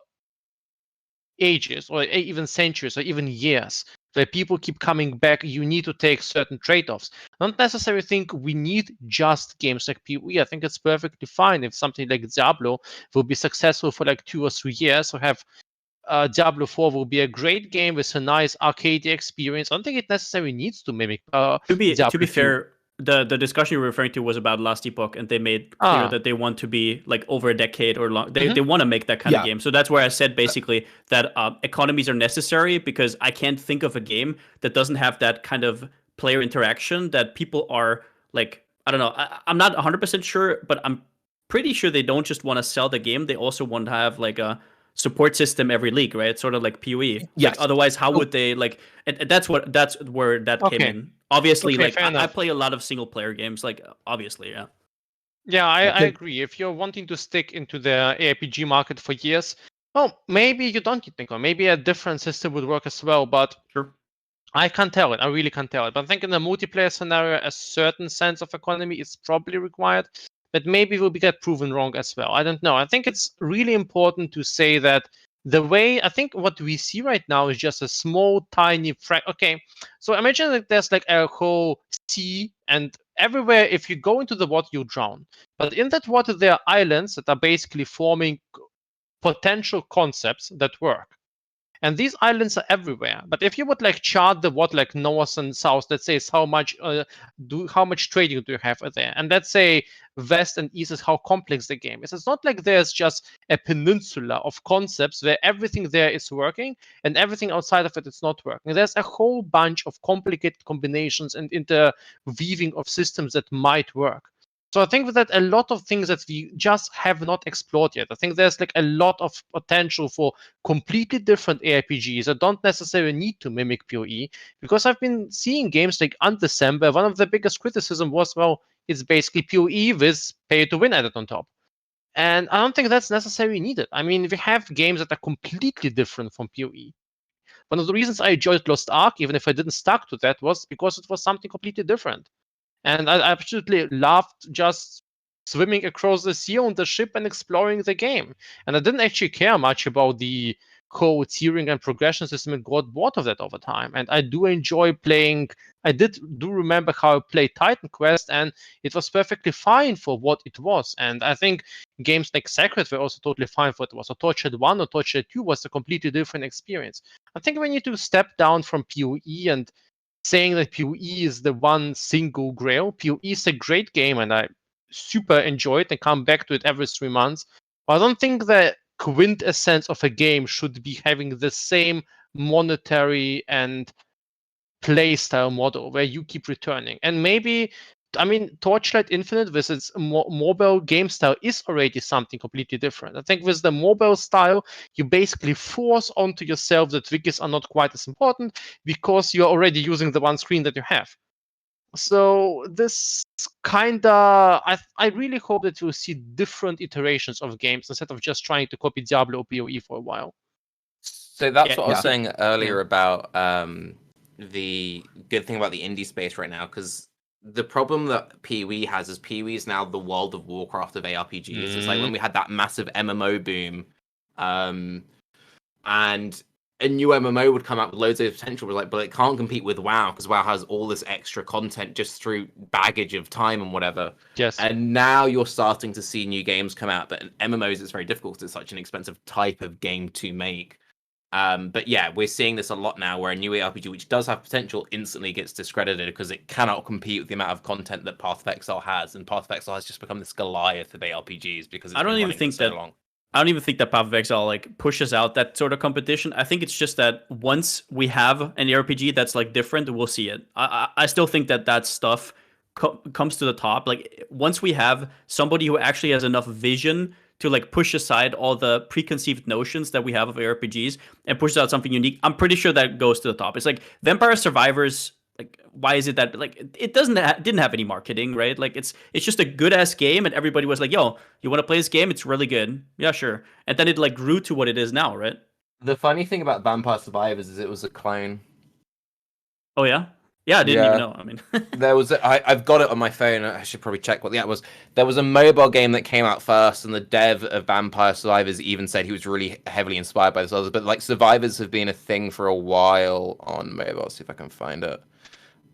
ages or even centuries or even years, where people keep coming back, you need to take certain trade-offs. I don't necessarily think we need just games like PoE. I think it's perfectly fine if something like Diablo will be successful for like 2 or 3 years, or have Diablo 4 will be a great game with a nice arcade experience. I don't think it necessarily needs to mimic To be Diablo fair, the discussion you were referring to was about Last Epoch, and they made clear that they want to be like over a decade or long. They want to make that kind of game. So that's where I said basically that economies are necessary, because I can't think of a game that doesn't have that kind of player interaction that people are like, I don't know. I'm not 100% sure, but I'm pretty sure they don't just want to sell the game. They also want to have like a support system every league, right? It's sort of like PoE. Yes. Like, otherwise, how would they like? And that's where that came in. Obviously, like I play a lot of single player games. Like obviously, yeah. Yeah, I agree. If you're wanting to stick into the ARPG market for years, well, maybe you don't need to. Maybe a different system would work as well. But sure, I can't tell it. I really can't tell it. But I think in a multiplayer scenario, a certain sense of economy is probably required. But maybe we'll get proven wrong as well. I don't know. I think it's really important to say that the way I think what we see right now is just a small, tiny okay, so imagine that there's like a whole sea, and everywhere, if you go into the water, you drown. But in that water, there are islands that are basically forming potential concepts that work. And these islands are everywhere. But if you would like chart the water like north and south, let's say how much trading do you have there? And let's say west and east is how complex the game is. It's not like there's just a peninsula of concepts where everything there is working and everything outside of it is not working. There's a whole bunch of complicated combinations and interweaving of systems that might work. So I think that a lot of things that we just have not explored yet. I think there's like a lot of potential for completely different ARPGs that don't necessarily need to mimic PoE. Because I've been seeing games like Undecember. One of the biggest criticism was, well, it's basically PoE with pay to win added on top. And I don't think that's necessarily needed. I mean, we have games that are completely different from PoE. One of the reasons I enjoyed Lost Ark, even if I didn't stuck to that, was because it was something completely different. And I absolutely loved just swimming across the sea on the ship and exploring the game. And I didn't actually care much about the whole tiering and progression system and got bored of that over time. And I do enjoy playing. I do remember how I played Titan Quest, and it was perfectly fine for what it was. And I think games like Sacred were also totally fine for what it was. So Torchlight 1 or Torchlight 2 was a completely different experience. I think we need to step down from PoE and saying that PoE is the one single grail. PoE is a great game, and I super enjoy it and come back to it every 3 months. But I don't think the quintessence of a game should be having the same monetary and playstyle model where you keep returning. And maybe, I mean, Torchlight Infinite with its mobile game style is already something completely different. I think with the mobile style, you basically force onto yourself that wikis are not quite as important because you're already using the one screen that you have. So this kinda, I really hope that we'll see different iterations of games instead of just trying to copy Diablo or PoE for a while. So that's Yeah, what I was yeah. saying earlier about the good thing about the indie space right now, because the problem that PoE has is PoE is now the World of Warcraft of ARPGs. It's like when we had that massive MMO boom, and a new MMO would come out with loads of potential, but it can't compete with WoW because WoW has all this extra content just through baggage of time and whatever. Yes. And now you're starting to see new games come out, but in MMOs it's very difficult because it's such an expensive type of game to make. But yeah, we're seeing this a lot now where a new ARPG, which does have potential, instantly gets discredited because it cannot compete with the amount of content that Path of Exile has. And Path of Exile has just become this Goliath of ARPGs because it's I don't been even running think for so that long. I don't even think that Path of Exile like pushes out that sort of competition. I think it's just that once we have an RPG that's like different, we'll see it. I still think that stuff comes to the top. Like once we have somebody who actually has enough vision to like push aside all the preconceived notions that we have of ARPGs and pushes out something unique, I'm pretty sure that goes to the top. It's like Vampire Survivors. Like, why is it that like it didn't have any marketing, right? Like it's just a good ass game, and everybody was like, "Yo, you want to play this game? It's really good." Yeah, sure. And then it like grew to what it is now, right? The funny thing about Vampire Survivors is it was a clone. Oh yeah, yeah. I didn't Yeah. even know. I mean, I've got it on my phone. I should probably check what that was. There was a mobile game that came out first, and the dev of Vampire Survivors even said he was really heavily inspired by this others. But like Survivors have been a thing for a while on mobile. See if I can find it.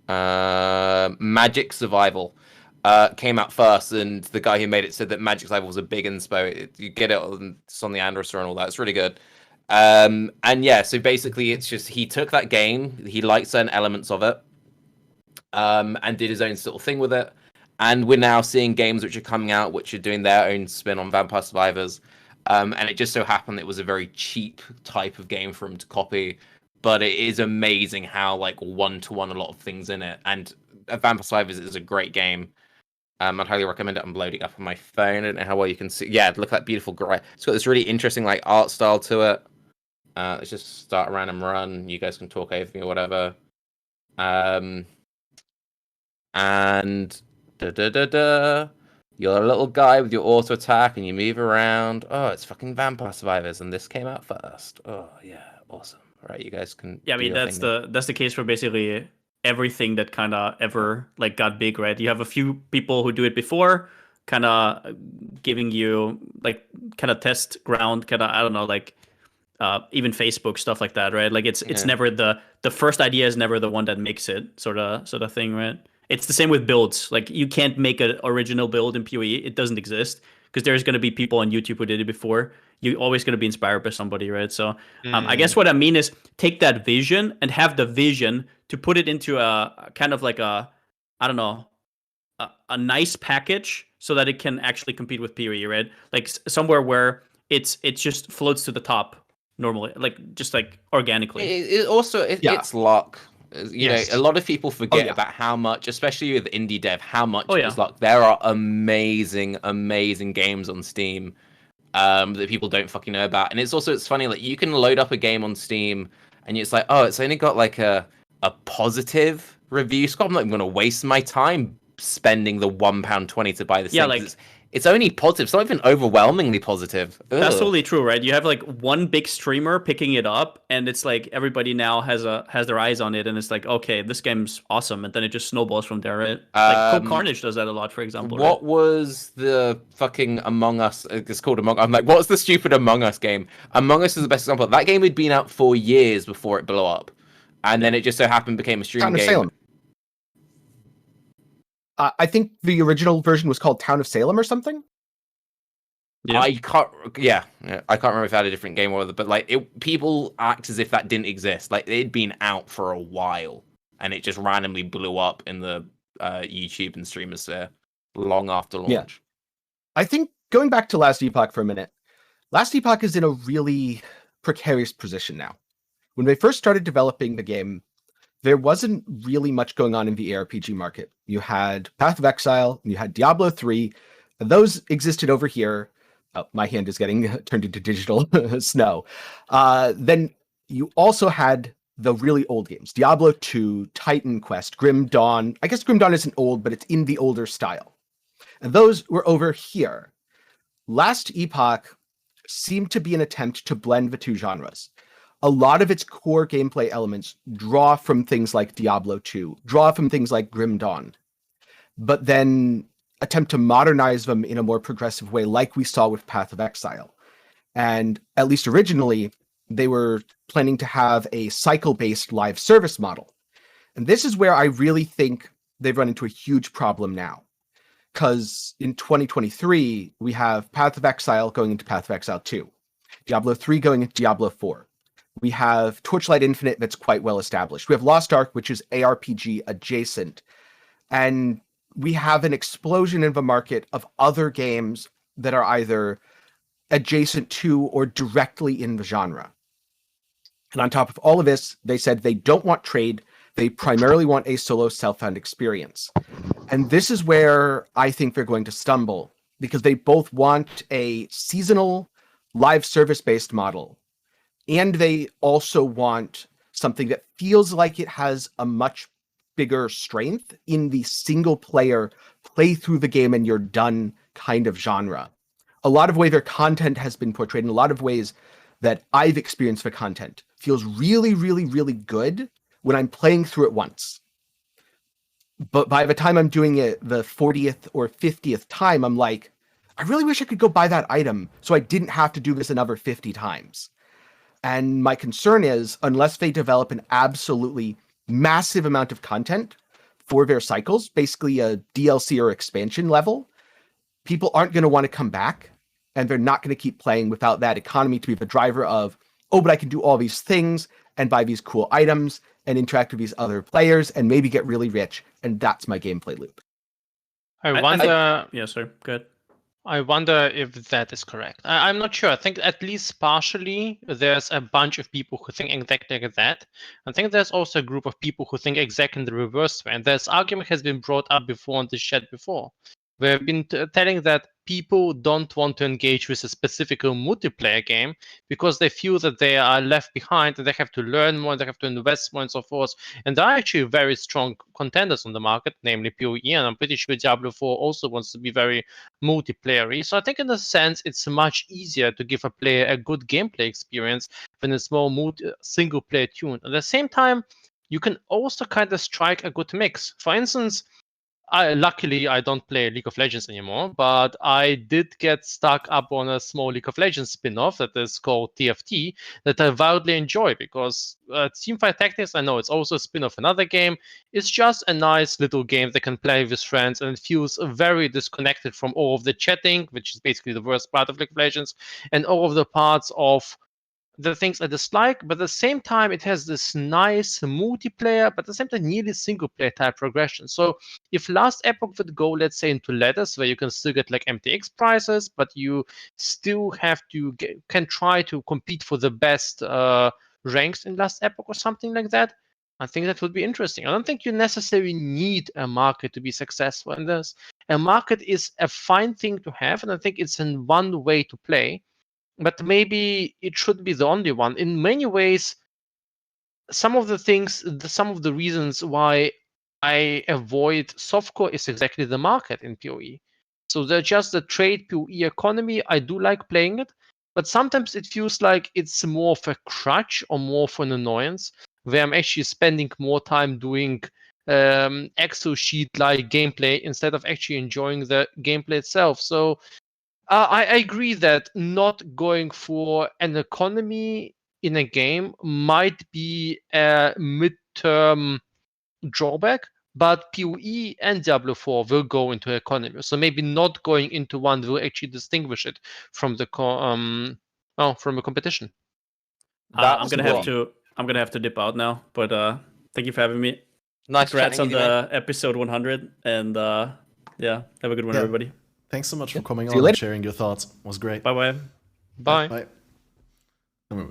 Magic Survival came out first, and the guy who made it said that Magic Survival was a big inspo. You get it on the Android store and all that. It's really good. And yeah, so basically it's just he took that game, he liked certain elements of it, and did his own sort of thing with it. And we're now seeing games which are coming out which are doing their own spin on Vampire Survivors. And it just so happened it was a very cheap type of game for him to copy. But it is amazing how like one-to-one a lot of things in it. And Vampire Survivors is a great game. I'd highly recommend it. I'm loading up on my phone. I don't know how well you can see. Yeah, look at that beautiful gray. It's got this really interesting like art style to it. Let's just start a random run. You guys can talk over me or whatever. And you're a little guy with your auto attack and you move around. Oh, it's fucking Vampire Survivors, and this came out first. Oh yeah, awesome. All right, you guys can. yeah. I mean, that's the case for basically everything that kind of ever like got big, right? You have a few people who do it before, kind of giving you like kind of test ground, kind of I don't know, like even Facebook stuff like that, right? Like it's Yeah. never the first idea is never the one that makes it, sort of thing, right? It's the same with builds. Like you can't make an original build in PoE; it doesn't exist because there's going to be people on YouTube who did it before. You're always going to be inspired by somebody, right? So I guess what I mean is take that vision and have the vision to put it into a kind of like a, I don't know, a nice package so that it can actually compete with PoE, right? Like somewhere where it just floats to the top normally, like just like organically. It also it's luck. You Yes. know, a lot of people forget yeah. about how much, especially with indie dev, how much Oh, it yeah. is luck. There are amazing games on Steam that people don't fucking know about. And it's funny, like you can load up a game on Steam and it's like, oh, it's only got like a positive review score. I'm not even gonna waste my time spending the £1.20 to buy this Yeah, thing. like- It's only positive. It's not even overwhelmingly positive. That's Ugh. totally true, right? You have like one big streamer picking it up, and it's like everybody now has their eyes on it, and it's like, okay, this game's awesome, and then it just snowballs from there, right? Like Code Carnage does that a lot, for example. What Right? was the fucking Among Us? It's called Among. I'm like, what's the stupid Among Us game? Among Us is the best example. That game had been out for years before it blew up, and then it just so happened became a streaming Town of game. Salem. I think the original version was called Town of Salem or something. Yeah. I can't remember if it had a different game or other, but like people act as if that didn't exist. Like it'd been out for a while, and it just randomly blew up in the YouTube and streamers there long after launch. Yeah. I think going back to Last Epoch for a minute, Last Epoch is in a really precarious position now. When they first started developing the game, there wasn't really much going on in the ARPG market. You had Path of Exile, and you had Diablo 3, and those existed over here. Oh, my hand is getting turned into digital snow. Then you also had the really old games, Diablo 2, Titan Quest, Grim Dawn. I guess Grim Dawn isn't old, but it's in the older style. And those were over here. Last Epoch seemed to be an attempt to blend the two genres. A lot of its core gameplay elements draw from things like Diablo 2, draw from things like Grim Dawn, but then attempt to modernize them in a more progressive way, like we saw with Path of Exile. And at least originally, they were planning to have a cycle-based live service model. And this is where I really think they've run into a huge problem now. Because in 2023, we have Path of Exile going into Path of Exile 2, Diablo 3 going into Diablo 4. We have Torchlight Infinite that's quite well established. We have Lost Ark, which is ARPG adjacent. And we have an explosion in the market of other games that are either adjacent to or directly in the genre. And on top of all of this, they said they don't want trade. They primarily want a solo self-found experience. And this is where I think they're going to stumble, because they both want a seasonal live service-based model, and they also want something that feels like it has a much bigger strength in the single player play through the game and you're done kind of genre. A lot of way their content has been portrayed, in a lot of ways that I've experienced the content feels really, really, really good when I'm playing through it once. But by the time I'm doing it the 40th or 50th time, I'm like, I really wish I could go buy that item so I didn't have to do this another 50 times. And my concern is, unless they develop an absolutely massive amount of content for their cycles, basically a DLC or expansion level, people aren't going to want to come back, and they're not going to keep playing without that economy to be the driver of, oh, but I can do all these things and buy these cool items and interact with these other players and maybe get really rich. And that's my gameplay loop. I wonder. Yeah, sorry. Good. I wonder if that is correct. I'm not sure. I think at least partially there's a bunch of people who think exactly like that. I think there's also a group of people who think exactly in the reverse way. And this argument has been brought up before on the chat before. We've been telling that people don't want to engage with a specific multiplayer game because they feel that they are left behind and they have to learn more, they have to invest more and so forth. And there are actually very strong contenders on the market, namely PoE, and I'm pretty sure Diablo 4 also wants to be very multiplayer-y. So I think in a sense, it's much easier to give a player a good gameplay experience when it's more single-player tuned. At the same time, you can also kind of strike a good mix. For instance, luckily I don't play League of Legends anymore, but I did get stuck up on a small League of Legends spin-off that is called TFT that I wildly enjoy, because Teamfight Tactics, I know it's also a spin-off another game. It's just a nice little game that can play with friends, and it feels very disconnected from all of the chatting, which is basically the worst part of League of Legends, and all of the parts of the things I dislike, but at the same time, it has this nice multiplayer, but at the same time, nearly single player type progression. So if Last Epoch would go, let's say, into ladders where you can still get like MTX prizes, but you still have to can try to compete for the best ranks in Last Epoch or something like that, I think that would be interesting. I don't think you necessarily need a market to be successful in this. A market is a fine thing to have, and I think it's in one way to play. But maybe it should be the only one. In many ways, some of the things, some of the reasons why I avoid softcore is exactly the market in PoE. So they're just the trade PoE economy. I do like playing it, but sometimes it feels like it's more of a crutch or more of an annoyance, where I'm actually spending more time doing Excel sheet-like gameplay instead of actually enjoying the gameplay itself. So I agree that not going for an economy in a game might be a midterm drawback, but PoE and Diablo 4 will go into economy. So maybe not going into one will actually distinguish it from the from a competition. I'm gonna have to dip out now, but thank you for having me. Nice Congrats chatting on with you, the episode 100, and yeah, have a good one, Yeah. everybody. Thanks so much for coming See you on and later. sharing your thoughts. It was great. Bye bye. Bye. Bye.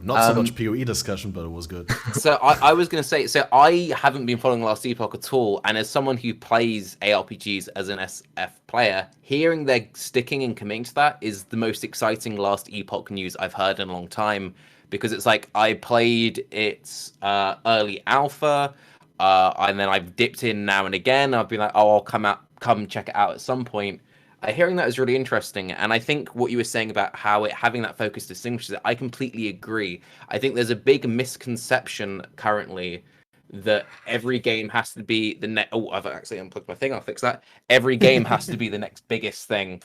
Not so much PoE discussion, but it was good. So I was going to say, so I haven't been following Last Epoch at all, and as someone who plays ARPGs as an SF player, hearing they're sticking and committing to that is the most exciting Last Epoch news I've heard in a long time, because it's like I played its early alpha, and then I've dipped in now and again. I've been like, oh, I'll come check it out at some point. Hearing that is really interesting, and I think what you were saying about how having that focus distinguishes it, I completely agree. I think there's a big misconception currently that every game has to be the next. Oh, I've actually unplugged my thing. I'll fix that. Every game has to be the next biggest thing,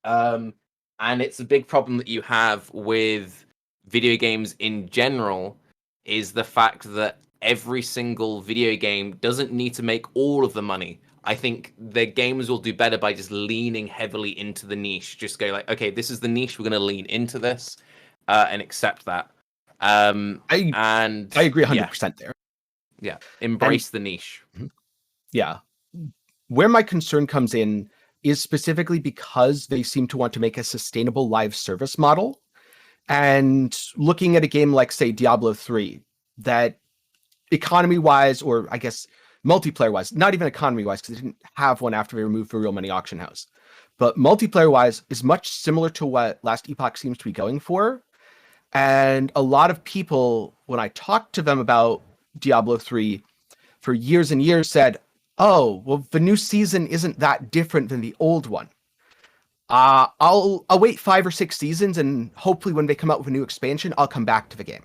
and it's a big problem that you have with video games in general. Is the fact that every single video game doesn't need to make all of the money. I think the games will do better by just leaning heavily into the niche. Just go like, okay, this is the niche. We're going to lean into this and accept that. I agree 100% there. Yeah, embrace the niche. Yeah. Where my concern comes in is specifically because they seem to want to make a sustainable live service model. And looking at a game like, say, Diablo 3, that economy-wise, or I guess multiplayer-wise, not even economy-wise, because they didn't have one after they removed the Real Money Auction House, but multiplayer-wise is much similar to what Last Epoch seems to be going for. And a lot of people, when I talked to them about Diablo 3 for years and years, said, oh, well, the new season isn't that different than the old one. I'll wait 5 or 6 seasons, and hopefully when they come out with a new expansion, I'll come back to the game.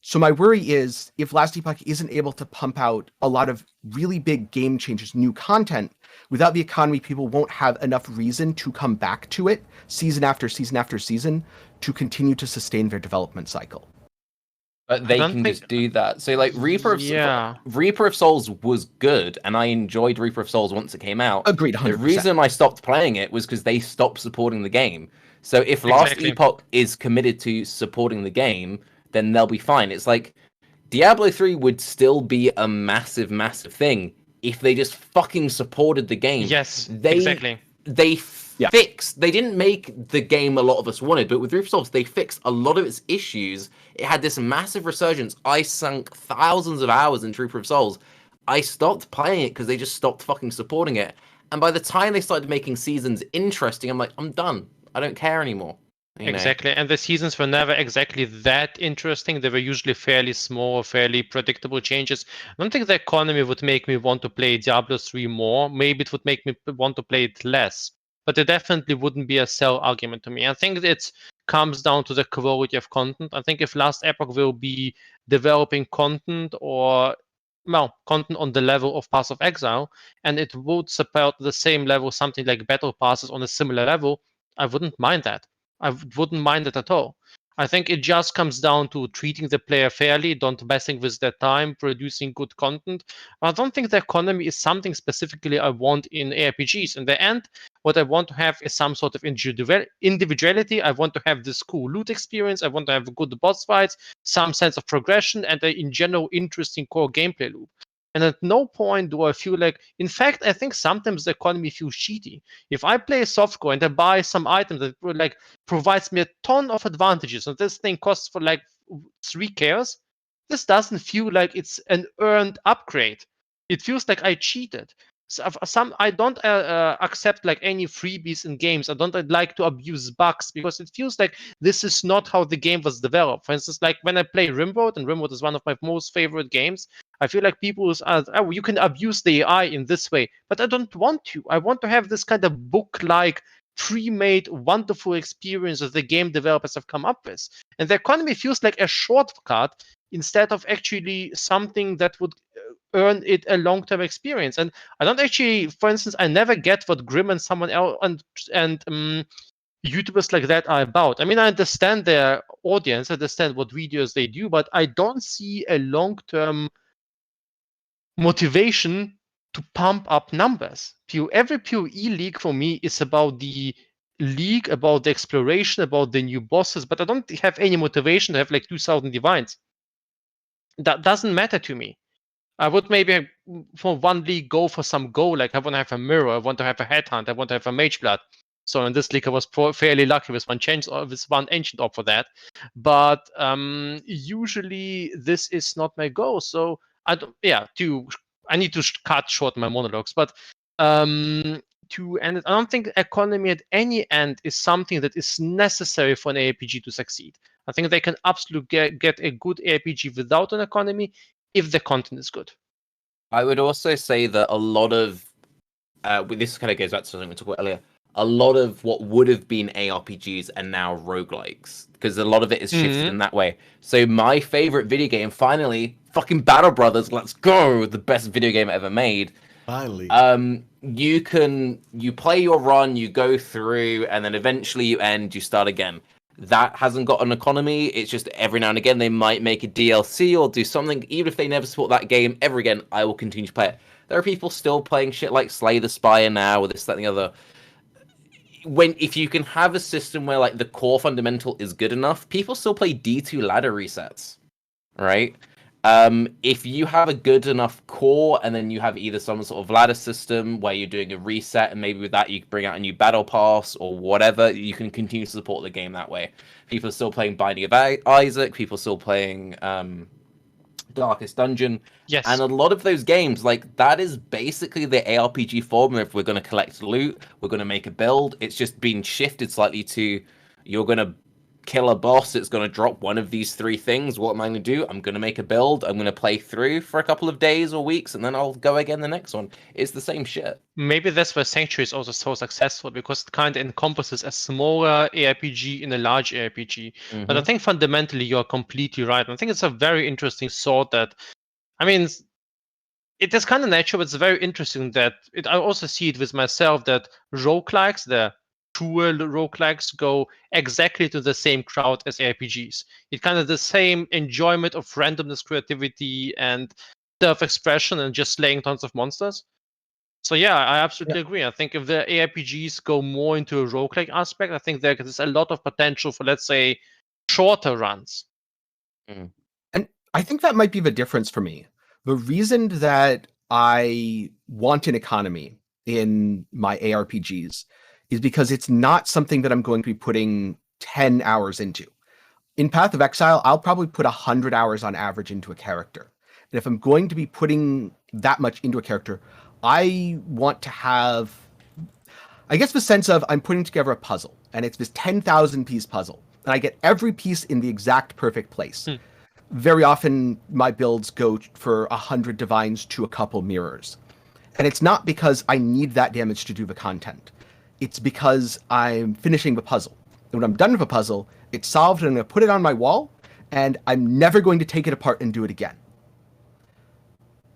So my worry is if Last Epoch isn't able to pump out a lot of really big game changes, new content, without the economy, people won't have enough reason to come back to it season after season after season to continue to sustain their development cycle. But they can just do that. So like Reaper of Souls was good, and I enjoyed Reaper of Souls once it came out. Agreed, 100%. The reason I stopped playing it was because they stopped supporting the game. So if Last Epoch is committed to supporting the game, then they'll be fine. It's like Diablo 3 would still be a massive, massive thing if they just fucking supported the game. Yes, exactly. They fixed. They didn't make the game a lot of us wanted, but with Reaper of Souls, they fixed a lot of its issues. It had this massive resurgence. I sunk thousands of hours into Reaper of Souls. I stopped playing it because they just stopped fucking supporting it. And by the time they started making seasons interesting, I'm like, I'm done. I don't care anymore. Exactly, and the seasons were never exactly that interesting. They were usually fairly small, fairly predictable changes. I don't think the economy would make me want to play Diablo 3 more. Maybe it would make me want to play it less. But it definitely wouldn't be a sell argument to me. I think it comes down to the quality of content. I think if Last Epoch will be developing content or content on the level of Path of Exile, and it would support the same level, something like Battle Passes on a similar level, I wouldn't mind that. I wouldn't mind it at all. I think it just comes down to treating the player fairly, don't messing with their time, producing good content. I don't think the economy is something specifically I want in ARPGs. In the end, what I want to have is some sort of individuality. I want to have this cool loot experience. I want to have good boss fights, some sense of progression, and an in general interesting core gameplay loop. And at no point do I feel like, in fact, I think sometimes the economy feels cheaty. If I play softcore and I buy some item that like provides me a ton of advantages, and this thing costs for like 3 KS, this doesn't feel like it's an earned upgrade. It feels like I cheated. I don't accept like any freebies in games. I don't like to abuse bugs because it feels like this is not how the game was developed. For instance, like when I play Rimworld, and Rimworld is one of my most favorite games, I feel like people are, oh, you can abuse the AI in this way, but I don't want to. I want to have this kind of book-like, pre-made, wonderful experience that the game developers have come up with. And the economy feels like a shortcut instead of actually something that would earn it a long-term experience. And I don't actually, for instance, I never get what Grim and someone else and YouTubers like that are about. I mean, I understand their audience, I understand what videos they do, but I don't see a long-term motivation to pump up numbers. Every PoE league for me is about the league, about the exploration, about the new bosses, but I don't have any motivation to have like 2,000 divines. That doesn't matter to me. I would maybe for one league go for some goal, like I want to have a mirror, I want to have a headhunt, I want to have a mage blood. So in this league, I was fairly lucky with one ancient orb for that. But usually this is not my goal. So I need to cut short my monologues. But I don't think economy at any end is something that is necessary for an ARPG to succeed. I think they can absolutely get a good ARPG without an economy if the content is good. I would also say that a lot of this kind of goes back to something we talked about earlier. A lot of what would have been ARPGs are now roguelikes because a lot of it is shifted in that way. So my favorite video game, finally, fucking Battle Brothers, let's go! The best video game ever made. Finally. You play your run, you go through, and then eventually you end, you start again. That hasn't got an economy. It's just every now and again they might make a DLC or do something. Even if they never support that game ever again, I will continue to play it. There are people still playing shit like Slay the Spire now, or this, that, and the other. If you can have a system where like the core fundamental is good enough, people still play D2 ladder resets, right? If you have a good enough core and then you have either some sort of ladder system where you're doing a reset and maybe with that you can bring out a new battle pass or whatever, you can continue to support the game that way. People are still playing Binding of Isaac, people are still playing Darkest Dungeon. Yes. And a lot of those games, like, that is basically the ARPG formula. If we're going to collect loot, we're going to make a build. It's just been shifted slightly to, you're going to kill a boss, it's going to drop one of these 3 things. What am I going to do? I'm going to make a build. I'm going to play through for a couple of days or weeks, and then I'll go again the next one. It's the same shit. Maybe that's why Sanctuary is also so successful, because it kind of encompasses a smaller ARPG in a large ARPG. But I think fundamentally you're completely right. I think it's a very interesting thought that, I mean, it is kind of natural, but it's very interesting that I also see it with myself that roguelikes, the truer roguelikes, go exactly to the same crowd as RPGs. It's kind of the same enjoyment of randomness, creativity, and self-expression, and just slaying tons of monsters. So yeah, I absolutely agree. I think if the ARPGs go more into a roguelike aspect, I think there's a lot of potential for, let's say, shorter runs. And I think that might be the difference for me. The reason that I want an economy in my ARPGs is because it's not something that I'm going to be putting 10 hours into. In Path of Exile, I'll probably put 100 hours on average into a character. And if I'm going to be putting that much into a character, I want to have, I guess, the sense of I'm putting together a puzzle, and it's this 10,000 piece puzzle, and I get every piece in the exact perfect place. Very often my builds go for 100 divines to a couple mirrors. And it's not because I need that damage to do the content. It's because I'm finishing the puzzle. And when I'm done with the puzzle, it's solved, and I'm going to put it on my wall, and I'm never going to take it apart and do it again.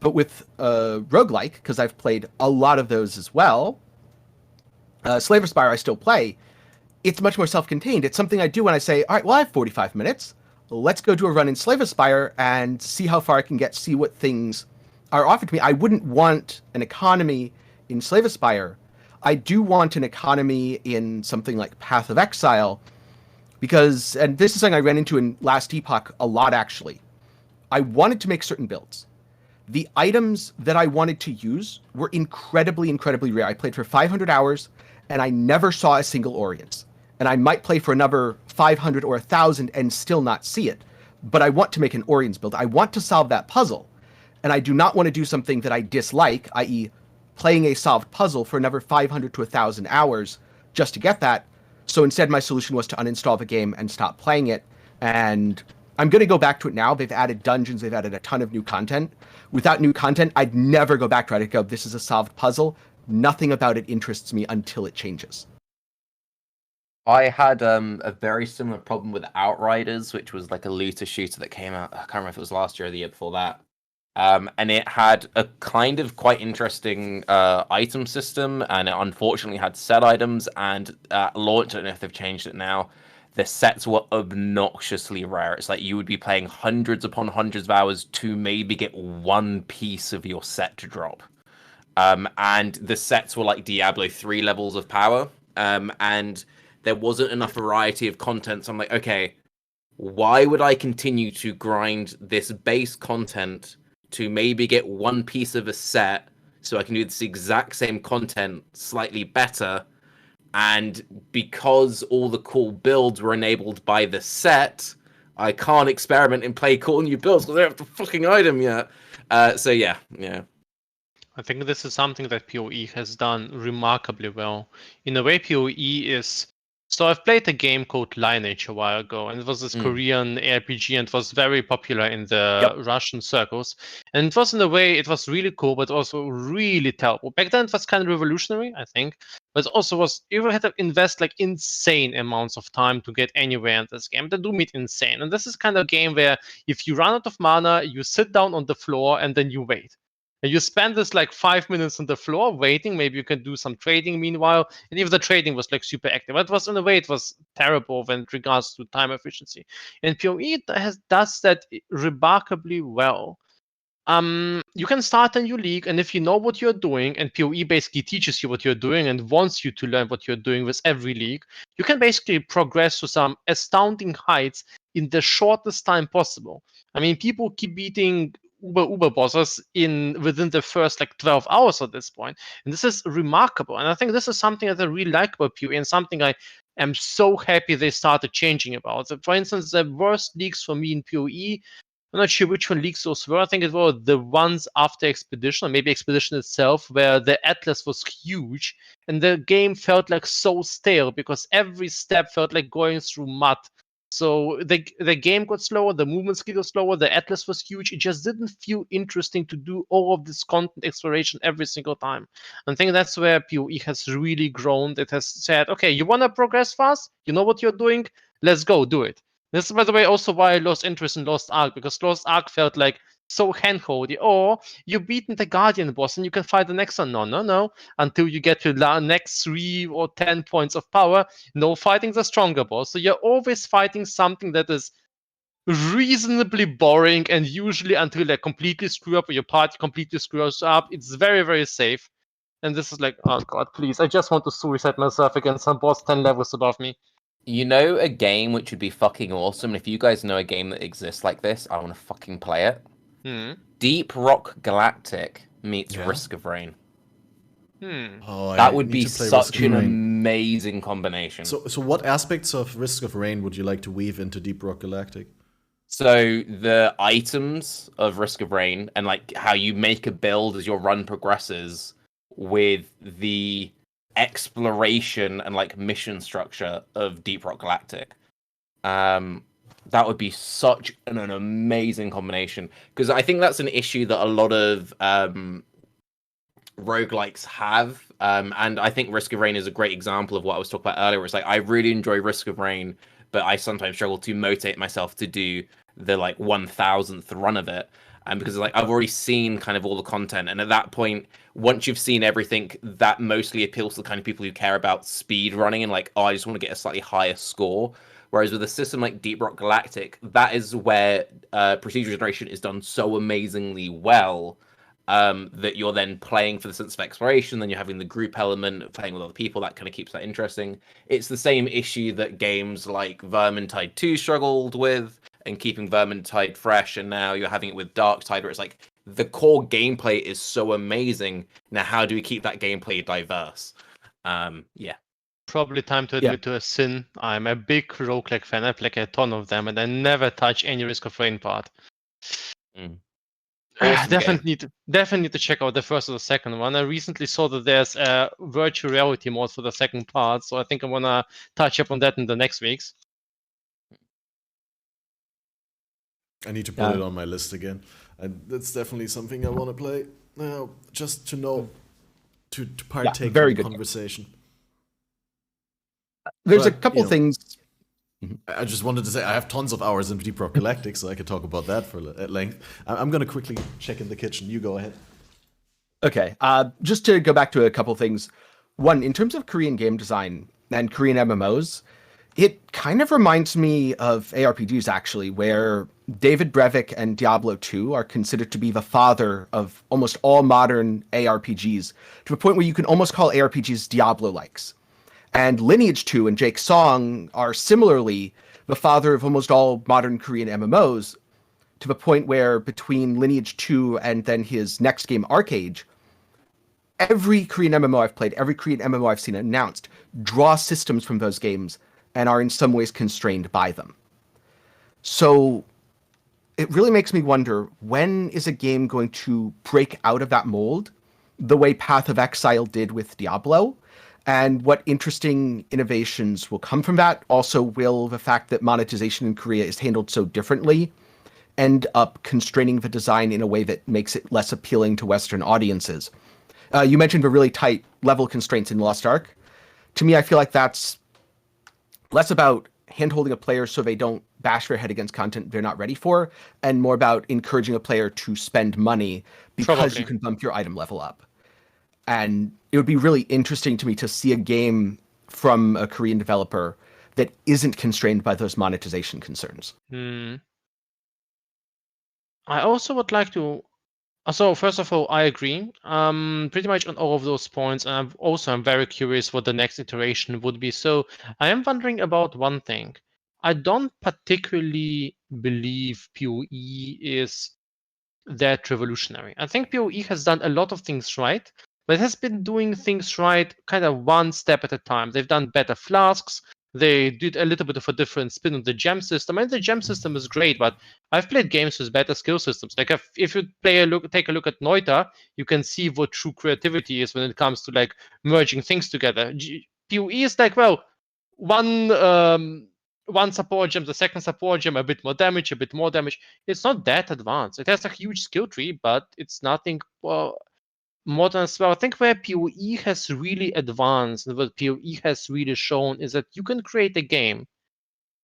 But with roguelike, because I've played a lot of those as well, Slave Spire I still play, it's much more self-contained. It's something I do when I say, all right, well, I have 45 minutes. Let's go do a run in Slave Spire and see how far I can get, see what things are offered to me. I wouldn't want an economy in Slave Spire. I do want an economy in something like Path of Exile, because, and this is something I ran into in Last Epoch a lot, actually. I wanted to make certain builds. The items that I wanted to use were incredibly, incredibly rare. I played for 500 hours, and I never saw a single Oriens. And I might play for another 500 or 1,000 and still not see it. But I want to make an Oriens build. I want to solve that puzzle. And I do not want to do something that I dislike, i.e. playing a solved puzzle for another 500 to 1,000 hours just to get that. So instead, my solution was to uninstall the game and stop playing it. And I'm going to go back to it now. They've added dungeons. They've added a ton of new content. Without new content, I'd never go back to it. I'd go, this is a solved puzzle. Nothing about it interests me until it changes. I had a very similar problem with Outriders, which was like a looter shooter that came out. I can't remember if it was last year or the year before that. And it had a kind of quite interesting item system, and it unfortunately had set items. And at launch, I don't know if they've changed it now, the sets were obnoxiously rare. It's like you would be playing hundreds upon hundreds of hours to maybe get one piece of your set to drop. And the sets were like Diablo 3 levels of power. And there wasn't enough variety of content. So I'm like, okay, why would I continue to grind this base content to maybe get one piece of a set so I can do this exact same content slightly better? And because all the cool builds were enabled by the set, I can't experiment and play cool new builds because I don't have the fucking item yet. So yeah. I think this is something that PoE has done remarkably well. In a way, PoE is... So I've played a game called Lineage a while ago, and it was this Korean RPG, and it was very popular in the Russian circles. And it was, in a way, it was really cool, but also really terrible. Back then, it was kind of revolutionary, I think. But it also was, you had to invest like insane amounts of time to get anywhere in this game. They do mean insane. And this is kind of a game where if you run out of mana, you sit down on the floor and then you wait. And you spend this like 5 minutes on the floor waiting. Maybe you can do some trading meanwhile. And if the trading was like super active, it was, in a way, it was terrible when it regards to time efficiency. And PoE does that remarkably well. You can start a new league, and if you know what you're doing, and PoE basically teaches you what you're doing and wants you to learn what you're doing with every league, you can basically progress to some astounding heights in the shortest time possible. I mean, people keep beating Uber bosses within the first like 12 hours at this point, and this is remarkable. And I think this is something that I really like about PoE, and something I am so happy they started changing about. So, for instance, the worst leagues for me in PoE, I'm not sure which one leagues those were. I think it were the ones after Expedition, or maybe Expedition itself, where the Atlas was huge and the game felt like so stale because every step felt like going through mud. So the game got slower, the movement skill got slower, the Atlas was huge. It just didn't feel interesting to do all of this content exploration every single time. I think that's where PoE has really grown. It has said, okay, you want to progress fast? You know what you're doing? Let's go, do it. This is, by the way, also why I lost interest in Lost Ark, because Lost Ark felt like so handholdy. Or you've beaten the Guardian boss and you can fight the next one. No. Until you get to the next 3 or 10 points of power, no fighting the stronger boss. So you're always fighting something that is reasonably boring, and usually until they completely screw up or your party completely screws up, it's very, very safe. And this is like, oh god, please, I just want to suicide myself against some boss 10 levels above me. You know a game which would be fucking awesome, and if you guys know a game that exists like this, I want to fucking play it. Deep Rock Galactic meets Risk of Rain. Oh, that would be such an amazing combination. So what aspects of Risk of Rain would you like to weave into Deep Rock Galactic? So the items of Risk of Rain, and like how you make a build as your run progresses, with the exploration and like mission structure of Deep Rock Galactic. That would be such an amazing combination, because I think that's an issue that a lot of roguelikes have, and I think Risk of Rain is a great example of what I was talking about earlier, where it's like I really enjoy Risk of Rain, but I sometimes struggle to motivate myself to do the like 1000th run of it. And because like I've already seen kind of all the content, and at that point, once you've seen everything, that mostly appeals to the kind of people who care about speed running and like, oh, I just want to get a slightly higher score. Whereas with a system like Deep Rock Galactic, that is where procedural generation is done so amazingly well, that you're then playing for the sense of exploration, then you're having the group element, playing with other people, that kind of keeps that interesting. It's the same issue that games like Vermintide 2 struggled with, and keeping Vermintide fresh, and now you're having it with Darktide, where it's like, the core gameplay is so amazing, now how do we keep that gameplay diverse? Yeah. Probably time to admit to a sin. I'm a big roguelike fan. I play a ton of them, and I never touch any Risk of Rain part. Awesome Definitely need to check out the first or the second one. I recently saw that there's a virtual reality mode for the second part, so I think I want to touch up on that in the next weeks. I need to put it on my list again. And that's definitely something I want to play now, just to know, to partake in the conversation. There's a couple things. I just wanted to say I have tons of hours in Deep Rock Galactic, so I could talk about that at length. I'm going to quickly check in the kitchen. You go ahead. Okay, just to go back to a couple things. One, in terms of Korean game design and Korean MMOs, it kind of reminds me of ARPGs, actually, where David Brevik and Diablo 2 are considered to be the father of almost all modern ARPGs, to a point where you can almost call ARPGs Diablo-likes. And Lineage 2 and Jake Song are similarly the father of almost all modern Korean MMOs, to the point where between Lineage 2 and then his next game, Arcade, every Korean MMO I've played, every Korean MMO I've seen announced, draw systems from those games and are in some ways constrained by them. So it really makes me wonder, when is a game going to break out of that mold, the way Path of Exile did with Diablo? And what interesting innovations will come from that? Also, will the fact that monetization in Korea is handled so differently end up constraining the design in a way that makes it less appealing to Western audiences? You mentioned the really tight level constraints in Lost Ark. To me, I feel like that's less about hand-holding a player so they don't bash their head against content they're not ready for, and more about encouraging a player to spend money because you can bump your item level up. And it would be really interesting to me to see a game from a Korean developer that isn't constrained by those monetization concerns. I also would like to... So first of all, I agree pretty much on all of those points. And I'm very curious what the next iteration would be. So I am wondering about one thing. I don't particularly believe PoE is that revolutionary. I think PoE has done a lot of things right, but it has been doing things right kind of one step at a time. They've done better flasks. They did a little bit of a different spin on the gem system. And the gem system is great, but I've played games with better skill systems. Like if you take a look at Noita, you can see what true creativity is when it comes to like merging things together. PoE is like, well, one support gem, the second support gem, a bit more damage, a bit more damage. It's not that advanced. It has a huge skill tree, but it's nothing modern as well. I think where PoE has really advanced and what PoE has really shown is that you can create a game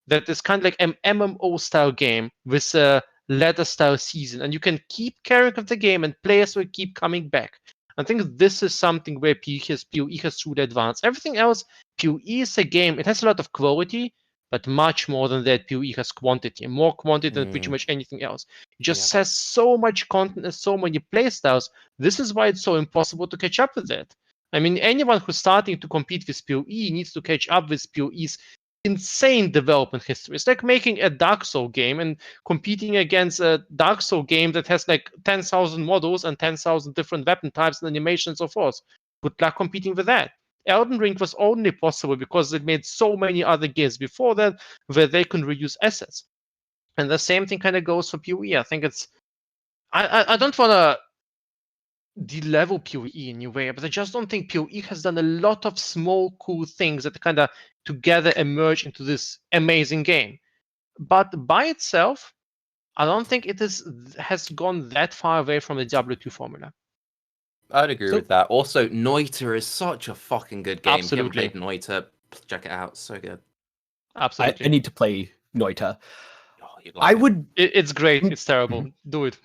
that is kind of like an MMO style game with a ladder style season, and you can keep carrying of the game and players will keep coming back. I think this is something where PoE has truly advanced. Everything else, PoE is a game, it has a lot of quality, but much more than that, PoE has quantity, more quantity than pretty much anything else. It just has so much content and so many playstyles. This is why it's so impossible to catch up with it. I mean, anyone who's starting to compete with PoE needs to catch up with PoE's insane development history. It's like making a Dark Souls game and competing against a Dark Souls game that has like 10,000 models and 10,000 different weapon types and animations and so forth. Good luck competing with that. Elden Ring was only possible because it made so many other games before that where they can reuse assets. And the same thing kind of goes for PoE. I think it's... I don't want to de-level PoE in any way, but I just don't think PoE has done a lot of small, cool things that kind of together emerge into this amazing game. But by itself, I don't think it has gone that far away from the Diablo 2 formula. I'd agree with that. Also, Noita is such a fucking good game. Absolutely. If you haven't played Noita, check it out. So good. Absolutely. I need to play Noita. you'd like I it. would. It's great. It's terrible. Do it.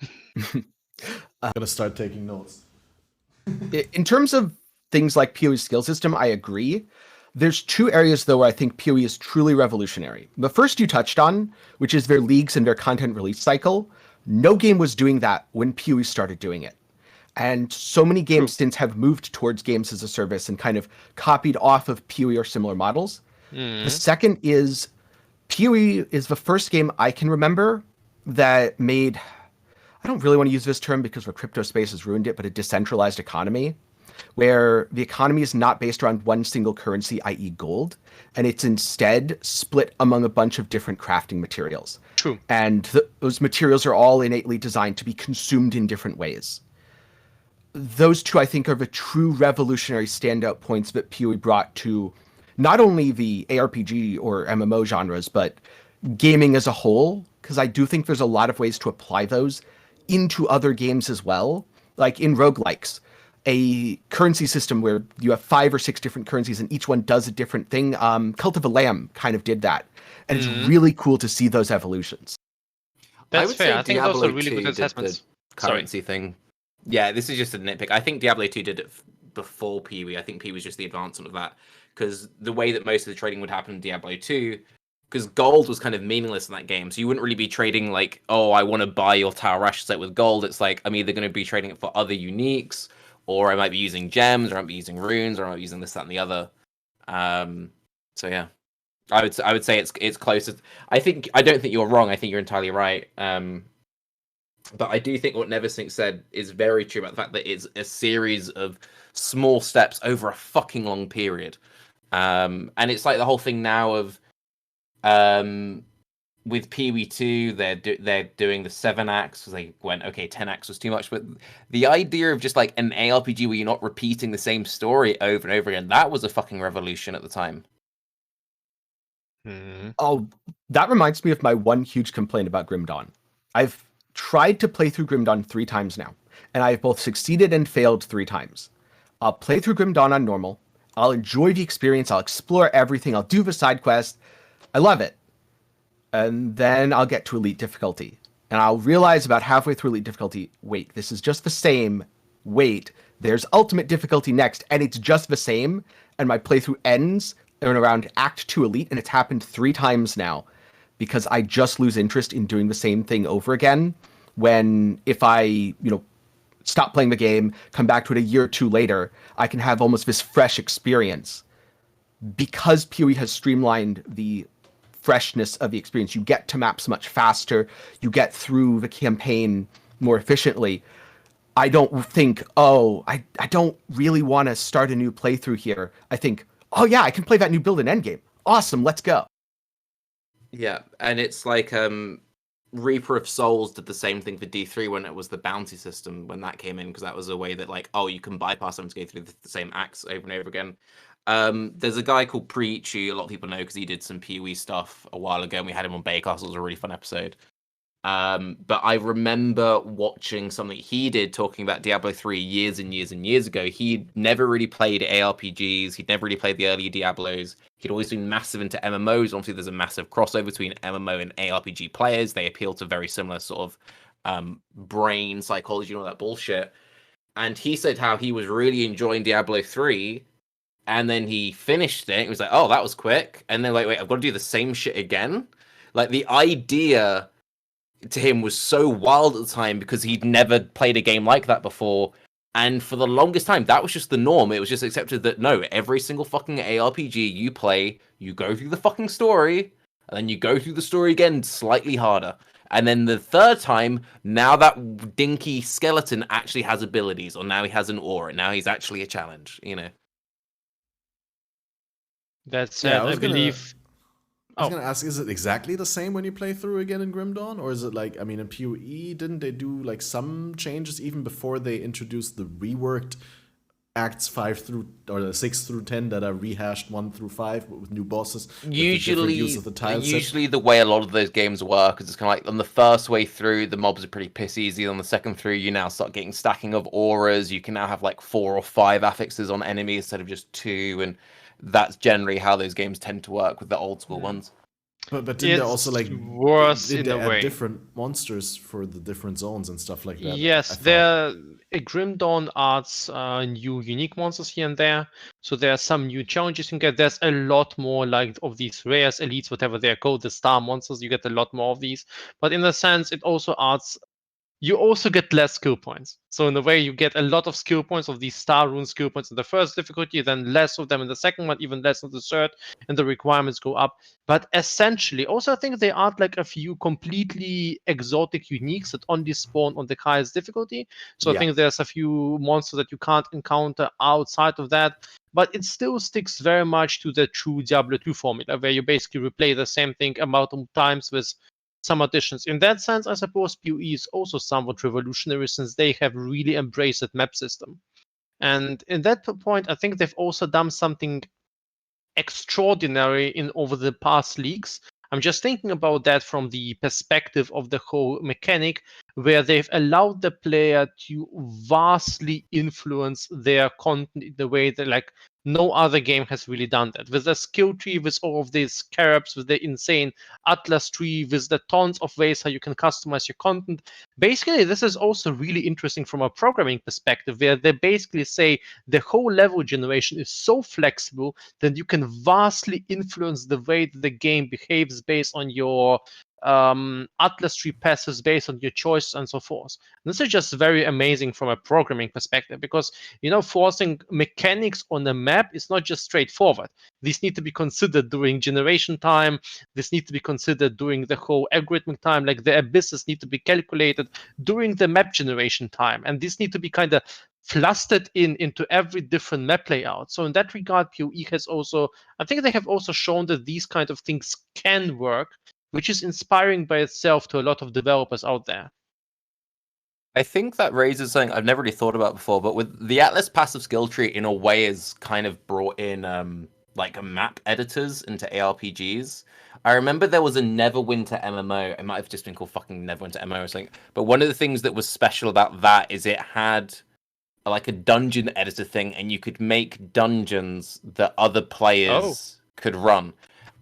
I'm gonna start taking notes. In terms of things like PoE's skill system, I agree. There's two areas, though, where I think PoE is truly revolutionary. The first you touched on, which is their leagues and their content release cycle. No game was doing that when PoE started doing it. And so many games since have moved towards games as a service and kind of copied off of PoE or similar models. The second is PoE is the first game I can remember that made, I don't really want to use this term because the crypto space has ruined it, but a decentralized economy where the economy is not based around one single currency, i.e. gold, and it's instead split among a bunch of different crafting materials. True. And those materials are all innately designed to be consumed in different ways. Those two, I think, are the true revolutionary standout points that PoE brought to not only the ARPG or MMO genres, but gaming as a whole, because I do think there's a lot of ways to apply those into other games as well. Like in roguelikes, a currency system where you have 5 or 6 different currencies and each one does a different thing. Cult of the Lamb kind of did that. And it's really cool to see those evolutions. That's fair. I think those are really good did assessments. the currency thing. Yeah, this is just a nitpick. I think Diablo 2 did it before PoE. I think PoE was just the advancement of that. Because the way that most of the trading would happen in Diablo 2, because gold was kind of meaningless in that game. So you wouldn't really be trading like, oh, I want to buy your Tower Rash set with gold. It's like, I'm either going to be trading it for other uniques, or I might be using gems, or I might be using runes, or I might be using this, that, and the other. So yeah. I would say it's closest. I don't think you're wrong. I think you're entirely right. But I do think what Neversink said is very true about the fact that it's a series of small steps over a fucking long period. And it's like the whole thing now of with PoE 2, they're doing the 7 acts because they went, okay, 10 acts was too much. But the idea of just like an ARPG where you're not repeating the same story over and over again, that was a fucking revolution at the time. Oh, that reminds me of my one huge complaint about Grim Dawn. I've tried to play through Grim Dawn 3 times now, and I've both succeeded and failed 3 times. I'll play through Grim Dawn on normal. I'll enjoy the experience. I'll explore everything. I'll do the side quest. I love it. And then I'll get to Elite difficulty. And I'll realize about halfway through Elite difficulty, wait, this is just the same. Wait, there's Ultimate difficulty next, and it's just the same. And my playthrough ends around Act 2 Elite, and it's happened 3 times now. Because I just lose interest in doing the same thing over again. When if I, stop playing the game, come back to it a year or 2 later, I can have almost this fresh experience. Because PoE has streamlined the freshness of the experience, you get to maps much faster, you get through the campaign more efficiently. I don't think, I don't really want to start a new playthrough here. I think, oh yeah, I can play that new build in Endgame. Awesome, let's go. Yeah, and it's like Reaper of Souls did the same thing for D3 when it was the bounty system when that came in, because that was a way that like, you can bypass them to go through the same acts over and over again. There's a guy called Preach who a lot of people know because he did some PoE stuff a while ago, and we had him on Baycastle. It was a really fun episode. But I remember watching something he did talking about Diablo 3 years and years and years ago. He'd never really played ARPGs. He'd never really played the early Diablos. He'd always been massive into MMOs. Obviously, there's a massive crossover between MMO and ARPG players. They appeal to very similar sort of brain psychology and all that bullshit. And he said how he was really enjoying Diablo 3. And then he finished it. He was like, oh, that was quick. And then like, wait, I've got to do the same shit again? Like the idea to him was so wild at the time because he'd never played a game like that before. And for the longest time, that was just the norm. It was just accepted that no, every single fucking ARPG you play, you go through the fucking story, and then you go through the story again slightly harder. And then the third time, now that dinky skeleton actually has abilities, or now he has an aura. Now he's actually a challenge, That's Yeah, I believe. I was going to ask, is it exactly the same when you play through again in Grim Dawn? Or is it like, in PoE, didn't they do like some changes even before they introduced the reworked acts 5 through, or 6 through 10 that are rehashed 1 through 5 with new bosses? Usually the the way a lot of those games work is it's kind of like on the first way through, the mobs are pretty piss easy. On the second through, you now start getting stacking of auras. You can now have like 4 or 5 affixes on enemies instead of just 2, and that's generally how those games tend to work with the old school ones. But didn't there It's also like worse did in they a add way. different monsters for the different zones and stuff like that? I Yes, thought. there Grim Dawn adds new unique monsters here and there. So there are some new challenges you can get. There's a lot more like of these rares, elites, whatever they're called, the star monsters. You get a lot more of these. But in a sense, it also adds. You also get less skill points. So in a way, you get a lot of skill points of these star rune skill points in the first difficulty, then less of them in the second one, even less in the third, and the requirements go up. But essentially, also I think they add like a few completely exotic uniques that only spawn on the highest difficulty. So I Yeah. think there's a few monsters that you can't encounter outside of that. But it still sticks very much to the true Diablo 2 formula, where you basically replay the same thing amount of times with some additions. In that sense, I suppose PoE is also somewhat revolutionary since they have really embraced that map system. And in that point, I think they've also done something extraordinary in over the past leagues. I'm just thinking about that from the perspective of the whole mechanic, where they've allowed the player to vastly influence their content in the way that like no other game has really done that. With the skill tree, with all of these scarabs, with the insane atlas tree, with the tons of ways how you can customize your content. Basically, this is also really interesting from a programming perspective, where they basically say the whole level generation is so flexible that you can vastly influence the way that the game behaves based on your atlas tree passes, based on your choice and so forth. And this is just very amazing from a programming perspective, because forcing mechanics on the map is not just straightforward. These need to be considered during generation time. This need to be considered during the whole algorithmic time. Like the abysses need to be calculated during the map generation time, and these need to be kind of flustered into every different map layout. So in that regard, PoE has also, I think they have also shown that these kind of things can work, which is inspiring by itself to a lot of developers out there. I think that raises something I've never really thought about before, but with the Atlas passive skill tree, in a way, is kind of brought in like map editors into ARPGs. I remember there was a Neverwinter MMO. It might have just been called fucking Neverwinter MMO or something. But one of the things that was special about that is it had like a dungeon editor thing, and you could make dungeons that other players could run.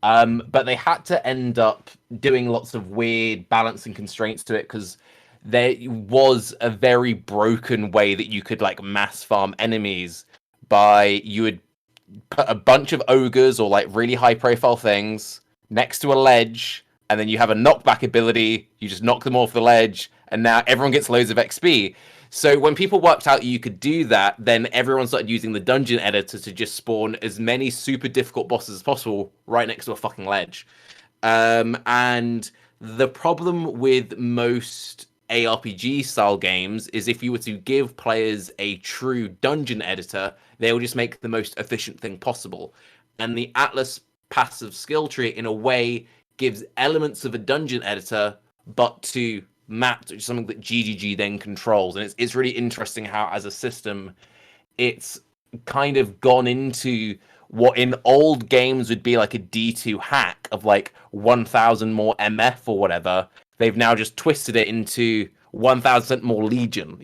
But they had to end up doing lots of weird balancing constraints to it, because there was a very broken way that you could like mass farm enemies by you would put a bunch of ogres or like really high profile things next to a ledge, and then you have a knockback ability, you just knock them off the ledge, and now everyone gets loads of XP. So when people worked out you could do that, then everyone started using the dungeon editor to just spawn as many super difficult bosses as possible right next to a fucking ledge. And the problem with most ARPG style games is if you were to give players a true dungeon editor, they will just make the most efficient thing possible. And the Atlas passive skill tree, in a way, gives elements of a dungeon editor, but to mapped, which is something that GGG then controls. And it's really interesting how, as a system, it's kind of gone into what in old games would be like a D2 hack of like 1,000 more MF or whatever. They've now just twisted it into 1,000% more Legion,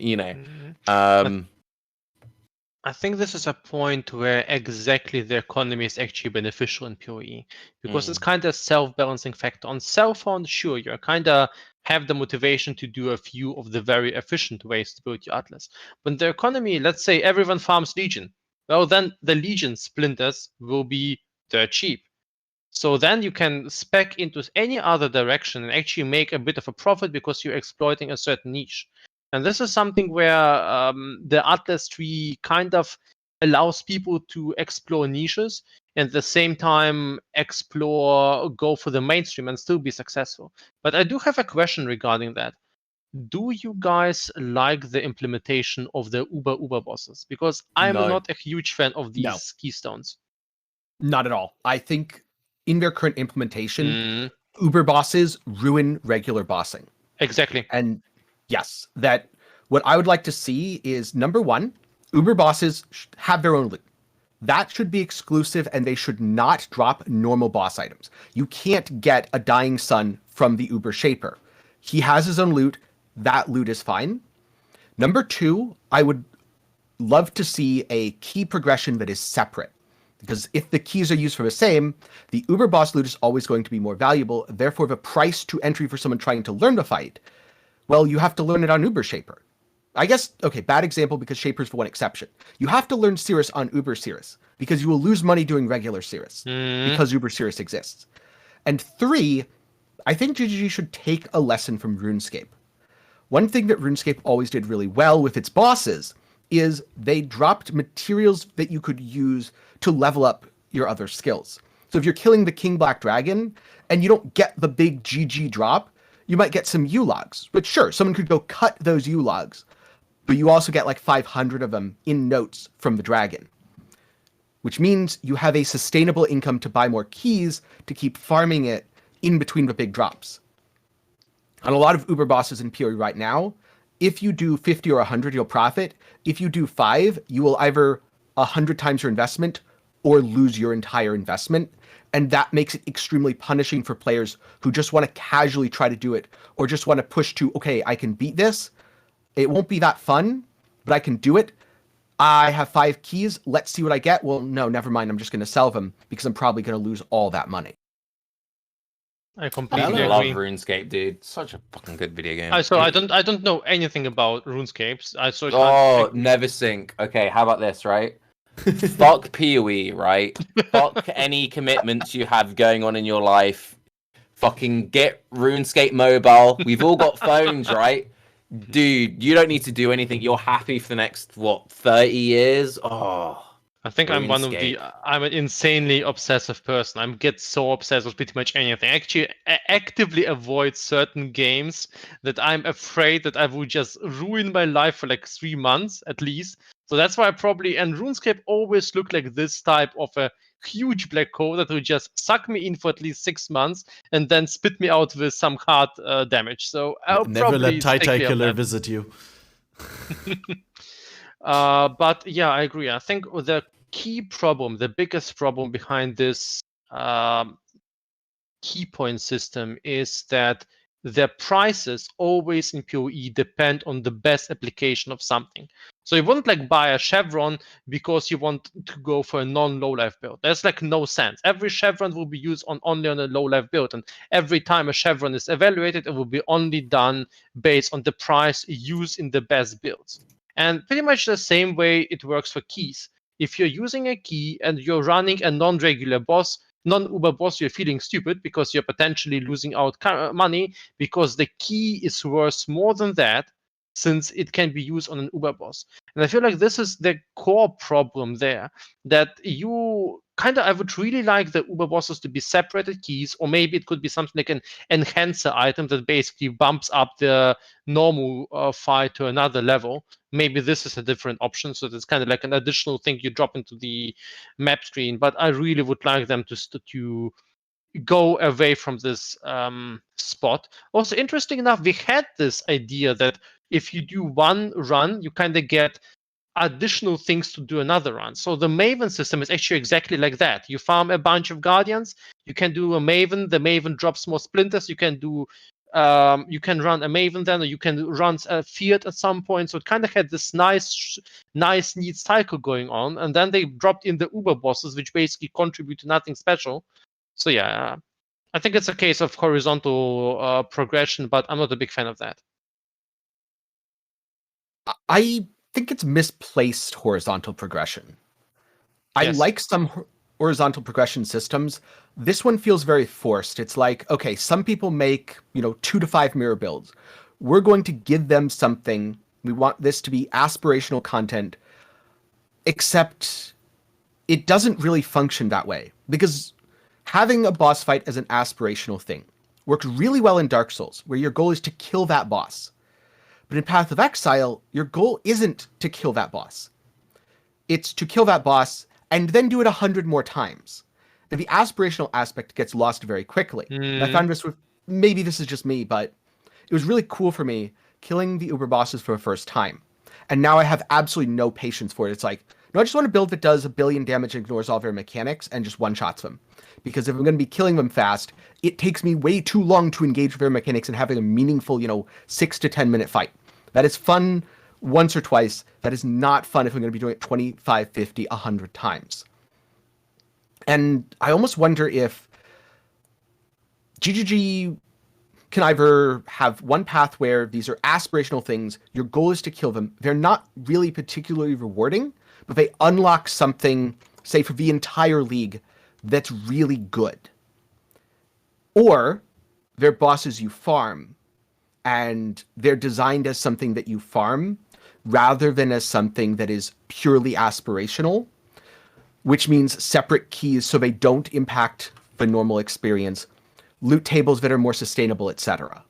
I think this is a point where exactly the economy is actually beneficial in PoE, because it's kind of self-balancing factor. On Cellphone, sure, you kind of have the motivation to do a few of the very efficient ways to build your Atlas. But the economy, let's say everyone farms Legion, well, then the Legion splinters will be dirt cheap. So then you can spec into any other direction and actually make a bit of a profit because you're exploiting a certain niche. And this is something where the Atlas tree kind of allows people to explore niches and at the same time go for the mainstream and still be successful. But I do have a question regarding that. Do you guys like the implementation of the Uber bosses? Because I'm No. not a huge fan of these No. keystones. Not at all. I think in their current implementation, Uber bosses ruin regular bossing. Exactly. And yes, that what I would like to see is, number one, Uber bosses have their own loot. That should be exclusive, and they should not drop normal boss items. You can't get a Dying Sun from the Uber Shaper. He has his own loot. That loot is fine. Number two, I would love to see a key progression that is separate. Because if the keys are used for the same, the Uber boss loot is always going to be more valuable. Therefore, the price to entry for someone trying to learn the fight, well, you have to learn it on Uber Shaper. I guess, okay, bad example because Shaper's the one exception. You have to learn Cirrus on Uber Cirrus because you will lose money doing regular Cirrus because Uber Cirrus exists. And 3, I think GGG should take a lesson from RuneScape. One thing that RuneScape always did really well with its bosses is they dropped materials that you could use to level up your other skills. So if you're killing the King Black Dragon and you don't get the big GG drop, you might get some U-logs, which sure, someone could go cut those U-logs, but you also get like 500 of them in notes from the dragon, which means you have a sustainable income to buy more keys to keep farming it in between the big drops. On a lot of Uber bosses in PoE right now, if you do 50 or 100, you'll profit. If you do 5, you will either 100 times your investment or lose your entire investment. And that makes it extremely punishing for players who just want to casually try to do it or just want to push to, okay, I can beat this. It won't be that fun, but I can do it. I have 5 keys. Let's see what I get. Well, no, never mind. I'm just going to sell them because I'm probably going to lose all that money. I completely I love agree. RuneScape, dude. Such a fucking good video game. I don't know anything about RuneScapes. Never sync. Okay, how about this, right? Fuck PoE, right? Fuck any commitments you have going on in your life. Fucking get RuneScape mobile. We've all got phones, right? Dude, you don't need to do anything. You're happy for the next, 30 years? Oh. I think I'm I'm an insanely obsessive person. I get so obsessed with pretty much anything. Actually, I actively avoid certain games that I'm afraid that I will just ruin my life for like 3 months at least. So that's why and RuneScape always looked like this type of a huge black hole that will just suck me in for at least 6 months and then spit me out with some hard damage. So I'll never let probably Tai Killer visit you. But yeah, I agree. I think the biggest problem behind this key point system is that the prices always in PoE depend on the best application of something. So you wouldn't like buy a chevron because you want to go for a non-low life build. There's like no sense. Every chevron will be used only on a low life build, and every time a chevron is evaluated, it will be only done based on the price used in the best builds. And pretty much the same way it works for keys. If you're using a key and you're running a non-regular boss, non-Uber boss, you're feeling stupid because you're potentially losing out money because the key is worth more than that since it can be used on an Uber boss. And I feel like this is the core problem there, that I would really like the Uber bosses to be separated keys, or maybe it could be something like an enhancer item that basically bumps up the normal fight to another level. Maybe this is a different option, so it's kind of like an additional thing you drop into the map screen. But I really would like them to go away from this spot. Also, interesting enough, we had this idea that if you do one run, you kind of get additional things to do another run. So the Maven system is actually exactly like that. You farm a bunch of Guardians, you can do a Maven, the Maven drops more splinters, you can run a Maven then, or you can run a Fiat at some point. So it kind of had this nice neat cycle going on, and then they dropped in the Uber bosses, which basically contribute to nothing special. So yeah, I think it's a case of horizontal progression, but I'm not a big fan of that. I think it's misplaced horizontal progression. I Yes. like some horizontal progression systems. This one feels very forced. It's like, okay, some people make, 2 to 5 mirror builds. We're going to give them something. We want this to be aspirational content, except it doesn't really function that way, because having a boss fight as an aspirational thing works really well in Dark Souls, where your goal is to kill that boss. But in Path of Exile, your goal isn't to kill that boss. It's to kill that boss and then do it 100 more times. And the aspirational aspect gets lost very quickly. And I found this with, maybe this is just me, but it was really cool for me killing the Uber bosses for the first time. And now I have absolutely no patience for it. It's like, no, I just want a build that does 1 billion damage and ignores all their mechanics and just one-shots them. Because if I'm going to be killing them fast, it takes me way too long to engage with their mechanics and having a meaningful, 6 to 10 minute fight. That is fun once or twice. That is not fun if I'm going to be doing it 25, 50, 100 times. And I almost wonder if GGG can either have one path where these are aspirational things, your goal is to kill them, they're not really particularly rewarding, but they unlock something, say for the entire league, that's really good. Or they're bosses you farm, and they're designed as something that you farm rather than as something that is purely aspirational, which means separate keys so they don't impact the normal experience, loot tables that are more sustainable, etc.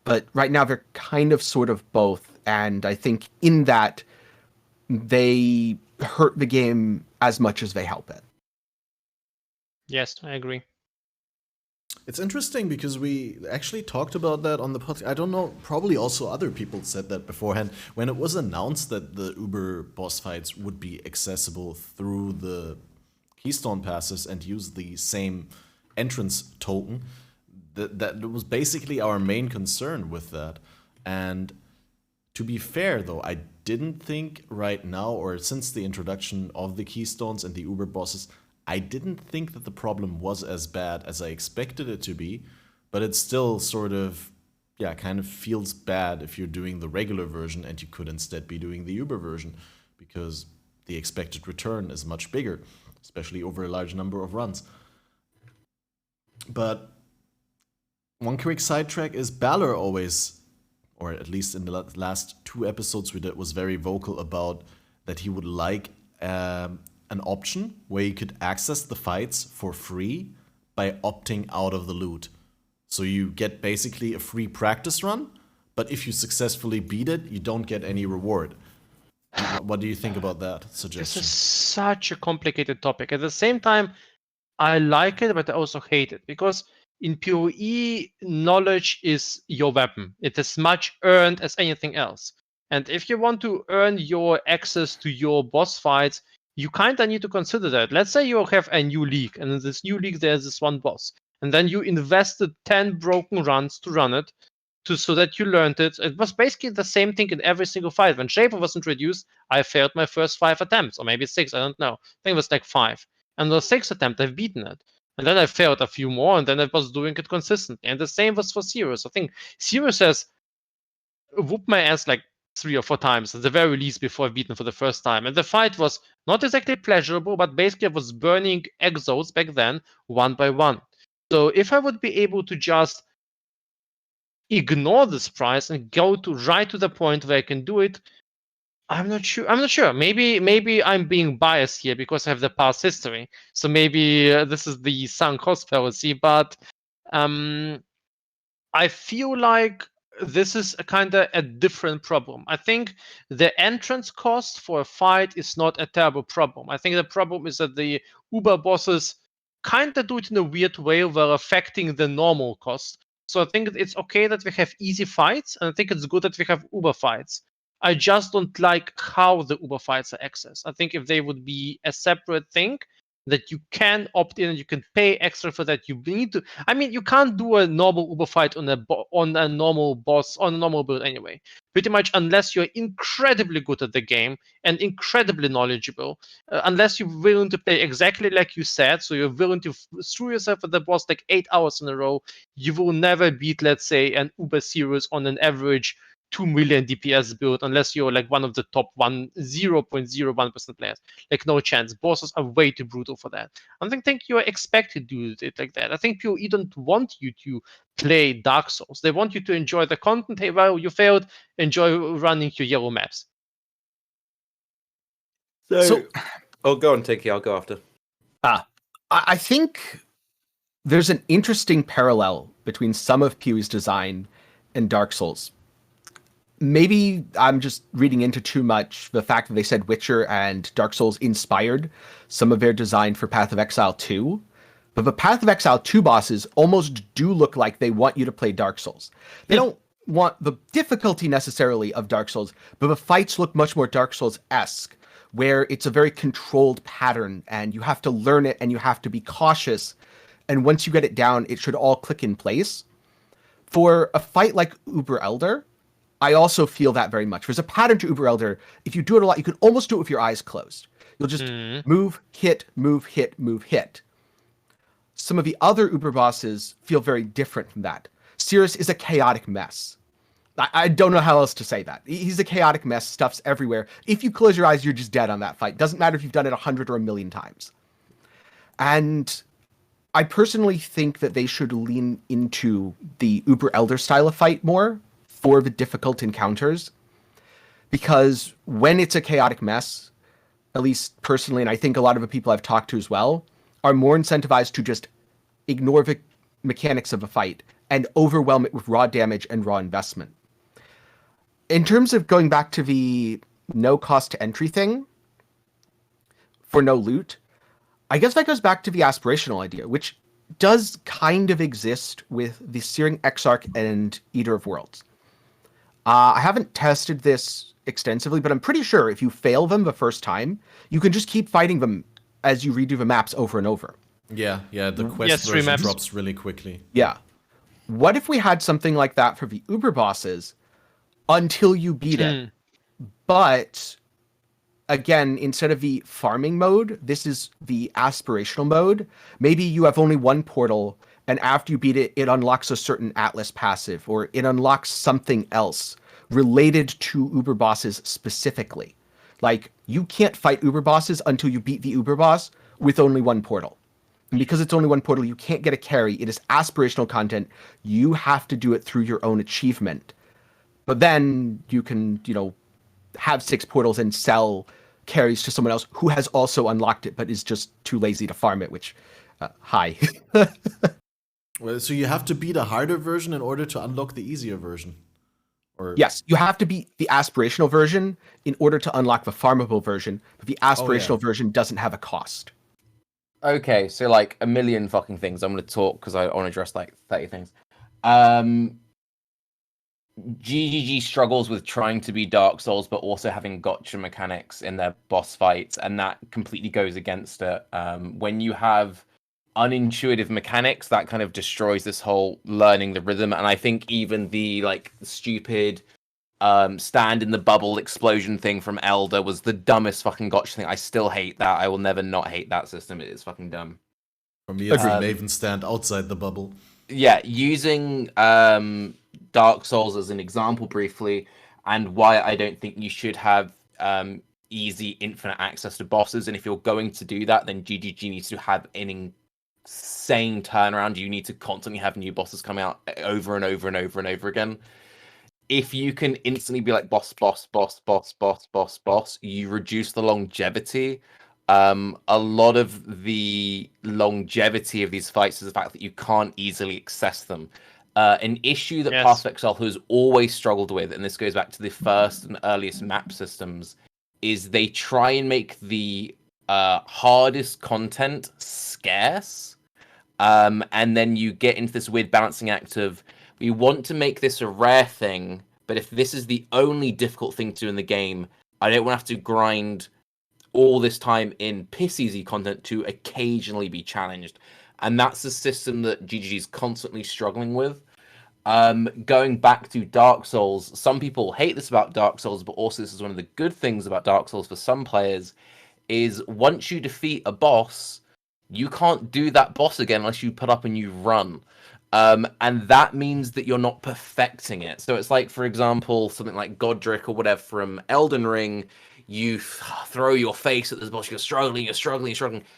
But right now they're kind of sort of both, and I think in that they hurt the game as much as they help it. Yes, I agree. It's interesting because we actually talked about that on the podcast. I don't know, probably also other people said that beforehand. When it was announced that the Uber boss fights would be accessible through the Keystone passes and use the same entrance token, that was basically our main concern with that. And to be fair, though, I didn't think right now, or since the introduction of the Keystones and the Uber bosses, I didn't think that the problem was as bad as I expected it to be, but it still sort of, kind of feels bad if you're doing the regular version and you could instead be doing the Uber version, because the expected return is much bigger, especially over a large number of runs. But one quick sidetrack is Balor always, or at least in the last 2 episodes we did, was very vocal about that he would like an option where you could access the fights for free by opting out of the loot. So you get basically a free practice run, but if you successfully beat it, you don't get any reward. What do you think about that suggestion? This is such a complicated topic. At the same time, I like it, but I also hate it, because in PoE, knowledge is your weapon. It is much earned as anything else. And if you want to earn your access to your boss fights, you kind of need to consider that. Let's say you have a new league, and in this new league there's this one boss, and then you invested 10 broken runs to run it, so that you learned it. It was basically the same thing in every single fight. When Shaper was introduced, I failed my first 5 attempts, or maybe 6, I don't know. I think it was like 5. And the 6th attempt, I've beaten it. And then I failed a few more, and then I was doing it consistently. And the same was for Sirius. I think Sirius has whooped my ass like 3 or 4 times at the very least before I've beaten for the first time. And the fight was not exactly pleasurable, but basically I was burning exos back then one by one. So if I would be able to just ignore this price and go right to the point where I can do it, I'm not sure. Maybe I'm being biased here because I have the past history. So maybe this is the sunk cost fallacy. But I feel like this is a kind of a different problem. I think the entrance cost for a fight is not a terrible problem. I think the problem is that the Uber bosses kind of do it in a weird way while affecting the normal cost. So I think it's okay that we have easy fights, and I think it's good that we have Uber fights. I just don't like how the Uber fights are accessed. I think if they would be a separate thing, that you can opt in and you can pay extra for that. You need to. I mean, you can't do a normal Uber fight on a normal boss on a normal build anyway. Pretty much, unless you're incredibly good at the game and incredibly knowledgeable. Unless you're willing to play exactly like you said, so you're willing to screw yourself at the boss like 8 hours in a row, you will never beat, let's say, an Uber series on an average 2 million DPS build unless you're like one of the top 0.01% players. Like, no chance. Bosses are way too brutal for that. I don't think you're expected to do it like that. I think PoE don't want you to play Dark Souls. They want you to enjoy the content. Hey, well, you failed. Enjoy running your yellow maps. So oh, go on, Tenkiei. I'll go after. I think there's an interesting parallel between some of PoE's design and Dark Souls. Maybe I'm just reading into too much the fact that they said Witcher and Dark Souls inspired some of their design for Path of Exile 2. But the Path of Exile 2 bosses almost do look like they want you to play Dark Souls. They don't want the difficulty necessarily of Dark Souls, but the fights look much more Dark Souls-esque, where it's a very controlled pattern and you have to learn it and you have to be cautious. And once you get it down, it should all click in place. For a fight like Uber Elder, I also feel that very much. There's a pattern to Uber Elder. If you do it a lot, you can almost do it with your eyes closed. You'll just move, hit, move, hit, move, hit. Some of the other Uber bosses feel very different from that. Cirrus is a chaotic mess. I don't know how else to say that. He's a chaotic mess, stuff's everywhere. If you close your eyes, you're just dead on that fight. Doesn't matter if you've done it 100 or 1,000,000 times. And I personally think that they should lean into the Uber Elder style of fight more for the difficult encounters. Because when it's a chaotic mess, at least personally, and I think a lot of the people I've talked to as well, are more incentivized to just ignore the mechanics of a fight and overwhelm it with raw damage and raw investment. In terms of going back to the no cost to entry thing for no loot, I guess that goes back to the aspirational idea, which does kind of exist with the Searing Exarch and Eater of Worlds. I haven't tested this extensively, but I'm pretty sure if you fail them the first time, you can just keep fighting them as you redo the maps over and over. Yeah, the quest version drops really quickly. Yeah. What if we had something like that for the Uber bosses until you beat it? But again, instead of the farming mode, this is the aspirational mode. Maybe you have only one portal, and after you beat it, it unlocks a certain Atlas passive, or it unlocks something else related to Uber bosses specifically. Like, you can't fight Uber bosses until you beat the Uber boss with only one portal. And because it's only one portal, you can't get a carry. It is aspirational content. You have to do it through your own achievement. But then you can, have 6 portals and sell carries to someone else who has also unlocked it, but is just too lazy to farm it, which, hi. Well, so you have to beat a harder version in order to unlock the easier version? Or... Yes, you have to beat the aspirational version in order to unlock the farmable version, but the aspirational version doesn't have a cost. Okay, so like a million fucking things. I'm going to talk because I want to address like 30 things. GGG struggles with trying to be Dark Souls, but also having gotcha mechanics in their boss fights, and that completely goes against it. When you have unintuitive mechanics, that kind of destroys this whole learning the rhythm. And I think even the like stupid stand in the bubble explosion thing from Elder was the dumbest fucking gotcha thing. I still hate that. I will never not hate that system. It is fucking dumb. For me, it's the Maven stand outside the bubble. Yeah, using Dark Souls as an example briefly, and why I don't think you should have easy infinite access to bosses. And if you're going to do that, then GGG needs to have an insane turnaround. You need to constantly have new bosses come out over and over and over and over again. If you can instantly be like boss, you reduce the longevity. A lot of the longevity of these fights is the fact that you can't easily access them. An issue that Path of Exile has always struggled with, and this goes back to the first and earliest map systems, is they try and make the hardest content scarce. And then you get into this weird balancing act of, we want to make this a rare thing, but if this is the only difficult thing to do in the game, I don't want to have to grind all this time in piss easy content to occasionally be challenged. And that's the system that GGG is constantly struggling with. Going back to Dark Souls, some people hate this about Dark Souls, but also this is one of the good things about Dark Souls for some players, is once you defeat a boss, you can't do that boss again unless you put up and you run. And that means that you're not perfecting it. So it's like, for example, something like Godric or whatever from Elden Ring, you throw your face at this boss, you're struggling,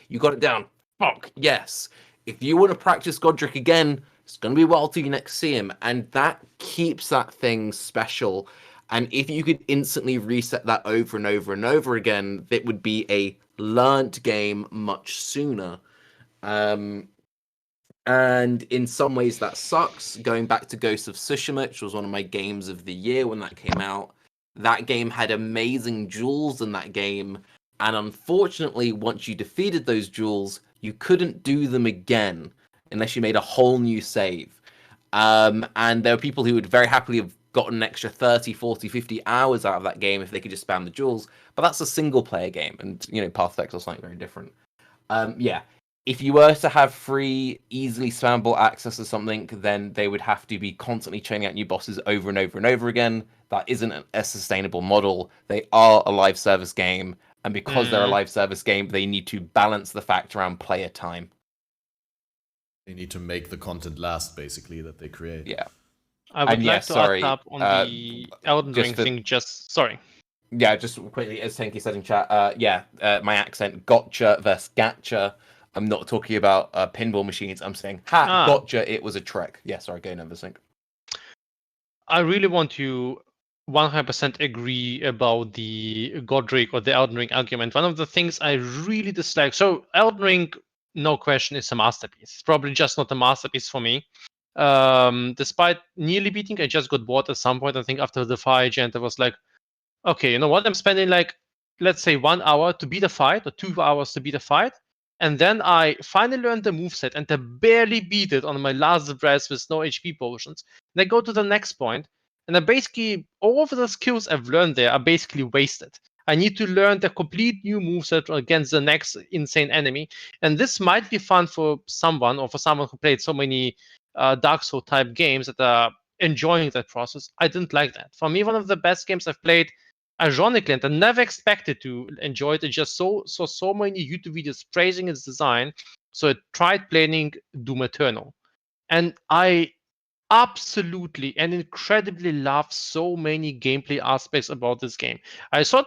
you got it down. Fuck, yes. If you want to practice Godric again, it's going to be a while till you next see him. And that keeps that thing special. And if you could instantly reset that over and over and over again, it would be a learnt game much sooner. And in some ways that sucks. Going back to Ghost of Tsushima, which was one of my games of the year when that came out, that game had amazing jewels in that game. And unfortunately, once you defeated those jewels, you couldn't do them again unless you made a whole new save. And there were people who would very happily have gotten an extra 30, 40, 50 hours out of that game if they could just spam the jewels. But that's a single player game. And, Path of Exile is something very different. If you were to have free, easily spammable access to something, then they would have to be constantly churning out new bosses over and over and over again. That isn't a sustainable model. They are a live service game, And because they're a live service game, they need to balance the fact around player time. They need to make the content last, basically, that they create. Yeah. I would yeah, like to sorry, add up on the Elden just Ring for- thing. Sorry. Yeah, just quickly, as Tenkiei said in chat, my accent, gotcha versus gacha. I'm not talking about pinball machines. I'm saying, gotcha, it was a trick. Yeah, sorry, go another sync. I really want to 100% agree about the Godric or the Elden Ring argument. One of the things I really dislike. So Elden Ring, no question, is a masterpiece. It's probably just not a masterpiece for me. Despite nearly beating, I just got bored at some point. I think after the fight, and I was like, okay, you know what? I'm spending like, let's say 1 hour to beat a fight or 2 hours to beat a fight. And then I finally learned the moveset and I barely beat it on my last breath with no HP potions. And I go to the next point, and I basically, all of the skills I've learned there are basically wasted. I need to learn the complete new moveset against the next insane enemy. And this might be fun for someone, or for someone who played so many Dark Souls type games that are enjoying that process. I didn't like that. For me, one of the best games I've played, ironically, and I never expected to enjoy it. I just saw so many YouTube videos praising its design, so I tried playing Doom Eternal, and I absolutely and incredibly love so many gameplay aspects about this game. I thought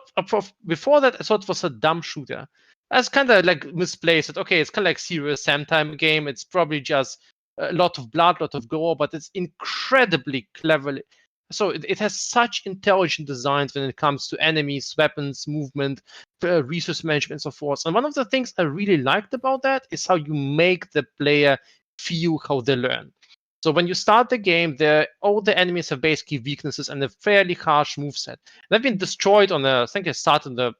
before that I thought it was a dumb shooter. That's kind of like misplaced. Okay, it's kind of like serious Sam time game. It's probably just a lot of blood, a lot of gore, but it's incredibly cleverly. So it has such intelligent designs when it comes to enemies, weapons, movement, resource management, and so forth. And one of the things I really liked about that is how you make the player feel how they learn. So when you start the game, all the enemies have basically weaknesses and a fairly harsh moveset. They've been destroyed on I think I started the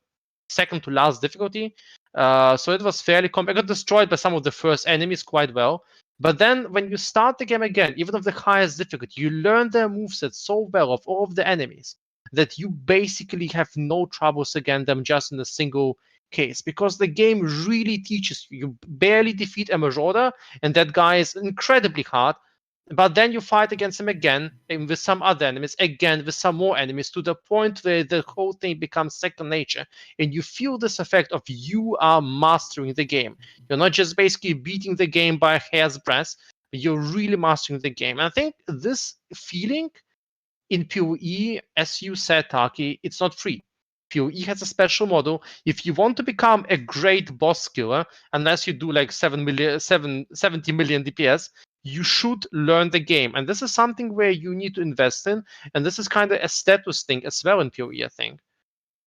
second to last difficulty. So it was fairly I got destroyed by some of the first enemies quite well. But then when you start the game again, even of the highest difficulty, you learn their moveset so well of all of the enemies that you basically have no troubles against them just in a single case, because the game really teaches you. You barely defeat a Marauder, and that guy is incredibly hard. But then you fight against him again, and with some other enemies, again with some more enemies, to the point where the whole thing becomes second nature. And you feel this effect of you are mastering the game. You're not just basically beating the game by a hair's breadth, but you're really mastering the game. And I think this feeling in PoE, as you said, Taki, it's not free. PoE has a special model. If you want to become a great boss killer, unless you do like 70 million DPS, you should learn the game. And this is something where you need to invest in. And this is kind of a status thing as well in PoE, I think.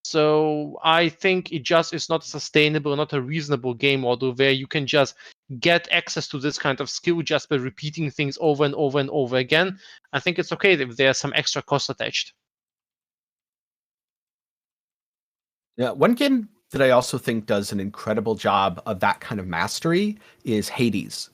So I think it just is not sustainable, not a reasonable game model where you can just get access to this kind of skill just by repeating things over and over and over again. I think it's okay if there's some extra cost attached. Yeah, one game that I also think does an incredible job of that kind of mastery is Hades.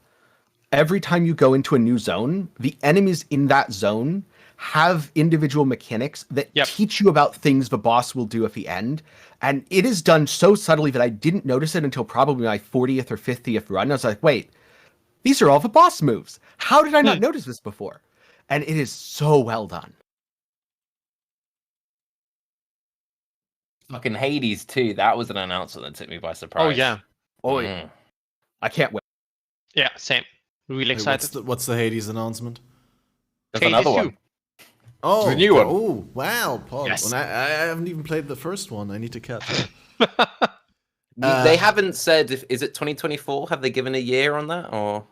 Every time you go into a new zone, the enemies in that zone have individual mechanics that teach you about things the boss will do at the end. And it is done so subtly that I didn't notice it until probably my 40th or 50th run. I was like, wait, these are all the boss moves. How did I not notice this before? And it is so well done. Fucking Hades too. That was an announcement that took me by surprise. Oh yeah. Oh yeah. I can't wait. Yeah, same. Really excited. What's the Hades announcement? There's another one. Oh, the new one. Oh, wow, Paul. Yes. I haven't even played the first one. I need to catch up. They haven't said is it 2024? Have they given a year on that, or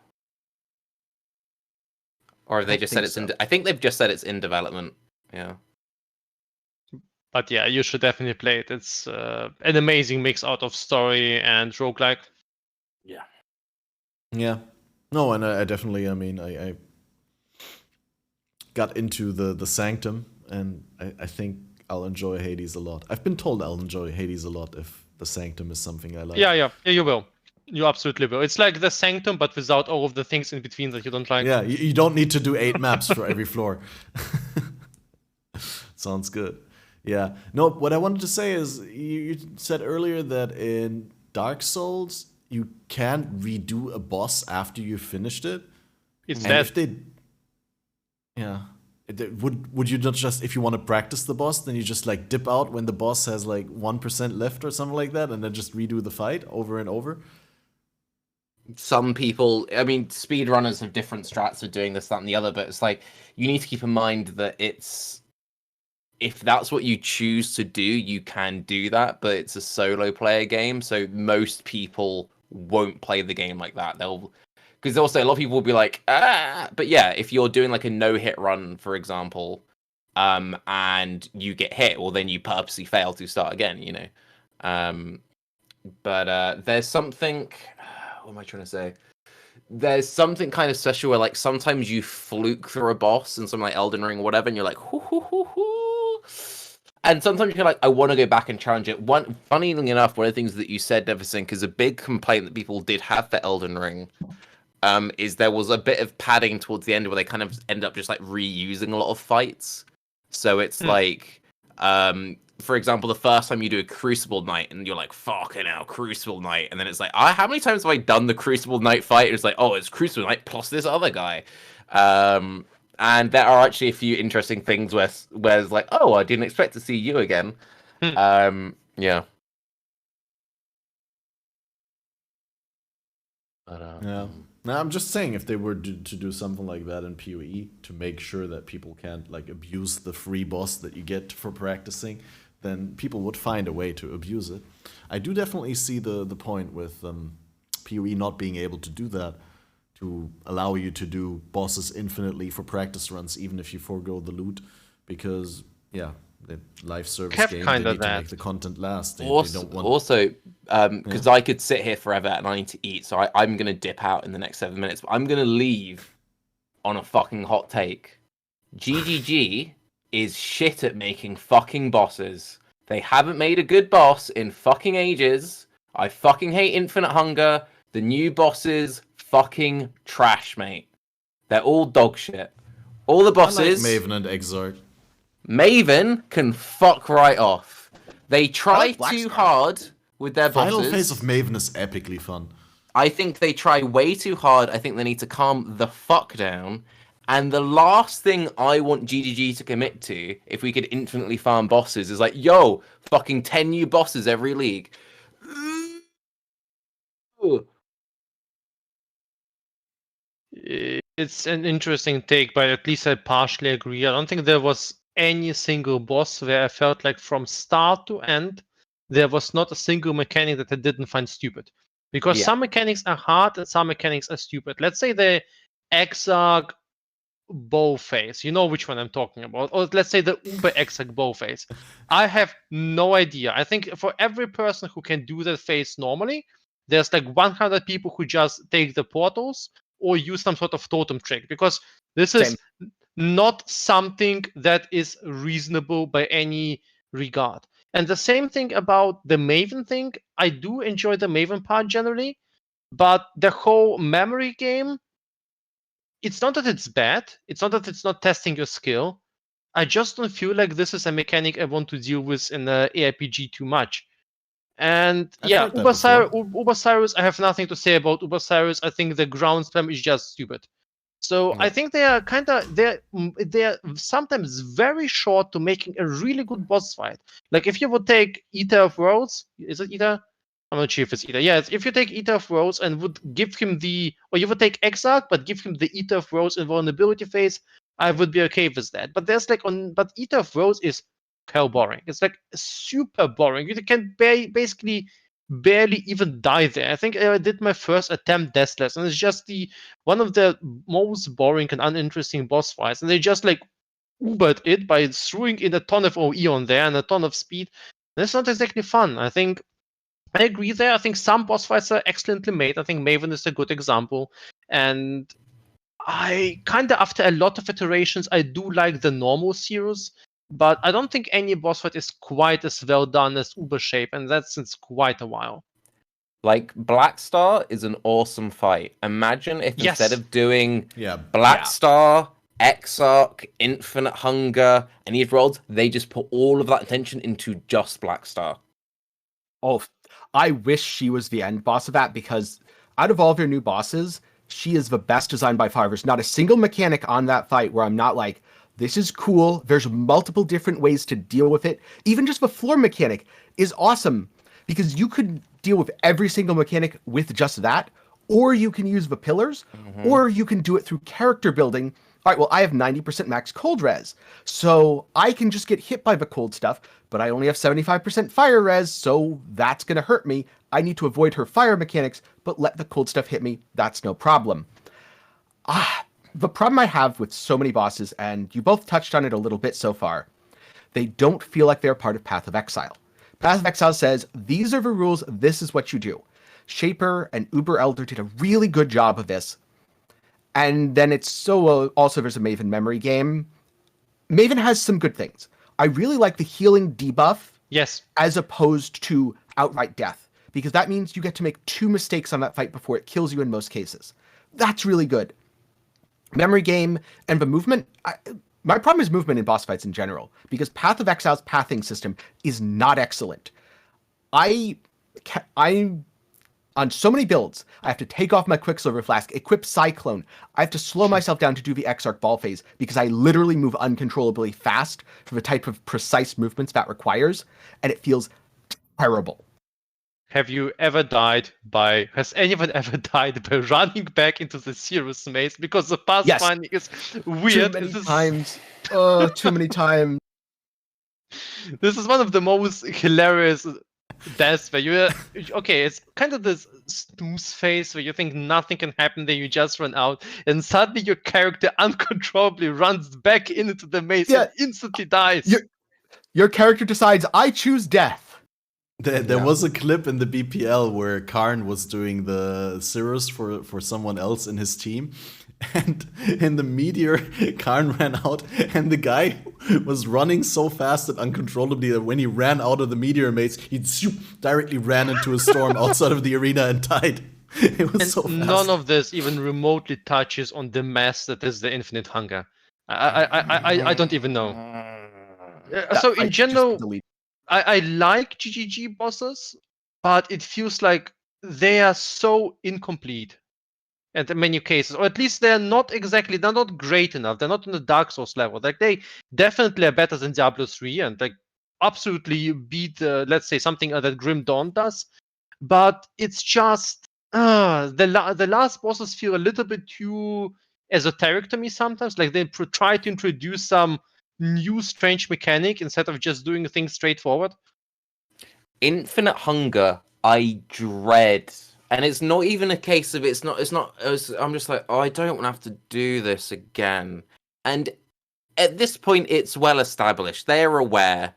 have they just said it's in? I think they've just said it's in development. Yeah. But yeah, you should definitely play it. It's an amazing mix out of story and roguelike. Yeah. Yeah. No, and I definitely, I got into the Sanctum, and I think I'll enjoy Hades a lot. I've been told I'll enjoy Hades a lot if the Sanctum is something I like. Yeah, you will. You absolutely will. It's like the Sanctum, but without all of the things in between that you don't like. Yeah, you don't need to do 8 maps for every floor. Sounds good. Yeah. No, what I wanted to say is, you said earlier that in Dark Souls, you can't redo a boss after you finished it. It's and dead. would you not just, if you want to practice the boss, then you just like dip out when the boss has like 1% left or something like that, and then just redo the fight over and over? Some people, I mean, speedrunners have different strats of doing this, that, and the other, but it's like, you need to keep in mind that if that's what you choose to do, you can do that, but it's a solo player game, so most people won't play the game like that. Because also a lot of people will be like, but yeah, if you're doing like a no-hit run, for example, and you get hit, well, then you purposely fail to start again, you know. But there's something, what am I trying to say? There's something kind of special where like sometimes you fluke through a boss in something like Elden Ring or whatever, and you're like, hoo, hoo, hoo, hoo. And sometimes you're like, I want to go back and challenge it. Funnily enough, one of the things that you said, Neversink, is a big complaint that people did have for Elden Ring, is there was a bit of padding towards the end where they kind of end up just like reusing a lot of fights. So it's like, for example, the first time you do a Crucible Knight and you're like, fucking hell, Crucible Knight. And then it's like, how many times have I done the Crucible Knight fight? And it's like, oh, it's Crucible Knight plus this other guy. And there are actually a few interesting things where it's like, oh, I didn't expect to see you again. Yeah. But, Yeah. Now, I'm just saying, if they were to do something like that in PoE to make sure that people can't like abuse the free boss that you get for practicing, then people would find a way to abuse it. I do definitely see the point with PoE not being able to do that, to allow you to do bosses infinitely for practice runs, even if you forego the loot, because the live service game, they need to make the content last. They don't want... because I could sit here forever and I need to eat, so I'm going to dip out in the next 7 minutes, but I'm going to leave on a fucking hot take. GGG is shit at making fucking bosses. They haven't made a good boss in fucking ages. I fucking hate Infinite Hunger. The new bosses, fucking trash, mate. They're all dog shit. All the bosses... I like Maven and Exarch. Maven can fuck right off. They try too hard with their bosses. Final phase of Maven is epically fun. I think they try way too hard. I think they need to calm the fuck down. And the last thing I want GGG to commit to, if we could infinitely farm bosses, is like, yo, fucking 10 new bosses every league. It's an interesting take, but at least I partially agree. I don't think there was any single boss where I felt like from start to end, there was not a single mechanic that I didn't find stupid. Because some mechanics are hard and some mechanics are stupid. Let's say the Exarch bow phase. You know which one I'm talking about. Or let's say the Uber Exarch bow phase. I have no idea. I think for every person who can do that phase normally, there's like 100 people who just take the portals or use some sort of totem trick. Because this is not something that is reasonable by any regard. And the same thing about the Maven thing. I do enjoy the Maven part generally, but the whole memory game, it's not that it's bad. It's not that it's not testing your skill. I just don't feel like this is a mechanic I want to deal with in the ARPG too much. And Uber Cyrus, I have nothing to say about Uber Cyrus. I think the ground spam is just stupid. So I think they are they're sometimes very short to making a really good boss fight. Like if you would take Eater of Worlds, is it Eater? I'm not sure if it's Eater. Yeah, if you take Eater of Worlds and would give him or you would take Exarch but give him the Eater of Worlds invulnerability phase, I would be okay with that. But but Eater of Worlds is hell boring. It's like super boring. You can basically barely even die there. I think I did my first attempt deathless, and it's just one of the most boring and uninteresting boss fights. And they just like ubered it by throwing in a ton of OE on there and a ton of speed. That's not exactly fun. I think I agree there. I think some boss fights are excellently made. I think Maven is a good example. And I kind of, after a lot of iterations, I do like the normal series. But I don't think any boss fight is quite as well done as Uber Shape, and that's since quite a while. Like, Blackstar is an awesome fight. Imagine if instead of doing Blackstar, Exarch, Infinite Hunger, and Eve Worlds, they just put all of that attention into just Blackstar. Oh, I wish she was the end boss of that, because out of all of your new bosses, she is the best designed by far. There's not a single mechanic on that fight where I'm not like, This is cool. There's multiple different ways to deal with it. Even just the floor mechanic is awesome because you could deal with every single mechanic with just that, or you can use the pillars, or you can do it through character building. All right, well, I have 90% max cold res, so I can just get hit by the cold stuff, but I only have 75% fire res, so that's going to hurt me. I need to avoid her fire mechanics, but let the cold stuff hit me. That's no problem. The problem I have with so many bosses, and you both touched on it a little bit so far, they don't feel like they're part of Path of Exile. Path of Exile says, these are the rules, this is what you do. Shaper and Uber Elder did a really good job of this. And then it's also there's a Maven memory game. Maven has some good things. I really like the healing debuff. Yes. As opposed to outright death, because that means you get to make 2 mistakes on that fight before it kills you in most cases. That's really good. Memory game and the movement. My problem is movement in boss fights in general, because Path of Exile's pathing system is not excellent. I on so many builds, I have to take off my Quicksilver Flask, equip Cyclone. I have to slow myself down to do the Exarch Ball phase because I literally move uncontrollably fast for the type of precise movements that requires, and it feels terrible. Has anyone ever died by running back into the serious maze because the pathfinding is weird? Too many times. This is one of the most hilarious deaths where it's kind of this snooze phase where you think nothing can happen, then you just run out, and suddenly your character uncontrollably runs back into the maze and instantly dies. Your character decides, I choose death. There was a clip in the BPL where Karn was doing the Cirrus for someone else in his team. And in the meteor, Karn ran out, and the guy was running so fast and uncontrollably that when he ran out of the meteor maze, he directly ran into a storm outside of the arena and died. It was so fast. None of this even remotely touches on the mess that is the Infinite Hunger. I don't even know. So in general, I like GGG bosses, but it feels like they are so incomplete. And in many cases, or at least they're not great enough. They're not on the Dark Souls level. Like, they definitely are better than Diablo 3 and like absolutely beat, let's say, something that Grim Dawn does. But it's just the last bosses feel a little bit too esoteric to me sometimes. Like, they try to introduce some new strange mechanic instead of just doing things straightforward. Infinite Hunger, I dread. And it's not even a case of I'm just like, I don't want to have to do this again. And at this point, it's well established. They're aware.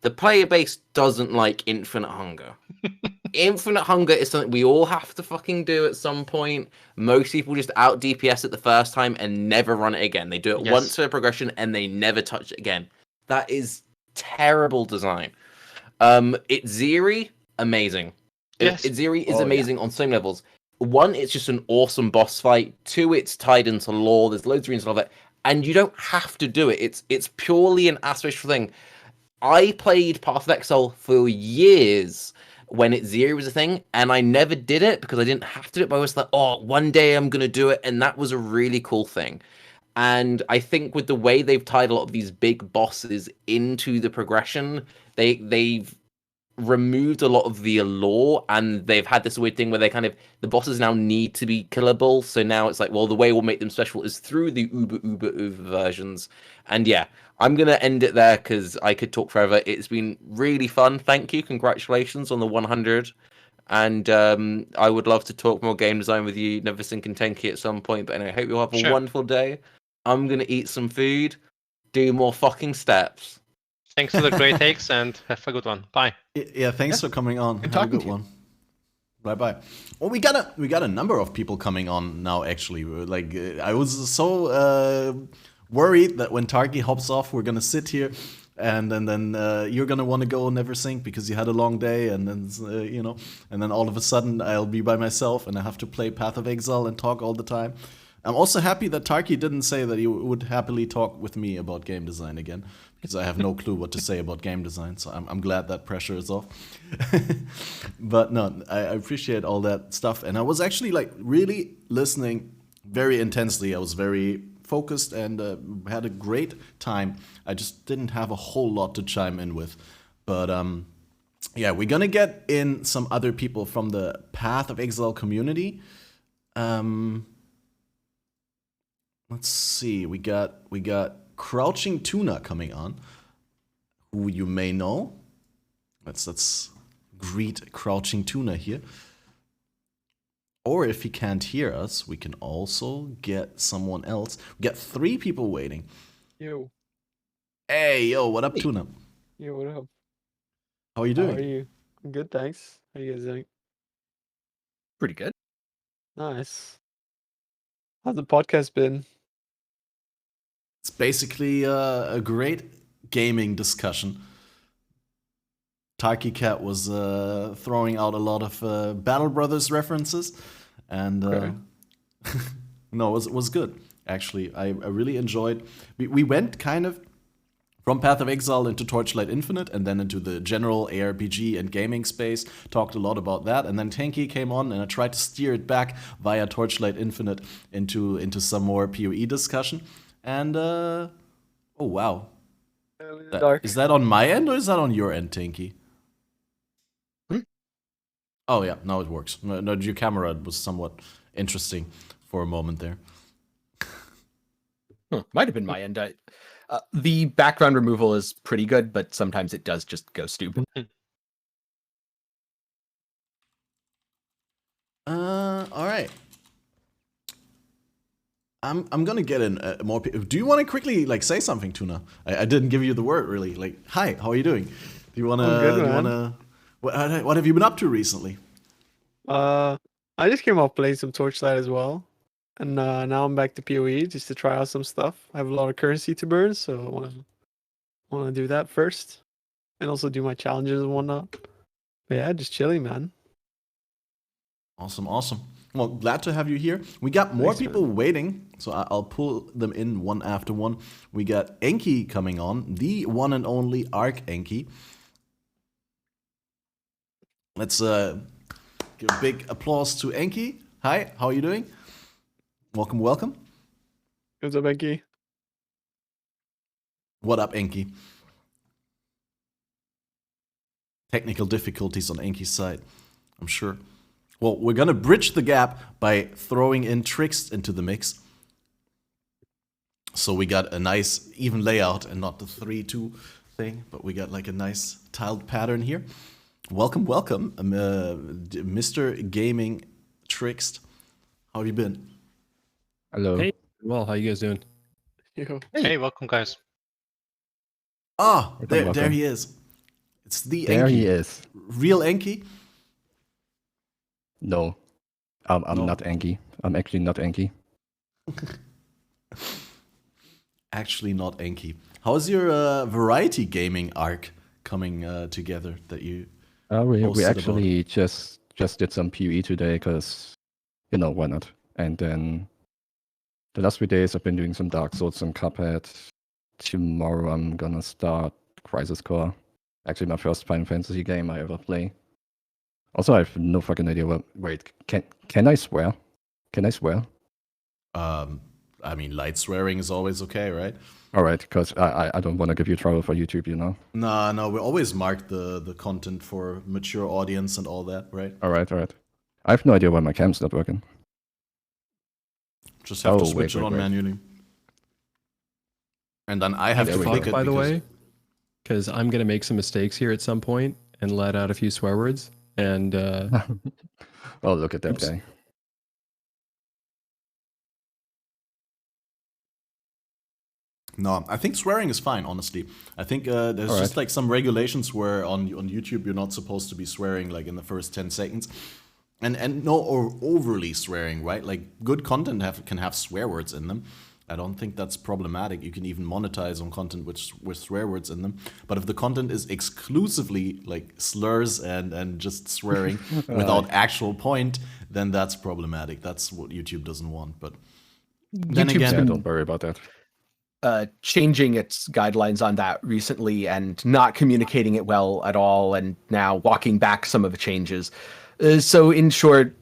The player base doesn't like Infinite Hunger. Infinite Hunger is something we all have to fucking do at some point. Most people just out DPS it the first time and never run it again. They do it once for progression and they never touch it again. That is terrible design. Itziri, amazing. Yes. Itziri is amazing on so many levels. 1, it's just an awesome boss fight. 2, it's tied into lore. There's loads of reasons of it, and you don't have to do it. It's purely an aspirational thing. I played Path of Exile for years when Itziri was a thing, and I never did it because I didn't have to do it. But I was like, one day I'm gonna do it, and that was a really cool thing. And I think with the way they've tied a lot of these big bosses into the progression, they've removed a lot of the allure, and they've had this weird thing where the bosses now need to be killable. So now it's like, well, the way we'll make them special is through the uber versions. And yeah, I'm gonna end it there because I could talk forever. It's been really fun. Thank you, congratulations on the 100. And I would love to talk more game design with you, Neversink and Tenkiei at some point. But anyway, I hope you'll have a wonderful day. I'm gonna eat some food, do more fucking steps. Thanks for the great takes, and have a good one. Bye. Yeah, thanks for coming on. Have a good one. Bye. Well, we got a number of people coming on now. Actually, like I was so worried that when Tarky hops off, we're gonna sit here, and then you're gonna want to go Neversink because you had a long day, and then and then all of a sudden I'll be by myself and I have to play Path of Exile and talk all the time. I'm also happy that Tarky didn't say that he would happily talk with me about game design again, because I have no clue what to say about game design, so I'm glad that pressure is off. But no, I appreciate all that stuff, and I was actually like really listening very intensely. I was very focused and had a great time. I just didn't have a whole lot to chime in with. But yeah, we're gonna get in some other people from the Path of Exile community. Let's see. We got Crouching Tuna coming on, who you may know. Let's greet Crouching Tuna here. Or if he can't hear us, we can also get someone else. We got 3 people waiting. Yo. Hey, yo, what up, Tuna? Yo, what up? How are you How doing? are you? I'm good, thanks. How you guys doing? Pretty good. Nice. How's the podcast been? It's basically a great gaming discussion. Taki Cat was throwing out a lot of Battle Brothers references, and no, it was good. Actually, I really enjoyed. We went kind of from Path of Exile into Torchlight Infinite, and then into the general ARPG and gaming space. Talked a lot about that, and then Tenkiei came on, and I tried to steer it back via Torchlight Infinite into some more PoE discussion. And oh wow, Dark. is that on my end or is that on your end, Tenkiei? Oh yeah, now it works. No, your camera was somewhat interesting for a moment there. Might have been my end. The background removal is pretty good, but sometimes it does just go stupid. All right. I'm gonna get in more people. Do you want to quickly say something, Tuna? I didn't give you the word really. Like, hi, how are you doing? Do you wanna? I'm good, do you man. wanna? What have you been up to recently? I just came off playing some Torchlight as well. And now I'm back to PoE just to try out some stuff. I have a lot of currency to burn, so I wanna do that first. And also do my challenges and whatnot. But yeah, just chilling, man. Awesome. Well, glad to have you here. We got more Thanks, man. people waiting, so I'll pull them in one after one. We got Enki coming on, the one and only Arc Enki. Let's give a big applause to Enki. Hi, how are you doing? Welcome. What's up, Becky? What up, Enki? Technical difficulties on Enki's side, I'm sure. Well, we're gonna bridge the gap by throwing in Trickst into the mix. So we got a nice even layout and not the 3-2 thing, but we got a nice tiled pattern here. Welcome, Mr. Gaming Trickst. How have you been? Hello. Hey, well, how you guys doing? Yo. Hey, welcome, guys. Ah, Welcome. there he is. It's the There Enki. he is. Real Enki? No, I'm No. not Anki. I'm actually not Anki. Actually not Enki. How's your variety gaming arc coming together that you... We posted about actually just did some PoE today because, why not? And then the last 3 days I've been doing some Dark Souls and Cuphead. Tomorrow I'm gonna start Crisis Core. Actually my first Final Fantasy game I ever play. Also, I have no fucking idea what... Wait, can I swear? Can I swear? I mean, light swearing is always okay, right? Alright, because I don't want to give you trouble for YouTube, No, we always mark the content for mature audience and all that, right? Alright. I have no idea why my cam's not working. Just have to Oh, switch wait, it on wait. manually. And then I have There to we flick go. it By the because- way, because I'm gonna make some mistakes here at some point and let out a few swear words. And Oh, look at that Oops. guy. No, I think swearing is fine, honestly. I think there's All just right. some regulations where on YouTube you're not supposed to be swearing in the first 10 seconds. And no or overly swearing, right? Good content can have swear words in them. I don't think that's problematic. You can even monetize on content with swear words in them. But if the content is exclusively slurs and just swearing without actual point, then that's problematic. That's what YouTube doesn't want. But then YouTube's Yeah, again, don't worry about that. changing its guidelines on that recently and not communicating it well at all, and now walking back some of the changes. So in short,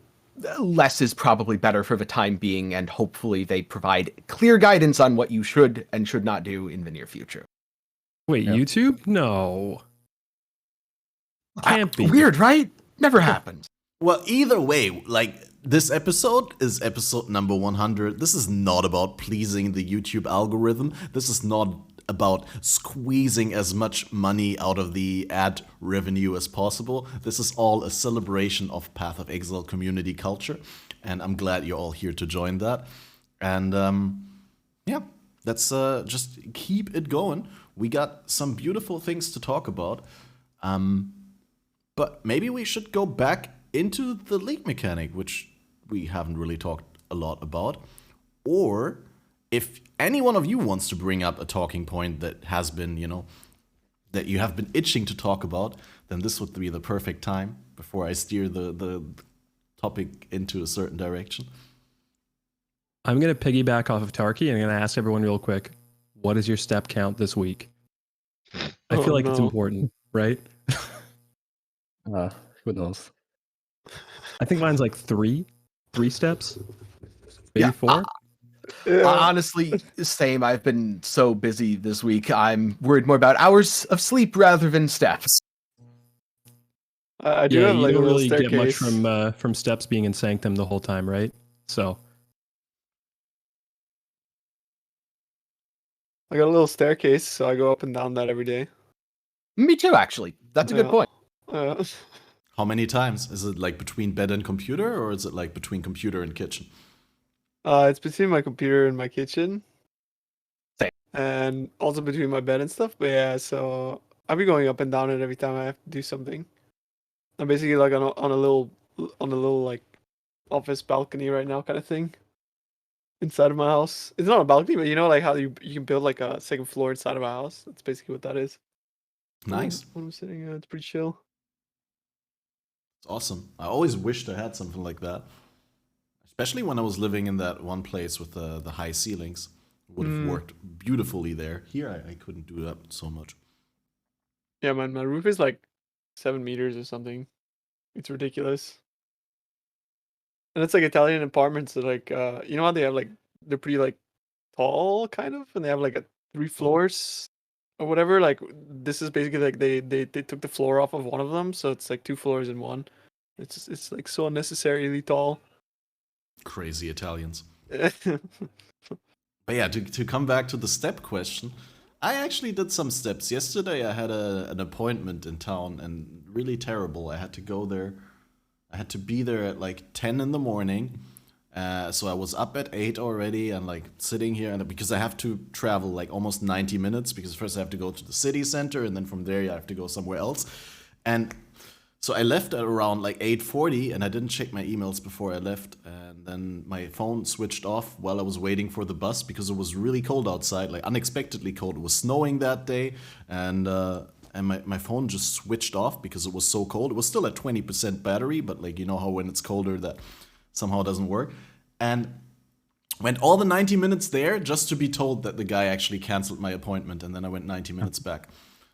less is probably better for the time being, and hopefully they provide clear guidance on what you should and should not do in the near future. Wait, YouTube? No. Can't be. Weird, right? Never happened. Well, either way, like, this episode is episode number 100. This is not about pleasing the YouTube algorithm. This is not about squeezing as much money out of the ad revenue as possible. This is all a celebration of Path of Exile community culture, and I'm glad you're all here to join that. And yeah, let's just keep it going. We got some beautiful things to talk about, but maybe we should go back into the league mechanic, which we haven't really talked a lot about. Or if any one of you wants to bring up a talking point that has been, that you have been itching to talk about, then this would be the perfect time before I steer the topic into a certain direction. I'm going to piggyback off of Tarky, and I'm going to ask everyone real quick, what is your step count this week? I feel like it's important, right? Who knows? I think mine's like three steps, maybe 4. Honestly, same. I've been so busy this week. I'm worried more about hours of sleep rather than steps. I do have like you a don't little really staircase. get much from steps being in Sanctum the whole time, right? So I got a little staircase, so I go up and down that every day. Me too, actually. That's a good point. How many times? Is it like between bed and computer, or is it like between computer and kitchen? It's between my computer and my kitchen. Same. And also between my bed and stuff. But yeah, so I'll be going up and down it every time I have to do something. I'm basically like on a little like office balcony right now, kind of thing. Inside of my house. It's not a balcony, but like how you can build like a second floor inside of a house. That's basically what that is. Nice. When I'm sitting, it's pretty chill. It's awesome. I always wished I had something like that. Especially when I was living in that one place with the high ceilings. It would have worked beautifully there. Here, I couldn't do that so much. Yeah, my roof is like 7 meters or something. It's ridiculous. And it's like Italian apartments that like, you know how they have like, they're pretty like tall kind of, and they have like 3 floors or whatever. Like this is basically like they took the floor off of one of them, so it's like 2 floors in one. It's like so unnecessarily tall. Crazy Italians. But yeah, to come back to the step question, I actually did some steps. Yesterday I had an appointment in town, and really terrible. I had to go there. I had to be there at like 10 in the morning. So I was up at 8 already and like sitting here, and because I have to travel like almost 90 minutes, because first I have to go to the city center, and then from there I have to go somewhere else. And so I left at around like 8:40, and I didn't check my emails before I left, and then my phone switched off while I was waiting for the bus because it was really cold outside, like unexpectedly cold. It was snowing that day, and my phone just switched off because it was so cold. It was still at 20% battery, but like you know how when it's colder that somehow doesn't work. And went all the 90 minutes there just to be told that the guy actually canceled my appointment, and then I went 90 minutes back.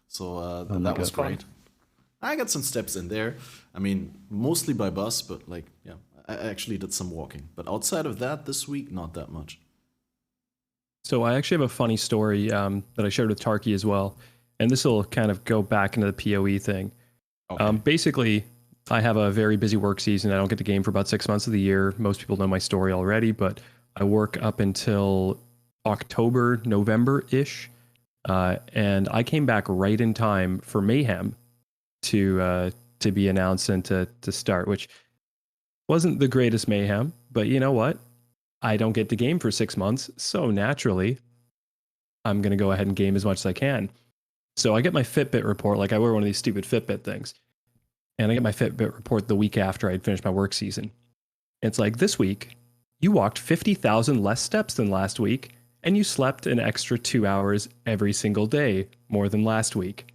So that was great. I got some steps in there. I mean, mostly by bus, but like, yeah, I actually did some walking. But outside of that, this week, not that much. So I actually have a funny story that I shared with Tarky as well. And this will kind of go back into the PoE thing. Okay. Basically, I have a very busy work season. I don't get to game for about 6 months of the year. Most people know my story already, but I work up until October, November-ish. And I came back right in time for Mayhem to be announced and to start, which wasn't the greatest Mayhem, but you know what? I don't get to game for 6 months, so naturally, I'm going to go ahead and game as much as I can. So I get my Fitbit report, like I wear one of these stupid Fitbit things, and I get my Fitbit report the week after I'd finished my work season. It's like, this week, you walked 50,000 less steps than last week, and you slept an extra 2 hours every single day, more than last week.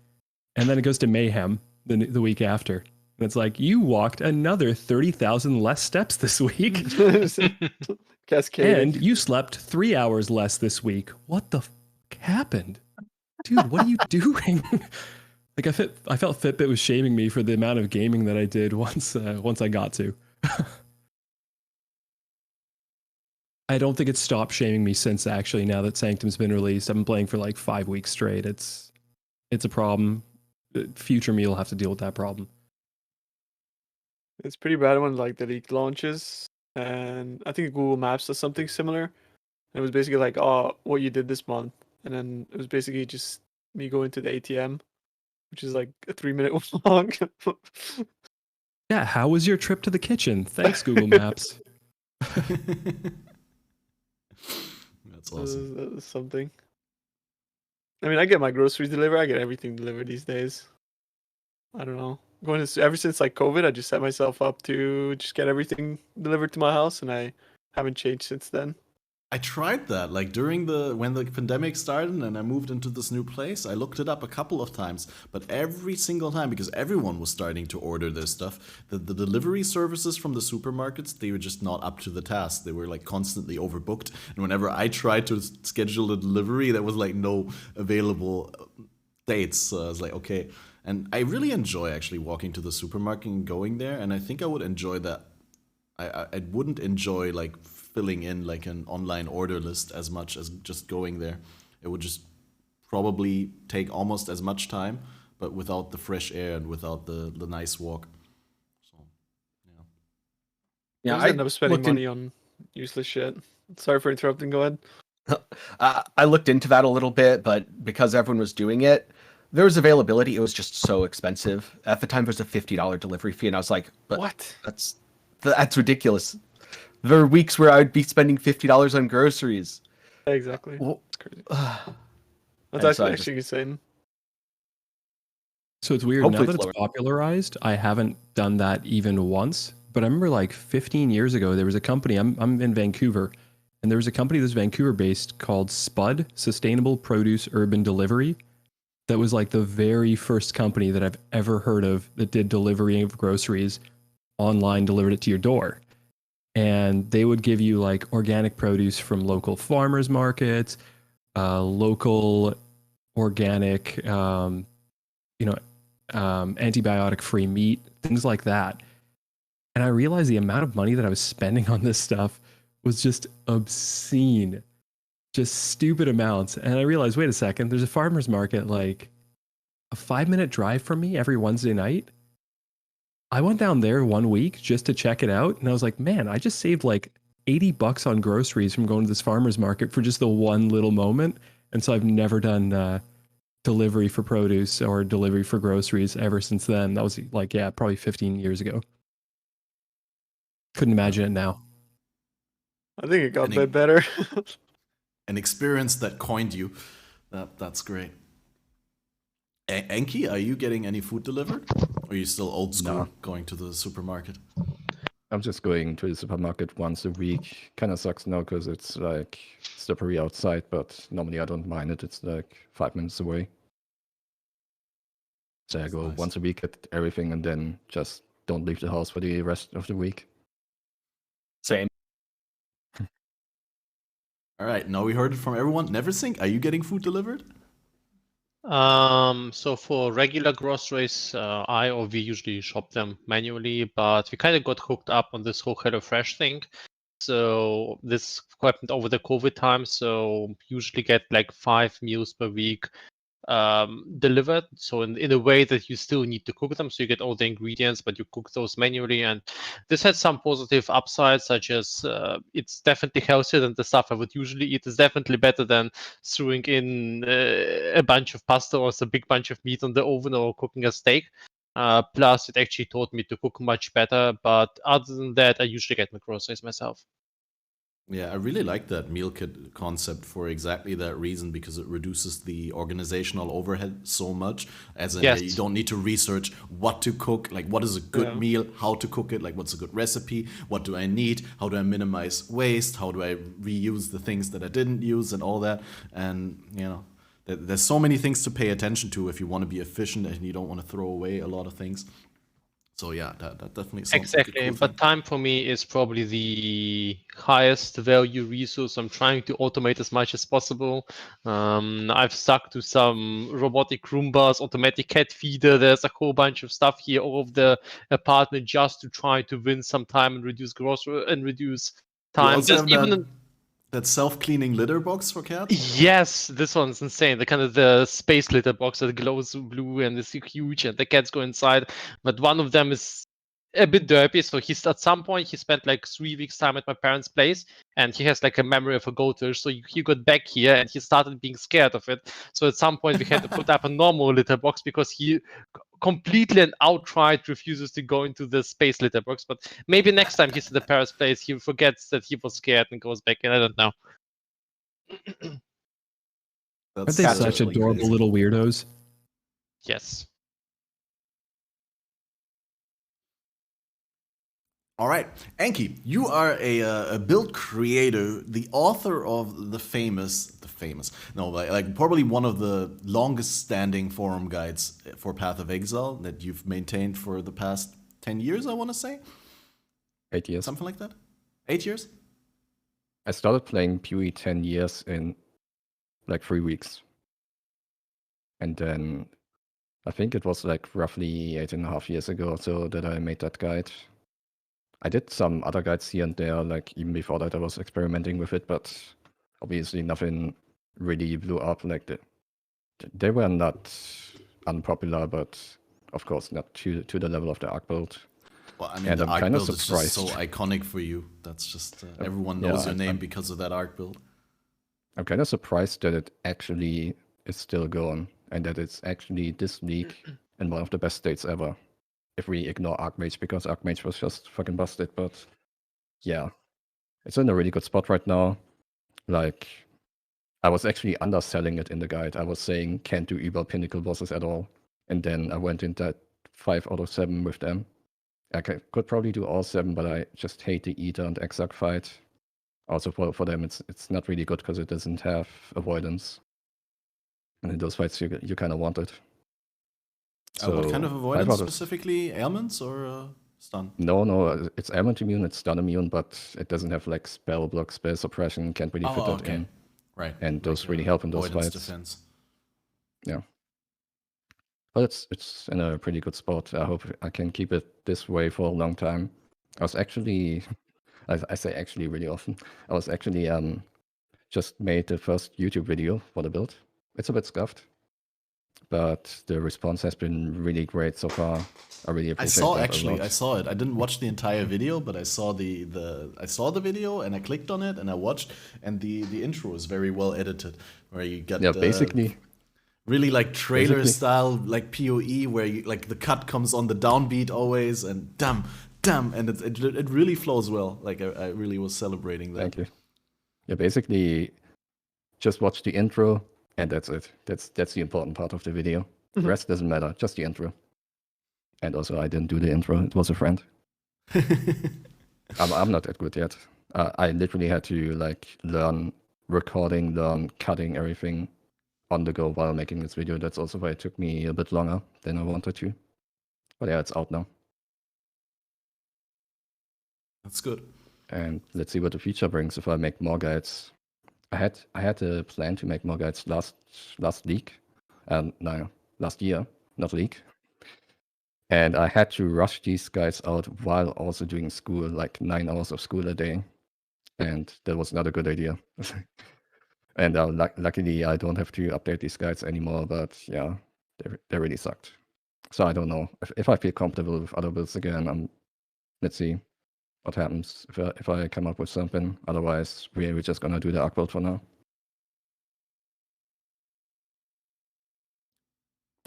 And then it goes to Mayhem the week after. And it's like, you walked another 30,000 less steps this week. Cascading. And you slept 3 hours less this week. What the happened? Dude, what are you doing? Like I felt Fitbit was shaming me for the amount of gaming that I did once I got to. I don't think it's stopped shaming me since actually. Now that Sanctum's been released, I've been playing for like 5 weeks straight. It's a problem. Future me will have to deal with that problem. It's pretty bad when like the leak launches, and I think Google Maps does something similar. And it was basically like, oh, what you did this month, and then it was basically just me going to the ATM, which is like a 3-minute walk. Yeah, how was your trip to the kitchen? Thanks, Google Maps. That's awesome. That was something. I mean, I get my groceries delivered. I get everything delivered these days. I don't know. Ever since like COVID, I just set myself up to just get everything delivered to my house, and I haven't changed since then. I tried that, like when the pandemic started and I moved into this new place, I looked it up a couple of times, but every single time, because everyone was starting to order their stuff, the delivery services from the supermarkets, they were just not up to the task. They were like constantly overbooked, and whenever I tried to schedule a delivery, there was like no available dates. So I was like, okay. And I really enjoy actually walking to the supermarket and going there, and I think I would enjoy that. I wouldn't enjoy like filling in like an online order list as much as just going there. It would just probably take almost as much time, but without the fresh air and without the nice walk. So, yeah. I end up spending money on useless shit. Sorry for interrupting. Go ahead. I looked into that a little bit, but because everyone was doing it, there was availability. It was just so expensive. At the time, there was a $50 delivery fee, and I was like, "But what? That's ridiculous." There were weeks where I'd be spending $50 on groceries. Exactly. Well, that's crazy. That's actually insane. So it's weird. Now that it's popularized, I haven't done that even once. But I remember like 15 years ago, there was a company, I'm in Vancouver, and there was a company that's Vancouver-based called SPUD, Sustainable Produce Urban Delivery. That was like the very first company that I've ever heard of that did delivery of groceries online, delivered it to your door. And they would give you like organic produce from local farmers markets, local organic, antibiotic-free meat, things like that. And I realized the amount of money that I was spending on this stuff was just obscene, just stupid amounts. And I realized, wait a second, there's a farmer's market like a 5-minute drive from me every Wednesday night. I went down there 1 week just to check it out, and I was like, man, I just saved like $80 on groceries from going to this farmer's market for just the one little moment. And so I've never done delivery for produce or delivery for groceries ever since then. That was like, yeah, probably 15 years ago. Couldn't imagine it now. I think it got a bit better. An experience that coined you. That's great. Enki, are you getting any food delivered? Or are you still old school, going to the supermarket? I'm just going to the supermarket once a week. Kind of sucks now because it's like slippery outside, but normally I don't mind it. It's like 5 minutes away. So I go once a week, get everything, and then just don't leave the house for the rest of the week. Same. All right, now we heard it from everyone. Neversink, are you getting food delivered? So for regular groceries, I or we usually shop them manually, but we kind of got hooked up on this whole HelloFresh thing. So this happened over the COVID time. So usually get like 5 meals per week delivered. So in a way that you still need to cook them. So you get all the ingredients, but you cook those manually. And this had some positive upsides, such as it's definitely healthier than the stuff I would usually eat. It's definitely better than throwing in a bunch of pasta or a big bunch of meat on the oven or cooking a steak. Plus, it actually taught me to cook much better. But other than that, I usually get my groceries myself. Yeah, I really like that meal kit concept for exactly that reason, because it reduces the organizational overhead so much. As in, you don't need to research what to cook, like what is a good meal, how to cook it, like what's a good recipe, what do I need, how do I minimize waste, how do I reuse the things that I didn't use and all that. And, you know, there's so many things to pay attention to if you want to be efficient and you don't want to throw away a lot of things. So yeah, that definitely sounds exactly. like a cool but thing. Time for me is probably the highest value resource. I'm trying to automate as much as possible. I've stuck to some robotic Roombas, automatic cat feeder. There's a whole bunch of stuff here all over the apartment just to try to win some time and reduce time. You also have That self-cleaning litter box for cats? Yes, this one's insane. The kind of the space litter box that glows blue and is huge, and the cats go inside. But one of them is a bit derpy, so at some point he spent like 3 weeks time at my parents' place, and he has like a memory of a goldfish. So he got back here and he started being scared of it. So at some point we had to put up a normal litter box because he completely and outright refuses to go into the space litter box. But maybe next time he's at the parents' place, he forgets that he was scared and goes back in. I don't know. Aren't they such adorable crazy. little weirdos? Yes. All right, Enki, you are a build creator, the author of the famous, like probably one of the longest standing forum guides for Path of Exile that you've maintained for the past 10 years, I want to say. 8 years. Something like that? 8 years? I started playing PoE 10 years in like 3 weeks. And then I think it was like roughly 8.5 years ago or so that I made that guide. I did some other guides here and there, like even before that I was experimenting with it, but obviously nothing really blew up. Like they were not unpopular, but of course not to the level of the Arc build. Well, I mean, and the I'm Arc kind of build is just so surprised. iconic for you. That's just, everyone knows your name because of that Arc build. I'm kind of surprised that it actually is still going and that it's actually this league in one of the best states ever. If we ignore Archmage, because Archmage was just fucking busted, but yeah. It's in a really good spot right now. Like, I was actually underselling it in the guide. I was saying can't do Uber Pinnacle bosses at all. And then I went into 5 out of 7 with them. I could probably do all 7, but I just hate the Eater and Exarch fight. Also for them, it's not really good because it doesn't have avoidance. And in those fights, you kind of want it. So what kind of 5 avoidance out of specifically? Ailments or stun? No, it's ailment immune, it's stun immune, but it doesn't have like spell block, spell suppression, can't really fit that in. Right. And those really help in those avoidance fights. Defense. Yeah. But it's in a pretty good spot. I hope I can keep it this way for a long time. I was actually, I say actually really often, I was actually just made the first YouTube video for the build. It's a bit scuffed, but the response has been really great so far. I really appreciate it. I saw it. I didn't watch the entire video, but I saw the video and I clicked on it and I watched, and the intro is very well edited, where you get basically really like trailer style, like PoE, where you, like the cut comes on the downbeat always, and damn, and it really flows well. Like I really was celebrating that. Thank you. Yeah, basically just watch the intro and that's it. That's the important part of the video. The rest doesn't matter, just the intro. And also I didn't do the intro, it was a friend. I'm not that good yet. I literally had to like learn recording, learn cutting everything on the go while making this video. That's also why it took me a bit longer than I wanted to. But yeah, it's out now. That's good. And let's see what the future brings if I make more guides. I had a plan to make more guides last league. No, last year, not league. And I had to rush these guides out while also doing school, like 9 hours of school a day. And that was not a good idea. And luckily I don't have to update these guides anymore, but yeah, they really sucked. So I don't know. If I feel comfortable with other builds again, let's see what happens if I come up with something. Otherwise, we're just gonna do the Arc build for now.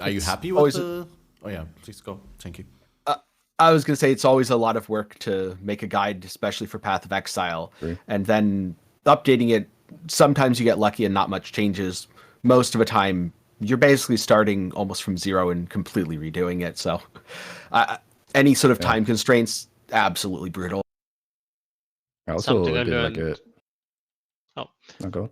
Are you happy with the... Oh yeah, please go. Thank you. I was going to say it's always a lot of work to make a guide, especially for Path of Exile. Sure. And then updating it, sometimes you get lucky and not much changes. Most of the time, you're basically starting almost from zero and completely redoing it. So any sort of time constraints, absolutely brutal. I also Something I did learned... like a... Oh. Go.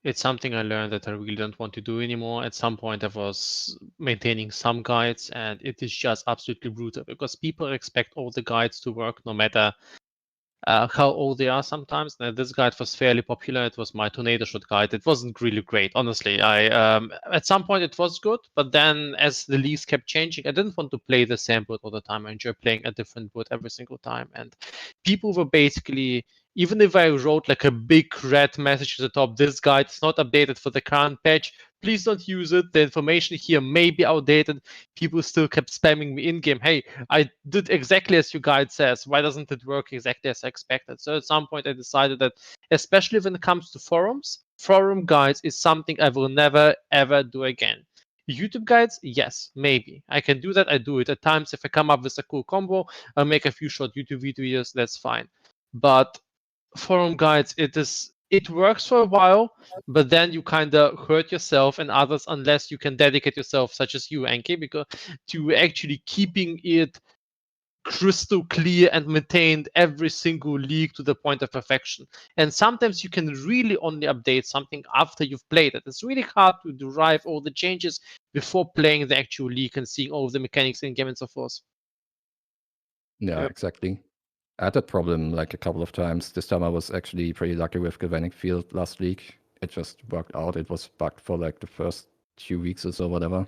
It's something I learned that I really don't want to do anymore. At some point, I was maintaining some guides, and it is just absolutely brutal because people expect all the guides to work no matter how old they are sometimes. Now, this guide was fairly popular. It was my tornado shot guide. It wasn't really great, honestly. At some point it was good, but then as the leagues kept changing, I didn't want to play the same board all the time. I enjoy playing a different board every single time. And people were basically even if I wrote like a big red message at the top, this guide is not updated for the current patch, please don't use it. The information here may be outdated. People still kept spamming me in game. Hey, I did exactly as your guide says. Why doesn't it work exactly as I expected? So at some point I decided that, especially when it comes to forums, forum guides is something I will never ever do again. YouTube guides, yes, maybe. I can do that. I do it at times. If I come up with a cool combo, I'll make a few short YouTube videos. That's fine. But forum guides, it works for a while, but then you kind of hurt yourself and others unless you can dedicate yourself, such as you, Enki, because to actually keeping it crystal clear and maintained every single league to the point of perfection. And sometimes you can really only update something after you've played it. It's really hard to derive all the changes before playing the actual league and seeing all the mechanics in game and so forth. Yeah, Yep. exactly. I had that problem like a couple of times. This time I was actually pretty lucky with Galvanic Field last week. It just worked out. It was bugged for like the first 2 weeks or so, whatever.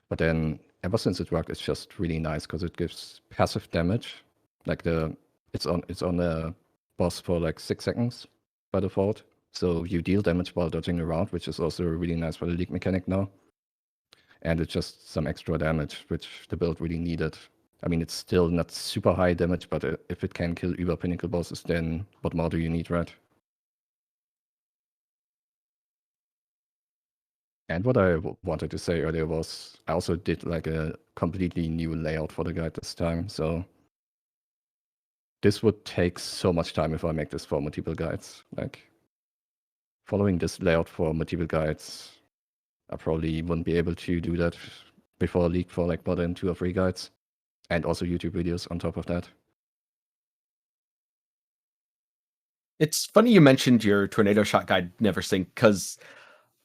But then ever since it worked, it's just really nice because it gives passive damage. Like it's on the boss for like 6 seconds by default. So you deal damage while dodging around, which is also really nice for the league mechanic now. And it's just some extra damage, which the build really needed. I mean, it's still not super high damage, but if it can kill Uber Pinnacle bosses, then what more do you need, right? And what I wanted to say earlier was I also did like a completely new layout for the guide this time. So this would take so much time if I make this for multiple guides. Like following this layout for multiple guides, I probably wouldn't be able to do that before a league for like more than 2 or 3 guides. And also YouTube videos on top of that. It's funny you mentioned your tornado shot guide never sync, because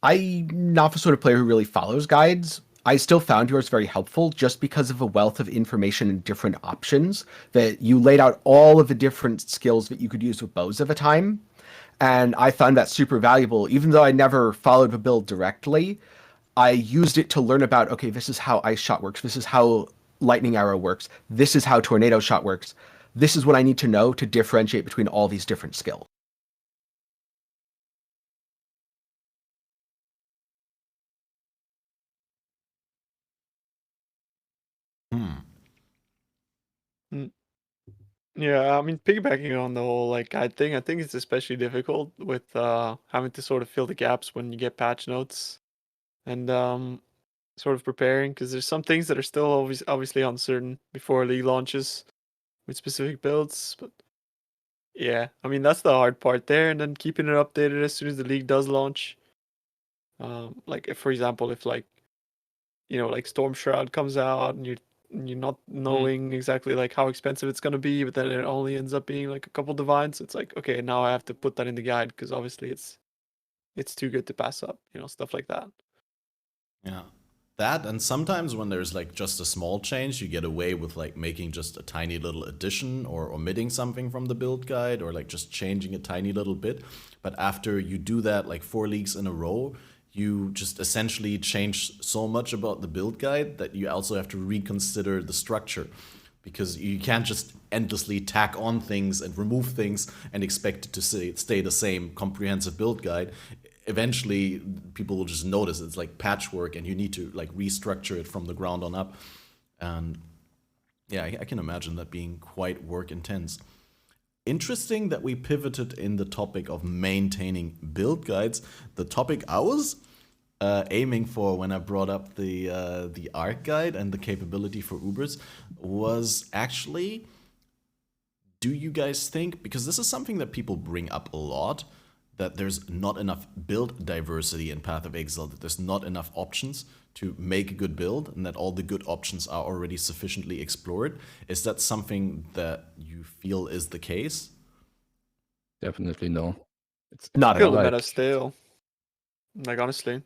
I'm not the sort of player who really follows guides. I still found yours very helpful just because of a wealth of information and different options that you laid out all of the different skills that you could use with bows at a time. And I found that super valuable. Even though I never followed the build directly, I used it to learn about, okay, this is how ice shot works. This is how lightning arrow works. This is how tornado shot works. This is what I need to know to differentiate between all these different skills. Yeah, I mean, piggybacking on the whole like guide thing, I think it's especially difficult with having to sort of fill the gaps when you get patch notes and sort of preparing, because there's some things that are still obviously uncertain before league launches with specific builds. But yeah, I mean that's the hard part there, and then keeping it updated as soon as the league does launch. Like if, for example, if like like Storm Shroud comes out and you're not knowing exactly like how expensive it's gonna be, but then it only ends up being like a couple divines. It's like, okay, now I have to put that in the guide because obviously it's too good to pass up, stuff like that. Yeah. That, and sometimes when there's like just a small change, you get away with like making just a tiny little addition or omitting something from the build guide or like just changing a tiny little bit. But after you do that like 4 leagues in a row, you just essentially change so much about the build guide that you also have to reconsider the structure, because you can't just endlessly tack on things and remove things and expect it to stay the same comprehensive build guide. Eventually people will just notice it's like patchwork and you need to like restructure it from the ground on up. And yeah, I can imagine that being quite work intense. Interesting that we pivoted in the topic of maintaining build guides. The topic I was aiming for when I brought up the art guide and the capability for Ubers was actually, do you guys think, because this is something that people bring up a lot, that there's not enough build diversity in Path of Exile, that there's not enough options to make a good build, and that all the good options are already sufficiently explored. Is that something that you feel is the case? Definitely no. It's not I feel the like, meta stale. Like honestly.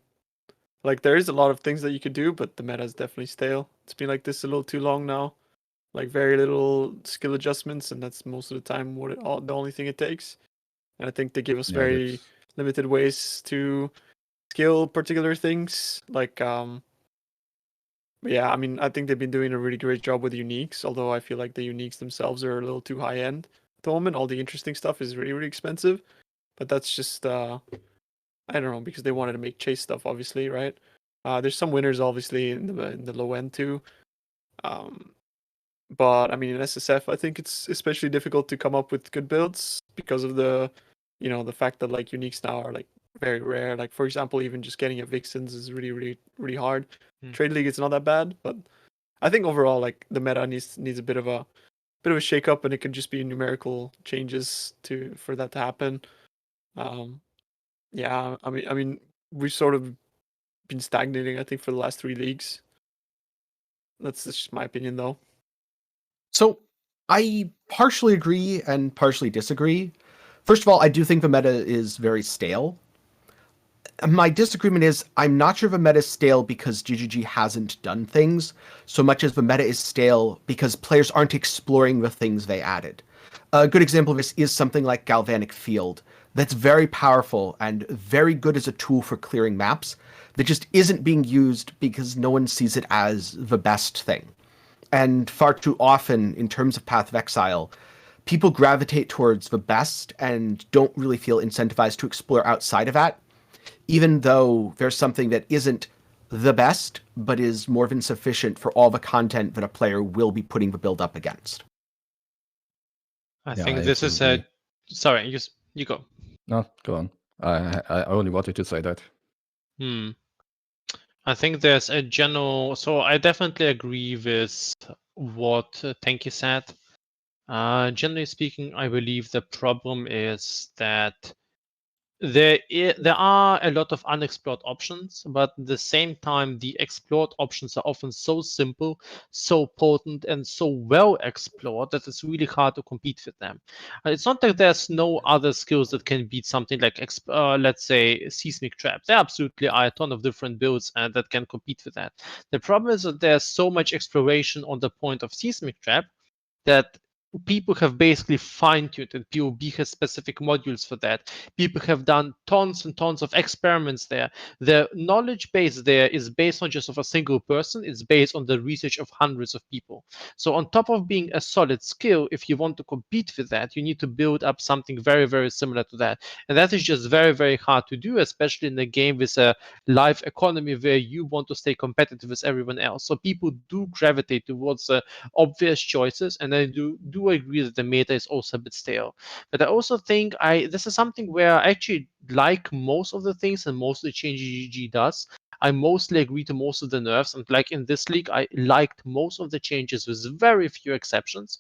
Like there is a lot of things that you could do, but the meta is definitely stale. It's been like this a little too long now. Like very little skill adjustments, and that's most of the time the only thing it takes. And I think they give us very limited ways to skill particular things. Like but yeah, I mean, I think they've been doing a really great job with uniques, although I feel like the uniques themselves are a little too high end. at the moment. All the interesting stuff is really, really expensive, but that's just I don't know, because they wanted to make chase stuff, obviously, right? There's some winners, obviously, in the low end too. But I mean, in SSF, I think it's especially difficult to come up with good builds because of the fact that like uniques now are like very rare. Like for example, even just getting a Vixens is really, really, really hard. Trade League is not that bad, but I think overall, like the meta needs a bit of a shake up, and it could just be numerical changes for that to happen. Yeah, I mean, we've sort of been stagnating, I think, for the last 3 leagues. That's just my opinion, though. So I partially agree and partially disagree. First of all, I do think the meta is very stale. My disagreement is I'm not sure the meta is stale because GGG hasn't done things so much as the meta is stale because players aren't exploring the things they added. A good example of this is something like Galvanic Field that's very powerful and very good as a tool for clearing maps that just isn't being used because no one sees it as the best thing. And far too often, in terms of Path of Exile, people gravitate towards the best and don't really feel incentivized to explore outside of that, even though there's something that isn't the best, but is more than sufficient for all the content that a player will be putting the build up against. I think this is a... Sorry, you go. No, go on. I only wanted to say that. I think there's a general... So I definitely agree with what Tenkiei said. Generally speaking, I believe the problem is that there are a lot of unexplored options, but at the same time, the explored options are often so simple, so potent, and so well explored that it's really hard to compete with them. It's not that there's no other skills that can beat something like, let's say, Seismic Trap. There absolutely are a ton of different builds that can compete with that. The problem is that there's so much exploration on the point of Seismic Trap that people have basically fine-tuned, and POB has specific modules for that. People have done tons and tons of experiments there. The knowledge base there is based not just of a single person, it's based on the research of hundreds of people. So on top of being a solid skill, if you want to compete with that, you need to build up something very, very similar to that. And that is just very, very hard to do, especially in a game with a live economy where you want to stay competitive with everyone else. So people do gravitate towards obvious choices, and I do agree that the meta is also a bit stale. But I also think this is something where I actually like most of the things and most of the changes GG does. I mostly agree to most of the nerfs, and like in this league, I liked most of the changes with very few exceptions.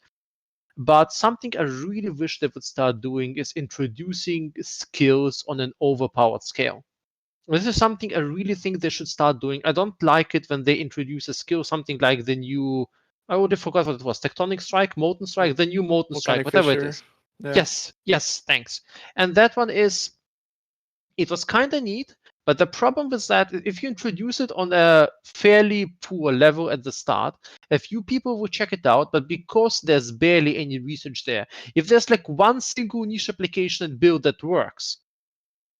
But something I really wish they would start doing is introducing skills on an overpowered scale. This is something I really think they should start doing. I don't like it when they introduce a skill, something like the new... I already forgot what it was. Tectonic Strike, Molten Strike, the new Molten Strike, whatever it is. Yeah. Yes, thanks. And that one it was kind of neat, but the problem with that, if you introduce it on a fairly poor level at the start, a few people will check it out, but because there's barely any research there, if there's like one single niche application and build that works,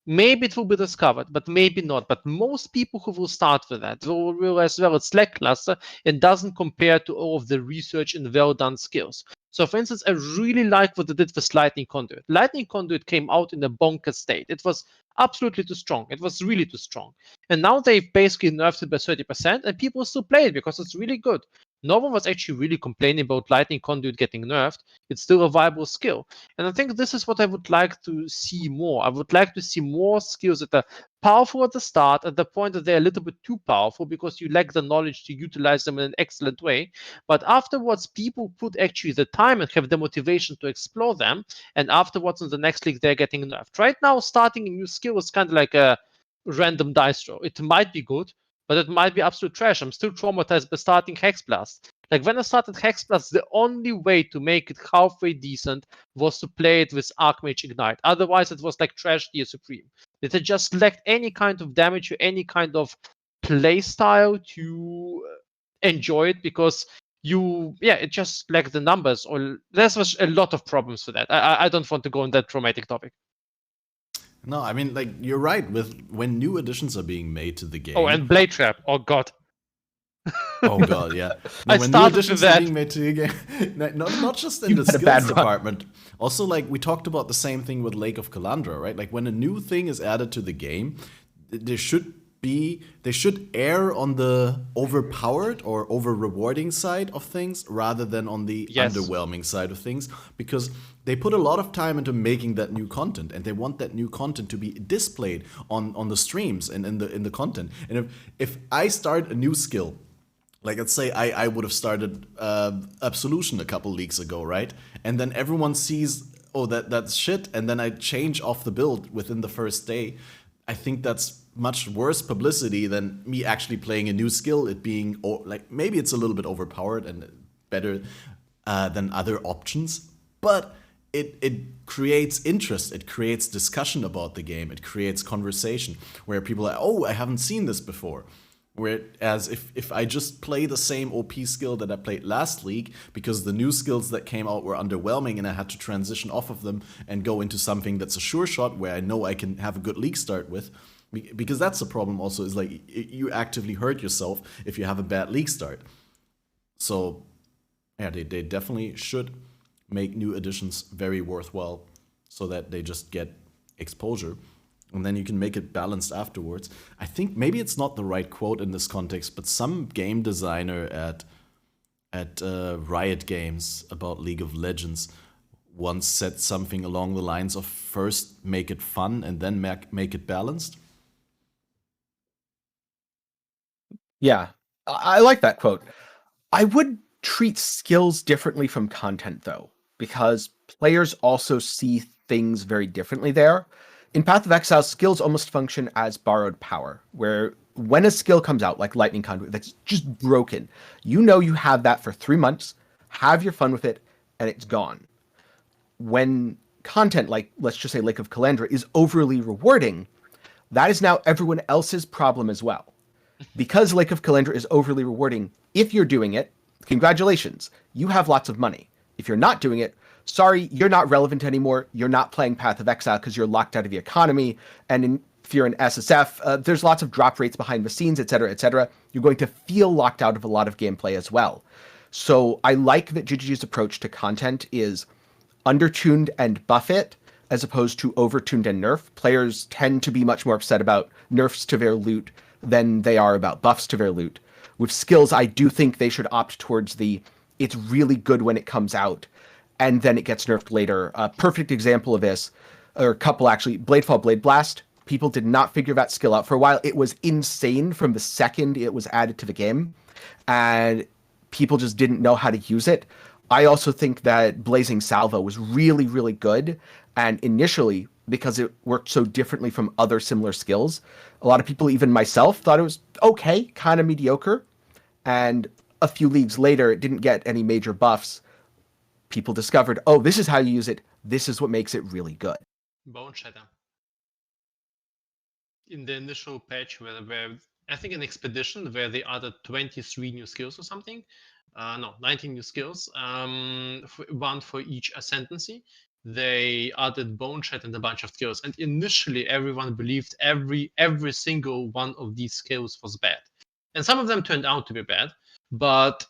maybe it will be discovered, but maybe not. But most people who will start with that will realize, well, it's lackluster and doesn't compare to all of the research and well-done skills. So, for instance, I really like what they did with Lightning Conduit. Lightning Conduit came out in a bonkers state. It was absolutely too strong. It was really too strong. And now they've basically nerfed it by 30%, and people still play it because it's really good. No one was actually really complaining about Lightning Conduit getting nerfed. It's still a viable skill. And I think this is what I would like to see more. I would like to see more skills that are powerful at the start, at the point that they're a little bit too powerful because you lack the knowledge to utilize them in an excellent way. But afterwards, people put actually the time and have the motivation to explore them. And afterwards, in the next league, they're getting nerfed. Right now, starting a new skill is kind of like a random dice roll. It might be good, but it might be absolute trash. I'm still traumatized by starting Hex Blast. Like when I started Hex Blast, the only way to make it halfway decent was to play it with Archmage Ignite. Otherwise, it was like trash tier supreme. It had just lacked any kind of damage or any kind of play style to enjoy it because it just lacked the numbers. Or there was a lot of problems for that. I don't want to go on that traumatic topic. No, I mean, like, you're right. With when new additions are being made to the game. Oh, and Blade Trap. Oh, God. Oh god, yeah. No, I when new started with additions are that. being made to your game, not just in You the had a bad skills run. department. Also, like we talked about the same thing with Lake of Calandra, right? Like when a new thing is added to the game, they should err on the overpowered or over rewarding side of things rather than on the Yes. underwhelming side of things, because they put a lot of time into making that new content, and they want that new content to be displayed on the streams and in the content. And if I start a new skill, like let's say I would have started Absolution a couple leagues ago, right? And then everyone sees, oh, that's shit, and then I change off the build within the first day. I think that's much worse publicity than me actually playing a new skill, it being, like, maybe it's a little bit overpowered and better than other options, but it creates interest, it creates discussion about the game, it creates conversation, where people are, oh, I haven't seen this before. Whereas if I just play the same OP skill that I played last league, because the new skills that came out were underwhelming and I had to transition off of them and go into something that's a sure shot where I know I can have a good league start with, because that's the problem also, is like you actively hurt yourself if you have a bad league start. So yeah, they definitely should make new additions very worthwhile so that they just get exposure. And then you can make it balanced afterwards. I think maybe it's not the right quote in this context, but some game designer at Riot Games about League of Legends once said something along the lines of first make it fun and then make it balanced. Yeah, I like that quote. I would treat skills differently from content, though, because players also see things very differently there. In Path of Exile, skills almost function as borrowed power, where when a skill comes out, like Lightning Conduit, that's just broken, you know you have that for 3 months, have your fun with it, and it's gone. When content, like, let's just say Lake of Calandra, is overly rewarding, that is now everyone else's problem as well. Because Lake of Calandra is overly rewarding, if you're doing it, congratulations, you have lots of money. If you're not doing it, sorry, you're not relevant anymore. You're not playing Path of Exile because you're locked out of the economy. And if you're an SSF, there's lots of drop rates behind the scenes, etc., etc. You're going to feel locked out of a lot of gameplay as well. So I like that GGG's approach to content is undertuned and buff it, as opposed to overtuned and nerf. Players tend to be much more upset about nerfs to their loot than they are about buffs to their loot. With skills, I do think they should opt towards the it's really good when it comes out, and then it gets nerfed later. A perfect example of this, or a couple actually, Bladefall Blade Blast. People did not figure that skill out for a while. It was insane from the second it was added to the game, and people just didn't know how to use it. I also think that Blazing Salvo was really, really good, and initially, because it worked so differently from other similar skills, a lot of people, even myself, thought it was okay, kind of mediocre, and a few leagues later, it didn't get any major buffs. People discovered, oh, this is how you use it. This is what makes it really good. Bone Shatter. In the initial patch, where I think an expedition where they added 23 new skills or something. No, 19 new skills. One for each ascendancy. They added Bone Shatter and a bunch of skills. And initially, everyone believed every single one of these skills was bad. And some of them turned out to be bad, but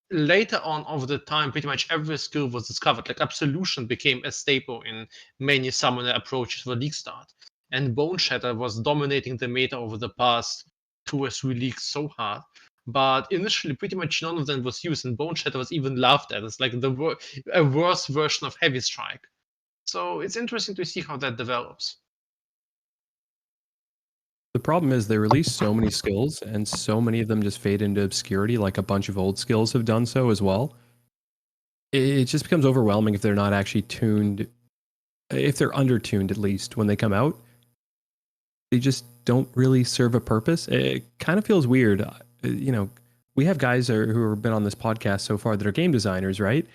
later on over the time, pretty much every skill was discovered. Like Absolution became a staple in many summoner approaches for league start. And Bone Shatter was dominating the meta over the past 2 or 3 leagues so hard. But initially, pretty much none of them was used, and Bone Shatter was even laughed at. It's like a worse version of Heavy Strike. So it's interesting to see how that develops. The problem is they release so many skills, and so many of them just fade into obscurity, like a bunch of old skills have done so as well. It just becomes overwhelming if they're not actually tuned, if they're undertuned at least when they come out. They just don't really serve a purpose. It kind of feels weird. You know, we have guys who have been on this podcast so far that are game designers, right?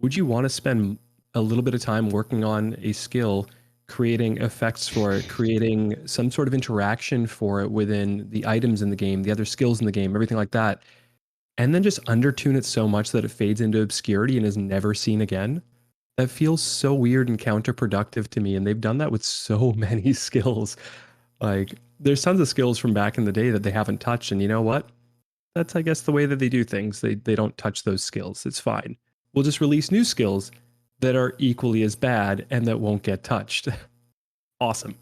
Would you want to spend a little bit of time working on a skill, creating effects for it, creating some sort of interaction for it within the items in the game, the other skills in the game, everything like that, and then just undertune it so much that it fades into obscurity and is never seen again? That feels so weird and counterproductive to me, and they've done that with so many skills. Like, there's tons of skills from back in the day that they haven't touched, and you know what? that's, I guess, the way that they do things. They don't touch those skills. It's fine. We'll just release new skills that are equally as bad and that won't get touched. Awesome.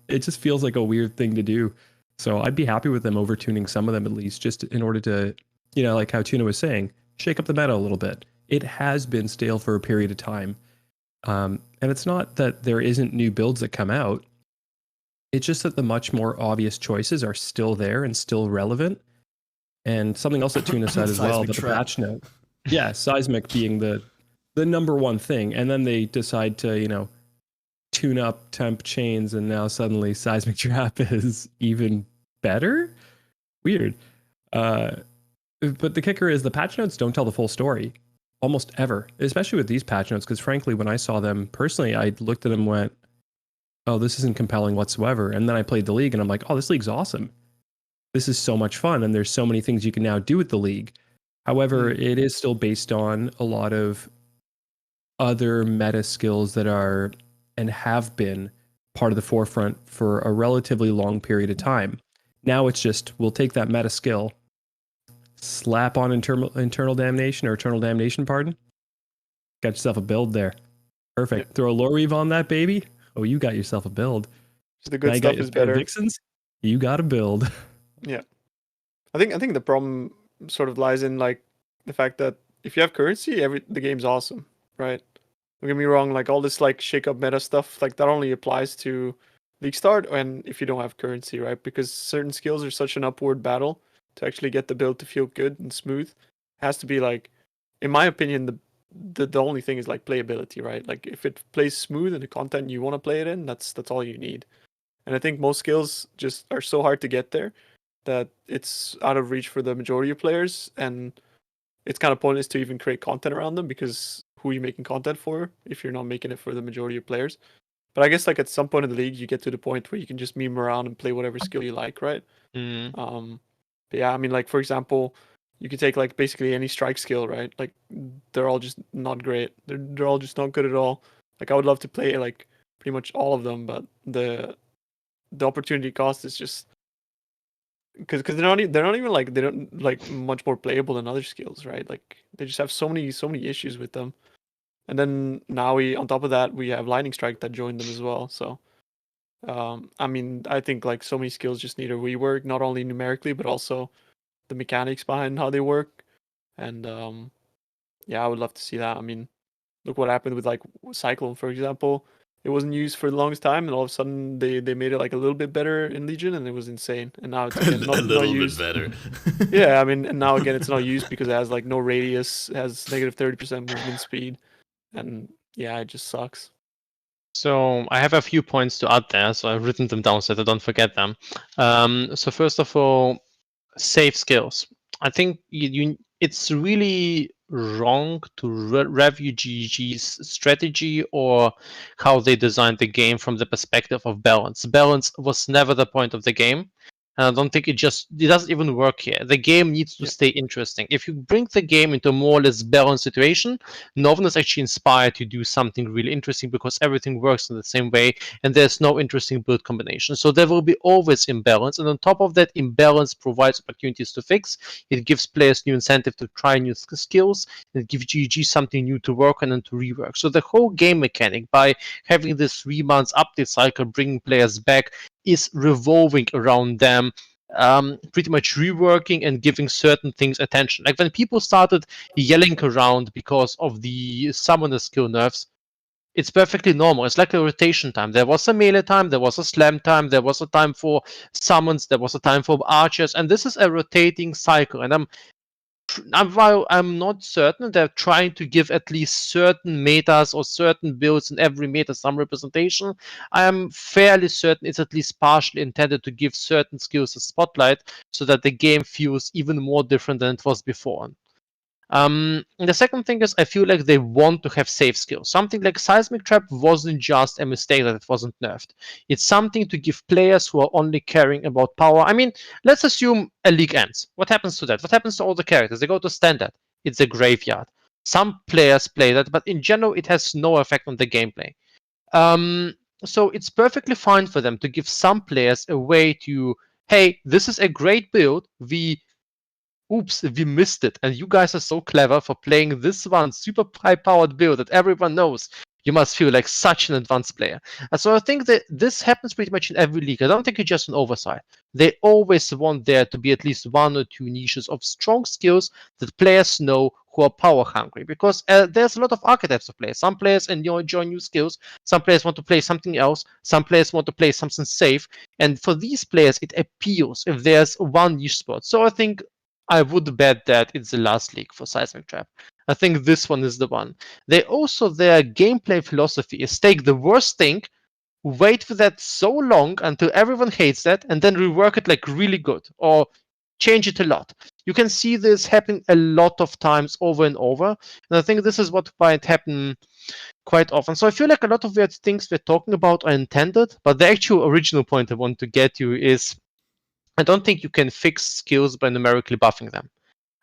It just feels like a weird thing to do. So I'd be happy with them overtuning some of them at least, just in order to, like how Tuna was saying, shake up the meta a little bit. It has been stale for a period of time. And it's not that there isn't new builds that come out. It's just that the much more obvious choices are still there and still relevant. And something else that Tuna said as well, Seismic but the trap. patch note. Yeah, seismic being the number one thing. And then they decide to, tune up temp chains, and now suddenly seismic trap is even better. Weird. But the kicker is the patch notes don't tell the full story almost ever, especially with these patch notes, because frankly, when I saw them personally, I looked at them and went, oh, this isn't compelling whatsoever. And then I played the league and I'm like, oh, this league's awesome. This is so much fun. And there's so many things you can now do with the league. However, it is still based on a lot of other meta skills that are and have been part of the forefront for a relatively long period of time. Now it's just, we'll take that meta skill, slap on internal damnation, pardon. Got yourself a build there. Perfect. Yeah. Throw a low reave on that baby. Oh, you got yourself a build. So the good Now you stuff got your is pair of better. Vixens. You got a build. Yeah. I think the problem sort of lies in like the fact that if you have currency, the game's awesome, right? Don't get me wrong, like all this like shake up meta stuff, like that only applies to League Start and if you don't have currency, right? Because certain skills are such an upward battle to actually get the build to feel good and smooth. It has to be like, in my opinion, the only thing is like playability, right? Like if it plays smooth and the content you want to play it in, that's all you need. And I think most skills just are so hard to get there that it's out of reach for the majority of players, and it's kind of pointless to even create content around them because who are you making content for if you're not making it for the majority of players? But I guess like at some point in the league, you get to the point where you can just meme around and play whatever skill you like, right? But yeah, I mean, like for example, you could take like basically any strike skill, right? Like they're all just not great. They're all just not good at all. Like I would love to play like pretty much all of them, but the opportunity cost is just because they're not even like they don't like much more playable than other skills, right? Like they just have so many issues with them. And then now on top of that we have lightning strike that joined them as well. So I mean, I think like so many skills just need a rework, not only numerically but also the mechanics behind how they work. And yeah, I would love to see that. I mean, look what happened with like Cyclone, for example. It wasn't used for the longest time, and all of a sudden they made it like a little bit better in Legion, and it was insane. And now it's again not used. better. Yeah, I mean, and now again it's not used because it has like no radius, has negative 30% movement speed, and yeah, it just sucks. So I have a few points to add there, so I've written them down so that I don't forget them. So first of all, save skills. I think it's really wrong to review GG's strategy or how they designed the game from the perspective of balance. Balance was never the point of the game. And I don't think it doesn't even work here. The game needs to stay interesting. If you bring the game into a more or less balanced situation, no one is actually inspired to do something really interesting because everything works in the same way and there's no interesting build combination. So there will be always imbalance. And on top of that, imbalance provides opportunities to fix. It gives players new incentive to try new skills. It gives GG something new to work on and to rework. So the whole game mechanic, by having this 3 months update cycle, bringing players back, is revolving around them pretty much reworking and giving certain things attention. Like when people started yelling around because of the summoner skill nerfs, it's perfectly normal. It's like a rotation time. There was a melee time, there was a slam time, there was a time for summons, there was a time for archers, and this is a rotating cycle. And while I'm not certain, they're trying to give at least certain metas or certain builds in every meta some representation. I am fairly certain it's at least partially intended to give certain skills a spotlight so that the game feels even more different than it was before. And the second thing is I feel like they want to have safe skills. Something like Seismic Trap wasn't just a mistake that it wasn't nerfed. It's something to give players who are only caring about power. I mean, let's assume a league ends. What happens to that? What happens to all the characters? They go to standard. It's a graveyard. Some players play that, but in general, it has no effect on the gameplay. So it's perfectly fine for them to give some players a way to, hey, this is a great build. We oops, we missed it. And you guys are so clever for playing this one super high-powered build that everyone knows. You must feel like such an advanced player. And so I think that this happens pretty much in every league. I don't think it's just an oversight. They always want there to be at least 1 or 2 niches of strong skills that players know who are power hungry, because there's a lot of archetypes of players. Some players enjoy new skills, some players want to play something else, some players want to play something safe, and for these players it appeals if there's one niche spot. So I think I would bet that it's the last league for Seismic Trap. I think this one is the one. They also, their gameplay philosophy is take the worst thing, wait for that so long until everyone hates that, and then rework it like really good, or change it a lot. You can see this happen a lot of times over and over, and I think this is what might happen quite often. So I feel like a lot of weird things we're talking about are intended, but the actual original point I want to get to is I don't think you can fix skills by numerically buffing them.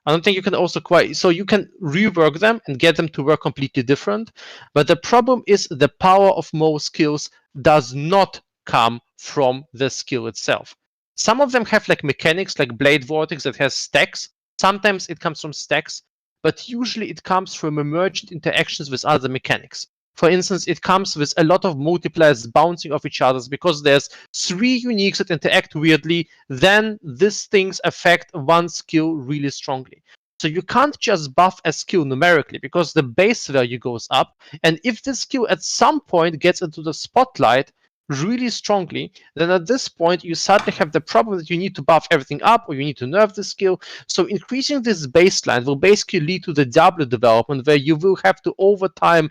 I don't think you can also so you can rework them and get them to work completely different. But the problem is the power of most skills does not come from the skill itself. Some of them have like mechanics like Blade Vortex that has stacks. Sometimes it comes from stacks, but usually it comes from emergent interactions with other mechanics. For instance, it comes with a lot of multipliers bouncing off each other because there's 3 uniques that interact weirdly, then these things affect one skill really strongly. So you can't just buff a skill numerically because the base value goes up, and if the skill at some point gets into the spotlight really strongly, then at this point you suddenly have the problem that you need to buff everything up or you need to nerf the skill. So increasing this baseline will basically lead to the W development where you will have to over time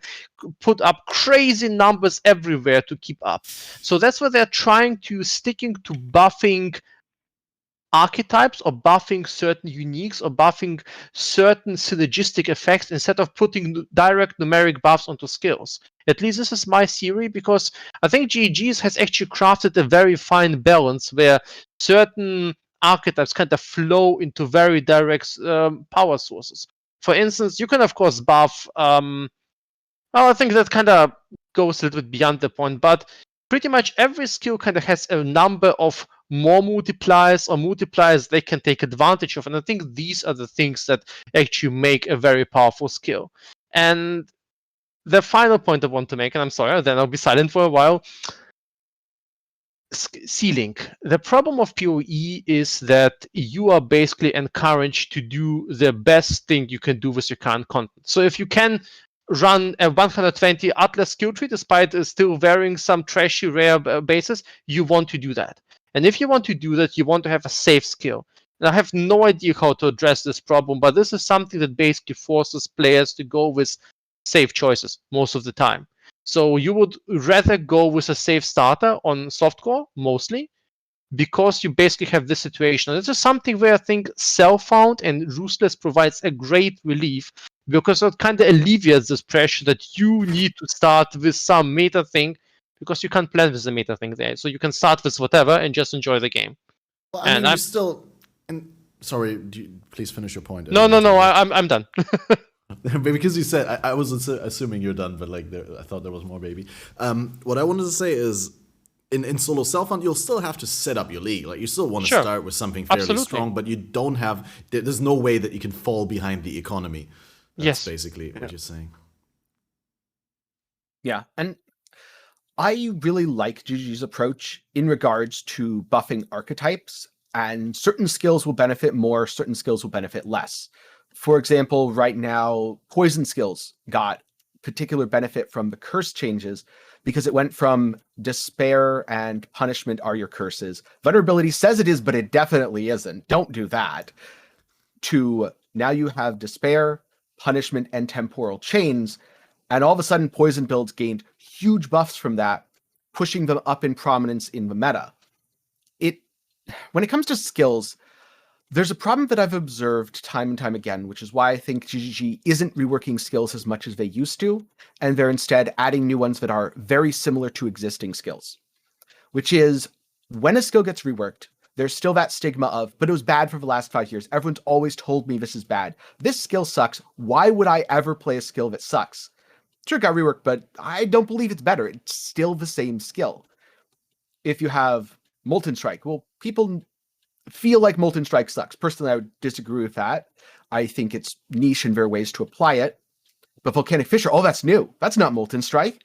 put up crazy numbers everywhere to keep up. So that's why they're trying to sticking to buffing archetypes or buffing certain uniques or buffing certain synergistic effects instead of putting direct numeric buffs onto skills. At least this is my theory, because I think GG's has actually crafted a very fine balance where certain archetypes kind of flow into very direct power sources. For instance, you can of course buff well, I think that kind of goes a little bit beyond the point, but pretty much every skill kind of has a number of more multipliers or multipliers they can take advantage of. And I think these are the things that actually make a very powerful skill. And the final point I want to make, and I'm sorry, then I'll be silent for a while. Ceiling. The problem of PoE is that you are basically encouraged to do the best thing you can do with your current content. So if you can run a 120 Atlas skill tree despite still varying some trashy rare bases, you want to do that. And if you want to do that, you want to have a safe skill. And I have no idea how to address this problem, but this is something that basically forces players to go with safe choices most of the time. So you would rather go with a safe starter on softcore, mostly, because you basically have this situation. And this is something where I think Self-Found and Ruthless provides a great relief, because it kind of alleviates this pressure that you need to start with some meta thing, because you can't plan with the meta thing there. So you can start with whatever and just enjoy the game. Well, I mean, you still... Sorry, please finish your point. No, I'm done. Because you said, I was assuming you're done, but like I thought there was more, baby. What I wanted to say is, in solo Self-Found, you'll still have to set up your league. Like, you still want to start with something fairly strong, but you don't have... There's no way that you can fall behind the economy. That's basically what you're saying. Yeah, and I really like GG's approach in regards to buffing archetypes, and certain skills will benefit more, certain skills will benefit less. For example, right now, poison skills got particular benefit from the curse changes because it went from despair and punishment are your curses. Vulnerability says it is, but it definitely isn't. Don't do that. To now you have despair, punishment, and temporal chains, and all of a sudden poison builds gained huge buffs from that, pushing them up in prominence in the meta. When it comes to skills, there's a problem that I've observed time and time again, which is why I think GGG isn't reworking skills as much as they used to, and they're instead adding new ones that are very similar to existing skills. Which is, when a skill gets reworked, there's still that stigma of, but it was bad for the last 5 years. Everyone's always told me this is bad. This skill sucks. Why would I ever play a skill that sucks? Sure, it got reworked, but I don't believe it's better. It's still the same skill. If you have Molten Strike, well, people feel like Molten Strike sucks. Personally, I would disagree with that. I think it's niche and there are ways to apply it. But Volcanic Fissure, oh, that's new. That's not Molten Strike.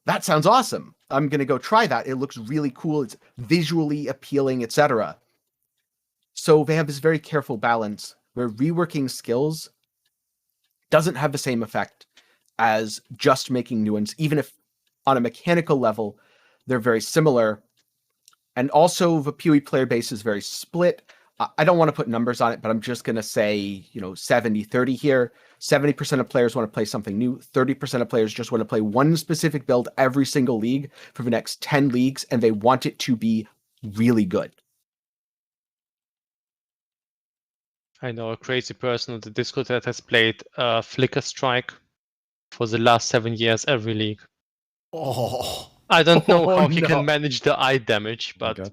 That sounds awesome. I'm going to go try that. It looks really cool. It's visually appealing, etc. So they have this very careful balance where reworking skills doesn't have the same effect as just making new ones, even if on a mechanical level, they're very similar. And also the PoE player base is very split. I don't want to put numbers on it, but I'm just going to say, 70-30 here. 70% of players want to play something new. 30% of players just want to play one specific build every single league for the next 10 leagues, and they want it to be really good. I know a crazy person on the Discord that has played Flicker Strike for the last 7 years every league. Oh, I don't know how he no. can manage the eye damage, but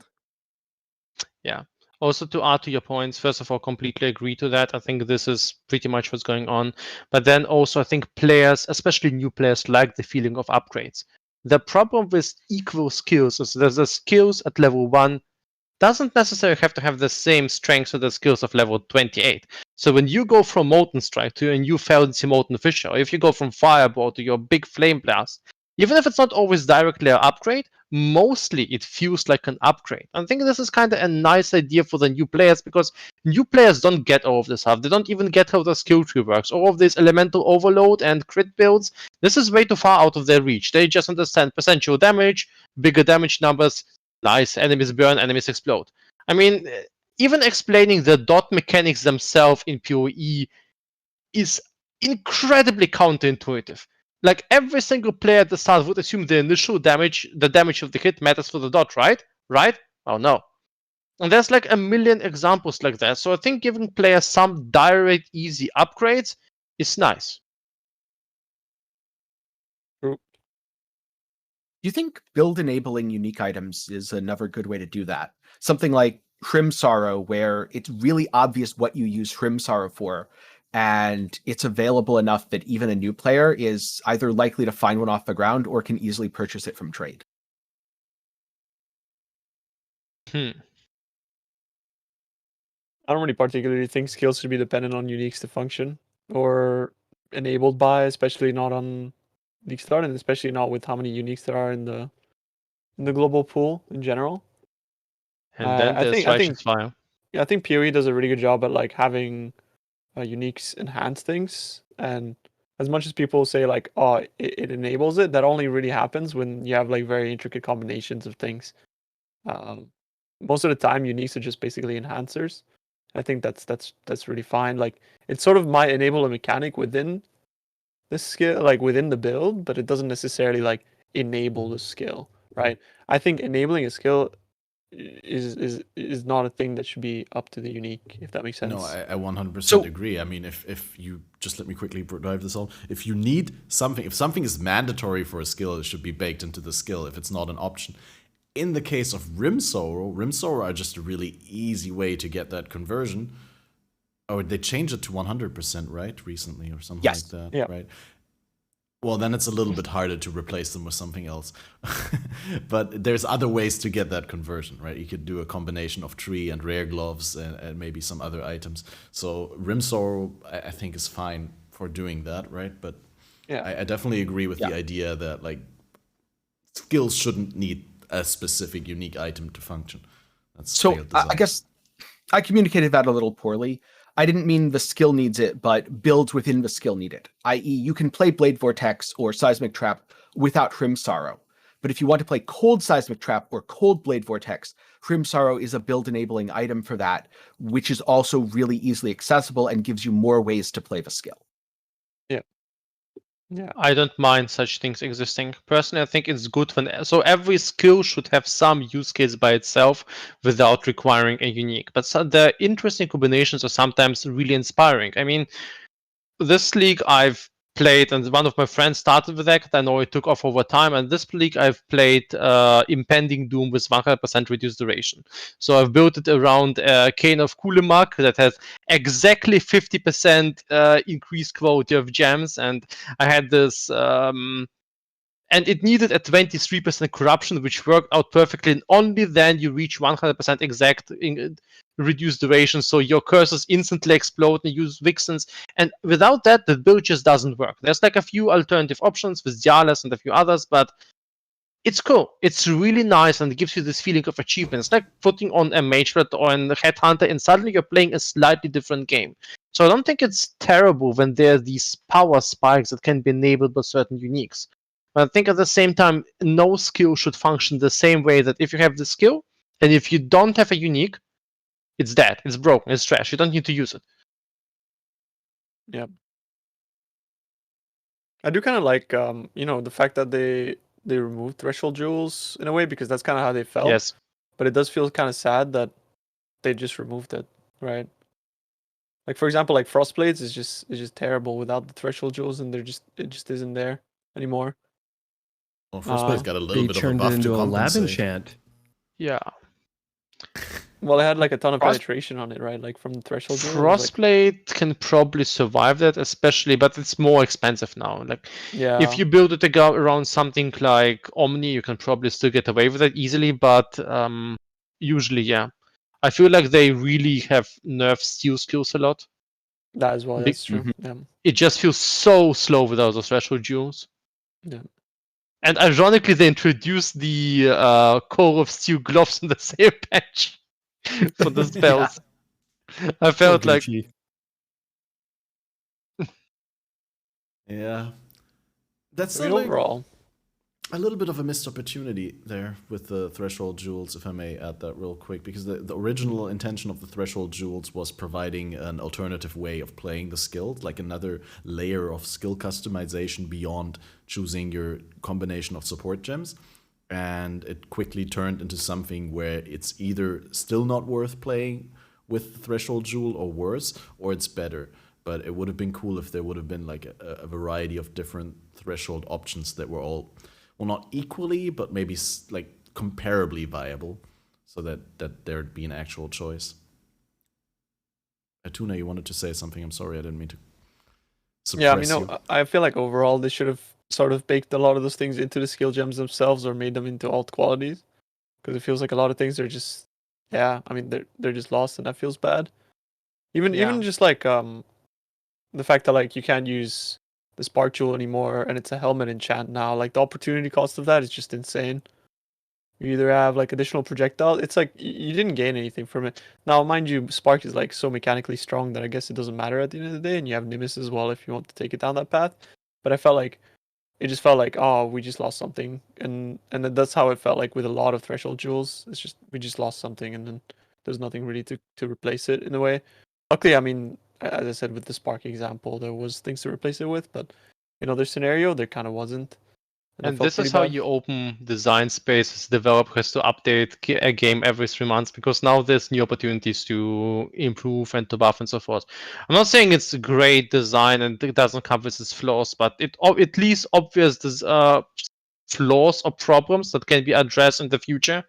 yeah. Also, to add to your points, first of all, completely agree to that. I think this is pretty much what's going on. But then also, I think players, especially new players, like the feeling of upgrades. The problem with equal skills is that the skills at level 1 doesn't necessarily have to have the same strength as the skills of level 28. So when you go from Molten Strike to a new fancy Molten Fissure, or if you go from Fireball to your big Flame Blast, even if it's not always directly an upgrade, mostly it feels like an upgrade. I think this is kind of a nice idea for the new players, because new players don't get all of this stuff. They don't even get how the skill tree works. All of this elemental overload and crit builds, this is way too far out of their reach. They just understand percentual damage, bigger damage numbers, nice, enemies burn, enemies explode. I mean, even explaining the dot mechanics themselves in PoE is incredibly counterintuitive. Like, every single player at the start would assume the initial damage, the damage of the hit, matters for the dot, right? Right? Oh no. And there's like a million examples like that. So I think giving players some direct, easy upgrades is nice. Do you think build enabling unique items is another good way to do that? Something like Hrim Sorrow, where it's really obvious what you use Hrim Sorrow for, and it's available enough that even a new player is either likely to find one off the ground or can easily purchase it from trade. I don't really particularly think skills should be dependent on uniques to function or enabled by, especially not on League Start, and especially not with how many uniques there are in the global pool in general. And then I there's think Righteous Fire. I think PoE does a really good job at like having uniques enhance things, and as much as people say like, oh, it enables it, that only really happens when you have like very intricate combinations of things. Most of the time, uniques are just basically enhancers. I think that's really fine. Like, it sort of might enable a mechanic within the skill, like within the build, but it doesn't necessarily like enable the skill, right? I think enabling a skill is not a thing that should be up to the unique, if that makes sense. No, I 100% agree. I mean, if you just let me quickly drive this on. If you need something, if something is mandatory for a skill, it should be baked into the skill. If it's not an option. In the case of Rim Sorrow are just a really easy way to get that conversion. Oh, they changed it to 100%, right? Recently or something like that, yeah. Right? Well, then it's a little bit harder to replace them with something else. But there's other ways to get that conversion, right? You could do a combination of tree and rare gloves and maybe some other items. So Rim Sorrow, I think, is fine for doing that, right? But yeah, I definitely agree with the idea that like skills shouldn't need a specific unique item to function. That's so I guess I communicated that a little poorly. I didn't mean the skill needs it, but builds within the skill need it. I.e., you can play Blade Vortex or Seismic Trap without Hrim Sorrow. But if you want to play Cold Seismic Trap or Cold Blade Vortex, Hrim Sorrow is a build-enabling item for that, which is also really easily accessible and gives you more ways to play the skill. Yeah, I don't mind such things existing. Personally, I think it's good when every skill should have some use case by itself without requiring a unique. But the interesting combinations are sometimes really inspiring. I mean, this league I've played, and one of my friends started with that. I know it took off over time. And this league I've played Impending Doom with 100% reduced duration. So I've built it around Cane of Kulemak that has exactly 50% increased quality of gems. And I had this, and it needed a 23% corruption, which worked out perfectly. And only then you reach 100% exact reduced duration, so your cursors instantly explode and use Vixens. And without that, the build just doesn't work. There's like a few alternative options with Dialas and a few others, but it's cool. It's really nice, and it gives you this feeling of achievement. It's like putting on a Mage Rat or a Headhunter, and suddenly you're playing a slightly different game. So I don't think it's terrible when there are these power spikes that can be enabled by certain uniques. But I think at the same time, no skill should function the same way that if you have the skill, and if you don't have a unique, it's dead, it's broken, it's trash. You don't need to use it. Yep. I do kind of like, the fact that they removed threshold jewels in a way, because that's kind of how they felt. Yes. But it does feel kind of sad that they just removed it, right? Like, for example, like Frostblades is just terrible without the threshold jewels, and it just isn't there anymore. Well, Frostblade's got a little They bit of a turned it buff into to a lab compensate. enchant. Yeah. Well, it had like a ton of Frost- penetration on it, right? Like from the threshold jewels. Like, Frostblade can probably survive that, especially, but it's more expensive now. Like, yeah. if you build it around something like Omni, you can probably still get away with it easily, but usually, yeah. I feel like they really have nerfed steal skills a lot. That as well, Big- that's true. Yeah. It just feels so slow without those threshold jewels. Yeah. And ironically, they introduced the Core of Steel gloves in the same patch for the spells. I felt like Yeah. That's I mean, overall, a little bit of a missed opportunity there with the threshold jewels, if I may add that real quick, because the original intention of the threshold jewels was providing an alternative way of playing the skill, like another layer of skill customization beyond choosing your combination of support gems. And it quickly turned into something where it's either still not worth playing with the threshold jewel or worse, or it's better. But it would have been cool if there would have been like a variety of different threshold options that were all, well, not equally, but maybe like comparably viable, so that there'd be an actual choice. Atuna, you wanted to say something. I'm sorry, I didn't mean to suppress yeah, you. I feel like overall they should have sort of baked a lot of those things into the skill gems themselves, or made them into alt qualities, because it feels like a lot of things are just, yeah, I mean they're just lost, and that feels bad. Even just like the fact that like you can't use the spark jewel anymore, and it's a helmet enchant now. Like the opportunity cost of that is just insane. You either have like additional projectile. It's like you didn't gain anything from it. Now, mind you, Spark is like so mechanically strong that I guess it doesn't matter at the end of the day, and you have Nimbus as well if you want to take it down that path. But I felt like it just felt like, oh, we just lost something, and that's how it felt like with a lot of threshold jewels. It's just we just lost something, and then there's nothing really to replace it in a way. Luckily, I mean, as I said with the Spark example, there was things to replace it with, but in other scenario, there kind of wasn't. And this is how you open design spaces. Developers to update a game every 3 months, because now there's new opportunities to improve and to buff and so forth. I'm not saying it's a great design and it doesn't come with its flaws, but it at least obvious flaws or problems that can be addressed in the future.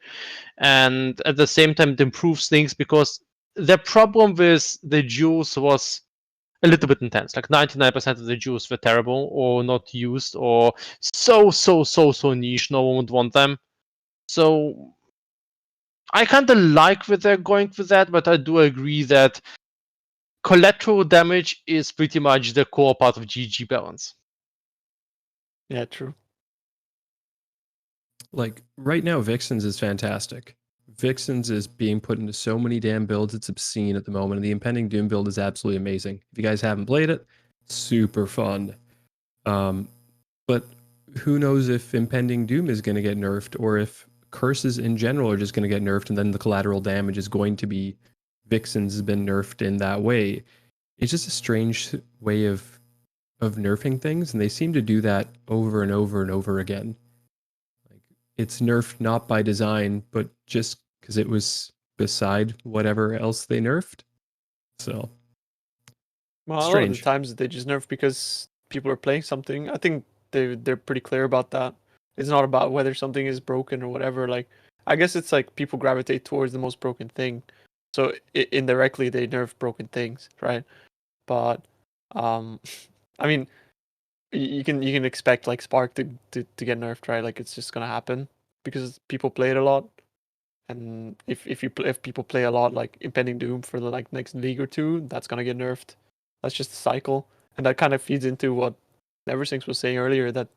And at the same time, it improves things, because the problem with the jewels was a little bit intense. Like 99% of the jewels were terrible or not used, or so niche, no one would want them. So I kind of like where they're going with that, but I do agree that collateral damage is pretty much the core part of GG balance. Yeah, true. Like right now, Vixens is fantastic. Vixens is being put into so many damn builds, it's obscene at the moment. And the impending Doom build is absolutely amazing. If you guys haven't played it, super fun. But who knows if impending Doom is going to get nerfed, or if curses in general are just going to get nerfed, and then the collateral damage is going to be Vixens has been nerfed in that way. It's just a strange way of nerfing things, and they seem to do that over and over and over again. It's nerfed not by design, but just because it was beside whatever else they nerfed. So, well, a lot of strange. the times they just nerf because people are playing something. I think they're pretty clear about that. It's not about whether something is broken or whatever. Like, I guess it's like people gravitate towards the most broken thing, so indirectly they nerf broken things, right? But I mean, you can expect like Spark to get nerfed, right? Like it's just gonna happen because people play it a lot, And if people play a lot like Impending Doom for the like next league or two, that's gonna get nerfed. That's just a cycle, and that kind of feeds into what Neversinks was saying earlier, that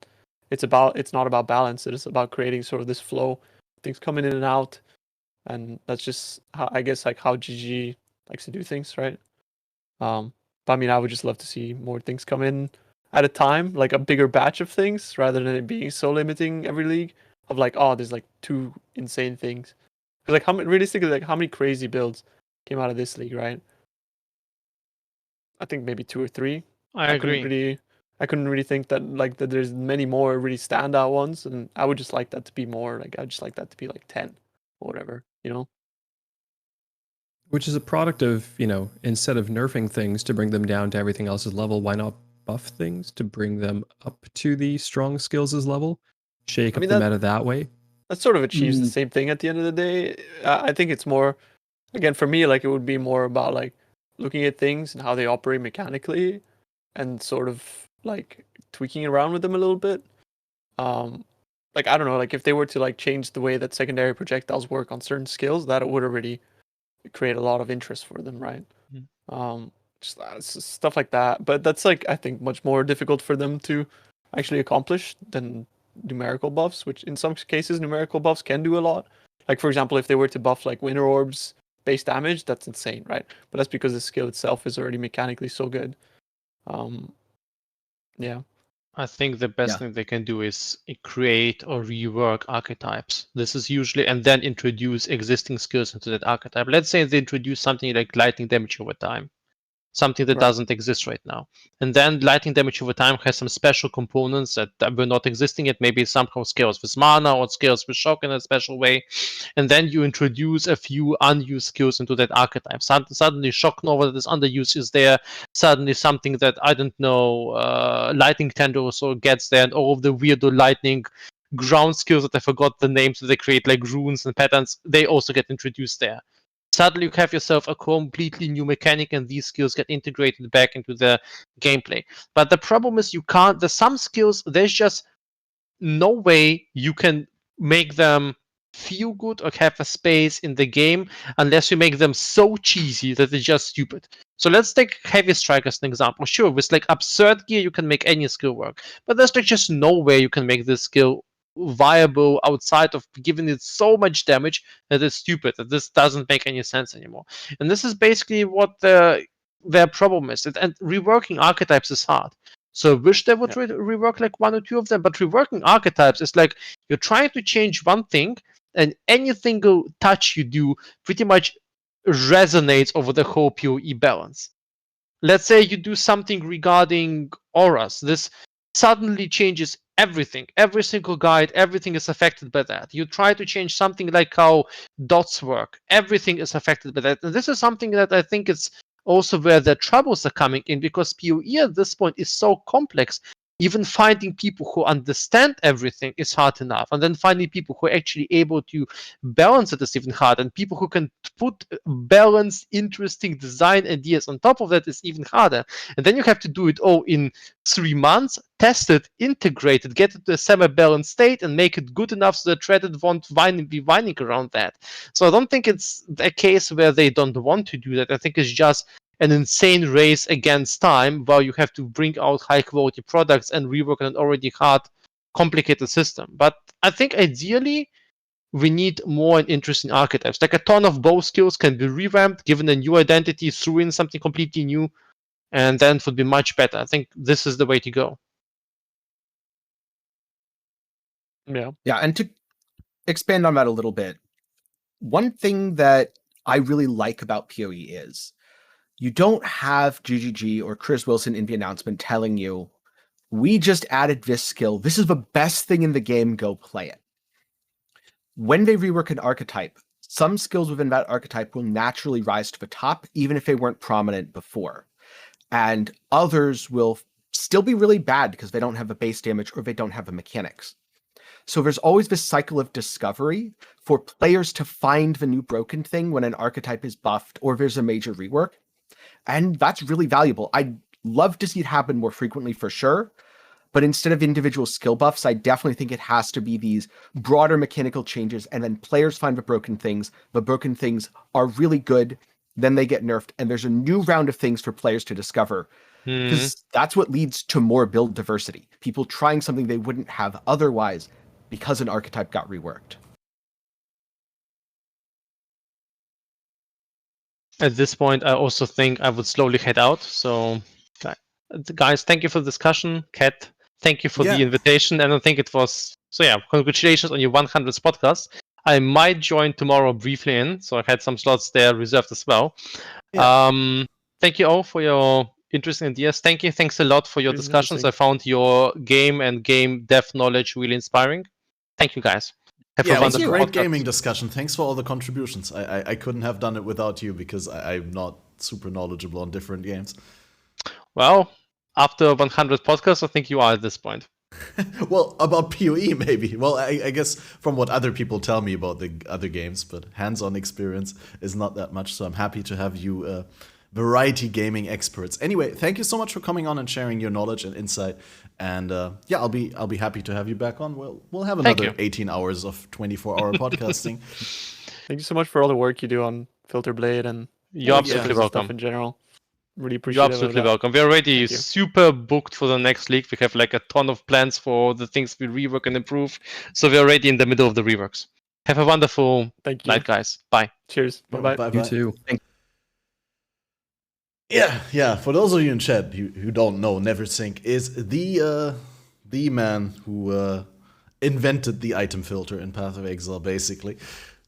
it's not about balance. It is about creating sort of this flow, things coming in and out, and that's just how, I guess, like how GG likes to do things, right? But I mean, I would just love to see more things come in at a time, like a bigger batch of things, rather than it being so limiting every league of like, oh, there's like 2 insane things. Because like, realistically, like how many crazy builds came out of this league, right? I think maybe 2 or 3. I agree. I couldn't really think that like that there's many more really standout ones, and I would just like that to be more. Like I'd just like that to be like 10 or whatever, you know. Which is a product of, instead of nerfing things to bring them down to everything else's level, why not buff things to bring them up to the strong skills' level? Shake up the meta that way? That sort of achieves the same thing at the end of the day. I think it's more, again, for me, like it would be more about like looking at things and how they operate mechanically and sort of like tweaking around with them a little bit. Like, I don't know, like if they were to like change the way that secondary projectiles work on certain skills, that would already create a lot of interest for them, right? Just stuff like that. But that's like, I think, much more difficult for them to actually accomplish than numerical buffs, which in some cases numerical buffs can do a lot. Like, for example, if they were to buff like Winter Orbs base damage, that's insane, right? But that's because the skill itself is already mechanically so good. Yeah. I think the best thing they can do is create or rework archetypes. This is usually, and then introduce existing skills into that archetype. Let's say they introduce something like lightning damage over time, something that doesn't exist right now. And then lightning damage over time has some special components that were not existing yet. Maybe somehow scales with mana or scales with shock in a special way. And then you introduce a few unused skills into that archetype. Suddenly shock nova that is underused is there. Suddenly something that, I don't know, lightning tender also gets there, and all of the weirdo lightning ground skills that I forgot the names that they create, like runes and patterns, they also get introduced there. Suddenly you have yourself a completely new mechanic, and these skills get integrated back into the gameplay. But the problem is there's some skills, there's just no way you can make them feel good or have a space in the game unless you make them so cheesy that they're just stupid. So let's take Heavy Strike as an example. Sure, with like absurd gear you can make any skill work, but there's like just no way you can make this skill viable outside of giving it so much damage that it's stupid, that this doesn't make any sense anymore. And this is basically what their problem is. And reworking archetypes is hard. So I wish they would rework like 1 or 2 of them, but reworking archetypes is like you're trying to change one thing, and any single touch you do pretty much resonates over the whole PoE balance. Let's say you do something regarding auras. This suddenly changes everything. Every single guide, everything is affected by that. You try to change something like how dots work. Everything is affected by that. And this is something that I think is also where the troubles are coming in, because PoE at this point is so complex. Even finding people who understand everything is hard enough, and then finding people who are actually able to balance it is even hard, and people who can put balanced, interesting design ideas on top of that is even harder. And then you have to do it all in 3 months, test it, integrate it, get it to a semi-balanced state, and make it good enough so that Reddit won't be whining around that. So I don't think it's a case where they don't want to do that. I think it's just an insane race against time, while you have to bring out high quality products and rework an already hard, complicated system. But I think ideally we need more and interesting archetypes. Like a ton of bow skills can be revamped, given a new identity, threw in something completely new, and then it would be much better. I think this is the way to go. Yeah. Yeah, and to expand on that a little bit, one thing that I really like about PoE is you don't have GGG or Chris Wilson in the announcement telling you, we just added this skill. This is the best thing in the game. Go play it. When they rework an archetype, some skills within that archetype will naturally rise to the top, even if they weren't prominent before. And others will still be really bad because they don't have the base damage or they don't have the mechanics. So there's always this cycle of discovery for players to find the new broken thing when an archetype is buffed or there's a major rework. And that's really valuable. I'd love to see it happen more frequently for sure. But instead of individual skill buffs, I definitely think it has to be these broader mechanical changes, and then players find the broken things are really good, then they get nerfed, and there's a new round of things for players to discover. Because that's what leads to more build diversity. People trying something they wouldn't have otherwise because an archetype got reworked. At this point, I also think I would slowly head out. So, guys, thank you for the discussion. Kat, thank you for the invitation. And I think it was, so yeah, congratulations on your 100th podcast. I might join tomorrow briefly in, so I had some slots there reserved as well. Yeah. Thank you all for your interesting ideas. Thanks a lot for your discussions. I found your game and game dev knowledge really inspiring. Thank you, guys. It was a great gaming discussion. Thanks for all the contributions. I couldn't have done it without you because I'm not super knowledgeable on different games. Well, after 100 podcasts, I think you are at this point. Well, about PoE maybe. Well, I guess from what other people tell me about the other games, but hands-on experience is not that much. So I'm happy to have you variety gaming experts. Anyway, thank you so much for coming on and sharing your knowledge and insight. And yeah, I'll be happy to have you back on. We'll have another 18 hours of 24-hour podcasting. Thank you so much for all the work you do on Filter Blade and you're absolutely welcome stuff in general. Really appreciate You're absolutely welcome. We're already super booked for the next league. We have like a ton of plans for the things we rework and improve. So we're already in the middle of the reworks. Have a wonderful night, guys. Bye. Cheers. Bye-bye. You too. Yeah. For those of you in chat who don't know, NeverSync is the man who invented the item filter in Path of Exile. Basically,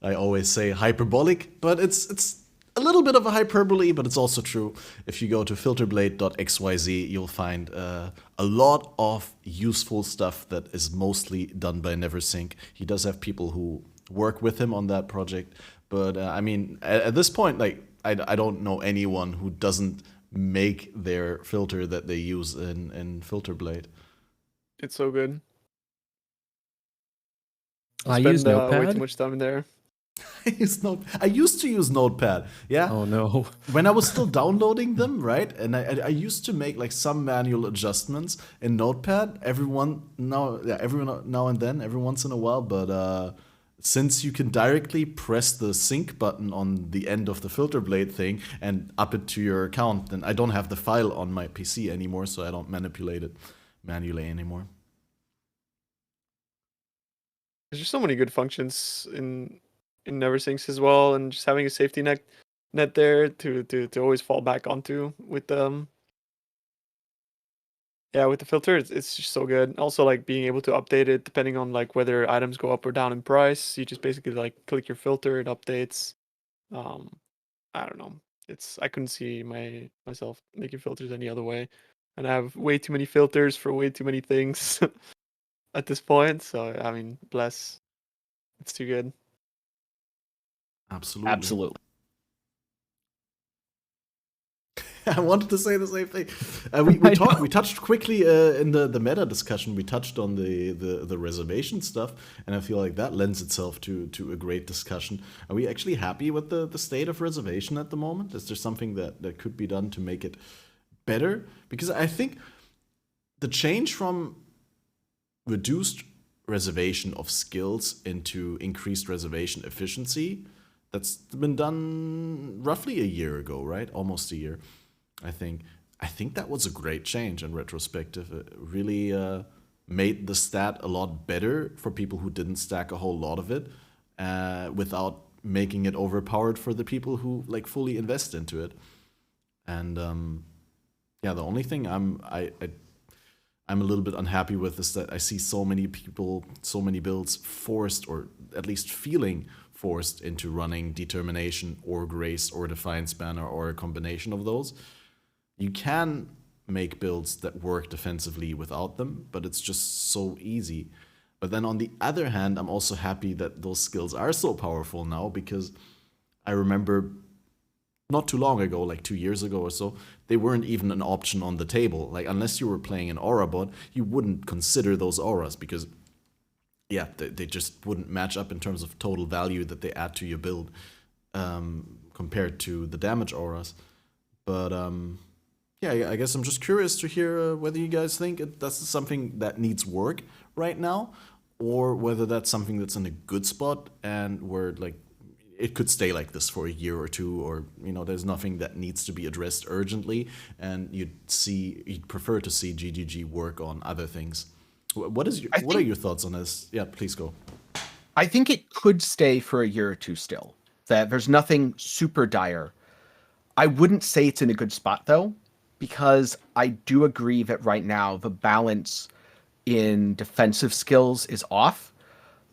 I always say hyperbolic, but it's a little bit of a hyperbole, but it's also true. If you go to filterblade.xyz, you'll find a lot of useful stuff that is mostly done by NeverSync. He does have people who work with him on that project, but I mean, at this point, like I don't know anyone who doesn't make their filter that they use in Filterblade. It's so good. I use Notepad. Way too much time in there. I used to use Notepad. Yeah. Oh no. When I was still downloading them, right? And I used to make like some manual adjustments in Notepad every now and then, every once in a while. But since you can directly press the sync button on the end of the filter blade thing and up it to your account, then I don't have the file on my PC anymore, so I don't manipulate it manually anymore. There's just so many good functions in NeverSyncs as well, and just having a safety net there to always fall back onto with the filter. It's just so good. Also, like being able to update it depending on like whether items go up or down in price. You just basically like click your filter, it updates. I don't know. I couldn't see myself making filters any other way, and I have way too many filters for way too many things at this point. So I mean, bless. It's too good. Absolutely. I wanted to say the same thing. We touched quickly in the meta discussion. We touched on the reservation stuff, and I feel like that lends itself to a great discussion. Are we actually happy with the state of reservation at the moment? Is there something that could be done to make it better? Because I think the change from reduced reservation of skills into increased reservation efficiency, that's been done roughly a year ago, right? Almost a year. I think that was a great change in retrospective. It really made the stat a lot better for people who didn't stack a whole lot of it, without making it overpowered for the people who like fully invest into it. And the only thing I'm a little bit unhappy with is that I see so many people, so many builds forced, or at least feeling forced into running Determination or Grace or Defiance Banner or a combination of those. You can make builds that work defensively without them, but it's just so easy. But then on the other hand, I'm also happy that those skills are so powerful now, because I remember not too long ago, like 2 years ago or so, they weren't even an option on the table. Like, unless you were playing an aura bot, you wouldn't consider those auras, because they just wouldn't match up in terms of total value that they add to your build, compared to the damage auras. But Yeah, I guess I'm just curious to hear whether you guys think that's something that needs work right now, or whether that's something that's in a good spot and where like it could stay like this for a year or two, or there's nothing that needs to be addressed urgently, and you'd prefer to see GGG work on other things. What are your thoughts on this? Yeah, please go. I think it could stay for a year or two still. That there's nothing super dire. I wouldn't say it's in a good spot though, because I do agree that right now the balance in defensive skills is off.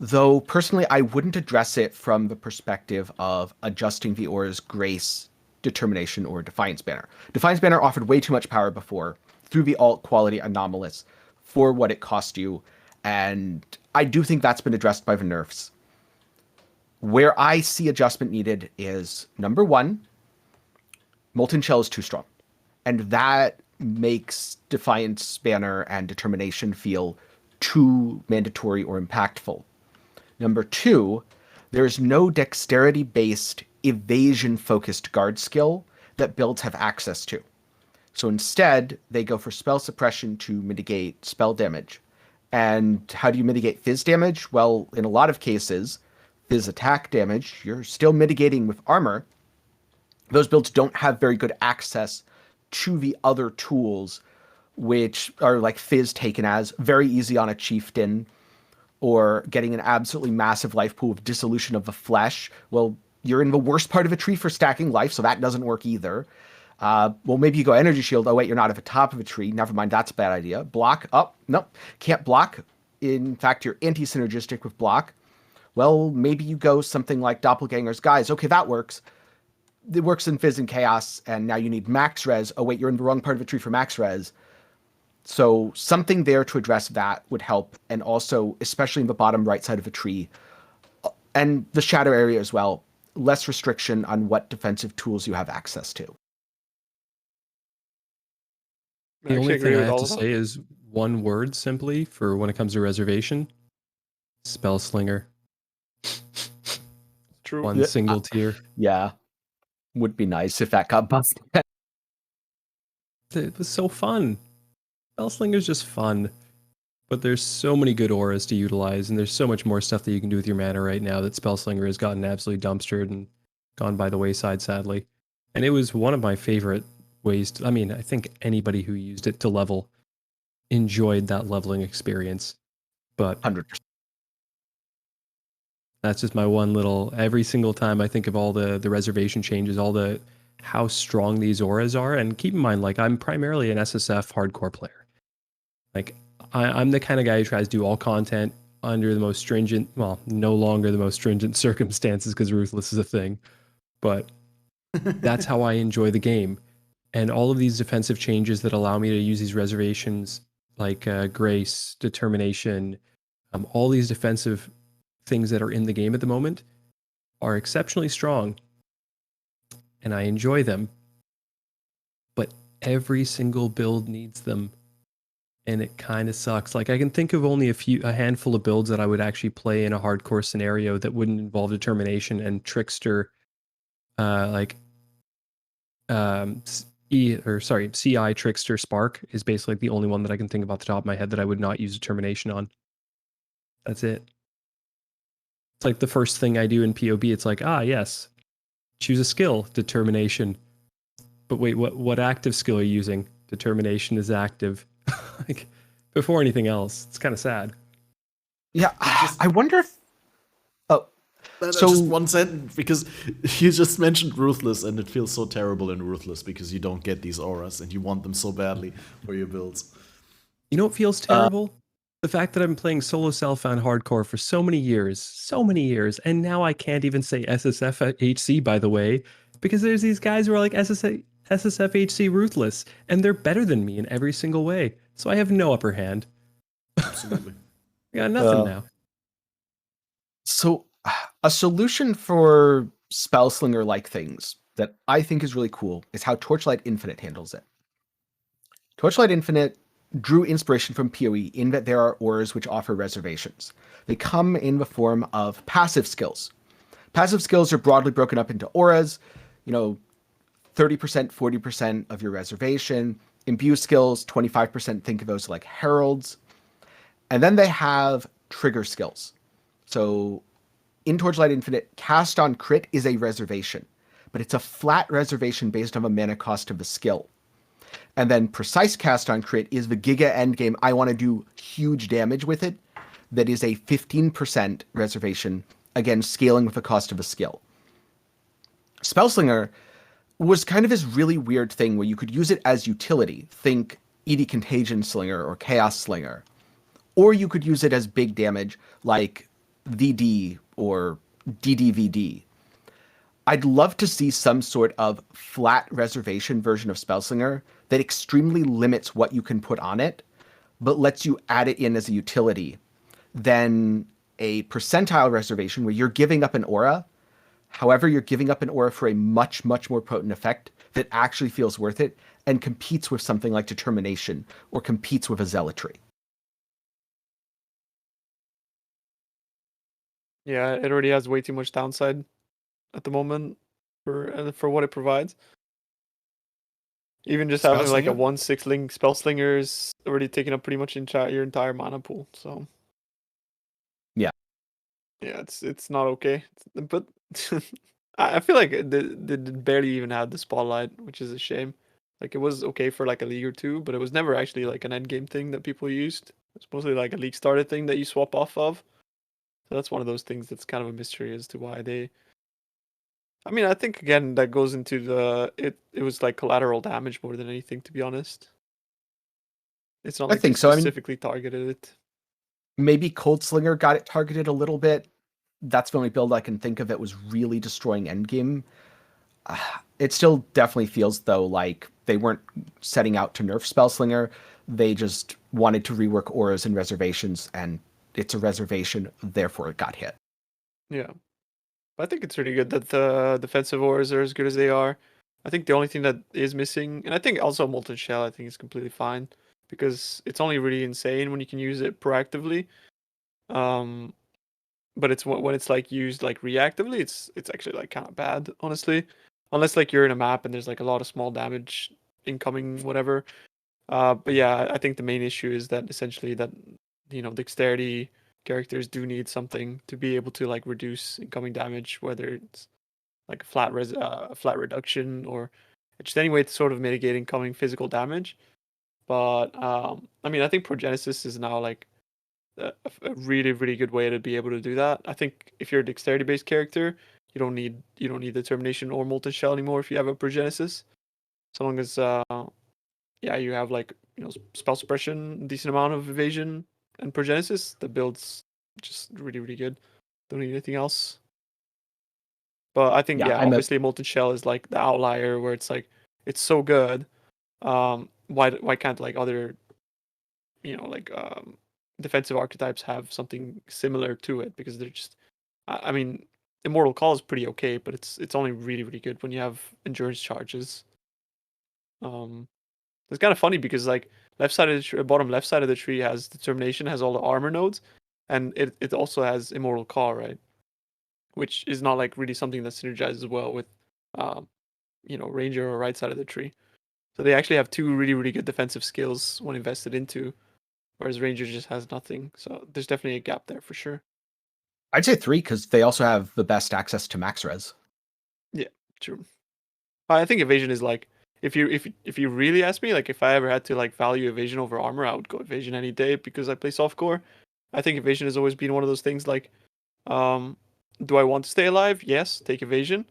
Though personally, I wouldn't address it from the perspective of adjusting the aura's Grace, Determination, or Defiance banner. Defiance banner offered way too much power before through the alt quality anomalous for what it cost you, and I do think that's been addressed by the nerfs. Where I see adjustment needed is, number one, Molten Shell is too strong. And that makes Defiance banner and Determination feel too mandatory or impactful. Number two, there's no dexterity-based, evasion-focused guard skill that builds have access to. So instead, they go for spell suppression to mitigate spell damage. And how do you mitigate fizz damage? Well, in a lot of cases, fizz attack damage, you're still mitigating with armor. Those builds don't have very good access to the other tools, which are like fizz taken as very easy on a chieftain, or getting an absolutely massive life pool of dissolution of the flesh. Well, you're in the worst part of a tree for stacking life, so that doesn't work either. Well, maybe you go energy shield. Oh, wait, you're not at the top of a tree. Never mind, that's a bad idea. Block. Oh, no, can't block. In fact, you're anti-synergistic with block. Well, maybe you go something like Doppelganger's Guise. Okay, that works. It works in Fizz and Chaos, and now you need max res. Oh, wait, you're in the wrong part of a tree for max res. So something there to address that would help. And also, especially in the bottom right side of a tree, and the shadow area as well, less restriction on what defensive tools you have access to. The only thing I have to say is one word simply for when it comes to reservation: spell slinger. True. One single tier. Yeah. Would be nice if that got busted. It was so fun. Spellslinger's just fun. But there's so many good auras to utilize, and there's so much more stuff that you can do with your mana right now that Spellslinger has gotten absolutely dumpstered and gone by the wayside, sadly. And it was one of my favorite ways to, I think anybody who used it to level enjoyed that leveling experience. But 100%. That's just my one little, every single time I think of all the reservation changes, how strong these auras are. And keep in mind, like, I'm primarily an SSF hardcore player. Like, I'm the kind of guy who tries to do all content under the most stringent, well, no longer the most stringent circumstances because Ruthless is a thing. But that's how I enjoy the game. And all of these defensive changes that allow me to use these reservations, like Grace, Determination, all these defensive things that are in the game at the moment are exceptionally strong, and I enjoy them. But every single build needs them, and it kind of sucks. Like, I can think of only a handful of builds that I would actually play in a hardcore scenario that wouldn't involve Determination and Trickster, CI Trickster Spark is basically the only one that I can think of off the top of my head that I would not use Determination on. That's it. It's like the first thing I do in POB. It's like, yes, choose a skill, Determination. But wait, what active skill are you using? Determination is active. Like, before anything else. It's kind of sad. Yeah, I wonder if... So just one sentence, because you just mentioned Ruthless, and it feels so terrible in Ruthless because you don't get these auras, and you want them so badly for your builds. You know what feels terrible? The fact that I've been playing solo self-found hardcore for so many years, and now I can't even say SSF HC, by the way, because there's these guys who are like SSF HC Ruthless, and they're better than me in every single way. So I have no upper hand. Absolutely. I got nothing now. So a solution for Spellslinger-like things that I think is really cool is how Torchlight Infinite handles it. Torchlight Infinite drew inspiration from PoE in that there are auras which offer reservations. They come in the form of passive skills. Passive skills are broadly broken up into auras, 30%, 40% of your reservation. Imbue skills, 25%, think of those like heralds. And then they have trigger skills. So in Torchlight Infinite, cast on crit is a reservation, but it's a flat reservation based on the mana cost of the skill. And then precise cast on crit is the Giga endgame. I want to do huge damage with it. That is a 15% reservation, again, scaling with the cost of a skill. Spellslinger was kind of this really weird thing where you could use it as utility. Think ED Contagion Slinger or Chaos Slinger. Or you could use it as big damage like VD or DDVD. I'd love to see some sort of flat reservation version of Spellslinger that extremely limits what you can put on it, but lets you add it in as a utility. Then a percentile reservation where you're giving up an aura. However, you're giving up an aura for a much, much more potent effect that actually feels worth it and competes with something like Determination or competes with a Zealotry. Yeah, it already has way too much downside at the moment for what it provides. Even just having like a 1/6 link Spellslinger is already taking up pretty much your entire mana pool. So yeah, it's not okay. But I feel like they barely even had the spotlight, which is a shame. Like it was okay for like a league or two, but it was never actually like an end game thing that people used. It's mostly like a league started thing that you swap off of. So that's one of those things that's kind of a mystery as to why they. I mean, I think again that goes into it was like collateral damage more than anything, to be honest. It's not like they specifically targeted it. Maybe Cold Slinger got it targeted a little bit. That's the only build I can think of that was really destroying endgame. It still definitely feels, though, like they weren't setting out to nerf Spellslinger. They just wanted to rework auras and reservations, and it's a reservation, therefore it got hit. Yeah. I think it's really good that the defensive auras are as good as they are. I think the only thing that is missing, and I think also Molten Shell, I think is completely fine, because it's only really insane when you can use it proactively. But it's when it's like used like reactively, it's actually like kind of bad, honestly. Unless like you're in a map and there's like a lot of small damage incoming, whatever. But yeah, I think the main issue is that essentially that dexterity characters do need something to be able to like reduce incoming damage, whether it's like a flat reduction or just any way to sort of mitigate incoming physical damage. But I mean, I think Progenesis is now like a really, really good way to be able to do that. I think if you're a dexterity based character, you don't need Determination or Molten Shell anymore if you have a Progenesis. So long as you have like spell suppression, decent amount of evasion and Progenesis, the build's just really, really good. Don't need anything else. But I think obviously Molten Shell is like the outlier where it's like it's so good. Why can't like other defensive archetypes have something similar to it? Because they're just I mean, Immortal Call is pretty okay, but it's only really, really good when you have endurance charges. It's kind of funny because like bottom left side of the tree has Determination, has all the armor nodes, and it also has Immortal Call, right? Which is not like really something that synergizes well with Ranger or right side of the tree. So they actually have two really, really good defensive skills when invested into, whereas Ranger just has nothing. So there's definitely a gap there for sure. I'd say 3 because they also have the best access to max res. Yeah, true. I think evasion is like if you really ask me, like if I ever had to like value evasion over armor, I would go evasion any day because I play softcore. I think evasion has always been one of those things like, do I want to stay alive? Yes, take evasion.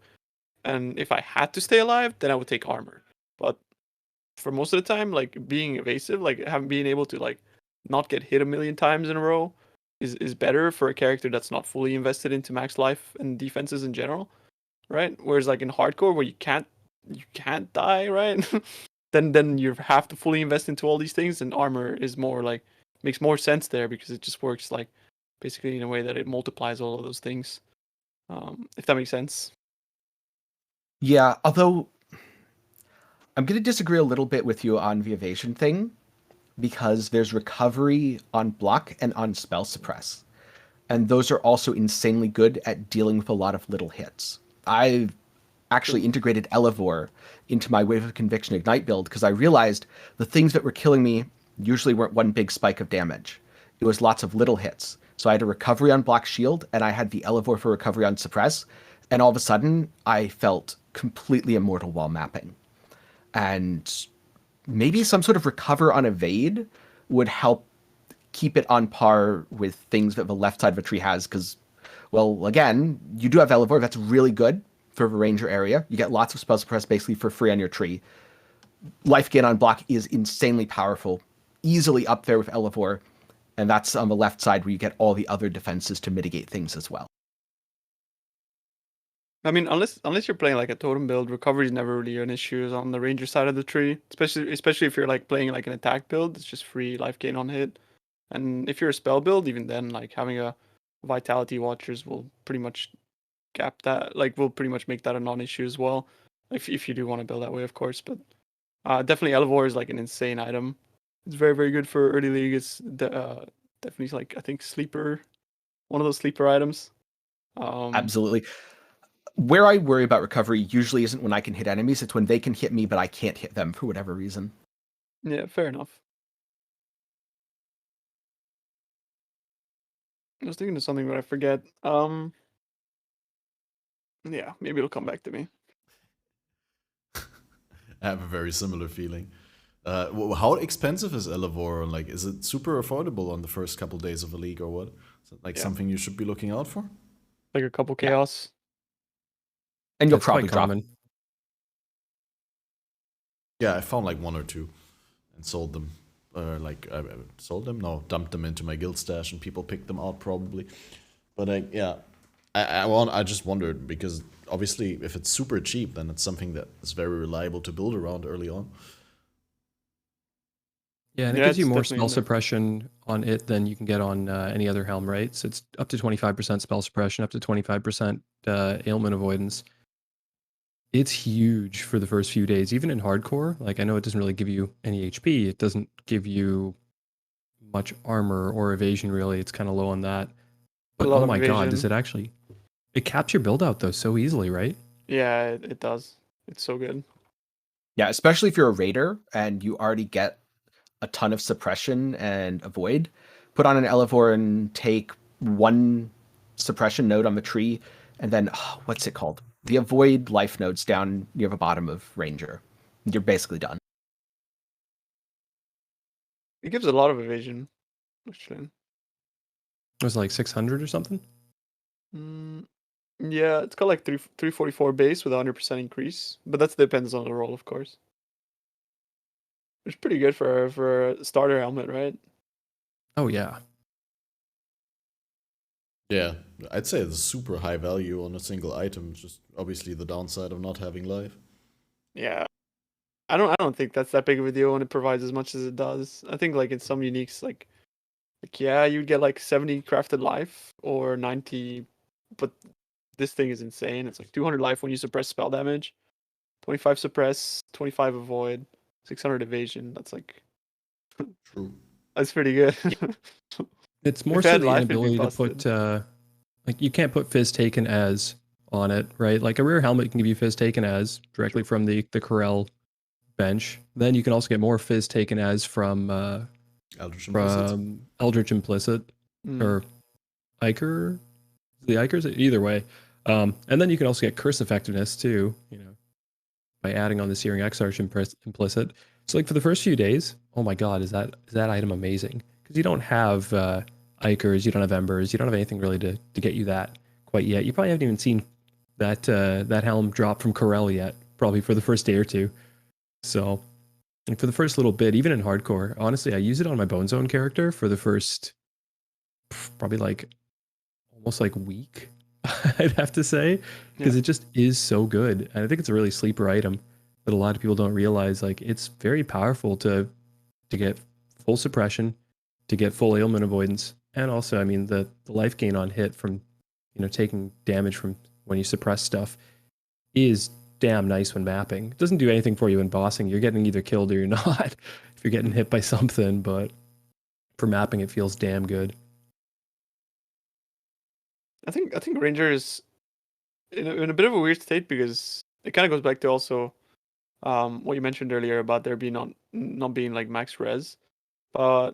And if I had to stay alive, then I would take armor. But for most of the time, like being evasive, like being able to like not get hit a million times in a row is better for a character that's not fully invested into max life and defenses in general, right? Whereas like in hardcore where you can't die, right? then you have to fully invest into all these things, and armor is more like makes more sense there because it just works like basically in a way that it multiplies all of those things. If that makes sense. Yeah, although I'm going to disagree a little bit with you on the evasion thing, because there's recovery on block and on spell suppress. And those are also insanely good at dealing with a lot of little hits. I've actually integrated Elevore into my Wave of Conviction Ignite build because I realized the things that were killing me usually weren't one big spike of damage. It was lots of little hits. So I had a recovery on block shield, and I had the Elevore for recovery on suppress, and all of a sudden I felt completely immortal while mapping. And maybe some sort of recover on evade would help keep it on par with things that the left side of a tree has, because, well, again, you do have Elevore, that's really good for the ranger area. You get lots of spell suppress basically for free on your tree. Life gain on block is insanely powerful, easily up there with Elevore, and that's on the left side where you get all the other defenses to mitigate things as well. I mean, unless you're playing like a totem build, recovery is never really an issue on the ranger side of the tree. Especially if you're like playing like an attack build, it's just free life gain on hit. And if you're a spell build, even then, like having a vitality watchers will pretty much gap that. Like will pretty much make that a non-issue as well. If you do want to build that way, of course. But definitely Elevore is like an insane item. It's very, very good for early league. It's definitely like I think one of those sleeper items. Absolutely. Where I worry about recovery usually isn't when I can hit enemies, it's when they can hit me, but I can't hit them for whatever reason. Yeah, fair enough. I was thinking of something, but I forget. Yeah, maybe it'll come back to me. I have a very similar feeling. How expensive is Elevore? Like, is it super affordable on the first couple days of a league or what? Is it like something you should be looking out for? Like a couple chaos. And you'll That's probably quite drop. common. Yeah, I found like 1 or 2 and sold them. I sold them? No, dumped them into my guild stash and people picked them out probably. But I just wondered because obviously if it's super cheap, then it's something that is very reliable to build around early on. Yeah, and it gives you more spell suppression on it than you can get on any other helm, right? So it's up to 25% spell suppression, up to 25% ailment avoidance. It's huge for the first few days, even in hardcore. Like, I know it doesn't really give you any HP. It doesn't give you much armor or evasion, really. It's kind of low on that. But oh my god, does it actually... It caps your build out, though, so easily, right? Yeah, it does. It's so good. Yeah, especially if you're a raider and you already get a ton of suppression and avoid. Put on an Elevore and take 1 suppression node on the tree, and then, what's it called? The avoid life nodes down near the bottom of Ranger. You're basically done. It gives a lot of evasion, actually. It was like 600 or something? Yeah, it's got like 344 base with a 100% increase, but that depends on the role, of course. It's pretty good for a starter helmet, right? Oh, yeah. Yeah, I'd say it's super high value on a single item. Just obviously the downside of not having life. Yeah, I don't think that's that big of a deal when it provides as much as it does. I think like in some uniques, like yeah, you'd get like 70 crafted life or 90, but this thing is insane. It's like 200 life when you suppress spell damage, 25 suppress, 25 avoid, 600 evasion. That's like True. That's pretty good. It's more so the inability to put, like, you can't put Fizz Taken As on it, right? Like, a rare helmet can give you Fizz Taken As directly from the Corel bench. Then you can also get more Fizz Taken As from Eldritch Implicit or Iker. The Ikers, either way. And then you can also get Curse Effectiveness too, you know, by adding on the Searing Exarch Implicit. So, like, for the first few days, oh my god, is that item amazing? Because you don't have Ikers, you don't have Embers, you don't have anything really to get you that quite yet. You probably haven't even seen that helm drop from Corel yet, probably for the first day or two. So, and for the first little bit, even in hardcore, honestly, I use it on my Bone Zone character for the first probably like almost like week, I'd have to say, because it just is so good. And I think it's a really sleeper item that a lot of people don't realize. Like, it's very powerful to get full suppression, to get full ailment avoidance, and also, I mean, the life gain on hit from, you know, taking damage from when you suppress stuff is damn nice when mapping. It doesn't do anything for you in bossing. You're getting either killed or you're not if you're getting hit by something, but for mapping it feels damn good. I think Ranger is in a bit of a weird state because it kind of goes back to also what you mentioned earlier about there being not being like max res. But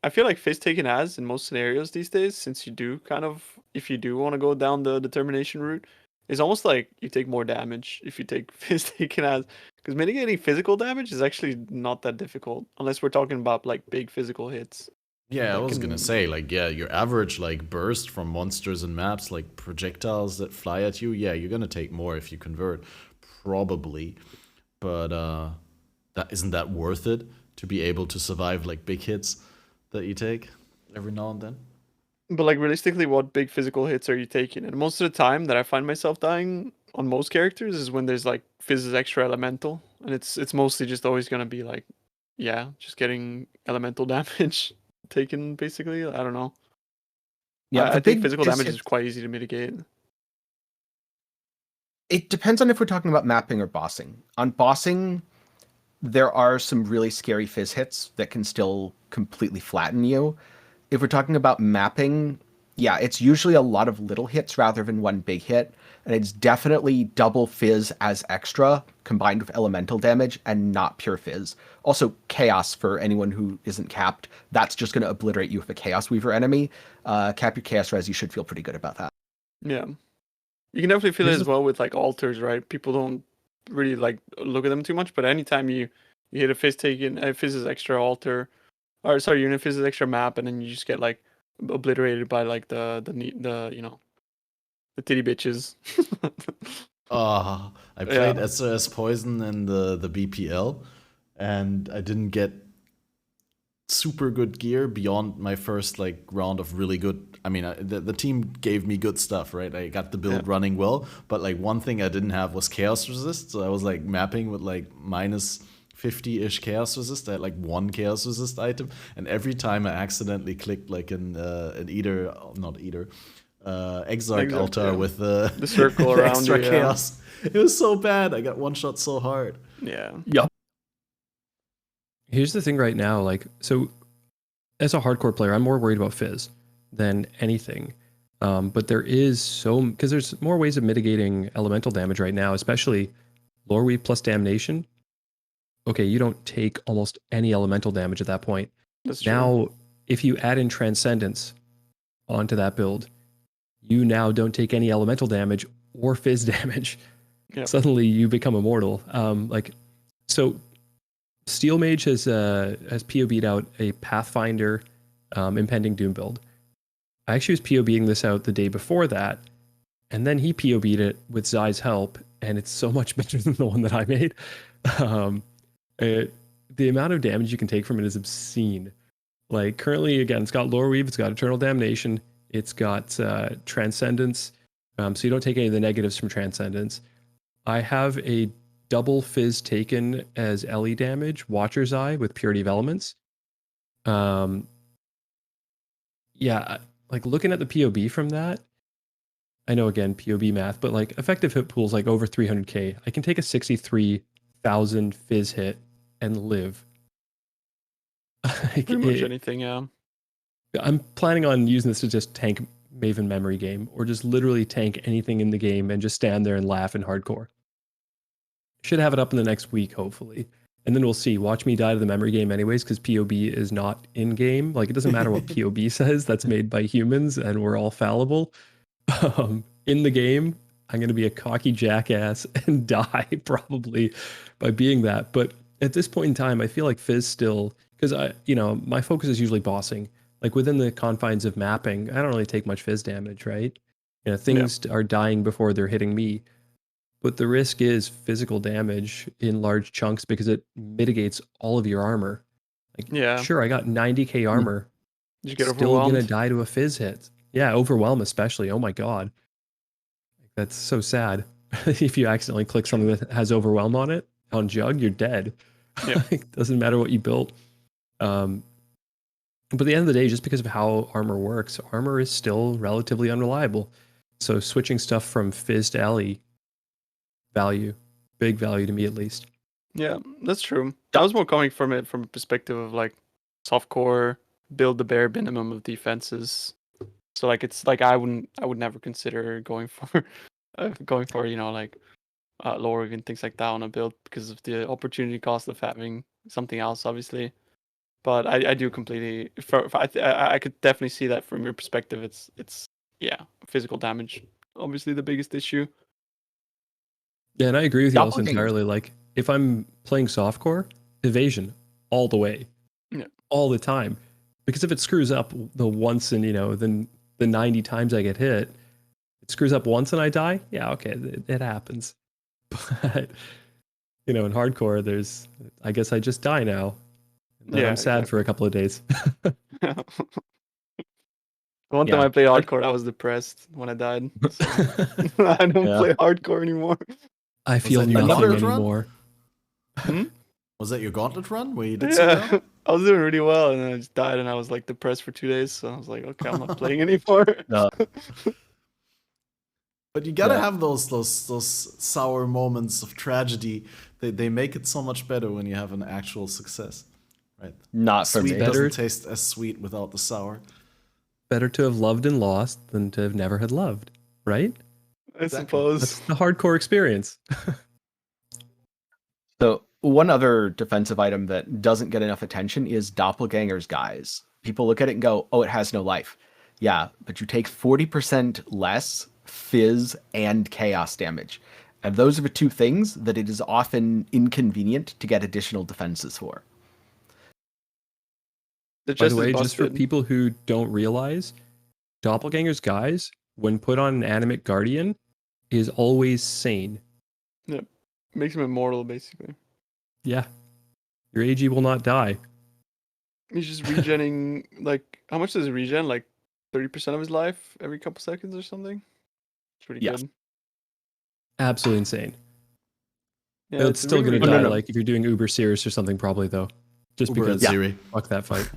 I feel like Fizz taken as in most scenarios these days, since you do kind of, if you do want to go down the determination route, is almost like you take more damage if you take Fizz taken as, because mitigating physical damage is actually not that difficult unless we're talking about like big physical hits. Yeah, I That was can- gonna say, like, yeah, your average, like, burst from monsters and maps, like, projectiles that fly at you, yeah, you're gonna take more if you convert, probably. But, isn't that worth it, to be able to survive, like, big hits that you take every now and then? But like realistically, what big physical hits are you taking? And most of the time that I find myself dying on most characters is when there's like Fizz's extra elemental, and it's mostly just always gonna be like, yeah, just getting elemental damage taken basically. I don't know. Yeah, I the think big physical fizz damage is hits- quite easy to mitigate. It depends on if we're talking about mapping or bossing. On bossing, there are some really scary fizz hits that can still completely flatten you. If we're talking about mapping, yeah, it's usually a lot of little hits rather than one big hit. And it's definitely double fizz as extra combined with elemental damage and not pure fizz. Also, chaos for anyone who isn't capped. That's just going to obliterate you with a Chaos Weaver enemy. Cap your chaos res, you should feel pretty good about that. Yeah, you can definitely feel it Here's as the- well with like altars, right? People don't really like look at them too much, but anytime you hit a Fizz taken, a Fizz's extra altar, or sorry, you're in a Fizz's extra map, and then you just get like obliterated by like the you know, the titty bitches. I played SOS Poison in the BPL, and I didn't get super good gear beyond my first like round of really good. I mean, the team gave me good stuff, right? I got the build running well, but like one thing I didn't have was chaos resist, so I was like mapping with like minus 50-ish chaos resist. I had like one chaos resist item, and every time I accidentally clicked like an Exarch altar yeah. with The circle the around extra you, yeah. chaos. It was so bad. I got one shot so hard. Yeah. Here's the thing right now, like, so as a hardcore player, I'm more worried about Fizz than anything. But there is because there's more ways of mitigating elemental damage right now, especially Lore Weave plus Damnation. Okay, you don't take almost any elemental damage at that point. That's true. Now, if you add in Transcendence onto that build, you now don't take any elemental damage or Fizz damage. Yep. Suddenly you become immortal. So Steel Mage has POB'd out a Pathfinder Impending Doom build. I actually was POBing this out the day before that, and then he POB'd it with Zai's help, and it's so much better than the one that I made. The amount of damage you can take from it is obscene. Like currently, again, it's got Lore Weave, it's got Eternal Damnation, it's got Transcendence, so you don't take any of the negatives from Transcendence. I have a double Fizz taken as LE damage, Watcher's Eye with Purity of Elements. Yeah, like looking at the POB from that, I know again POB math, but like effective hit pool's like over 300k. I can take a 63,000 Fizz hit and live. Like, Pretty much anything, yeah. I'm planning on using this to just tank Maven Memory Game, or just literally tank anything in the game and just stand there and laugh in hardcore. Should have it up in the next week, hopefully. And then we'll see. Watch me die to the memory game anyways, because POB is not in-game. Like, it doesn't matter what POB says. That's made by humans, and we're all fallible. In the game, I'm going to be a cocky jackass and die, probably, by being that. But at this point in time, I feel like Fizz still... Because, my focus is usually bossing. Like, within the confines of mapping, I don't really take much Fizz damage, right? Things are dying before they're hitting me. But the risk is physical damage in large chunks because it mitigates all of your armor. Like, sure, I got 90k armor. Did you get still overwhelmed? gonna die to a Fizz hit. Yeah, overwhelm especially. Oh my god, that's so sad. If you accidentally click something that has overwhelm on it on Jug, you're dead. Yeah. Doesn't matter what you built. But at the end of the day, just because of how armor works, armor is still relatively unreliable. So switching stuff from Fizz to LE, big value to me at least. Yeah, that's true. I was more coming from it from a perspective of like softcore, build the bare minimum of defenses. So like it's like I would never consider going for like lowering and things like that on a build because of the opportunity cost of having something else, obviously. But I do completely. I could definitely see that from your perspective. It's physical damage, obviously the biggest issue. Yeah, and I agree with you also Doppelganger. entirely. Like, if I'm playing softcore, evasion all the way, all the time. Because if it screws up the once and, then the 90 times I get hit, it screws up once and I die, yeah, okay, it happens. But, in hardcore, I guess I just die now. And then I'm sad for a couple of days. One time I played hardcore, I was depressed when I died. So I don't play hardcore anymore. I feel nothing anymore. Was that your gauntlet run where you did so well? I was doing really well, and then I just died, and I was like depressed for 2 days. So I was like, okay, I'm not playing anymore. But you gotta have those sour moments of tragedy. They make it so much better when you have an actual success, right? Not for sweet me. doesn't taste as sweet without the sour. Better to have loved and lost than to have never had loved, right? I suppose. That's the hardcore experience. So one other defensive item that doesn't get enough attention is Doppelganger's Guise. People look at it and go, oh, it has no life. Yeah, but you take 40% less fizz and chaos damage. And those are the two things that it is often inconvenient to get additional defenses for. By the way, just for people who don't realize, Doppelganger's Guise, when put on an animate guardian, is always sane. Yep. Makes him immortal, basically. Yeah. Your AG will not die. He's just regenning, like, how much does he regen? Like 30% of his life every couple seconds or something? It's pretty good. Absolutely insane. Yeah, it's still going to die, like, if you're doing Uber Cirrus or something, probably, though. Just Uber because, Ziri. Fuck that fight.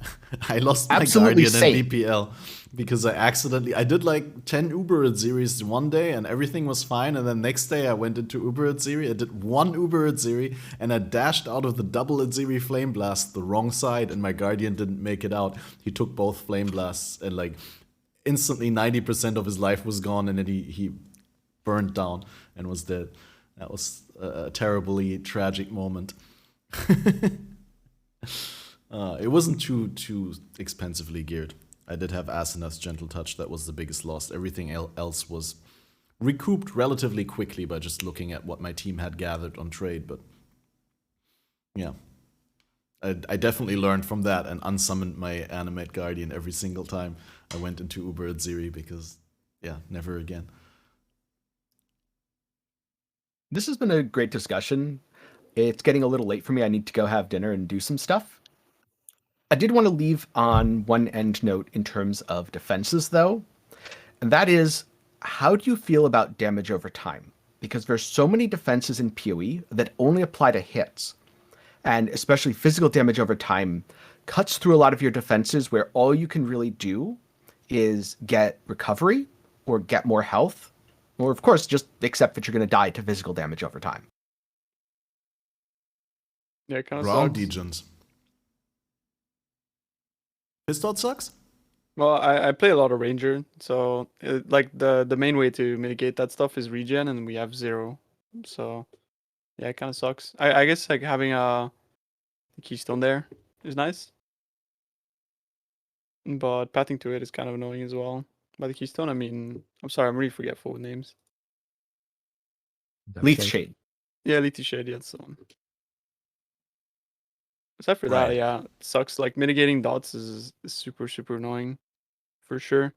I lost my Guardian in BPL because I did like 10 Uber Ziris one day and everything was fine, and then next day I went into Uber Ziri, I did one Uber Ziri, and I dashed out of the double Ziri Flame Blast the wrong side, and my Guardian didn't make it out. He took both Flame Blasts, and like instantly 90% of his life was gone, and then he burned down and was dead. That was a terribly tragic moment. It wasn't too expensively geared. I did have Asenath's Gentle Touch. That was the biggest loss. Everything else was recouped relatively quickly by just looking at what my team had gathered on trade. But yeah, I definitely learned from that and unsummoned my Animate Guardian every single time I went into Uber at Ziri because, yeah, never again. This has been a great discussion. It's getting a little late for me. I need to go have dinner and do some stuff. I did want to leave on one end note in terms of defenses, though. And that is, how do you feel about damage over time? Because there's so many defenses in PoE that only apply to hits. And especially physical damage over time cuts through a lot of your defenses where all you can really do is get recovery or get more health. Or, of course, just accept that you're going to die to physical damage over time. Yeah, it kind of Ground sucks. degens. Pistol sucks? Well, I play a lot of Ranger, so like the main way to mitigate that stuff is regen, and we have 0. So yeah, it kind of sucks. I guess like having a keystone there is nice, but pathing to it is kind of annoying as well. By the keystone, I mean, I'm sorry, I'm really forgetful with names. Leaf Shade. Yeah, Leaf Shade, yeah, that's the one. Aside for that, yeah, it sucks. Like mitigating dots is super, super annoying, for sure.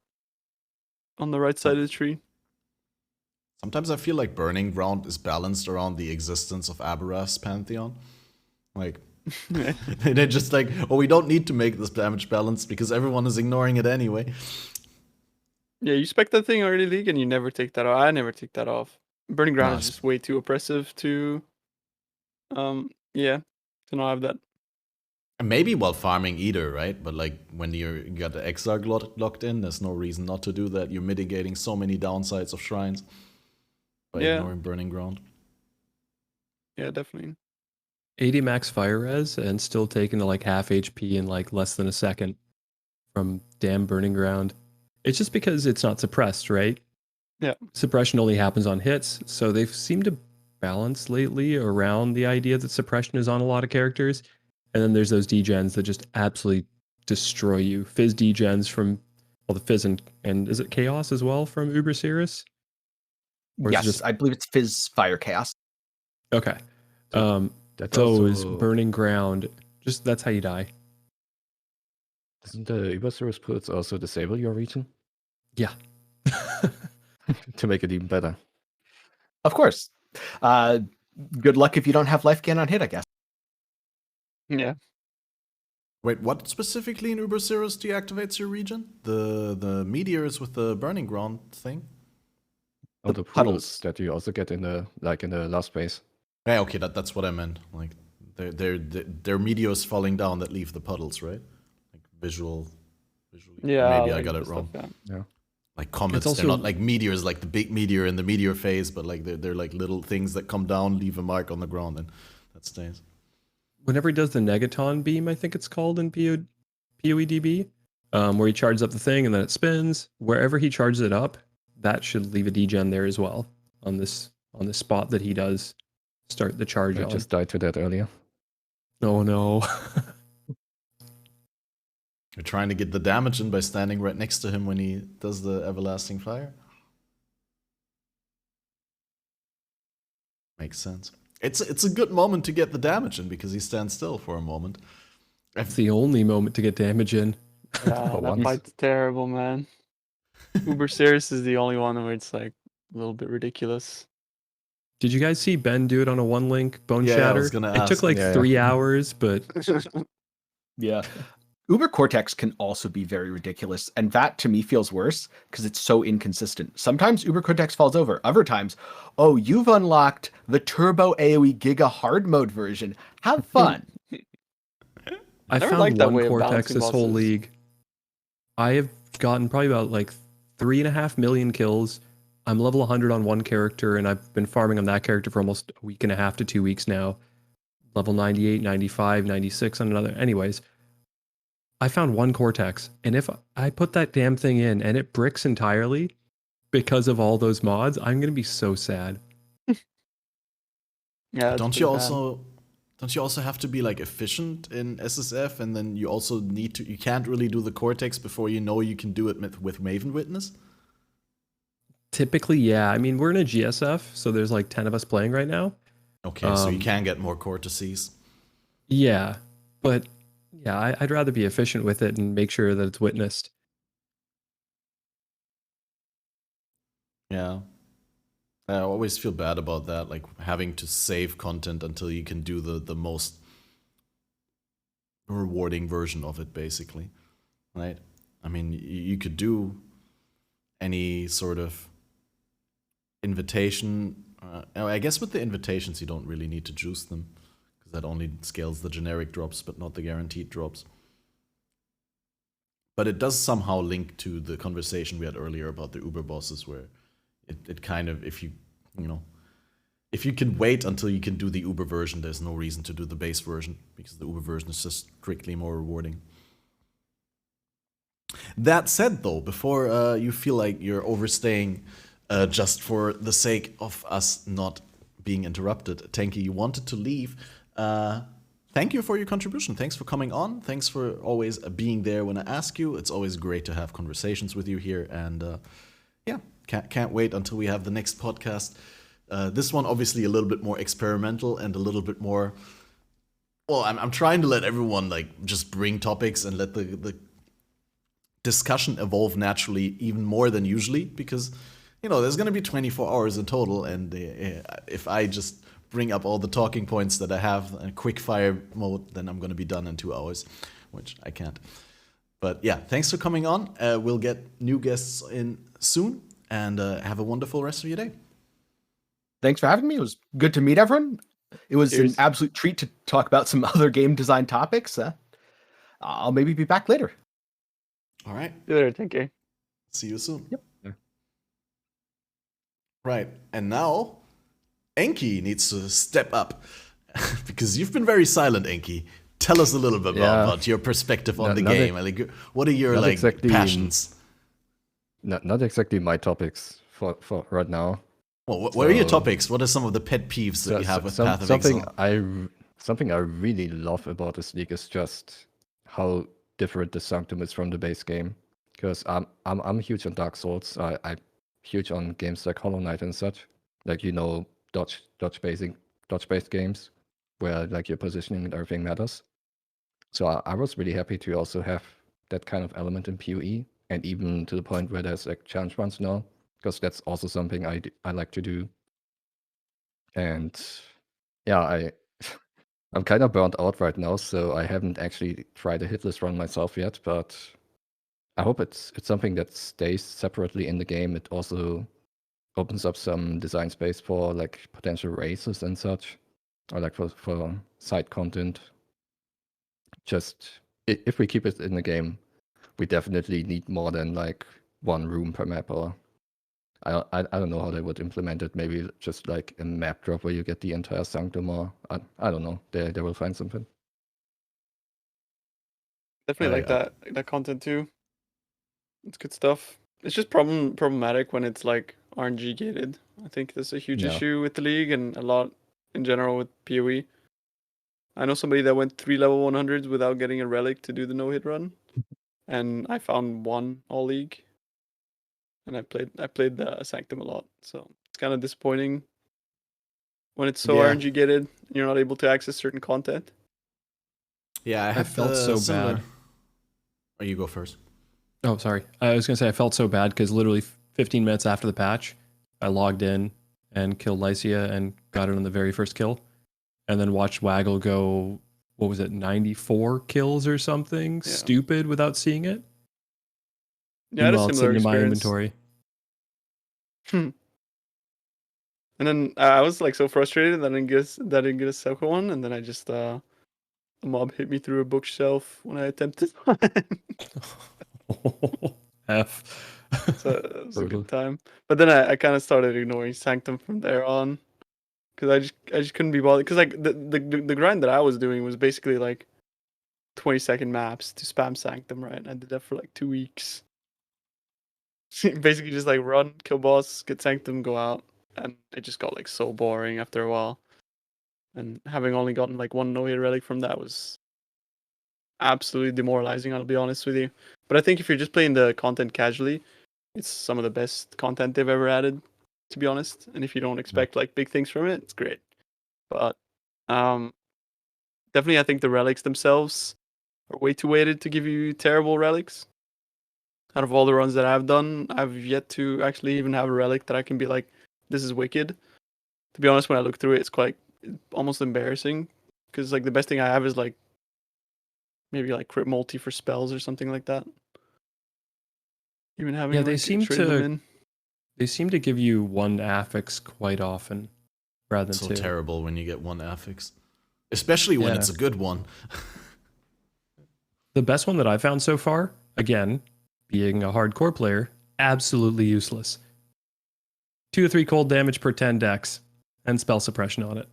On the right side of the tree. Sometimes I feel like Burning Ground is balanced around the existence of Aberrath's Pantheon. Like, they're just like, oh, we don't need to make this damage balanced because everyone is ignoring it anyway. Yeah, you spec that thing early league and you never take that off. I never take that off. Burning Ground is just way too oppressive to, to not have that. Maybe while farming either, right? But like when you got the Exarch locked in, there's no reason not to do that. You're mitigating so many downsides of shrines by ignoring Burning Ground. Yeah, definitely. 80 max fire res and still taking to like half HP in like less than a second from damn Burning Ground. It's just because it's not suppressed, right? Yeah. Suppression only happens on hits, so they seem to balance lately around the idea that suppression is on a lot of characters. And then there's those degens that just absolutely destroy you. Fizz degens from, well, the Fizz and is it Chaos as well from Uber Cirrus? Or is it Yes, just- I believe it's Fizz Fire Chaos. Okay. That Those also- burning ground, just that's how you die. Doesn't the Uber service puts also disable your region Yeah. to make it even better? Of course. Good luck if you don't have life gain on hit, I guess. Yeah. Wait, what specifically in Uber Cirrus deactivates your region? The meteors with the burning ground thing? Oh, The the puddles. puddles that you also get in the last phase. Yeah, okay, that's what I meant. Like, they're meteors falling down that leave the puddles, right? Like visually. Yeah. Maybe I like got the it stuff, wrong. yeah. Like comets, also- they're not like meteors, like the big meteor in the meteor phase, but like they're like little things that come down, leave a mark on the ground, and that stays. Whenever he does the Negaton beam, I think it's called in PoEDB, where he charges up the thing and then it spins. Wherever he charges it up, that should leave a degen there as well on this spot that he does start the charge I on. just died to that earlier. Oh no. You're trying to get the damage in by standing right next to him when he does the everlasting fire. Makes sense. It's a good moment to get the damage in because he stands still for a moment. That's the only moment to get damage in. Yeah, For that once. fight's terrible, man. Uber Cirrus is the only one where it's like a little bit ridiculous. Did you guys see Ben do it on a one link bone Yeah, I shatter? was gonna It ask. took like Yeah, yeah. 3 hours, but Yeah. Uber Cortex can also be very ridiculous, and that to me feels worse because it's so inconsistent. Sometimes Uber Cortex falls over. Other times, oh, you've unlocked the Turbo AoE Giga Hard Mode version. Have fun. I never found liked that one way of Cortex balancing this whole bosses. league. I have gotten probably about like 3.5 million kills. I'm level 100 on one character, and I've been farming on that character for almost a week and a half to 2 weeks now. Level 98, 95, 96 on another. Anyways, I found one Cortex, and if I put that damn thing in and it bricks entirely because of all those mods, I'm gonna be so sad. Yeah. that's Don't pretty you bad. also have to be like efficient in SSF, and then you also need to, you can't really do the Cortex before you know you can do it with Maven Witness? Typically, yeah. I mean, we're in a GSF, so there's like 10 of us playing right now. Okay, so you Um, can get more cortices. Yeah, but yeah, I'd rather be efficient with it and make sure that it's witnessed. Yeah. I always feel bad about that, like having to save content until you can do the most rewarding version of it, basically. Right? I mean, you could do any sort of invitation. I guess with the invitations, you don't really need to juice them, because that only scales the generic drops, but not the guaranteed drops. But it does somehow link to the conversation we had earlier about the Uber bosses, where it kind of, if you can wait until you can do the Uber version, there's no reason to do the base version, because the Uber version is just strictly more rewarding. That said, though, before you feel like you're overstaying just for the sake of us not being interrupted, Tenkiei, you wanted to leave. Thank you for your contribution. Thanks for coming on. Thanks for always being there when I ask you. It's always great to have conversations with you here. And yeah, can't wait until we have the next podcast. This one, obviously, a little bit more experimental and a little bit more... Well, I'm trying to let everyone like just bring topics and let the discussion evolve naturally even more than usually, because, you know, there's going to be 24 hours in total, and if I just bring up all the talking points that I have in quick fire mode, then I'm going to be done in 2 hours, which I can't. But yeah, thanks for coming on. We'll get new guests in soon, and have a wonderful rest of your day. Thanks for having me. It was good to meet everyone. It was Cheers. an absolute treat to talk about some other game design topics. I'll maybe be back later. All right. See you later, Tenkiei. See you soon. Yep. Yeah. Right. And now, Enki needs to step up because you've been very silent, Enki. Tell us a little bit Yeah. about your perspective on Not- the not game. Like, what are your not like exactly- passions? Not exactly my topics for right now. Well, what are your topics? What are some of the pet peeves that you have with Path of Exile? Something I really love about this league is just how different the Sanctum is from the base game. Because I'm huge on Dark Souls. I'm huge on games like Hollow Knight and such. Like, you know, dodge-based games where like your positioning and everything matters. So I was really happy to also have that kind of element in PoE, and even to the point where there's like challenge runs now, because that's also something I like to do. And yeah, I'm kind of burnt out right now, so I haven't actually tried a hitless run myself yet, but I hope it's something that stays separately in the game. It also opens up some design space for like potential races and such, or like for side content. Just if we keep it in the game, we definitely need more than like one room per map, or I don't know how they would implement it. Maybe just like a map drop where you get the entire Sanctum, or I don't know. They will find something. Definitely like that content too. It's good stuff. It's just problematic when it's like RNG gated. I think that's a huge issue with the league and a lot in general with PoE. I know somebody that went 3 level 100s without getting a relic to do the no-hit run, and I found one all league. And I played the Sanctum a lot, so it's kind of disappointing when it's so RNG gated and you're not able to access certain content. Yeah, I felt so bad. Oh, you go first. Oh, sorry. I was gonna say I felt so bad because literally 15 minutes after the patch, I logged in and killed Lycia and got it on the very first kill, and then watched Waggle go, what was it, 94 kills or something stupid without seeing it. Yeah, I had a Meanwhile, it's similar sitting in my experience. inventory. And then I was like so frustrated that I didn't get a second one, and then I just a mob hit me through a bookshelf when I attempted. F. So it was a good time. But then I kind of started ignoring Sanctum from there on, because I just couldn't be bothered. Because like the grind that I was doing was basically like 20-second maps to spam Sanctum, right? And I did that for like 2 weeks. Basically just like run, kill boss, get Sanctum, go out, and it just got like so boring after a while. And having only gotten like one no-hit relic from that was absolutely demoralizing, I'll be honest with you. But I think if you're just playing the content casually, it's some of the best content they've ever added, to be honest. And if you don't expect like big things from it, it's great. But definitely I think the relics themselves are way too weighted to give you terrible relics. Out of all the runs that I've done, I've yet to actually even have a relic that I can be like, this is wicked. To be honest, when I look through it, it's quite almost embarrassing, because like the best thing I have is like maybe like crit multi for spells or something like that. Even having they like, seem traded them in. They seem to give you one affix quite often, rather than so two. Terrible when you get one affix, especially when it's a good one. The best one that I found so far, again, being a hardcore player, absolutely useless. 2 to 3 cold damage per 10 dex, and spell suppression on it.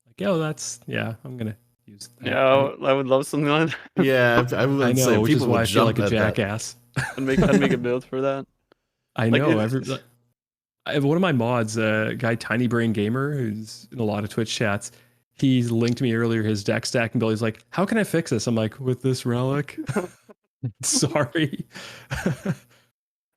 Like, I'm gonna use that. Yeah, I would love something like that. Yeah, I would I know, say which is people why would I feel jump like a at that. jackass. I'd make a build for that. I know. One of my mods, guy Tiny Brain Gamer, who's in a lot of Twitch chats, he's linked me earlier his deck stack and build. He's like, "How can I fix this?" I'm like, "With this relic." Sorry.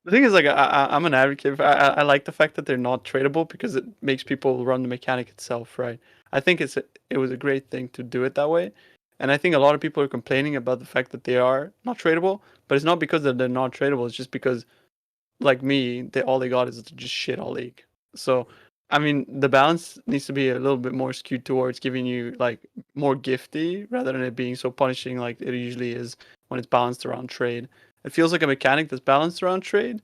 The thing is, like, I'm an advocate. I like the fact that they're not tradable, because it makes people run the mechanic itself, right? I think it was a great thing to do it that way, and I think a lot of people are complaining about the fact that they are not tradable, but it's not because they're not tradable. It's just because, like me, all they got is just shit all league. So, I mean, the balance needs to be a little bit more skewed towards giving you like more gifty, rather than it being so punishing like it usually is when it's balanced around trade. It feels like a mechanic that's balanced around trade,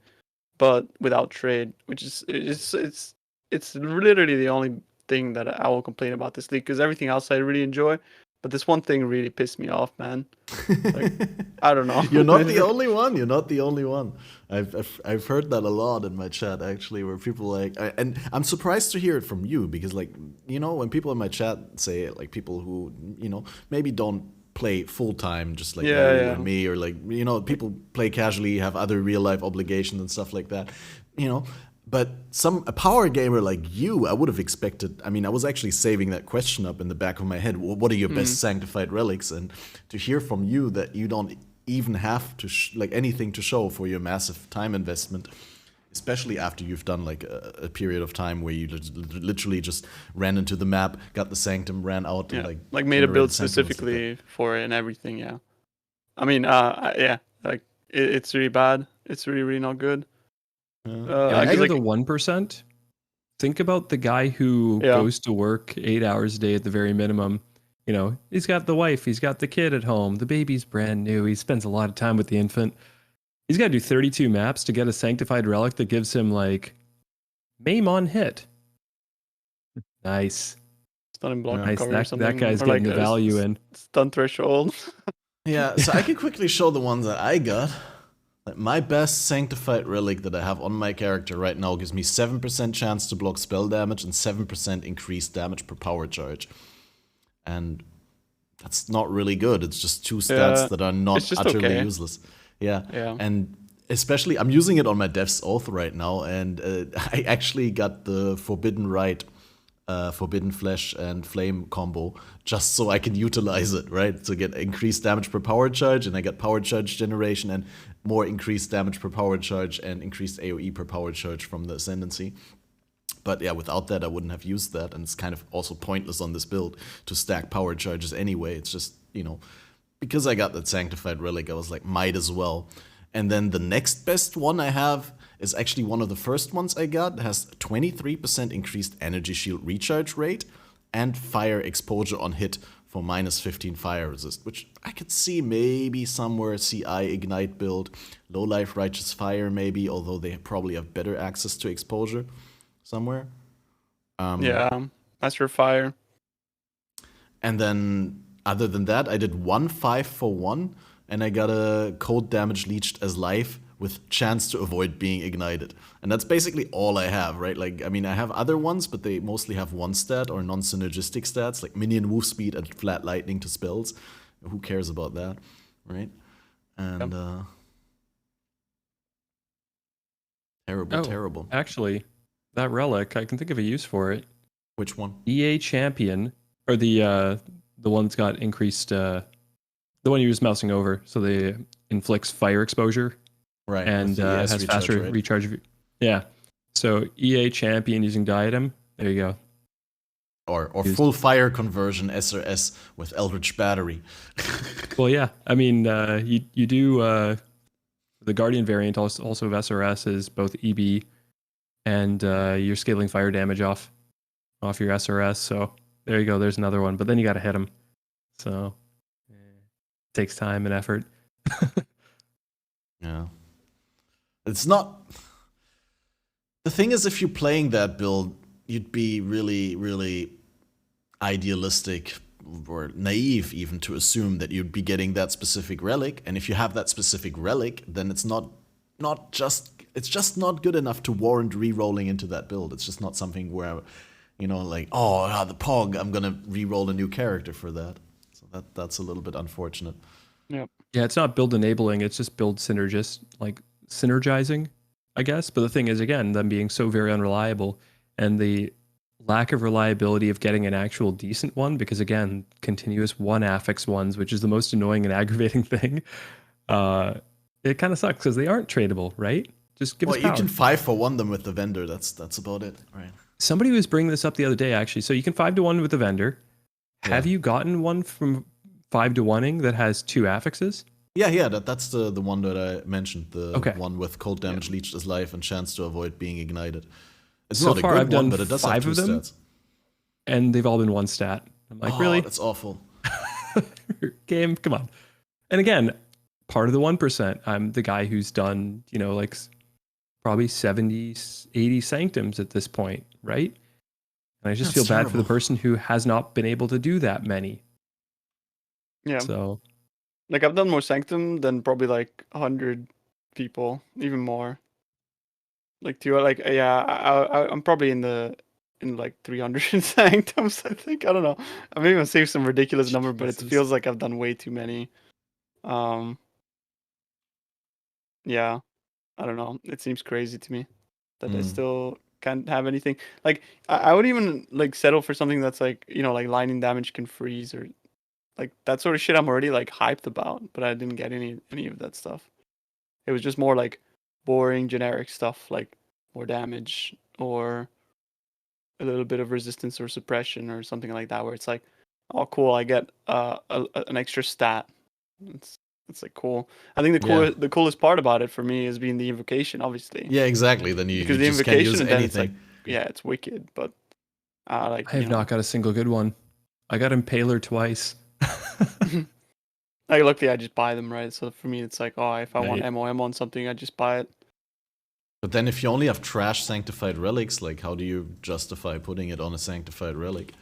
but without trade, which is it's literally the only thing that I will complain about this league, because everything else I really enjoy, but this one thing really pissed me off, man. Like, I don't know. You're not the only one. You're not the only one. I've heard that a lot in my chat, actually, where people and I'm surprised to hear it from you, because like, you know, when people in my chat say, like, people who, you know, maybe don't play full time, just like you and me, or like, you know, people play casually, have other real life obligations and stuff like that, you know, But a power gamer like you, I would have expected. I mean, I was actually saving that question up in the back of my head. What are your best sanctified relics? And to hear from you that you don't even have to anything to show for your massive time investment, especially after you've done like a period of time where you literally just ran into the map, got the sanctum, ran out, Yeah, and like made a build generated sanctum and stuff like specifically for it and everything. Yeah, I mean, yeah, like it's really bad. It's really, really not good. Yeah, I if feel you're like the 1%, think about the guy who goes to work 8 hours a day at the very minimum. You know, he's got the wife, he's got the kid at home, the baby's brand new, he spends a lot of time with the infant. He's got to do 32 maps to get a sanctified relic that gives him like maim on hit. Nice. stunning block Nice. recovery or something. That guy's or getting like the value in. Stun threshold. Yeah, so I can quickly show the ones that I got. Like my best sanctified relic that I have on my character right now gives me 7% chance to block spell damage and 7% increased damage per power charge. And that's not really good. It's just two stats that are not utterly useless. Yeah. And especially, I'm using it on my Death's Oath right now, and I actually got the Forbidden Rite, Forbidden Flesh and Flame combo just so I can utilize it, right? To get increased damage per power charge, and I get power charge generation and more increased damage per power charge and increased AoE per power charge from the Ascendancy. But yeah, without that, I wouldn't have used that, and it's kind of also pointless on this build to stack power charges anyway. It's just, you know, because I got that Sanctified Relic, I was like, might as well. And then the next best one I have is actually one of the first ones I got. It has 23% increased energy shield recharge rate and fire exposure on hit for minus 15 fire resist, which I could see maybe somewhere CI Ignite build, Low Life Righteous Fire maybe, although they probably have better access to exposure somewhere. Yeah, Master of Fire. And then, other than that, I did 1 5-for-1, and I got a cold damage leeched as life with chance to avoid being ignited. And that's basically all I have, right? Like, I mean, I have other ones, but they mostly have one stat or non-synergistic stats, like minion move speed and flat lightning to spells. Who cares about that, right? And, terrible. Actually, that relic, I can think of a use for it. Which one? EA Champion, or the one that's got increased, the one you was mousing over, so they inflicts fire exposure, right? And has faster recharge. Yeah. So EA Champion using Diadem. There you go. Or full fire conversion SRS with Eldritch Battery. Well, yeah. I mean, you do the Guardian variant also of SRS is both EB and you're scaling fire damage off your SRS. So there you go. There's another one. But then you got to hit them. So it takes time and effort. Yeah. It's not... The thing is, if you're playing that build, you'd be really, really idealistic or naive even to assume that you'd be getting that specific relic. And if you have that specific relic, then it's just not good enough to warrant re-rolling into that build. It's just not something where, you know, like, oh, the Pog, I'm gonna re-roll a new character for that. So that's a little bit unfortunate. Yep. Yeah, it's not build enabling, it's just build synergizing, I guess. But the thing is, again, them being so very unreliable and the lack of reliability of getting an actual decent one, because again, continuous one affix ones, which is the most annoying and aggravating thing, it kind of sucks because they aren't tradable, right? Just give us power. You can 5-for-1 them with the vendor. That's about it, right? Somebody was bringing this up the other day, actually. So you can 5-to-1 with the vendor. Yeah. Have you gotten one from 5-to-1ing that has 2 affixes? Yeah, that's the one that I mentioned. The one with cold damage leeched as life and chance to avoid being ignited. It's so not far, a good I've done one, but it does 5 have 2 of them, stats. And they've all been 1 stat. I'm like, really? That's awful. Game, come on. And again, part of the 1%, I'm the guy who's done, you know, like probably 70, 80 sanctums at this point, right? And I just feel bad for the person who has not been able to do that many. Yeah. So, like, I've done more sanctum than probably like 100 people, even more. Like, I'm probably in like 300 sanctums, I think. I don't know. I'm even gonna say some ridiculous number, but it feels like I've done way too many. Yeah, I don't know. It seems crazy to me. that I still can't have anything. Like I would even like settle for something that's like, you know, like lightning damage can freeze or like that sort of shit I'm already like hyped about, but I didn't get any of that stuff. It was just more like boring generic stuff like more damage or a little bit of resistance or suppression or something like that, where it's like, oh cool, I get an extra stat. It's like cool. I think the coolest part about it for me is being the invocation, obviously. Yeah, exactly. Then you Because the just can't use invocation, and then it's like, anything. yeah, it's wicked, but like I have not got a single good one. I got Impaler twice. like luckily I just buy them, right? So for me it's like, oh, if I want Right. MOM on something, I just buy it. But then if you only have trash sanctified relics, like how do you justify putting it on a sanctified relic?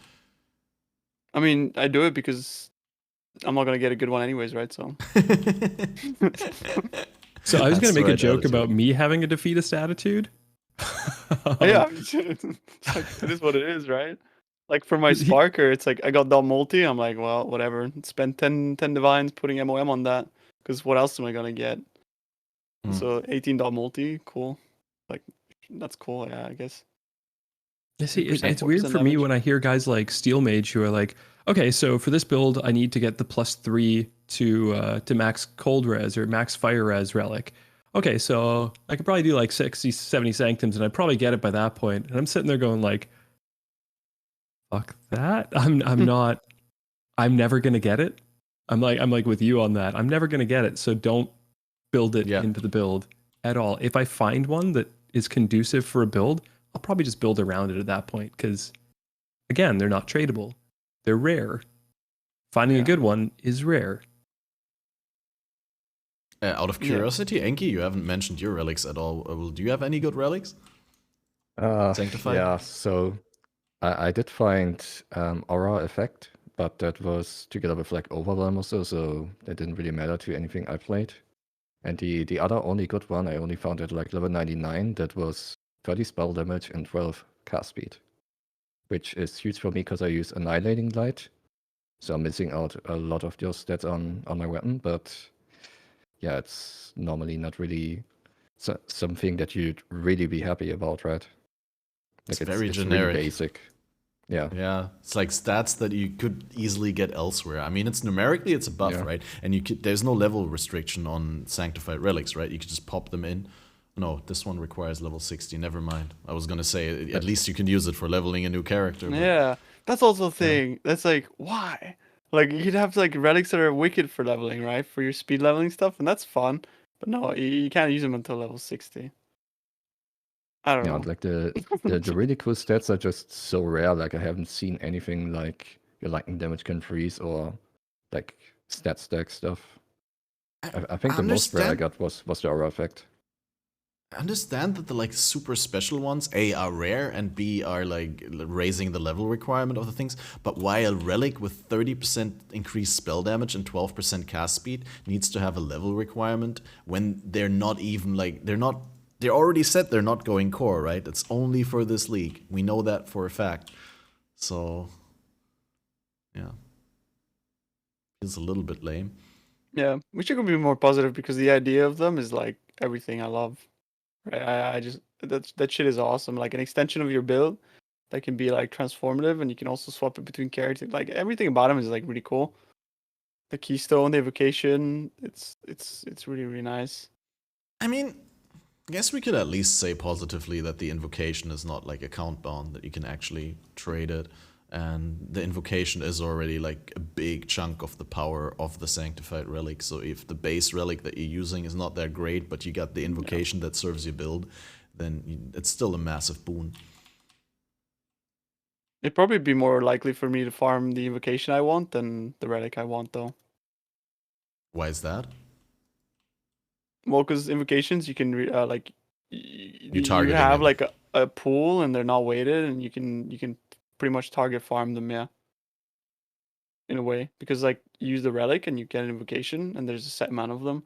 I mean, I do it because I'm not gonna get a good one anyways, right? So So I was going That's to make the a right joke attitude. about me having a defeatist attitude. yeah, it's like, it is what it is, right? Like for my Sparker, it's like I got that multi. I'm like, well, whatever. Spend 10 divines putting MOM on that. Because what else am I gonna get? So 18 dot multi, cool. Like that's cool, yeah, I guess. You see, 3%, it's weird 4% for me damage. when I hear guys like Steel Mage who are like, okay, so for this build, I need to get the +3 to max cold res or max fire res relic. Okay, so I could probably do like 60, 70 sanctums, and I'd probably get it by that point. And I'm sitting there going like, fuck that. I'm not. I'm never gonna get it. I'm like with you on that. I'm never gonna get it. So don't build it Yeah. into the build at all. If I find one that is conducive for a build, I'll probably just build around it at that point because, again, they're not tradable. They're rare. Finding a good one is rare. Out of curiosity, Enki, you haven't mentioned your relics at all. Do you have any good relics? Sanctified? Yeah, so I did find Aura Effect, but that was together with like Overwhelm or so that didn't really matter to anything I played. And the other only good one I only found at like level 99, that was 30 spell damage and 12 cast speed, which is huge for me because I use Annihilating Light, so I'm missing out a lot of those stats on my weapon, but yeah, it's normally not really something that you'd really be happy about, right? It's Like very it's generic. really basic. Yeah. Yeah, it's like stats that you could easily get elsewhere. I mean, it's numerically it's a buff, Yeah. right? And there's no level restriction on sanctified relics, right? You could just pop them in. No, this one requires level 60. Never mind. I was gonna say at least you can use it for leveling a new character. But Yeah, that's also a thing. That's like, why? Like you could have like relics that are wicked for leveling, right? For your speed leveling stuff, and that's fun. But no, you can't use them until level 60. I don't Yeah, know. like the really cool stats are just so rare. Like I haven't seen anything like your lightning damage can freeze or like stat stack stuff. I think the most rare I got was the aura effect. I understand that the like super special ones, A, are rare, and B, are like raising the level requirement of the things. But why a relic with 30% increased spell damage and 12% cast speed needs to have a level requirement when they're not even like they're already said they're not going core, right? It's only for this league. We know that for a fact. So yeah. It's a little bit lame. Yeah, we should be more positive because the idea of them is like everything I love. Right? I just that shit is awesome. Like an extension of your build that can be like transformative, and you can also swap it between characters. Like everything about them is like really cool. The keystone, the evocation, it's really really nice. I mean, I guess we could at least say positively that the invocation is not like account bound, that you can actually trade it. And the invocation is already like a big chunk of the power of the sanctified relic. So if the base relic that you're using is not that great, but you got the invocation that serves your build, then it's still a massive boon. It'd probably be more likely for me to farm the invocation I want than the relic I want, though. Why is that? Well, because invocations you can like you targeting have it. like a pool and they're not weighted, and you can pretty much target farm them, yeah. In a way, because like you use the relic and you get an invocation, and there's a set amount of them,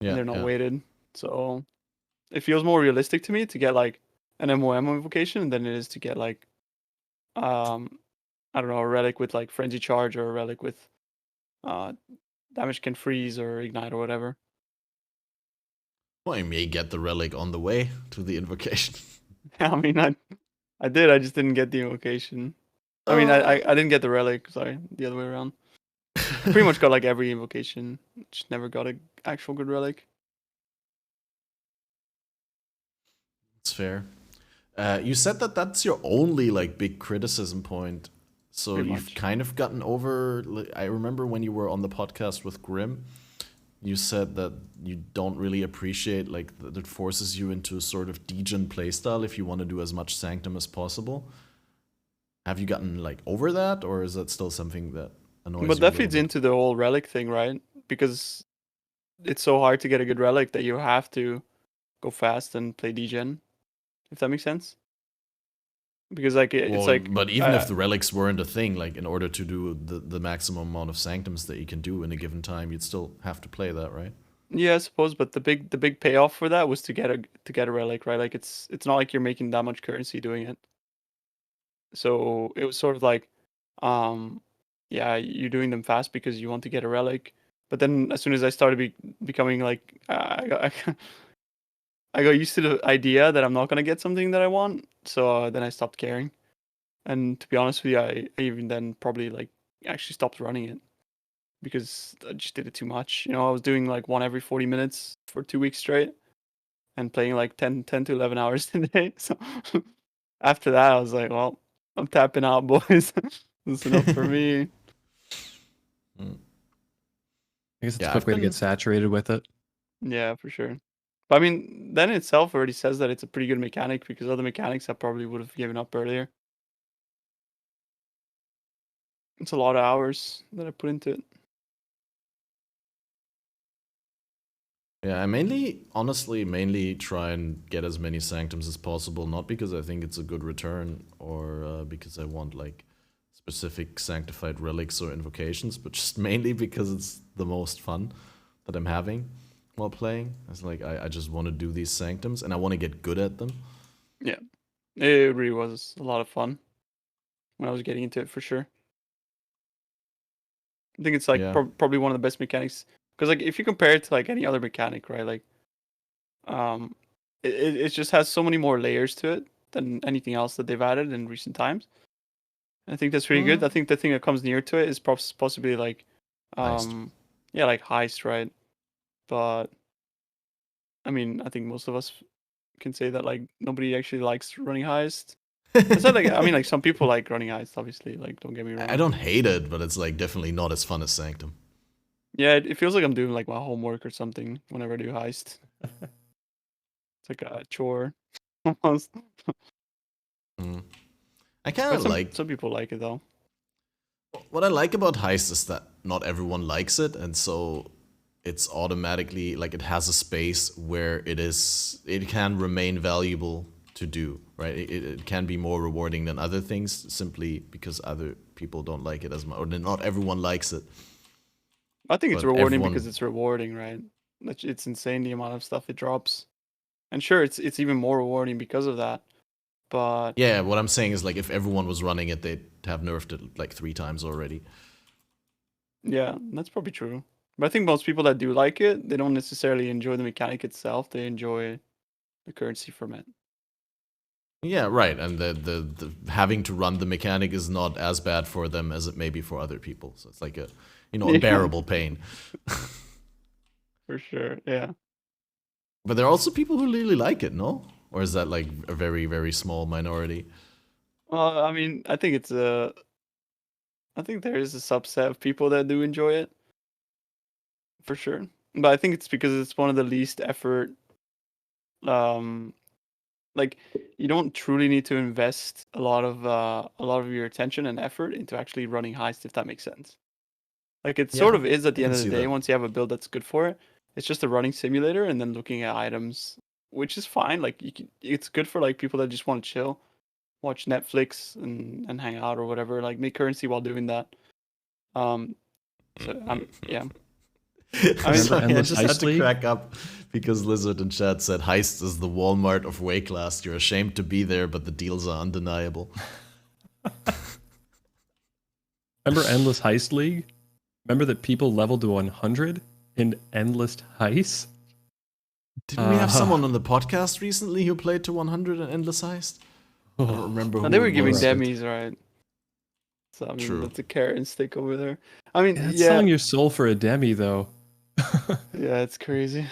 and they're not weighted. So it feels more realistic to me to get like an MOM invocation than it is to get like I don't know, a relic with like frenzy charge or a relic with damage can freeze or ignite or whatever. Well, you may get the relic on the way to the invocation. I mean, I did. I just didn't get the invocation. I mean, I didn't get the relic. Sorry, the other way around. I pretty much got like every invocation. Just never got an actual good relic. It's fair. You said that that's your only like big criticism point. So Pretty you've much. kind of gotten over. I remember when you were on the podcast with Grim, you said that you don't really appreciate like that it forces you into a sort of degen playstyle if you want to do as much Sanctum as possible. Have you gotten like over that, or is that still something that annoys you? But a that little feeds bit? into the whole relic thing, right? Because it's so hard to get a good relic that you have to go fast and play degen. If that makes sense. Because like it's Well, like, but even if the relics weren't a thing, like in order to do the maximum amount of sanctums that you can do in a given time, you'd still have to play that, right? yeah, I suppose. But the big payoff for that was to get a relic, right? Like it's not like you're making that much currency doing it. So it was sort of like, yeah, you're doing them fast because you want to get a relic. But then as soon as I started becoming like, I got used to the idea that I'm not gonna get something that I want. So then I stopped caring. And to be honest with you, I even then probably like actually stopped running it because I just did it too much. You know, I was doing like one every 40 minutes for 2 weeks straight and playing like 10 to 11 hours a day. So after that, I was like, well, I'm tapping out, boys. That's enough for me. I guess it's Yeah, a quick I've way to been- get saturated with it. Yeah, for sure. But I mean, then itself already says that it's a pretty good mechanic because other mechanics I probably would have given up earlier. It's a lot of hours that I put into it. Yeah, I honestly, mainly try and get as many sanctums as possible, not because I think it's a good return or because I want like specific sanctified relics or invocations, but just mainly because it's the most fun that I'm having while playing. It's like I just want to do these sanctums and I want to get good at them. Yeah, it really was a lot of fun when I was getting into it for sure. I think it's like Yeah. probably one of the best mechanics because like if you compare it to like any other mechanic, right? Like, it just has so many more layers to it than anything else that they've added in recent times. I think that's really good. I think the thing that comes near to it is possibly like, Heist. yeah, like heist, right? But I mean, I think most of us can say that like nobody actually likes running heist. It's not like I mean, like some people like running heist, obviously. Like, don't get me wrong. I don't hate it, but it's like definitely not as fun as Sanctum. Yeah, it feels like I'm doing like my homework or something whenever I do heist. It's like a chore almost. I kind But of like some people like it though. what I like about Heist is that not everyone likes it, and so it's automatically like it has a space where it can remain valuable to do, right? It can be more rewarding than other things simply because other people don't like it as much, or not everyone likes it. I think it's But rewarding everyone- because it's rewarding, right? It's insane the amount of stuff it drops. And sure, it's even more rewarding because of that. But Yeah, what I'm saying is like if everyone was running it, they'd have nerfed it like 3 times already. yeah, that's probably true. But I think most people that do like it, they don't necessarily enjoy the mechanic itself. They enjoy the currency from it. Yeah, right. And the having to run the mechanic is not as bad for them as it may be for other people. So it's like a Yeah. unbearable pain. For sure, yeah. But there are also people who really like it, no? Or is that like a very, very small minority? Well, I mean, I think I think there is a subset of people that do enjoy it. For sure. But I think it's because it's one of the least effort, like you don't truly need to invest a lot of your attention and effort into actually running heist, if that makes sense. Like it sort Yeah, of is at the I end can of the see day that. once you have a build that's good for it. It's just a running simulator and then looking at items, which is fine. Like it's good for like people that just want to chill, watch Netflix and hang out or whatever, like make currency while doing that. So yeah. I mean, Sorry, I Endless just had Heist to League? crack up because Lizard in chat said Heist is the Walmart of WoW class. You're ashamed to be there, but the deals are undeniable. Remember Endless Heist League? Remember that people leveled to 100 in Endless Heist? Didn't we have someone on the podcast recently who played to 100 and Endless Heist? I don't remember who And they were it giving was. demis, right? So I mean, True. that's a carrot and stick over there. I mean, That's yeah, selling your soul for a demi, though. yeah, it's crazy.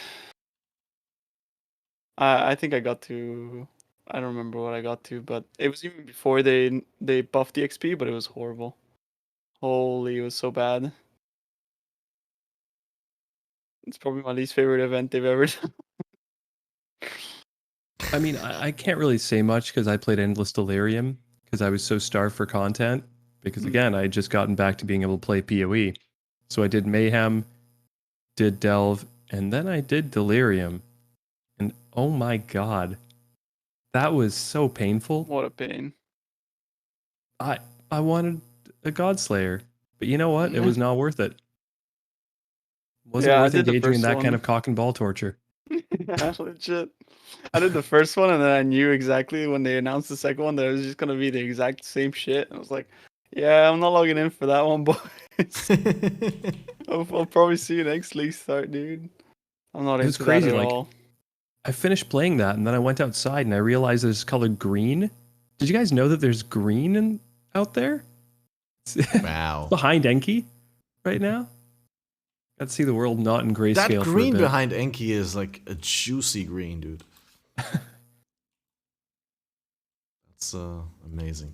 I think I got to. I don't remember what I got to, but it was even before they buffed the XP, but it was horrible. Holy, it was so bad. It's probably my least favorite event they've ever done. I mean, I can't really say much because I played Endless Delirium because I was so starved for content. Because again, I had just gotten back to being able to play PoE. So I did Mayhem, did Delve, and then I did Delirium. And oh my god, that was so painful. What a pain. I wanted a Godslayer, but you know what? It was not worth it. Wasn't Yeah, I worth did the engaging in first that kind one. of cock and ball torture. Yeah, legit. I did the first one, and then I knew exactly when they announced the second one that it was just gonna be the exact same shit. And I was like, "Yeah, I'm not logging in for that one, boys. I'll probably see you next league start, dude." I'm not It was into crazy. that at Like, all. I finished playing that, and then I went outside and I realized there's colored green. Did you guys know that there's green out there? Wow. Behind Enki right now. Got to see the world not in grayscale. That green for a bit. behind Enki is like a juicy green, dude. That's amazing.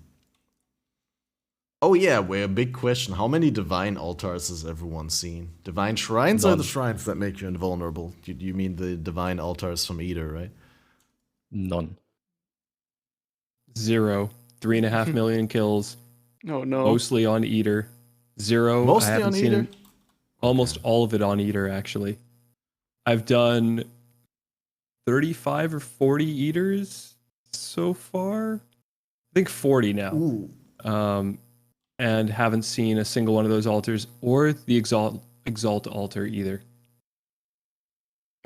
Oh yeah, a big question. How many divine altars has everyone seen? Divine shrines or None. the shrines that make you invulnerable? You mean the divine altars from Eder, right? None. 0. 3.5 million kills. No, no. Mostly on Eater. 0. Mostly I haven't on seen Eder? almost all of it on Eater, actually. I've done 35 or 40 Eaters so far. I think 40 now. Ooh. And haven't seen a single one of those altars or the Exalt altar either.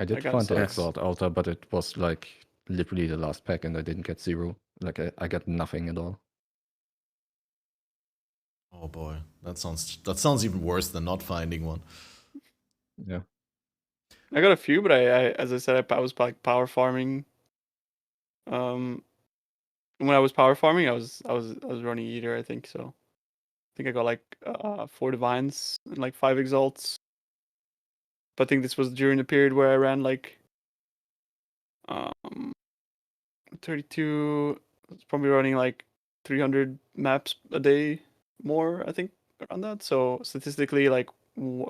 I did got find the six. Exalt altar, but it was like literally the last pack, and I didn't get 0. Like I got nothing at all. Oh boy, that sounds even worse than not finding one. Yeah. I got a few, but I as I said, I was like power farming. When I was power farming, I was running Eater, I think so. I think I got like 4 divines and like 5 exalts. But I think this was during the period where I ran like 32. I was probably running like 300 maps a day more, I think, around that. So statistically, like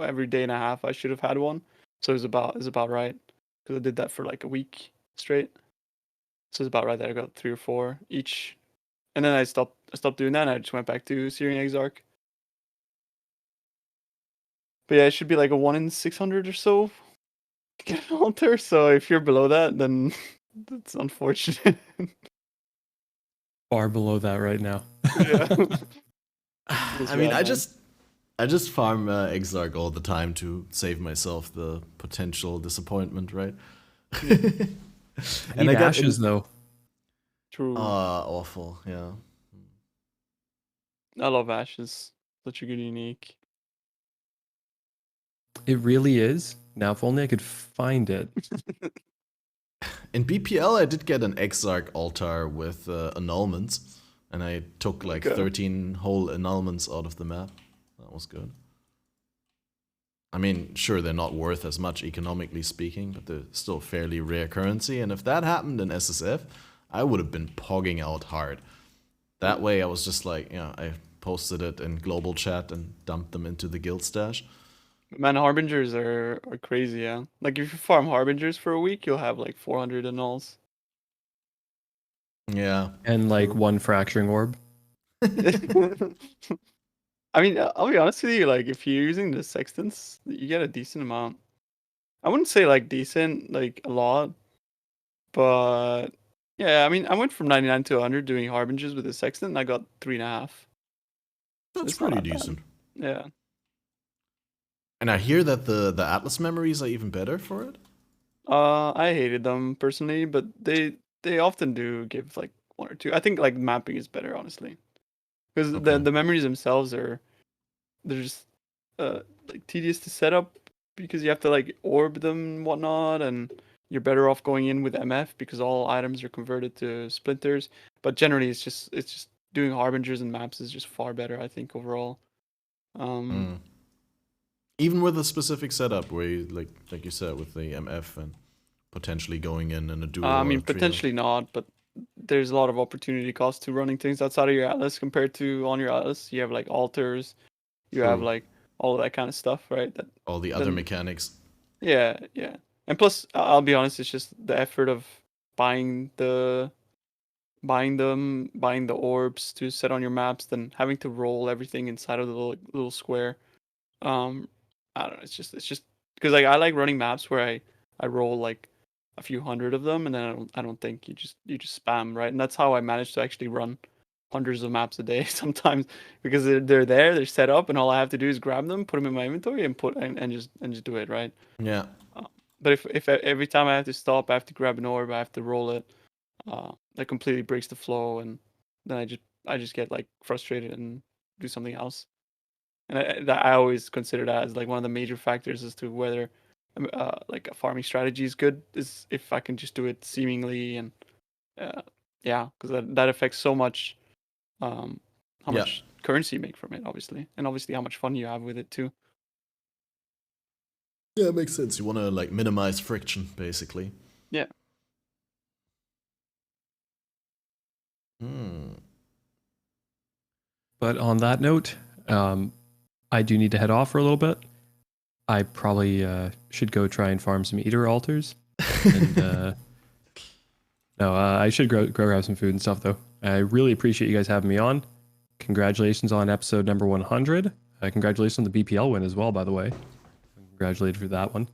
every day and a half, I should have had one. So it's about right because I did that for like a week straight. So it's about right that I got 3 or 4 each, and then I stopped doing that. And I just went back to Searing Exarch. But yeah, it should be like a 1 in 600 or so to get an altar. So if you're below that, then that's unfortunate. Far below that right now. Yeah. I mean, I just farm Exarch all the time to save myself the potential disappointment, right? And I got ashes though. True. Awful, yeah. I love ashes. Such a good unique. It really is. Now, if only I could find it. In BPL, I did get an Exarch altar with annulments, and I took like 13 whole annulments out of the map. That was good. I mean, sure, they're not worth as much economically speaking, but they're still fairly rare currency, and if that happened in SSF, I would have been pogging out hard. That way, I was just like, I posted it in global chat and dumped them into the guild stash. Man, Harbingers are crazy, yeah. Like, if you farm Harbingers for a week, you'll have like 400 annuls. Yeah. And like 1 fracturing orb. I mean, I'll be honest with you, like, if you're using the Sextants, you get a decent amount. I wouldn't say, like, decent, like, a lot. But, yeah, I mean, I went from 99 to 100 doing Harbingers with the Sextant, and I got 3.5. That's It's not pretty bad. decent. Yeah. And I hear that the Atlas memories are even better for it? I hated them personally, but they often do give like 1 or 2. I think like mapping is better, honestly, because the memories themselves they're just like tedious to set up because you have to like orb them and whatnot, and you're better off going in with MF because all items are converted to splinters. But generally, it's just doing harbingers and maps is just far better, I think, overall. Even with a specific setup where you, like you said, with the MF and potentially going in a duo. I or mean, a trio. potentially not, but there's a lot of opportunity cost to running things outside of your atlas compared to on your atlas. You have like altars, you have True. like all of that kind of stuff, right? That All the other mechanics. yeah. And plus, I'll be honest, it's just the effort of buying the orbs to set on your maps, then having to roll everything inside of the little square. I don't know. It's just because like I like running maps where I roll like a few hundred of them, and then I don't think you just spam, right? And that's how I manage to actually run hundreds of maps a day sometimes, because they're there, they're set up, and all I have to do is grab them, put them in my inventory, and just do it, right? Yeah. But if every time I have to stop, I have to grab an orb, I have to roll it, that completely breaks the flow, and then I just get like frustrated and do something else. And I always consider that as like one of the major factors as to whether like a farming strategy is good, is if I can just do it seemingly, and yeah, because that affects so much how much currency you make from it, obviously, and obviously how much fun you have with it too. Yeah, it makes sense. You want to like minimize friction, basically. Yeah. But on that note, I do need to head off for a little bit. I probably should go try and farm some eater altars. And, I should go grab some food and stuff, though. I really appreciate you guys having me on. Congratulations on episode number 100. Congratulations on the BPL win as well, by the way. Congratulated for that one.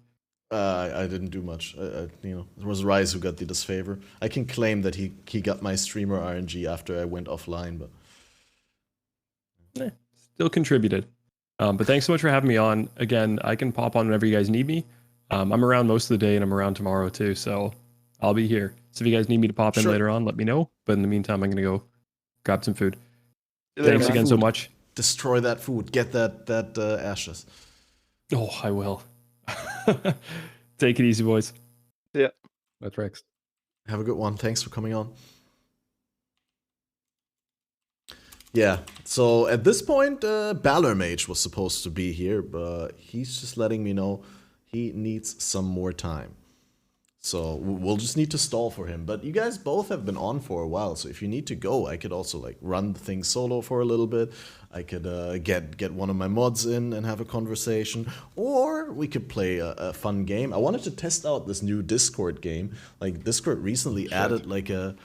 I didn't do much. It was Rise who got the disfavor. I can claim that he got my streamer RNG after I went offline, but still contributed. But thanks so much for having me on. Again, I can pop on whenever you guys need me. I'm around most of the day, and I'm around tomorrow too, so I'll be here. So if you guys need me to pop in later on, let me know. But in the meantime, I'm gonna go grab some food. Thanks again so much. Destroy that food. Get that ashes. Oh, I will. Take it easy, boys. Yeah. That's Rex. Have a good one. Thanks for coming on. Yeah, so at this point, Balor Mage was supposed to be here, but he's just letting me know he needs some more time. So we'll just need to stall for him. But you guys both have been on for a while, so if you need to go, I could also like run the thing solo for a little bit. I could get one of my mods in and have a conversation, or we could play a fun game. I wanted to test out this new Discord game. Like Discord recently added like a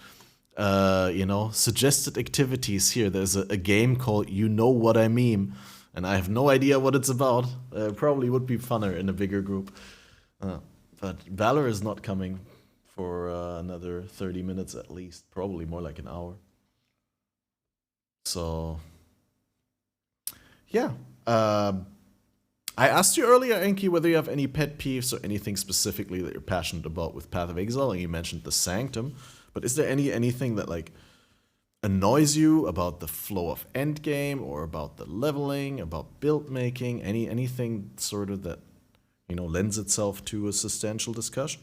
suggested activities here. There's a game called You Know What I Meme, and I have no idea what it's about. Probably would be funner in a bigger group. But Valor is not coming for another 30 minutes at least. Probably more like an hour. So, yeah. I asked you earlier, Enki, whether you have any pet peeves or anything specifically that you're passionate about with Path of Exile, and you mentioned the Sanctum. But is there anything that like annoys you about the flow of endgame, or about the leveling, about build making, anything sort of that lends itself to a substantial discussion?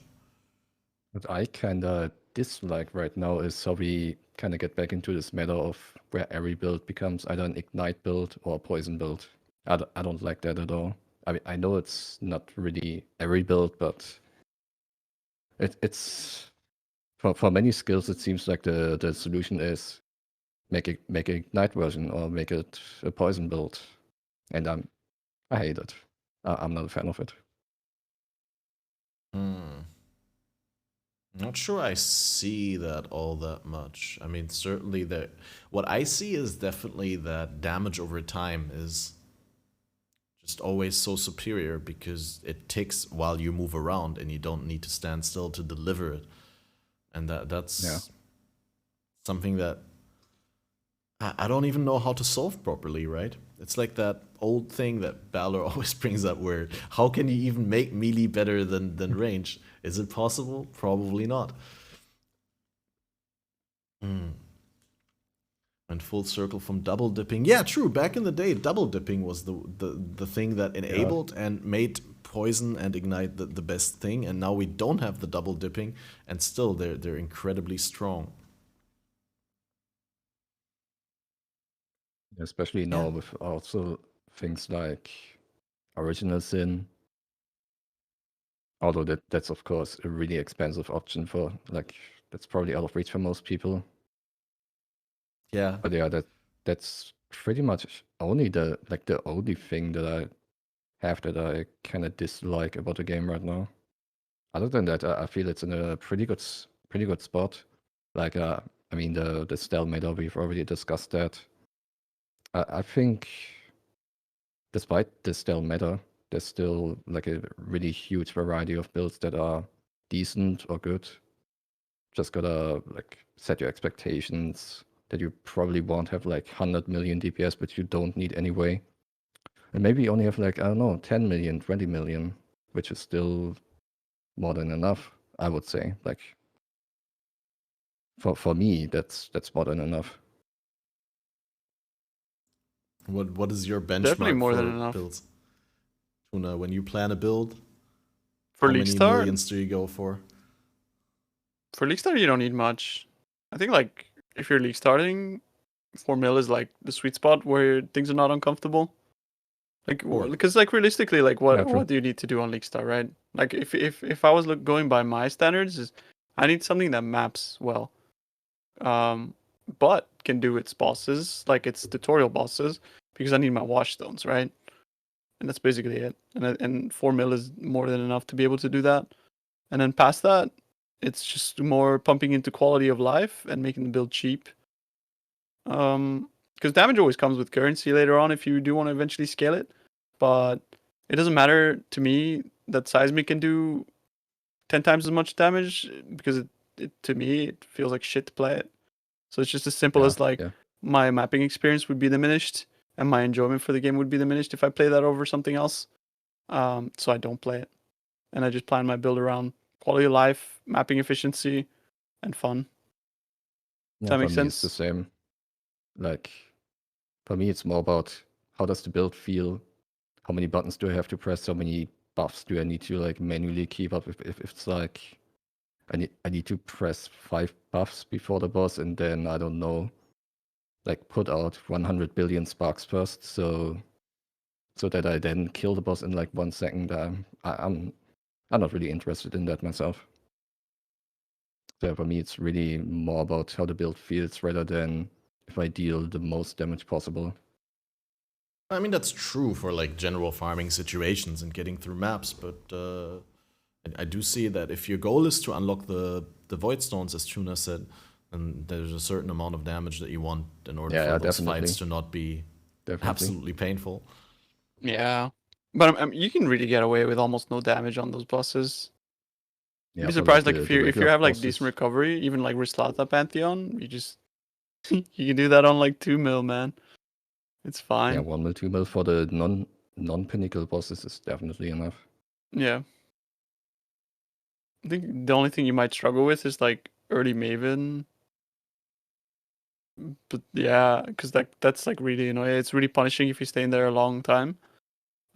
What I kind of dislike right now is how we kind of get back into this matter of where every build becomes either an ignite build or a poison build. I don't like that at all. I mean, I know it's not really every build, but it's for many skills, it seems like the solution is make an ignite version or make it a poison build, and I hate it. I'm not a fan of it. Not sure I see that all that much. I mean, certainly what I see is definitely that damage over time is just always so superior, because it ticks while you move around and you don't need to stand still to deliver it. And that's something that I don't even know how to solve properly, right? It's like that old thing that Balor always brings up, where how can you even make melee better than range? Is it possible? Probably not. And full circle from double dipping. Yeah, true. Back in the day, double dipping was the thing that enabled and made poison and ignite the best thing. And now we don't have the double dipping, and still they're incredibly strong. Especially now with also things like Original Sin. Although that's of course a really expensive option for, like, that's probably out of reach for most people. Yeah. But yeah, that's pretty much only the only thing that I have that I kind of dislike about the game right now. Other than that, I feel it's in a pretty good spot. Like, I mean, the stealth meta, we've already discussed that. I think, despite the stealth meta, there's still like a really huge variety of builds that are decent or good. Just gotta like set your expectations that you probably won't have like 100 million DPS, but you don't need anyway. And maybe you only have like, I don't know, 10 million, 20 million, which is still more than enough, I would say. Like, for me, that's more than enough. What is your benchmark Definitely more for than enough. builds? Tuna, when you plan a build, For how League many Start, millions do you go for? for League Start, you don't need much. I think like if you're League starting, 4 mil is like the sweet spot where things are not uncomfortable. Like, because like realistically, like what do you need to do on League Start, right? Like if I was going by my standards, is I need something that maps well, but can do its bosses, like its tutorial bosses, because I need my watchstones, right? And that's basically it. And 4 mil is more than enough to be able to do that. And then past that, it's just more pumping into quality of life and making the build cheap. Because damage always comes with currency later on if you do want to eventually scale it. But it doesn't matter to me that Seismic can do 10 times as much damage, because to me it feels like shit to play it. So it's just as simple as like my mapping experience would be diminished and my enjoyment for the game would be diminished if I play that over something else. So I don't play it. And I just plan my build around quality of life, mapping efficiency, and fun. Does that make for me, sense? it's the same. Like, for me, it's more about how does the build feel? How many buttons do I have to press? How many buffs do I need to like manually keep up? If it's like I need to press 5 buffs before the boss, and then I don't know, like put out 100 billion sparks first, so that I then kill the boss in like 1 second. I'm not really interested in that myself. So for me, it's really more about how the build feels rather than if I deal the most damage possible. I mean, that's true for like general farming situations and getting through maps, but I do see that if your goal is to unlock the Void Stones, as Tuna said, then there's a certain amount of damage that you want in order for those fights to not be absolutely painful. Yeah, but you can really get away with almost no damage on those bosses. You'd be surprised, like if you have like decent recovery, even like Rislata Pantheon, you just you can do that on like 2 mil, man. It's fine. Yeah, 1 mil, 2 mil for the non-pinnacle bosses is definitely enough. Yeah. I think the only thing you might struggle with is like early Maven. But yeah, because that's like really annoying. It's really punishing if you stay in there a long time.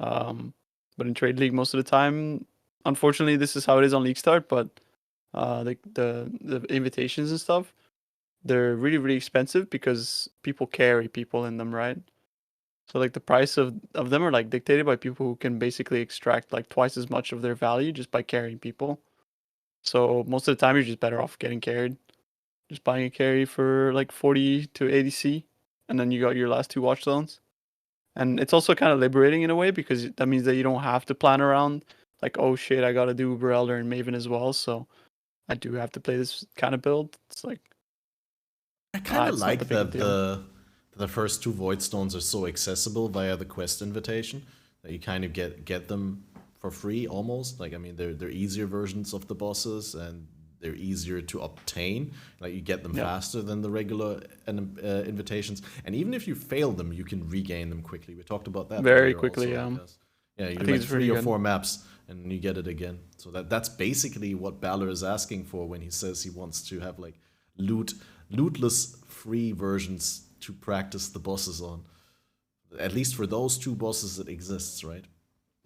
But in Trade League, most of the time, unfortunately, this is how it is on League Start. But like the invitations and stuff, they're really, really expensive because people carry people in them, right? So like the price of them are like dictated by people who can basically extract like twice as much of their value just by carrying people. So most of the time you're just better off getting carried. Just buying a carry for like 40 to 80 C, and then you got your last 2 watch zones. And it's also kind of liberating in a way because that means that you don't have to plan around like, oh shit, I gotta do Uber Elder and Maven as well, so I do have to play this kind of build. It's like I kind of like that the first 2 Void Stones are so accessible via the quest invitation that you kind of get them for free almost. Like, I mean, they're easier versions of the bosses and they're easier to obtain. Like, you get them faster than the regular invitations. And even if you fail them, you can regain them quickly. We talked about that very quickly. Yeah, you do like 3 or 4 maps and you get it again. So that's basically what Balor is asking for when he says he wants to have like lootless free versions to practice the bosses on. At least for those 2 bosses, it exists, right?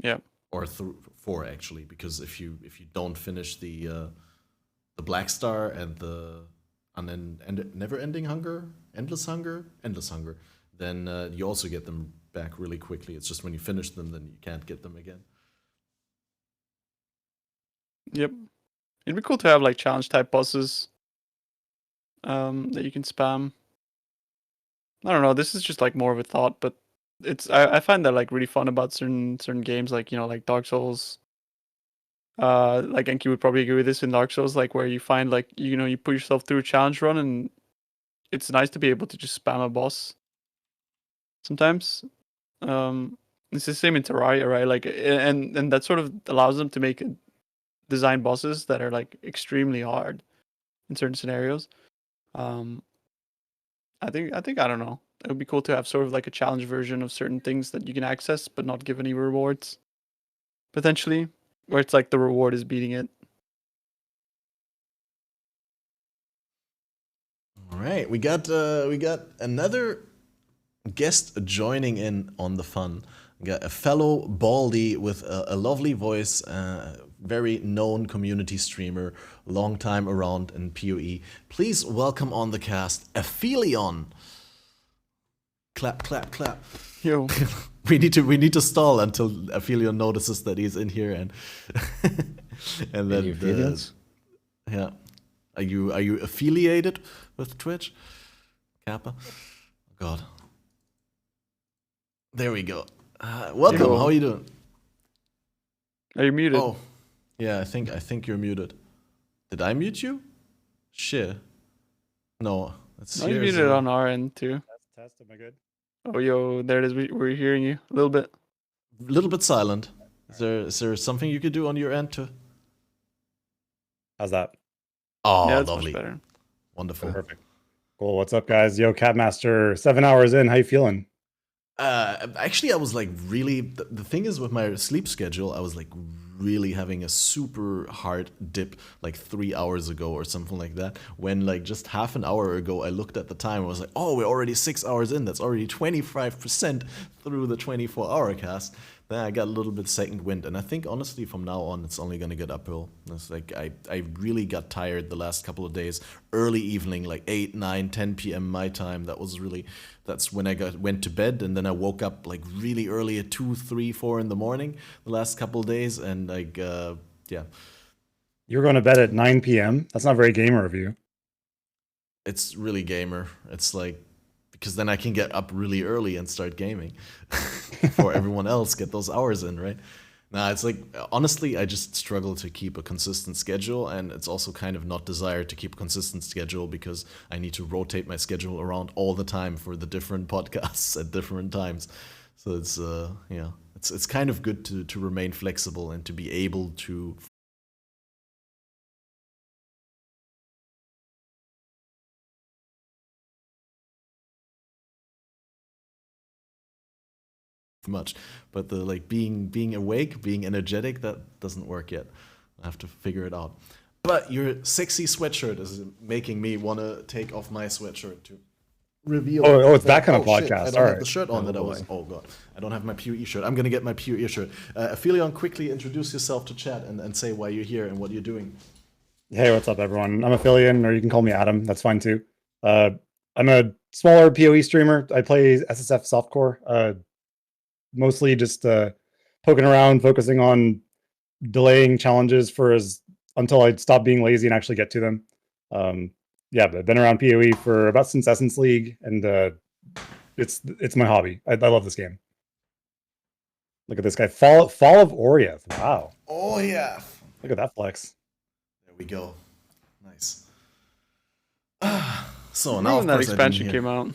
Yeah. Or 4 actually, because if you don't finish the Black Star and the never-ending hunger, endless hunger, then you also get them back really quickly. It's just when you finish them, then you can't get them again. Yep. It'd be cool to have like challenge type bosses that you can spam. I don't know. This is just like more of a thought, but I find that like really fun about certain games, like like Dark Souls. Like Enki would probably agree with this in Dark Souls, like where you find like you put yourself through a challenge run, and it's nice to be able to just spam a boss. Sometimes, it's the same in Terraria, right? Like, and that sort of allows them to make design bosses that are like extremely hard in certain scenarios. I think I don't know. It would be cool to have sort of like a challenge version of certain things that you can access but not give any rewards. Potentially, where it's like the reward is beating it. All right, we got another guest joining in on the fun. We got a fellow Baldy with a lovely voice, very known community streamer, long time around in PoE. Please welcome on the cast, Aphelion. Clap, clap, clap. Yo. we need to stall until Aphelion notices that he's in here and and then yeah. Are you affiliated with Twitch? Kappa? Oh God. There we go. Welcome. Yo. How are you doing? Are you muted? Oh, yeah. I think you're muted. Did I mute you? Shit. No. No, you muted on our end too. Test. Am I good? Oh, yo, there it is. We're hearing you a little bit. A little bit silent. Is there something you could do on your end to? How's that? Oh, yeah, that's lovely. much better. Wonderful. Perfect. Cool. What's up, guys? Yo, Catmaster, 7 hours in. How you feeling? Actually, I was like really. The thing is, with my sleep schedule, I was like really having a super hard dip like 3 hours ago or something like that. When like just half an hour ago, I looked at the time and was like, oh, we're already 6 hours in. That's already 25% through the 24-hour cast. Then I got a little bit second wind, and I think honestly from now on it's only gonna get uphill. It's like I really got tired the last couple of days. Early evening, like 8, 9, 10 p.m. my time. That's when I went to bed, and then I woke up like really early at 2, 3, 4 in the morning the last couple of days, and like yeah. You're going to bed at 9 p.m. That's not very gamer of you. It's really gamer. It's like, because then I can get up really early and start gaming before everyone else get those hours in, right? Nah, it's like, honestly, I just struggle to keep a consistent schedule, and it's also kind of not desired to keep a consistent schedule because I need to rotate my schedule around all the time for the different podcasts at different times. So it's, yeah, it's kind of good to remain flexible and to be able to much, but the like being awake, being energetic, that doesn't work yet. I have to figure it out. But your sexy sweatshirt is making me want to take off my sweatshirt to reveal. Oh, it's that kind of podcast. Shit, I don't All have right. the shirt on that I was. Oh God, I don't have my PoE shirt. I'm gonna get my PoE shirt. Aphelion, quickly introduce yourself to chat and say why you're here and what you're doing. Hey, what's up, everyone? I'm Aphelion, or you can call me Adam. That's fine too. I'm a smaller PoE streamer. I play SSF softcore. Mostly just poking around, focusing on delaying challenges until I stop being lazy and actually get to them. Yeah, but I've been around PoE for about since Essence League, and it's my hobby. I love this game. Look at this guy, Fall of Oriath. Wow. Oh yeah. Look at that flex. There we go. Nice. So I now when that expansion came out.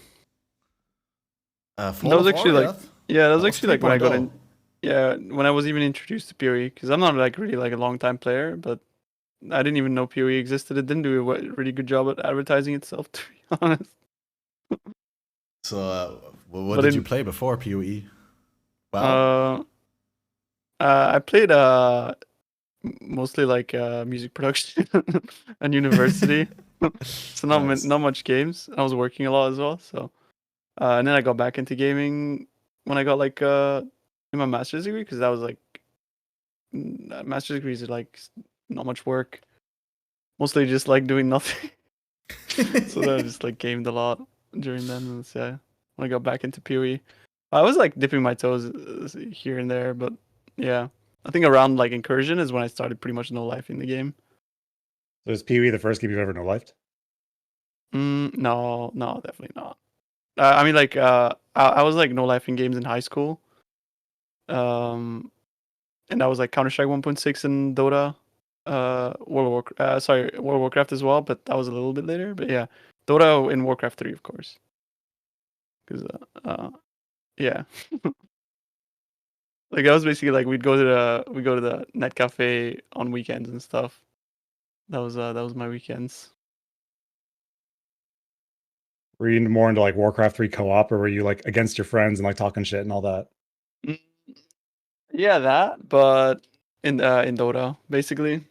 That was actually like, yeah, that was actually like when I got 3.0. in. Yeah, when I was even introduced to PoE, because I'm not like really like a long time player, but I didn't even know PoE existed. It didn't do a really good job at advertising itself, to be honest. So what did you play before PoE? Wow. I played mostly like music production and university. So not Nice. not much games. I was working a lot as well, so And then I got back into gaming when I got like in my master's degree, because that was like master's degrees are like not much work, mostly just like doing nothing. So then I just like gamed a lot during then. And yeah, when I got back into PoE, I was like dipping my toes here and there, but yeah, I think around like Incursion is when I started pretty much no life in the game. So is PoE the first game you've ever no lifed? No, definitely not. I mean, like, I was like no life in games in high school. And that was like Counter-Strike 1.6 and Dota, World of Warcraft as well, but that was a little bit later. But yeah, Dota and Warcraft 3, of course. Because yeah, like that was basically like we'd go to the net cafe on weekends and stuff. That was my weekends. Were you more into like Warcraft 3 co-op, or were you like against your friends and like talking shit and all that? Yeah, that, but in Dota, basically.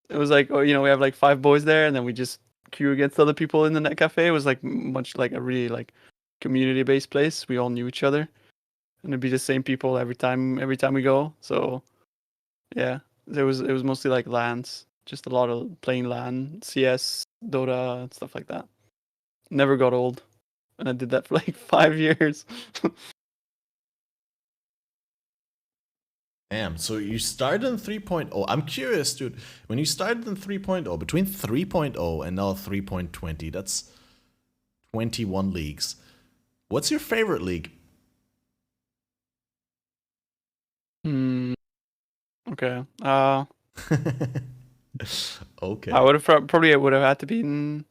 It was like, we have like 5 boys there, and then we just queue against other people in the net cafe. It was like much like a really like community-based place. We all knew each other, and it'd be the same people every time we go. So yeah, it was mostly like LANs, just a lot of playing LAN, CS, Dota, and stuff like that. Never got old, and I did that for like 5 years. Damn, so you started in 3.0. I'm curious, dude. When you started in 3.0, between 3.0 and now 3.20, that's 21 leagues. What's your favorite league? Okay. Okay. I would have probably had to be in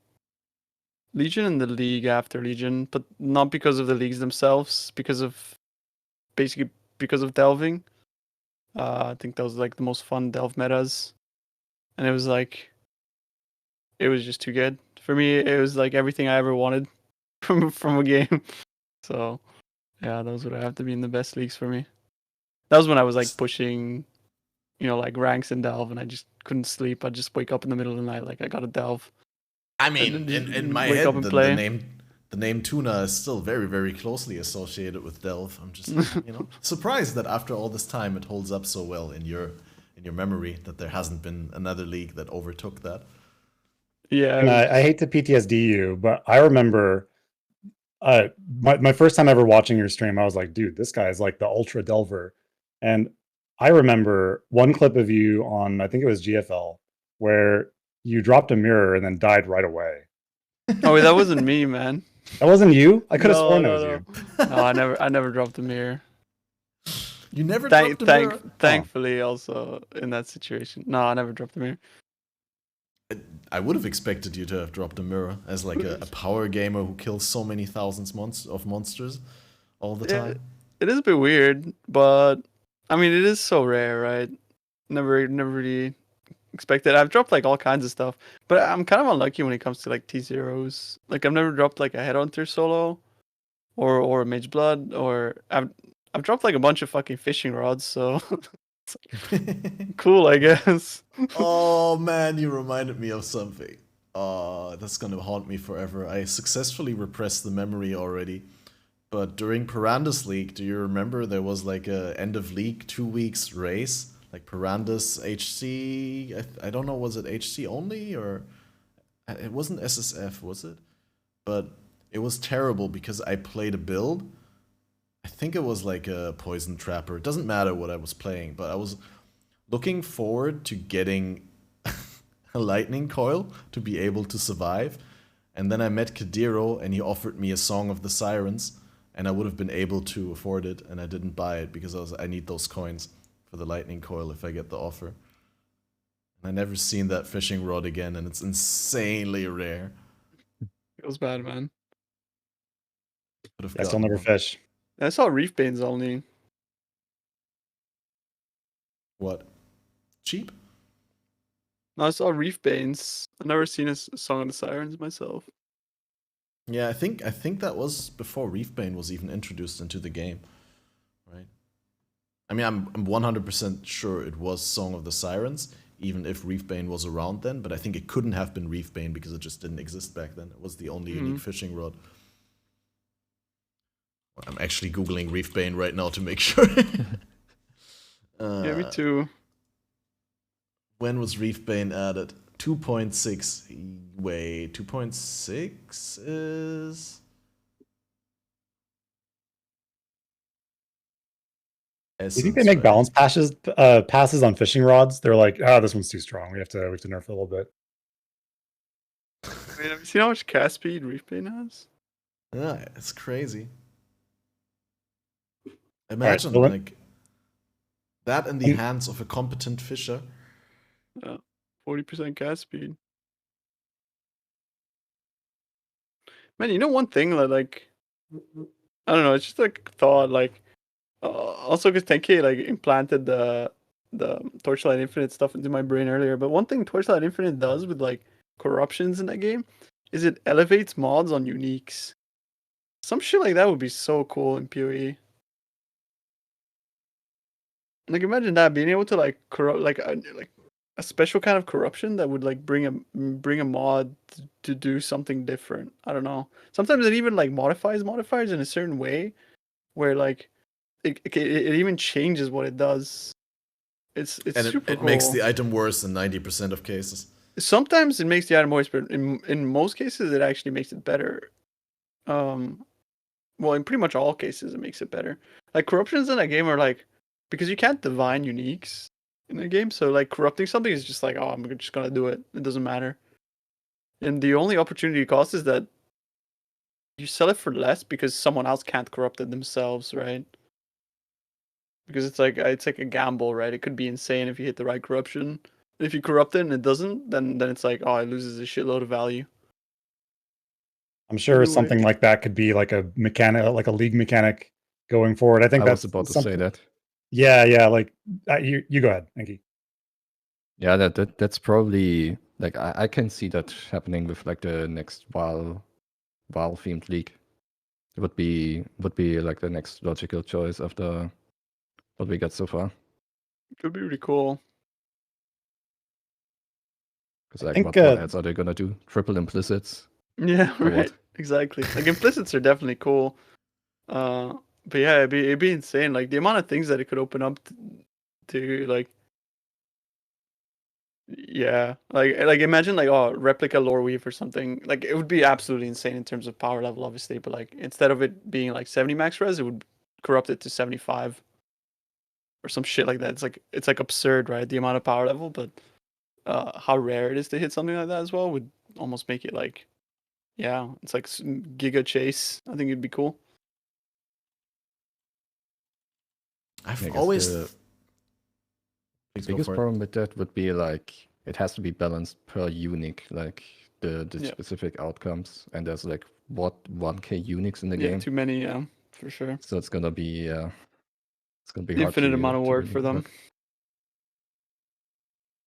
Legion and the league after Legion, but not because of the leagues themselves, because of delving. I think that was like the most fun delve metas, and it was just too good for me. It was like everything I ever wanted from a game. So yeah, those would have to be in the best leagues for me. That was when I was like pushing, like ranks in delve, and I just couldn't sleep. I'd just wake up in the middle of the night, like I gotta delve. I mean, in my wake head, up and play. the name Tuna is still very, very closely associated with Delve. I'm just, surprised that after all this time it holds up so well in your memory, that there hasn't been another league that overtook that. Yeah, And I hate to PTSD you, but I remember my first time ever watching your stream, I was like, dude, this guy is like the ultra delver. And I remember one clip of you on, I think it was GFL, where you dropped a mirror and then died right away. Oh, that wasn't me, man. That wasn't you? I could have sworn that was you. No, I never dropped a mirror. You never dropped a mirror? Thankfully, also in that situation. No, I never dropped a mirror. I would have expected you to have dropped a mirror as like a power gamer who kills so many thousands of monsters all the time. It is a bit weird, but I mean, it is so rare, right? Never really expected. I've dropped like all kinds of stuff, but I'm kind of unlucky when it comes to like T0s. Like I've never dropped like a Headhunter solo, or a Mage Blood, or I've dropped like a bunch of fucking fishing rods. So cool, I guess. Oh man, you reminded me of something. Oh, that's gonna haunt me forever. I successfully repressed the memory already. But during Piranda's League, do you remember there was like a end of league 2 weeks race? Like Piranda's HC, I don't know, was it HC only or it wasn't SSF, was it? But it was terrible because I played a build. I think it was like a Poison Trapper. It doesn't matter what I was playing, but I was looking forward to getting a Lightning Coil to be able to survive. And then I met Kadiro and he offered me a Song of the Sirens. And I would have been able to afford it, and I didn't buy it because I need those coins for the Lightning Coil if I get the offer. And I never seen that fishing rod again, and it's insanely rare. Feels bad, man. I still never fish. I saw Reef Banes only. What? Cheap? No, I saw Reef Banes. I've never seen a Song of the Sirens myself. Yeah, I think that was before Reefbane was even introduced into the game, right? I mean, I'm 100% sure it was Song of the Sirens, even if Reefbane was around then, but I think it couldn't have been Reefbane because it just didn't exist back then. It was the only unique fishing rod. I'm actually googling Reefbane right now to make sure. Yeah, me too. When was Reefbane added? 2.6. Wait, 2.6 is... You think they Essence, make right? balance passes on fishing rods? They're like, this one's too strong. We have to nerf it a little bit. I mean, have you seen how much cast speed Reefbane has? Yeah, it's crazy. right, Imagine, so like, that in the Um, hands of a competent fisher. 40% cast speed. Man, you know one thing that like I don't know, it's just like thought like also because Tenkiei like implanted the Torchlight Infinite stuff into my brain earlier. But one thing Torchlight Infinite does with like corruptions in that game is it elevates mods on uniques. Some shit like that would be so cool in PoE. Like imagine that being able to like corrupt like a special kind of corruption that would like bring a mod to do something different. I don't know. Sometimes it even like modifiers in a certain way where like it even changes what it does. It's And super it cool. makes the item worse in 90% of cases. Sometimes it makes the item worse, but in most cases it actually makes it better. Well, in pretty much all cases it makes it better. Like corruptions in a game are like because you can't divine uniques in a game, so like corrupting something is just like, oh, I'm just gonna do it. It doesn't matter. And the only opportunity cost is that you sell it for less because someone else can't corrupt it themselves, right? Because it's like a gamble, right? It could be insane if you hit the right corruption. If you corrupt it and it doesn't, then it's like, oh, it loses a shitload of value. I'm sure Anyway. something like that could be like a mechanic, like a league mechanic going forward. I think I that's was about to something. say that. Yeah. Like you go ahead, Enki. Yeah, that's probably like I can see that happening with like the next WoW themed league. It would be like the next logical choice after what we got so far. It would be really cool. Because like think, what else are they gonna do? Triple implicits? Yeah, Or right. what? Exactly. Like implicits are definitely cool. But yeah, it'd be insane. Like the amount of things that it could open up to like yeah. Like imagine like replica lore weave or something. Like it would be absolutely insane in terms of power level, obviously, but like instead of it being like 70 max res, it would corrupt it to 75. Or some shit like that. It's like absurd, right? The amount of power level, but how rare it is to hit something like that as well would almost make it like, yeah, it's like Giga Chase. I think it'd be cool. I've I guess always... the Please go biggest for it. problem with that would be like it has to be balanced per unique, like the Yeah. specific outcomes, and there's like what 1k uniques in the Yeah, game, too many, yeah, for sure. so it's gonna be hard Infinite to amount of to work really for do them. that.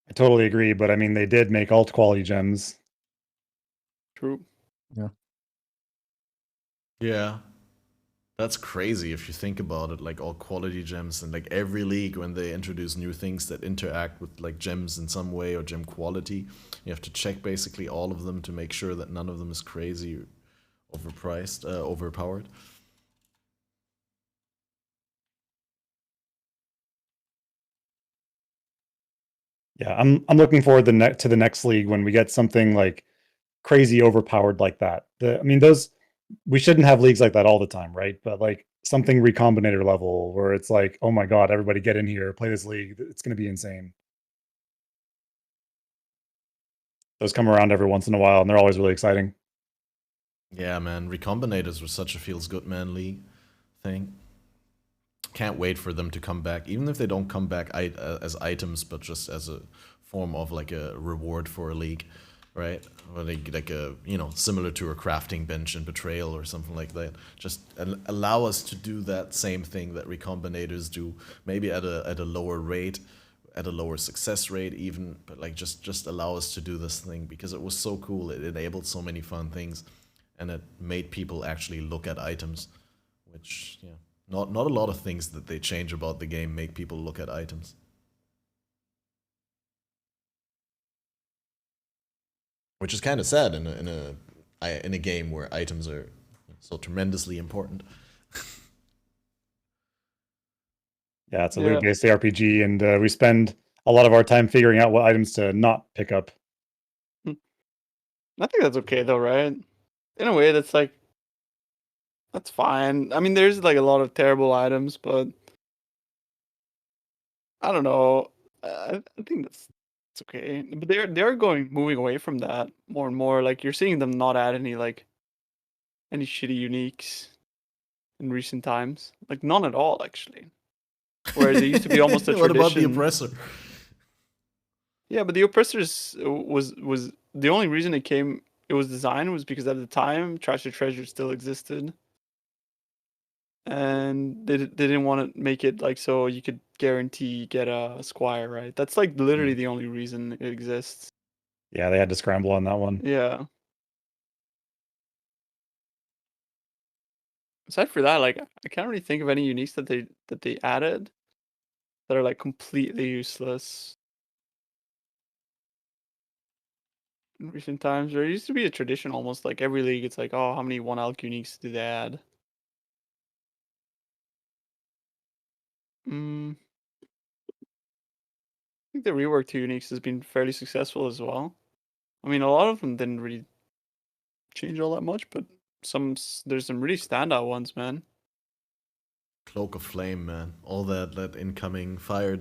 I totally agree, but I mean, they did make alt quality gems. True. Yeah. That's crazy if you think about it, like all quality gems and like every league when they introduce new things that interact with like gems in some way or gem quality, you have to check basically all of them to make sure that none of them is crazy, overpriced, overpowered. Yeah, I'm looking forward to the next league when we get something like crazy overpowered like that. I mean, we shouldn't have leagues like that all the time, right? But like something Recombinator level where it's like, oh my god, everybody get in here, play this league. It's going to be insane. Those come around every once in a while, and they're always really exciting. Yeah, man, Recombinators were such a feels good man league thing. Can't wait for them to come back, even if they don't come back as items, but just as a form of like a reward for a league, right? Or like a, you know, similar to a crafting bench in Betrayal or something like that. Just allow us to do that same thing that Recombinators do, maybe at a lower rate, at a lower success rate even, but like just allow us to do this thing because it was so cool. It enabled so many fun things, and it made people actually look at items, which, yeah, not a lot of things that they change about the game make people look at items. Which is kind of sad in a game where items are so tremendously important. Yeah, it's a Yeah. loot-based ARPG, and we spend a lot of our time figuring out what items to not pick up. I think that's okay though, right? In a way, that's like that's fine. I mean, there's like a lot of terrible items, but I don't know. I think it's okay. But they're moving away from that more and more. Like you're seeing them not add any shitty uniques in recent times. Like none at all, actually. Whereas it used to be almost a What tradition. about the Oppressor? Yeah, but the Oppressors was the only reason it was designed was because at the time Trash to Treasure still existed. And they didn't want to make it like so you could guarantee get a Squire, right? That's like literally the only reason it exists. Yeah, they had to scramble on that one. Yeah. Aside for that, like I can't really think of any uniques that they added that are like completely useless in recent times. There used to be a tradition almost like every league. It's like, oh, how many 1-alc uniques do they add? I think the rework to uniques has been fairly successful as well. I mean, a lot of them didn't really change all that much, but there's some really standout ones, man. Cloak of Flame, man. All that incoming fire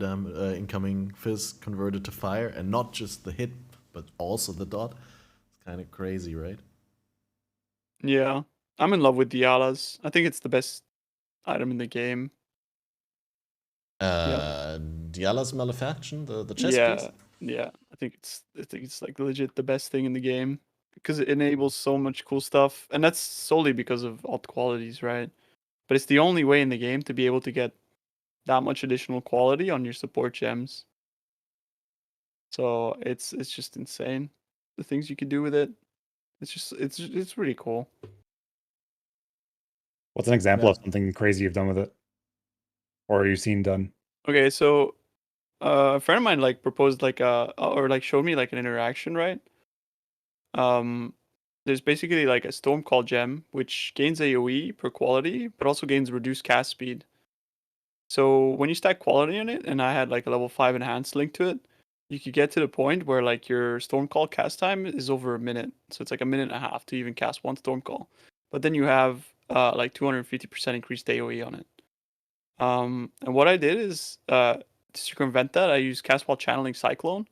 incoming fizz converted to fire, and not just the hit, but also the dot. It's kind of crazy, right? Yeah, I'm in love with Diala's. I think it's the best item in the game. Diala's Malefaction, the chess piece. Yeah. I think it's like legit the best thing in the game because it enables so much cool stuff, and that's solely because of alt qualities, right? But it's the only way in the game to be able to get that much additional quality on your support gems. So it's just insane the things you can do with it. It's really cool. What's an example of something crazy you've done with it, or you've seen done? Okay, so a friend of mine like proposed like or like showed me like an interaction, right? There's basically like a Storm Call gem which gains AoE per quality, but also gains reduced cast speed. So when you stack quality on it, and I had like a level 5 enhanced link to it, you could get to the point where like your Storm Call cast time is over a minute. So it's like a minute and a half to even cast one Storm Call. But then you have like 250% increased AoE on it. And what I did is to circumvent that, I used cast while channeling Cyclone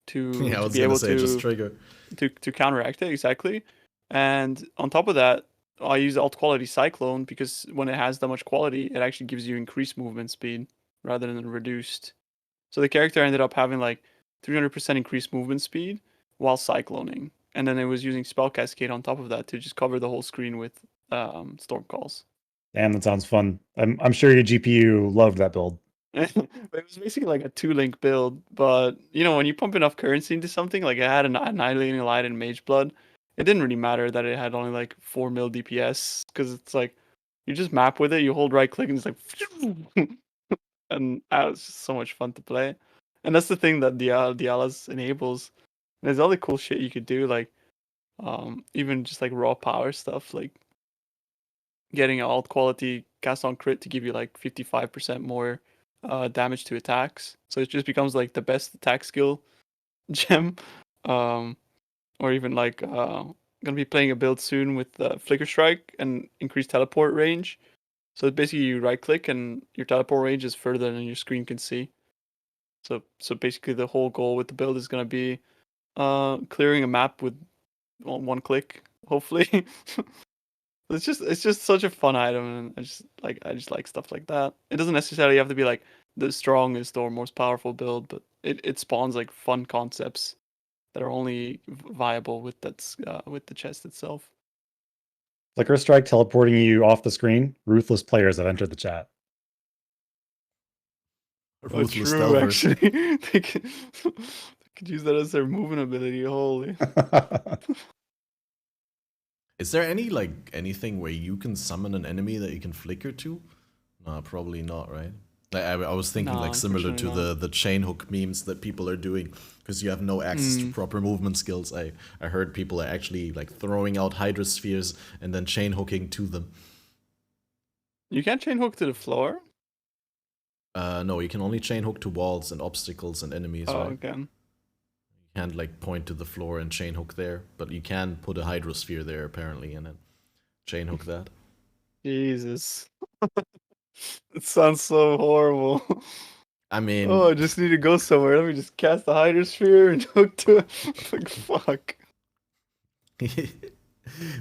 to be able to just trigger to counteract it exactly. And on top of that, I use alt quality Cyclone because when it has that much quality, it actually gives you increased movement speed rather than reduced. So the character ended up having like 300% increased movement speed while cycloning, and then it was using Spell Cascade on top of that to just cover the whole screen with Storm Calls. Damn, that sounds fun. I'm sure your GPU loved that build. It was basically like a 2-link build, but you know when you pump enough currency into something, like it had an Annihilating Light and Mage Blood, it didn't really matter that it had only like 4 mil DPS because it's like you just map with it, you hold right click and it's like and it's just so much fun to play. And that's the thing that Diala's enables. And there's all the cool shit you could do, like even just like raw power stuff, like getting an alt quality cast on crit to give you like 55% more damage to attacks. So it just becomes like the best attack skill gem. Or even like gonna be playing a build soon with Flicker Strike and increased teleport range. So basically you right click and your teleport range is further than your screen can see. So basically the whole goal with the build is gonna be clearing a map with one click, hopefully. It's just such a fun item, and I just like stuff like that. It doesn't necessarily have to be like the strongest or most powerful build, but it spawns like fun concepts that are only viable with with the chest itself. Flicker Strike teleporting you off the screen. Ruthless players have entered the chat. Ruthless True, Delvers. actually. they could use that as their movement ability. Holy. Is there anything where you can summon an enemy that you can flicker to? No, probably not, right? Like, I was thinking No, like similar to unfortunately the chain hook memes that people are doing because you have no access to proper movement skills. I heard people are actually like throwing out Hydra spheres and then chain hooking to them. You can't chain hook to the floor? No, you can only chain hook to walls and obstacles and enemies, Oh, right? okay. You can't like point to the floor and chain hook there, but you can put a hydrosphere there apparently and then chain hook that. Jesus. It sounds so horrible. I mean, Oh, I just need to go somewhere. Let me just cast the hydrosphere and hook to it. Like, fuck.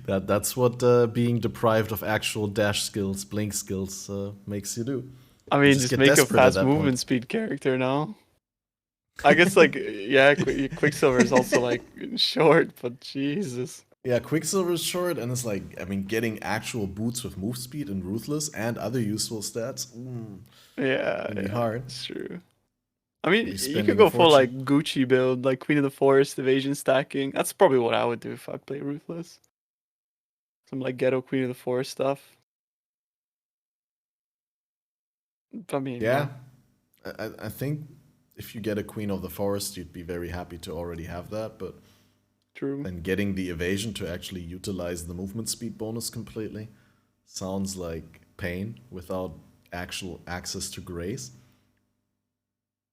that's what being deprived of actual dash skills, blink skills makes you do. I You mean, just get make a desperate at fast that movement point. speed character now. I guess, like, yeah, Quicksilver is also, like, short, but Jesus. Yeah, Quicksilver is short, and it's like, I mean, getting actual boots with move speed and Ruthless and other useful stats, Yeah, gonna be yeah, hard. it's true. I mean, You'll be you spending could a go full, like, fortune. Gucci build, like Queen of the Forest, evasion stacking. That's probably what I would do if I play Ruthless. Some, like, ghetto Queen of the Forest stuff. I mean, Yeah, I think if you get a Queen of the Forest, you'd be very happy to already have that, but true. then getting the evasion to actually utilize the movement speed bonus completely sounds like pain without actual access to grace.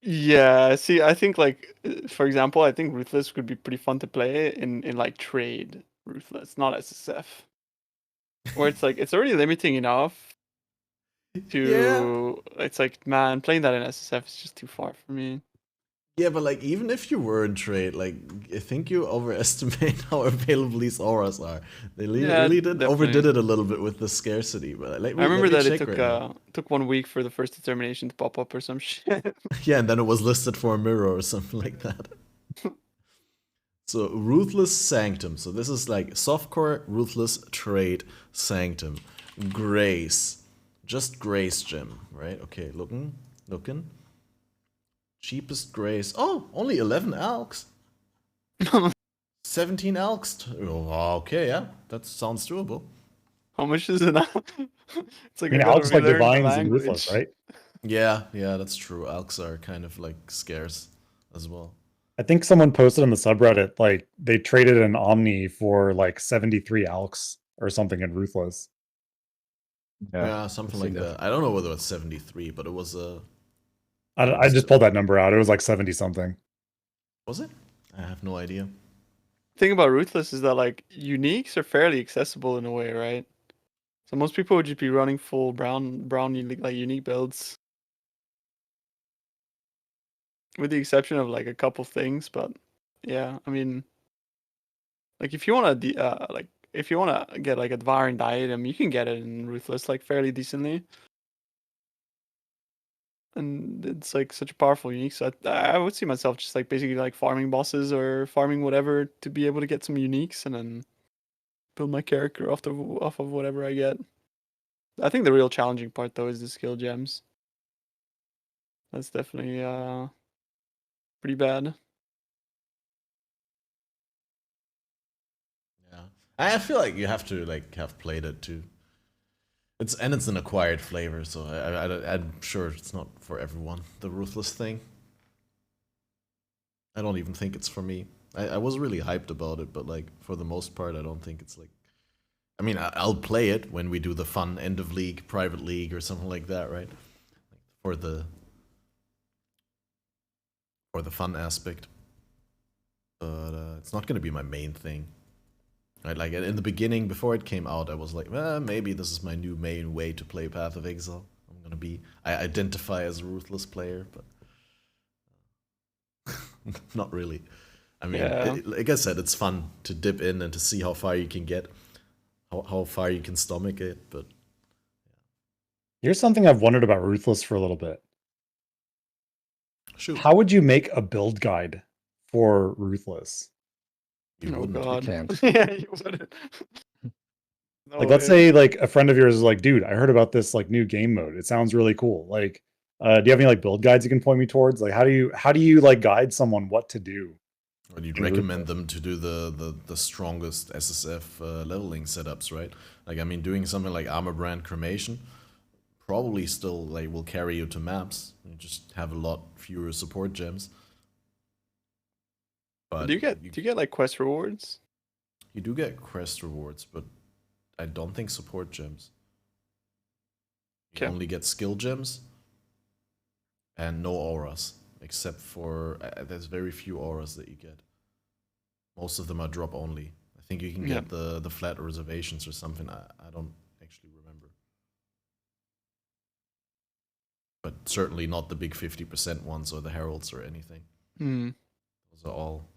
Yeah, see, I think, like, for example, I think Ruthless would be pretty fun to play in like trade Ruthless, not SSF. Where it's like it's already limiting enough to it's like, man, playing that in SSF is just too far for me. Yeah, but like even if you were in trade, like I think you overestimate how available these auras are. They Yeah, really overdid definitely. it a little bit with the scarcity, but let me, I remember let me that it check took right now. took 1 week for the first determination to pop up or some shit. Yeah, and then it was listed for a mirror or something like that. So Ruthless Sanctum. So this is like softcore Ruthless Trade Sanctum. Grace. Just Grace gem, right? Okay, looking. Cheapest Grace. Oh, only 11 alks. 17 alks. Oh, okay, yeah. That sounds doable. How much is it now? It's like I mean, I gotta Alex like relearn the divines and language. ruthless, right? Yeah, that's true. Alks are kind of like scarce as well. I think someone posted on the subreddit like they traded an Omni for like 73 Alks or something in Ruthless. Yeah, something like that. I don't know whether it's 73, but it was a. I just pulled that number out. It was like 70 something. Was it? I have no idea. Thing about Ruthless is that, like, uniques are fairly accessible in a way, right? So most people would just be running full brown like unique builds, with the exception of like a couple things. But yeah, I mean, like if you want to like if you want to get like a devouring diadem, you can get it in Ruthless like fairly decently, and it's like such a powerful unique. So I would see myself just like basically like farming bosses or farming whatever to be able to get some uniques and then build my character off of whatever I get. I think the real challenging part though is the skill gems. That's definitely pretty bad. Yeah, I feel like you have to like have played it too. It's an acquired flavor, so I'm sure it's not for everyone. The Ruthless thing. I don't even think it's for me. I was really hyped about it, but like for the most part, I don't think it's like. I mean, I'll play it when we do the fun end of league, private league, or something like that, right? For the fun aspect. But it's not going to be my main thing. Right, like in the beginning, before it came out, I was like, maybe this is my new main way to play Path of Exile. I identify as a Ruthless player, but not really. I mean, Yeah. like I said, it's fun to dip in and to see how far you can get, how far you can stomach it, but Here's something I've wondered about Ruthless for a little bit. shoot. How would you make a build guide for Ruthless? You Oh wouldn't. You god. can't. Yeah, you wouldn't. No Like, let's way. say like a friend of yours is like, dude, I heard about this like new game mode. It sounds really cool. Like, do you have any like build guides you can point me towards? Like, how do you like guide someone what to do? Or you'd in recommend Ruthless? them to do the strongest SSF leveling setups, right? Like, I mean, doing something like Armor Brand Cremation probably still like will carry you to maps. You just have a lot fewer support gems. But Do you get like quest rewards? you do get quest rewards, but I don't think support gems. You Okay. only get skill gems. and no auras, except for there's very few auras that you get. Most of them are drop only. I think you can get the flat reservations or something. I don't actually remember. But certainly not the big 50% ones or the heralds or anything. Those are all,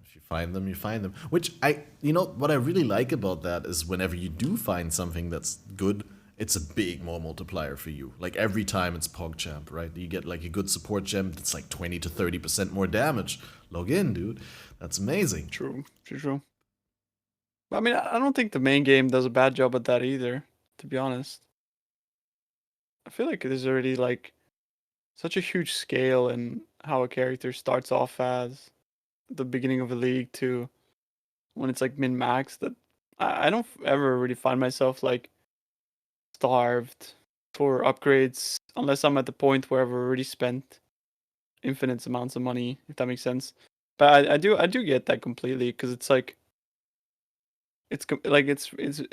if you find them, you find them. Which what I really like about that is whenever you do find something that's good, it's a big more multiplier for you. Like every time it's PogChamp, right? You get like a good support gem that's like 20 to 30% more damage. Log in, dude. That's amazing. True. I mean, I don't think the main game does a bad job at that either, to be honest. I feel like there's already like such a huge scale in how a character starts off as the beginning of a league to when it's like min-max that I don't ever really find myself like starved for upgrades unless I'm at the point where I've already spent infinite amounts of money, if that makes sense. But I do get that completely because it's like it's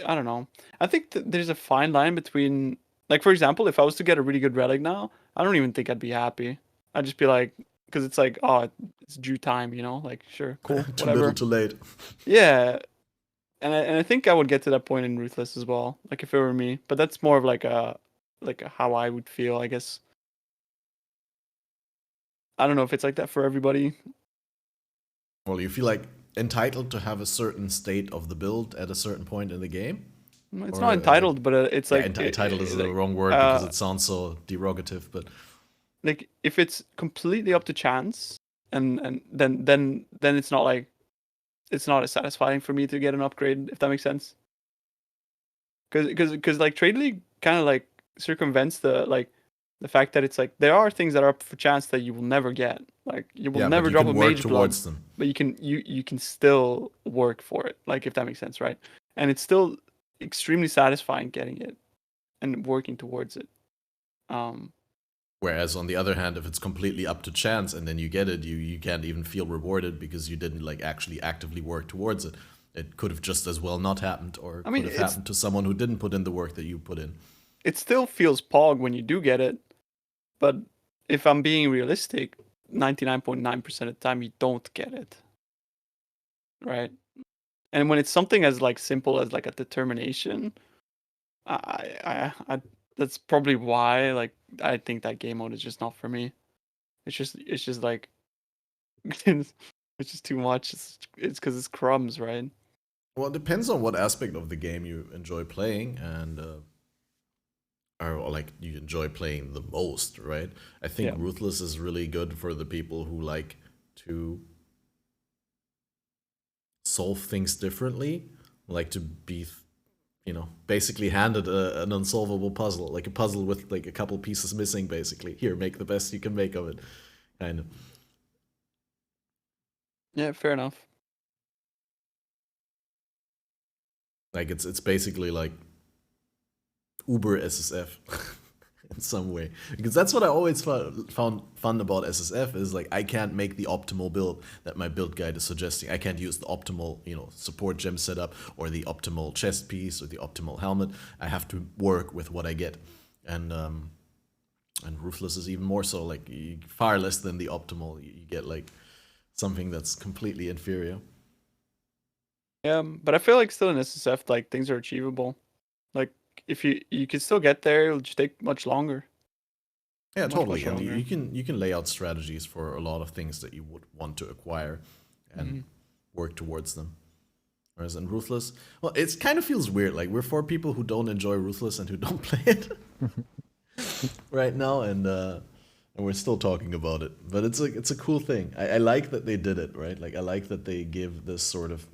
I don't know. I think there's a fine line between, like, for example, if I was to get a really good relic now, I don't even think I'd be happy. I'd just be like, because it's like, oh, it's due time, like, sure, cool, Too whatever. little, too late. Yeah, and I think I would get to that point in Ruthless as well, like if it were me. But that's more of like a how I would feel, I guess. I don't know if it's like that for everybody. Well, you feel like entitled to have a certain state of the build at a certain point in the game? It's not entitled, but it's like entitled is the wrong word because it sounds so derogative. But like if it's completely up to chance, and then it's not like it's not as satisfying for me to get an upgrade, if that makes sense. Because like Trade League kind of like circumvents the fact that it's like there are things that are up for chance that you will never get. Like you will never drop a mage blood, but you can still work for it. Like if that makes sense, right? And it's still extremely satisfying getting it and working towards it. Whereas on the other hand, if it's completely up to chance and then you get it, you can't even feel rewarded because you didn't like actually actively work towards it. It could have just as well not happened, or could have happened to someone who didn't put in the work that you put in. It still feels pog when you do get it, but if I'm being realistic, 99.9% of the time you don't get it, right? And when it's something as like simple as like a determination, I that's probably why like I think that game mode is just not for me. It's just like it's just too much. It's because it's crumbs, right? Well, it depends on what aspect of the game you enjoy playing and or like you enjoy playing the most, right? I think Ruthless is really good for the people who like to solve things differently, like to be, basically handed an unsolvable puzzle, like a puzzle with like a couple pieces missing, basically. Here, make the best you can make of it, kind of. Yeah, fair enough. Like it's basically like Uber SSF in some way, because that's what I always found fun about SSF is like I can't make the optimal build that my build guide is suggesting. I can't use the optimal support gem setup or the optimal chest piece or the optimal helmet. I have to work with what I get, and Ruthless is even more so, like far less than the optimal. You get like something that's completely inferior. Yeah, but I feel like still in SSF like things are achievable. Like if you can still get there, it'll just take much longer. Yeah, totally. And you can lay out strategies for a lot of things that you would want to acquire and work towards them. Whereas in Ruthless, well, it kind of feels weird. Like we're for people who don't enjoy Ruthless and who don't play it right now, and we're still talking about it. But it's a cool thing. I like that they did it, right? Like I like that they give this sort of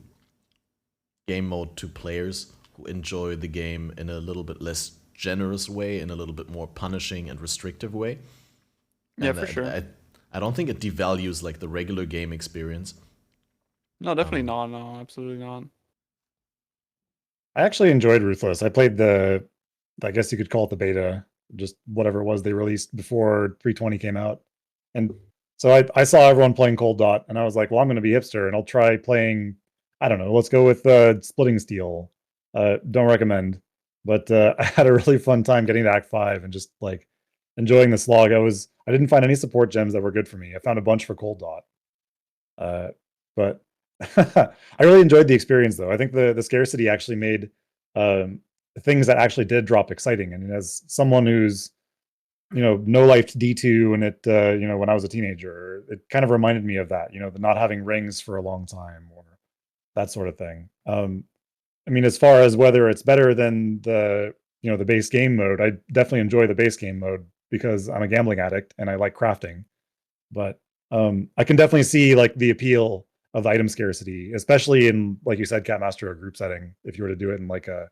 game mode to players who enjoy the game in a little bit less generous way, in a little bit more punishing and restrictive way. Yeah, for sure. I don't think it devalues like the regular game experience. No, definitely not. No, absolutely not. I actually enjoyed Ruthless. I played I guess you could call it the beta, just whatever it was they released before 3.20 came out. And so I saw everyone playing Cold Dot, and I was like, well, I'm going to be hipster, and I'll try playing, I don't know, let's go with Splitting Steel. Don't recommend. But I had a really fun time getting to Act 5 and just like enjoying the slog. I didn't find any support gems that were good for me. I found a bunch for Cold Dot. But I really enjoyed the experience, though. I think the scarcity actually made things that actually did drop exciting. And as someone who's no life D2 and it when I was a teenager, it kind of reminded me of that, the not having rings for a long time or that sort of thing. I mean, as far as whether it's better than the base game mode, I definitely enjoy the base game mode because I'm a gambling addict and I like crafting. But I can definitely see like the appeal of the item scarcity, especially in, like you said, Catmaster or group setting. If you were to do it in like a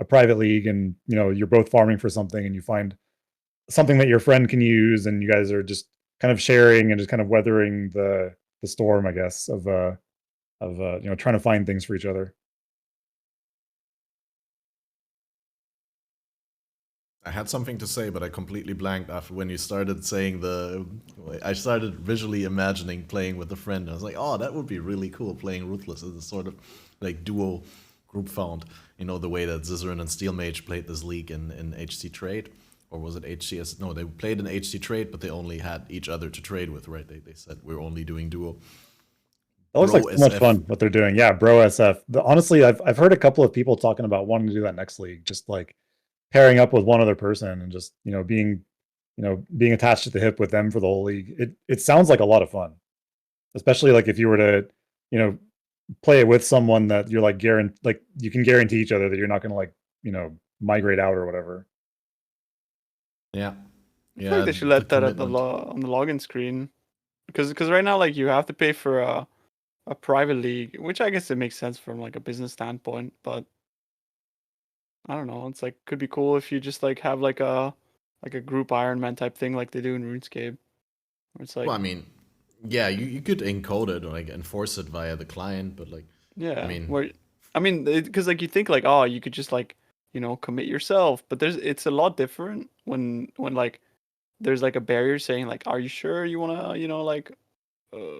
private league and you're both farming for something and you find something that your friend can use and you guys are just kind of sharing and just kind of weathering the storm, I guess, of trying to find things for each other. I had something to say, but I completely blanked after when you started saying I started visually imagining playing with a friend. I was like, oh, that would be really cool, playing Ruthless as a sort of like duo group found. The way that Zizaran and Steelmage played this league in HC Trade. Or was it HCS? No, they played in HC Trade, but they only had each other to trade with, right? They said, we're only doing duo. That looks like so much fun, what they're doing. Yeah, Bro SF. Honestly, I've heard a couple of people talking about wanting to do that next league, just like pairing up with one other person and just being attached at the hip with them for the whole league. It sounds like a lot of fun, especially like if you were to play it with someone that you're like you can guarantee each other that you're not going to like migrate out or whatever. Yeah, I feel like they should let that on the login screen, because right now like you have to pay for a private league, which I guess it makes sense from like a business standpoint, but I don't know. It's like could be cool if you just like have like a group Ironman type thing like they do in RuneScape. Where it's like, well, I mean, yeah, you could encode it or like enforce it via the client, but like, yeah, because like you think like, oh, you could just like commit yourself, but it's a lot different when like there's like a barrier saying like, are you sure you want to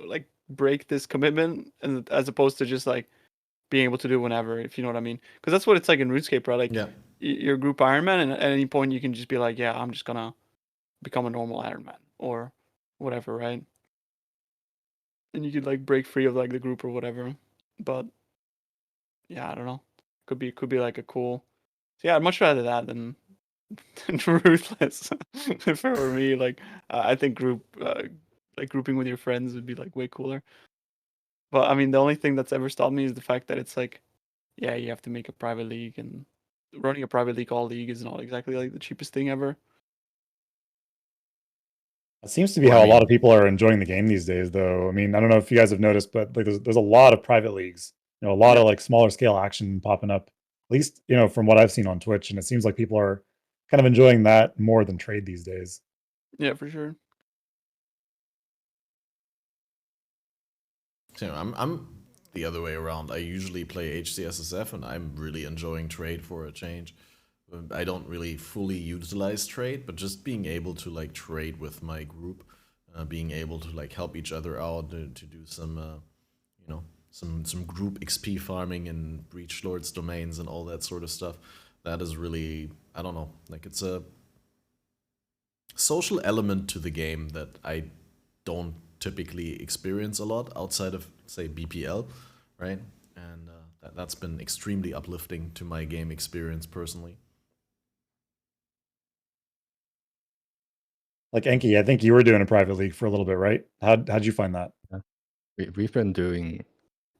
like break this commitment, and as opposed to just like being able to do whenever, if you know what I mean. Because that's what it's like in RuneScape, right? Like, yeah, you're group Ironman, and at any point you can just be like, yeah, I'm just gonna become a normal Ironman or whatever, right? And you could like break free of like the group or whatever. But yeah, I don't know. Could be like a cool. So yeah, I'd much rather that than Ruthless. If it were me, like I think like grouping with your friends would be like way cooler. But I mean, the only thing that's ever stopped me is the fact that it's like, yeah, you have to make a private league, and running a private league all league is not exactly like the cheapest thing ever. It seems to be how a lot of people are enjoying the game these days, though. I mean, I don't know if you guys have noticed, but like there's a lot of private leagues, a lot of like smaller scale action popping up, at least, from what I've seen on Twitch. And it seems like people are kind of enjoying that more than trade these days. Yeah, for sure. So I'm the other way around. I usually play HCSSF and I'm really enjoying trade for a change. I don't really fully utilize trade, but just being able to like trade with my group, being able to like help each other out to do some, some group XP farming and breach lords domains and all that sort of stuff. That is really, I don't know, like it's a social element to the game that I don't typically experience a lot outside of, say, BPL, right? And that's been extremely uplifting to my game experience personally. Like Enki, I think you were doing a private league for a little bit, right? How'd you find that? We've been doing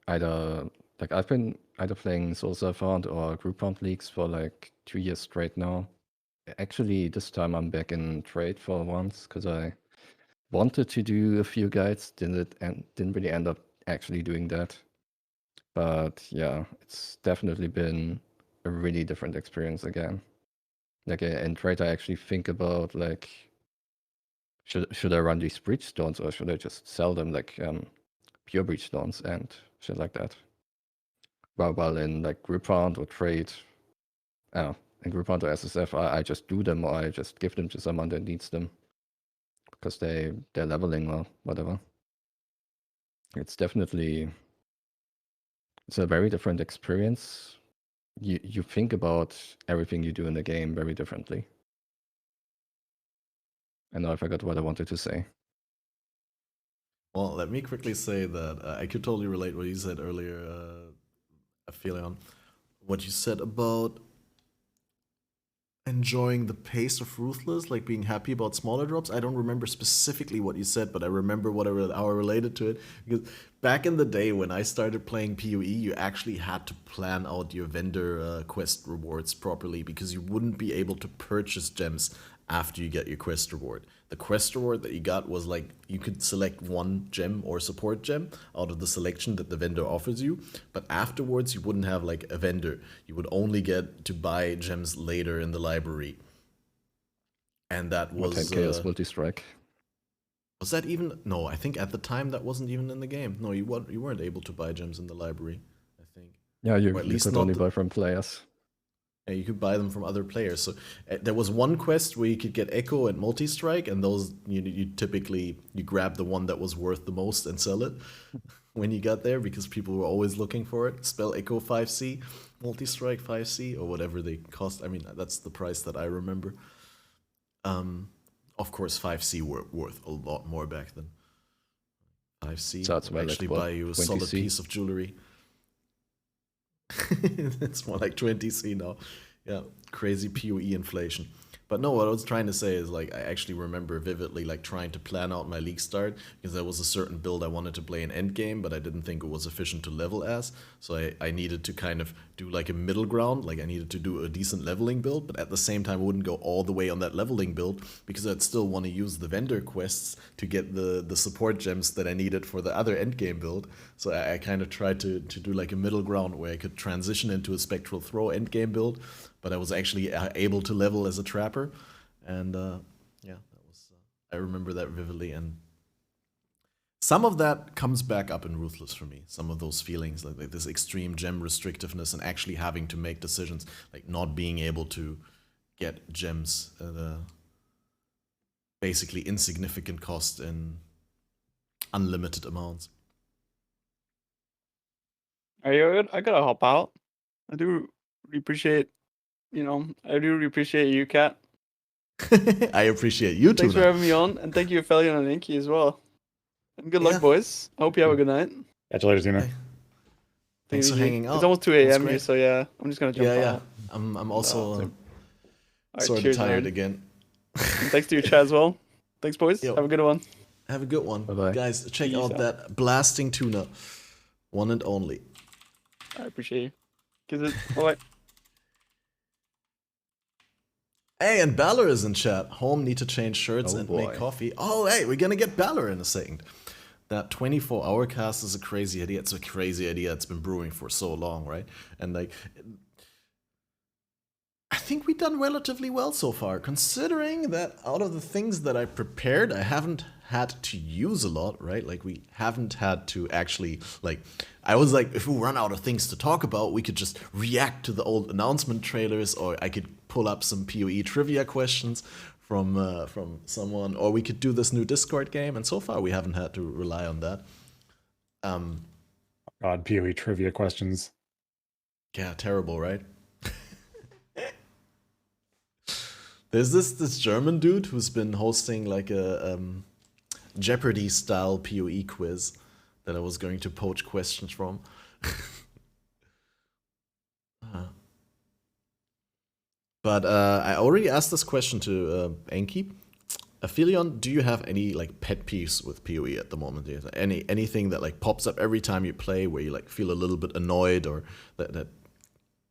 I've been either playing solo found or group found leagues for like 2 years straight now. Actually, this time I'm back in trade for once because I wanted to do a few guides, didn't really end up actually doing that. But yeah, it's definitely been a really different experience again. Like in trade, I actually think about like, should I run these breach stones or should I just sell them like pure breach stones and shit like that? While in like group round or trade, in group round or SSF, I just do them or I just give them to someone that needs them because they're leveling or whatever. It's definitely, it's a very different experience. You think about everything you do in the game very differently. And now I forgot what I wanted to say. Well, let me quickly say that I could totally relate what you said earlier, Aphelion. What you said about enjoying the pace of Ruthless, like being happy about smaller drops. I don't remember specifically what you said, but I remember how I related to it. Because back in the day when I started playing PoE, you actually had to plan out your vendor quest rewards properly because you wouldn't be able to purchase gems after you get your quest reward. The quest reward that you got was like you could select one gem or support gem out of the selection that the vendor offers you, but afterwards you wouldn't have like a vendor. You would only get to buy gems later in the library. And that was Tenkiei multi-strike. Was that even? No, I think at the time that wasn't even in the game. No, you weren't able to buy gems in the library, I think. Yeah, you at least could only buy from players. Yeah, you could buy them from other players. So there was one quest where you could get Echo and Multi-Strike, and those you typically grab the one that was worth the most and sell it when you got there because people were always looking for it. Spell Echo 5C, Multi-Strike 5C, or whatever they cost. I mean, that's the price that I remember. Of course, 5C were worth a lot more back then. 5C so would actually buy you a solid piece of jewelry. It's more like 20C now. Yeah, crazy PoE inflation. But no, what I was trying to say is like I actually remember vividly like trying to plan out my league start because there was a certain build I wanted to play in endgame, but I didn't think it was efficient to level as. So I needed to kind of do like a middle ground, like I needed to do a decent leveling build, but at the same time I wouldn't go all the way on that leveling build because I'd still want to use the vendor quests to get the support gems that I needed for the other endgame build. So I kind of tried to do like a middle ground where I could transition into a spectral throw endgame build, but I was actually able to level as a trapper, and yeah, that was I remember that vividly, and some of that comes back up in Ruthless for me. Some of those feelings, like this extreme gem restrictiveness, and actually having to make decisions, like not being able to get gems at a basically insignificant cost in unlimited amounts. Are you good? I gotta hop out. I do appreciate. I do appreciate you, Kat. I appreciate you too. Thanks for having me on, and thank you, Aphelion and Inky as well. And good luck, boys. I hope you have a good night. Catch you later, Zeno. Thanks for hanging out. It's almost 2 a.m. here, so yeah, I'm just gonna jump out. Yeah. I'm also sort of tired again. And thanks to your chat as well. Thanks, boys. Yo. Have a good one. Have a good one. Bye-bye. Guys, check out that blasting tuna. One and only. I appreciate you. Kiss it. Bye. Hey, and Balor is in chat. Home need to change shirts and make coffee. Oh, hey, we're gonna get Balor in a second. That 24-hour cast is a crazy idea. It's a crazy idea. It's been brewing for so long, right? And like, I think we've done relatively well so far, considering that out of the things that I prepared, I haven't had to use a lot, right? Like, we haven't had to actually, like, I was like, if we run out of things to talk about, we could just react to the old announcement trailers, or I could pull up some PoE trivia questions from someone, or we could do this new Discord game, and so far we haven't had to rely on that. God, PoE trivia questions. Yeah, terrible, right? There's this German dude who's been hosting like a Jeopardy style PoE quiz that I was going to poach questions from. But I already asked this question to Enki. Aphelion, do you have any like pet peeves with PoE at the moment? Anything that like pops up every time you play where you like feel a little bit annoyed, or that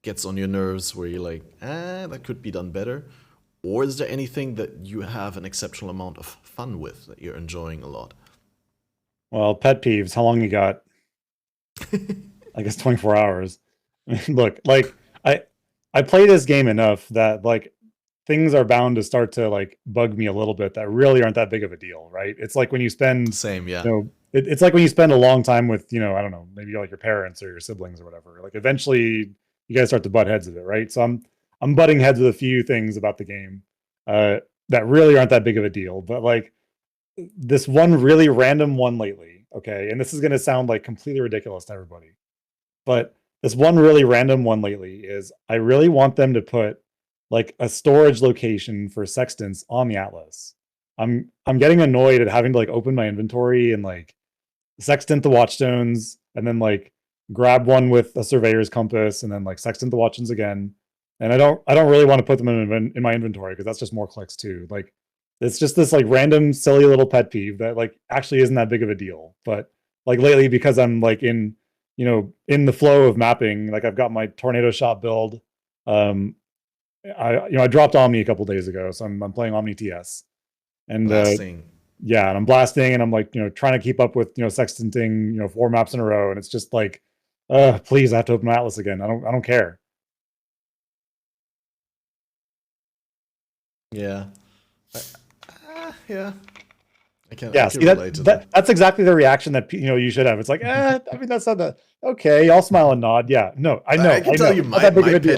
gets on your nerves, where you're like, that could be done better? Or is there anything that you have an exceptional amount of fun with that you're enjoying a lot? Well, pet peeves, how long you got? I guess 24 hours. Look, like I play this game enough that like things are bound to start to like bug me a little bit that really aren't that big of a deal, right? It's like when you spend it's like when you spend a long time with, I don't know, maybe like your parents or your siblings or whatever. Like eventually you guys start to butt heads with it, right? So I'm butting heads with a few things about the game that really aren't that big of a deal. But like this one really random one lately, okay, and this is going to sound like completely ridiculous to everybody, but this one really random one lately is I really want them to put like a storage location for sextants on the Atlas. I'm getting annoyed at having to like open my inventory and like sextant the watchstones and then like grab one with a surveyor's compass and then like sextant the watchstones again. And I don't really want to put them in my inventory because that's just more clicks too. Like it's just this like random silly little pet peeve that like actually isn't that big of a deal. But like lately, because I'm like in the flow of mapping, like I've got my tornado shot build. I dropped Omni a couple days ago, so I'm playing Omni TS. And Blasting. yeah, and I'm blasting and I'm like, trying to keep up with, sextanting, 4 maps in a row. And it's just like, please, I have to open my Atlas again. I don't care. Yeah. Yeah. I can Yeah, I can see relate to that. that's exactly the reaction that you should have. It's like, I mean, that's not the okay. I'll smile and nod. Yeah, no, I know. I can tell know. you Not my that big of a deal.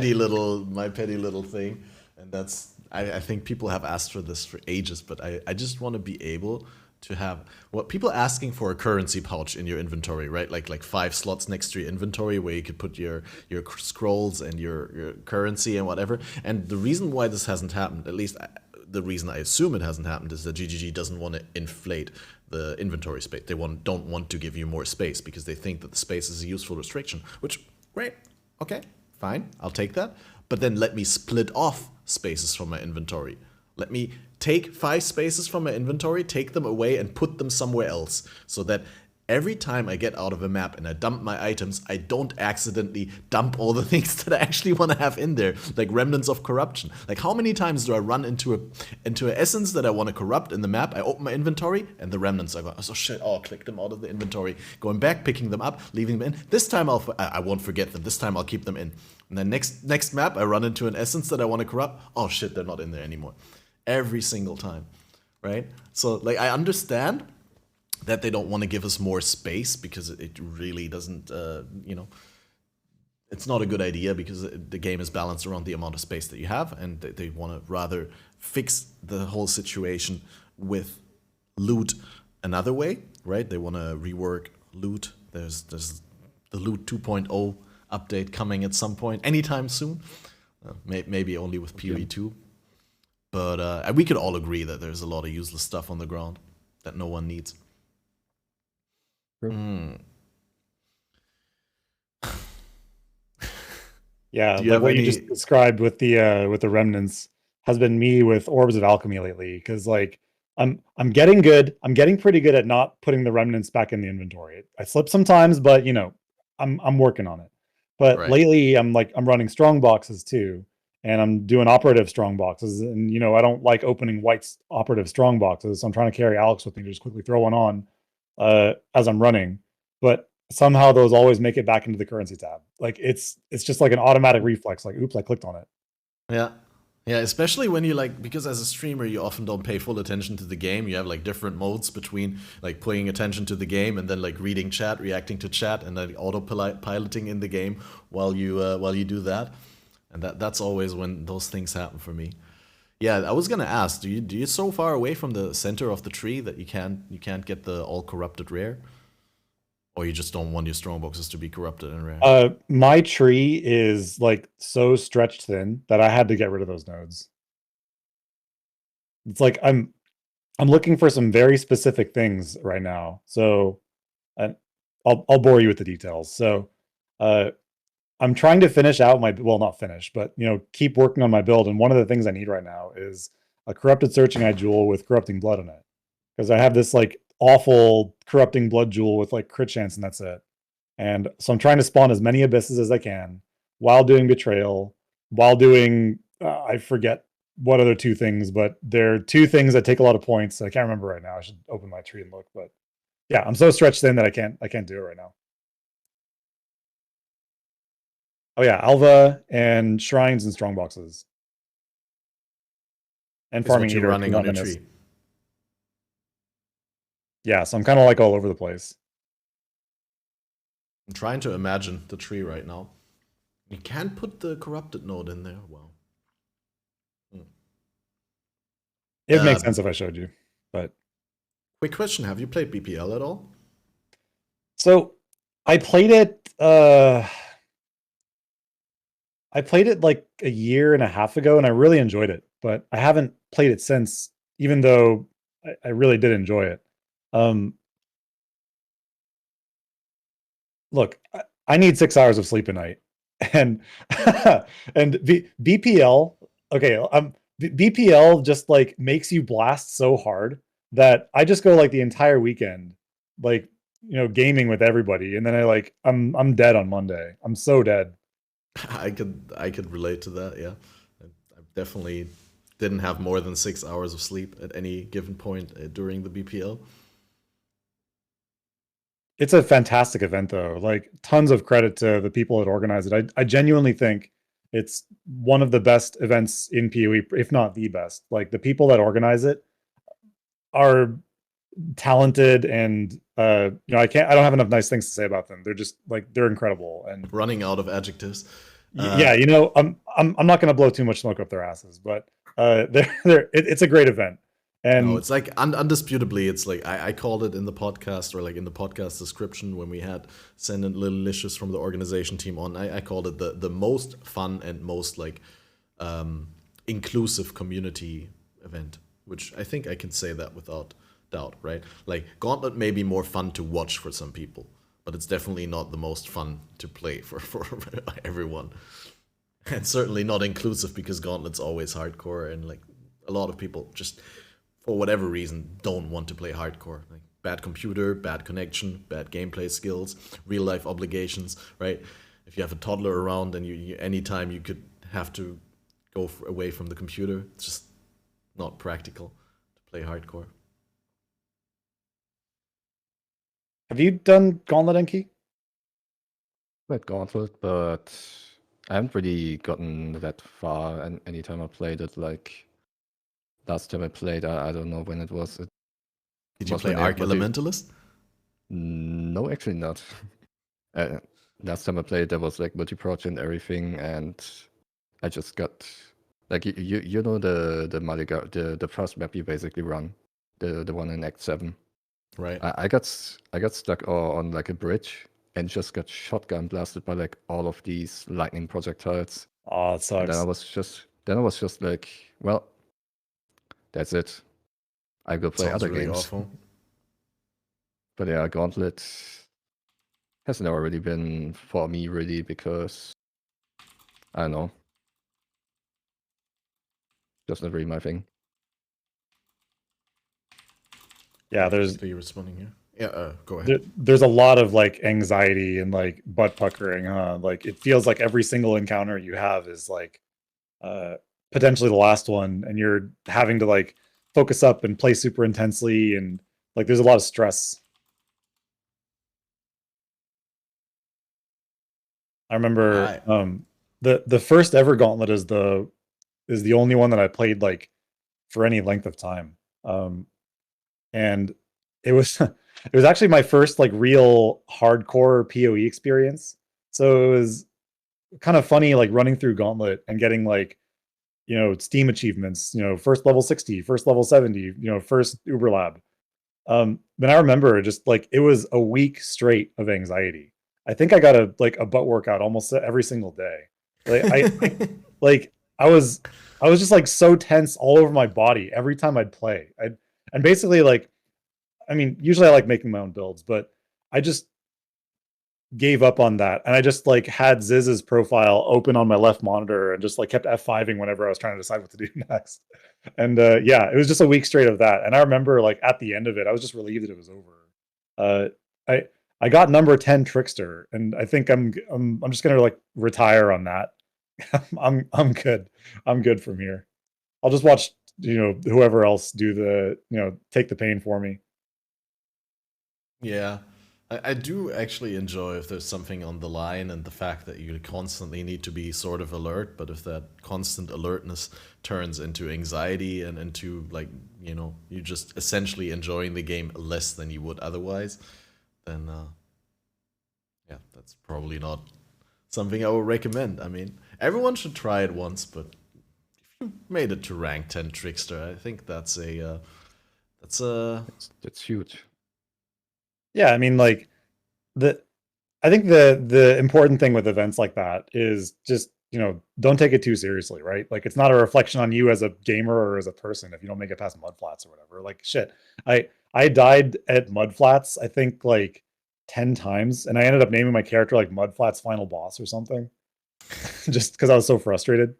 petty little thing, and that's I think people have asked for this for ages, but I just want to be able to have what people asking for a currency pouch in your inventory, right? Like 5 slots next to your inventory where you could put your scrolls and your currency and whatever. And the reason why this hasn't happened, at least the reason I assume it hasn't happened, is that GGG doesn't want to inflate the inventory space. They don't want to give you more space because they think that the space is a useful restriction, which, great, okay, fine, I'll take that. But then let me split off spaces from my inventory. Let me take 5 spaces from my inventory, take them away and put them somewhere else so that every time I get out of a map and I dump my items, I don't accidentally dump all the things that I actually want to have in there, like remnants of corruption. Like how many times do I run into an essence that I want to corrupt in the map? I open my inventory and the remnants are going, oh shit, I'll click them out of the inventory, going back, picking them up, leaving them in. This time I won't forget them. This time I'll keep them in. And then next map I run into an essence that I want to corrupt. Oh shit, they're not in there anymore. Every single time, right? So like I understand that they don't want to give us more space because it really doesn't, it's not a good idea because the game is balanced around the amount of space that you have, and they want to rather fix the whole situation with loot another way, right? They want to rework loot. There's the loot 2.0 update coming at some point, anytime soon, maybe only with PoE 2. But we could all agree that there's a lot of useless stuff on the ground that no one needs. Yeah, like what you just described with the remnants has been me with Orbs of Alchemy lately, because like I'm getting pretty good at not putting the remnants back in the inventory. I slip sometimes, but I'm working on it. But lately I'm running strong boxes too, and I'm doing operative strong boxes, and I don't like opening white operative strong boxes, so I'm trying to carry Alex with me to just quickly throw one on as I'm running. But somehow those always make it back into the currency tab. Like it's just like an automatic reflex. Like, oops, I clicked on it. Yeah, especially when you because as a streamer you often don't pay full attention to the game. You have like different modes between like paying attention to the game and then like reading chat, reacting to chat, and then auto-piloting in the game while you do that. And that's always when those things happen for me. Yeah, I was gonna ask, do you so far away from the center of the tree that you can't get the all corrupted rare? Or you just don't want your strong boxes to be corrupted and rare? My tree is like so stretched thin that I had to get rid of those nodes. It's like I'm looking for some very specific things right now. So I'll bore you with the details. So I'm trying to finish out not finish, but keep working on my build. And one of the things I need right now is a corrupted searching eye jewel with corrupting blood in it. Because I have this like awful corrupting blood jewel with like crit chance, and that's it. And so I'm trying to spawn as many abysses as I can while doing betrayal, while doing I forget what other 2 things, but there are 2 things that take a lot of points. I can't remember right now. I should open my tree and look, but yeah, I'm so stretched thin that I can't do it right now. Oh yeah, Alva and shrines and strong boxes. And farming eater running on a tree. Yeah, so I'm kind of like all over the place. I'm trying to imagine the tree right now. You can't put the corrupted node in there. Wow. It makes sense if I showed you, but quick question: have you played BPL at all? So I played it. I played it like a year and a half ago, and I really enjoyed it. But I haven't played it since, even though I really did enjoy it. Look, I need 6 hours of sleep a night, and BPL. Okay, BPL just like makes you blast so hard that I just go like the entire weekend, like gaming with everybody, and then I'm dead on Monday. I'm so dead. I could relate to that. Yeah, I definitely didn't have more than 6 hours of sleep at any given point during the BPL. It's a fantastic event, though. Like, tons of credit to the people that organize it. I genuinely think it's one of the best events in PoE, if not the best. Like, the people that organize it are talented, and I don't have enough nice things to say about them. They're just like, they're incredible. And running out of adjectives. Yeah, I'm not going to blow too much smoke up their asses, but it's a great event. And no, it's like undisputably, it's like I called it in the podcast, or like in the podcast description when we had sent in Little Licious from the organization team on. I called it the most fun and most like inclusive community event, which I think I can say that without doubt, right? Like Gauntlet may be more fun to watch for some people, but it's definitely not the most fun to play for everyone. And certainly not inclusive, because Gauntlet's always hardcore, and like a lot of people just, for whatever reason, don't want to play hardcore. Like bad computer, bad connection, bad gameplay skills, real life obligations, right? If you have a toddler around and you anytime you could have to go away from the computer, it's just not practical to play hardcore. Have you done Gauntlet, Enki? Played Gauntlet, but I haven't really gotten that far. And anytime I played it, like last time I played, I don't know when it was. Did you play Arc Elementalist? No, actually not. Last time I played, there was like multi-proj and everything, and I just got like you know the Maliga, the first map you basically run, the one in Act 7. Right. I got stuck on like a bridge and just got shotgun blasted by like all of these lightning projectiles. Oh, it sucks. And then I was just like, well, that's it. I go play Sounds other really games. awful. But yeah, Gauntlet has never really been for me, really, because I don't know, just not really my thing. Yeah, there's. Are you responding here? Yeah, go ahead. There's a lot of like anxiety and like butt puckering, huh? Like it feels like every single encounter you have is like potentially the last one, and you're having to like focus up and play super intensely, and like there's a lot of stress. I remember the first ever Gauntlet is the only one that I played like for any length of time. And it was it was actually my first like real hardcore PoE experience. So it was kind of funny like running through Gauntlet and getting like, Steam achievements, first level 60, first level 70, first Uber Lab. But I remember just like it was a week straight of anxiety. I think I got a butt workout almost every single day. Like I was just like so tense all over my body every time I'd play. And basically like, I mean, usually I like making my own builds, but I just gave up on that. And I just like had Ziz's profile open on my left monitor and just like kept F5ing whenever I was trying to decide what to do next. And yeah, it was just a week straight of that. And I remember like at the end of it, I was just relieved that it was over. I got number 10 Trickster, and I think I'm just gonna like retire on that. I'm good. I'm good from here. I'll just watch, whoever else do the, take the pain for me. Yeah, I do actually enjoy if there's something on the line, and the fact that you constantly need to be sort of alert, but if that constant alertness turns into anxiety and into like, you just essentially enjoying the game less than you would otherwise, then yeah, that's probably not something I would recommend. I mean, everyone should try it once, but if you made it to rank 10 Trickster, I think that's huge. Yeah, I mean, like I think the important thing with events like that is just don't take it too seriously, right? Like, it's not a reflection on you as a gamer or as a person if you don't make it past mud flats or whatever. Like, shit, I died at mud flats, I think, like 10 times, and I ended up naming my character like Mud Flats Final Boss or something, just because I was so frustrated.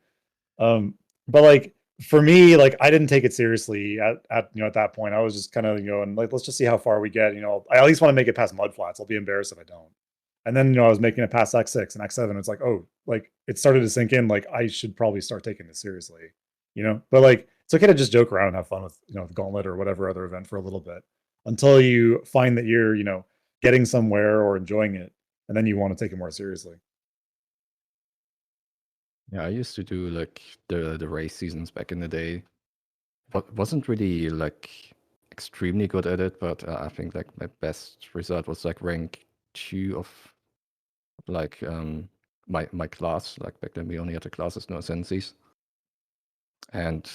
But like, for me, like, I didn't take it seriously at that point. I was just kind of and like, let's just see how far we get. I at least want to make it past mud flats. I'll be embarrassed if I don't. And then I was making it past X6 and X7. It's like, oh, like, it started to sink in. Like, I should probably start taking this seriously. But like, it's okay to just joke around and have fun with the Gauntlet or whatever other event for a little bit until you find that you're getting somewhere or enjoying it, and then you want to take it more seriously. Yeah, I used to do like the race seasons back in the day. Wasn't really like extremely good at it, but I think like my best result was like rank 2 of like my class. Like back then we only had the classes, no senseis. And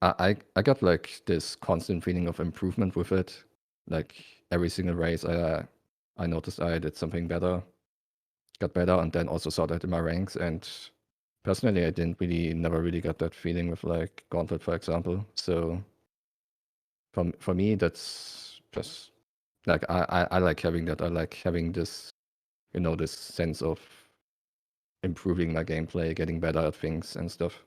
I got like this constant feeling of improvement with it. Like every single race I noticed I did something better, got better, and then also saw that in my ranks. And personally, I never really got that feeling with like Gauntlet, for example. So for me, that's just like I like having that. I like having this, this sense of improving my gameplay, getting better at things and stuff.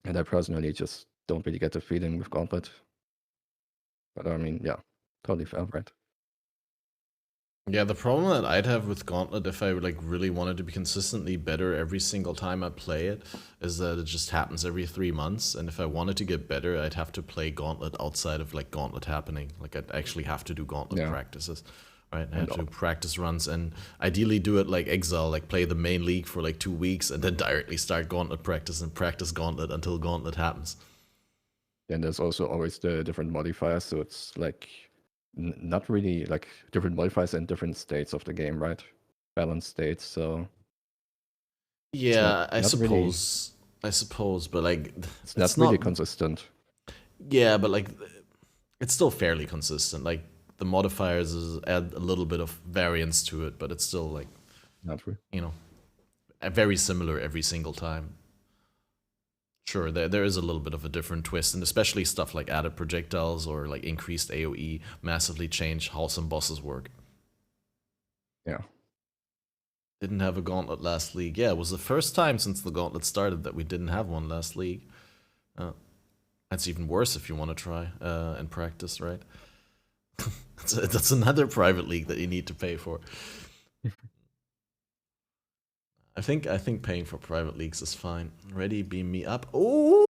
And I personally just don't really get the feeling with Gauntlet. But I mean, yeah, totally fair, right? Yeah, the problem that I'd have with Gauntlet if I like really wanted to be consistently better every single time I play it is that it just happens every 3 months, and if I wanted to get better, I'd have to play Gauntlet outside of like Gauntlet happening. Like, I'd actually have to do Gauntlet practices, right? I have to do practice runs, and ideally do it like Exile, like play the main league for like 2 weeks and then directly start Gauntlet practice and practice Gauntlet until Gauntlet happens. And there's also always the different modifiers, so it's like not really like different modifiers in different states of the game, right? Balanced states, so yeah, I suppose, but like it's not really consistent. Yeah, but like it's still fairly consistent. Like the modifiers add a little bit of variance to it, but it's still like not really, very similar every single time. Sure, there is a little bit of a different twist, and especially stuff like added projectiles or like increased AoE massively change how some bosses work. Yeah. Didn't have a Gauntlet last league. Yeah, it was the first time since the Gauntlet started that we didn't have one last league. That's even worse if you want to try and practice, right? That's another private league that you need to pay for. I think paying for private leagues is fine. Ready, beam me up. Oh,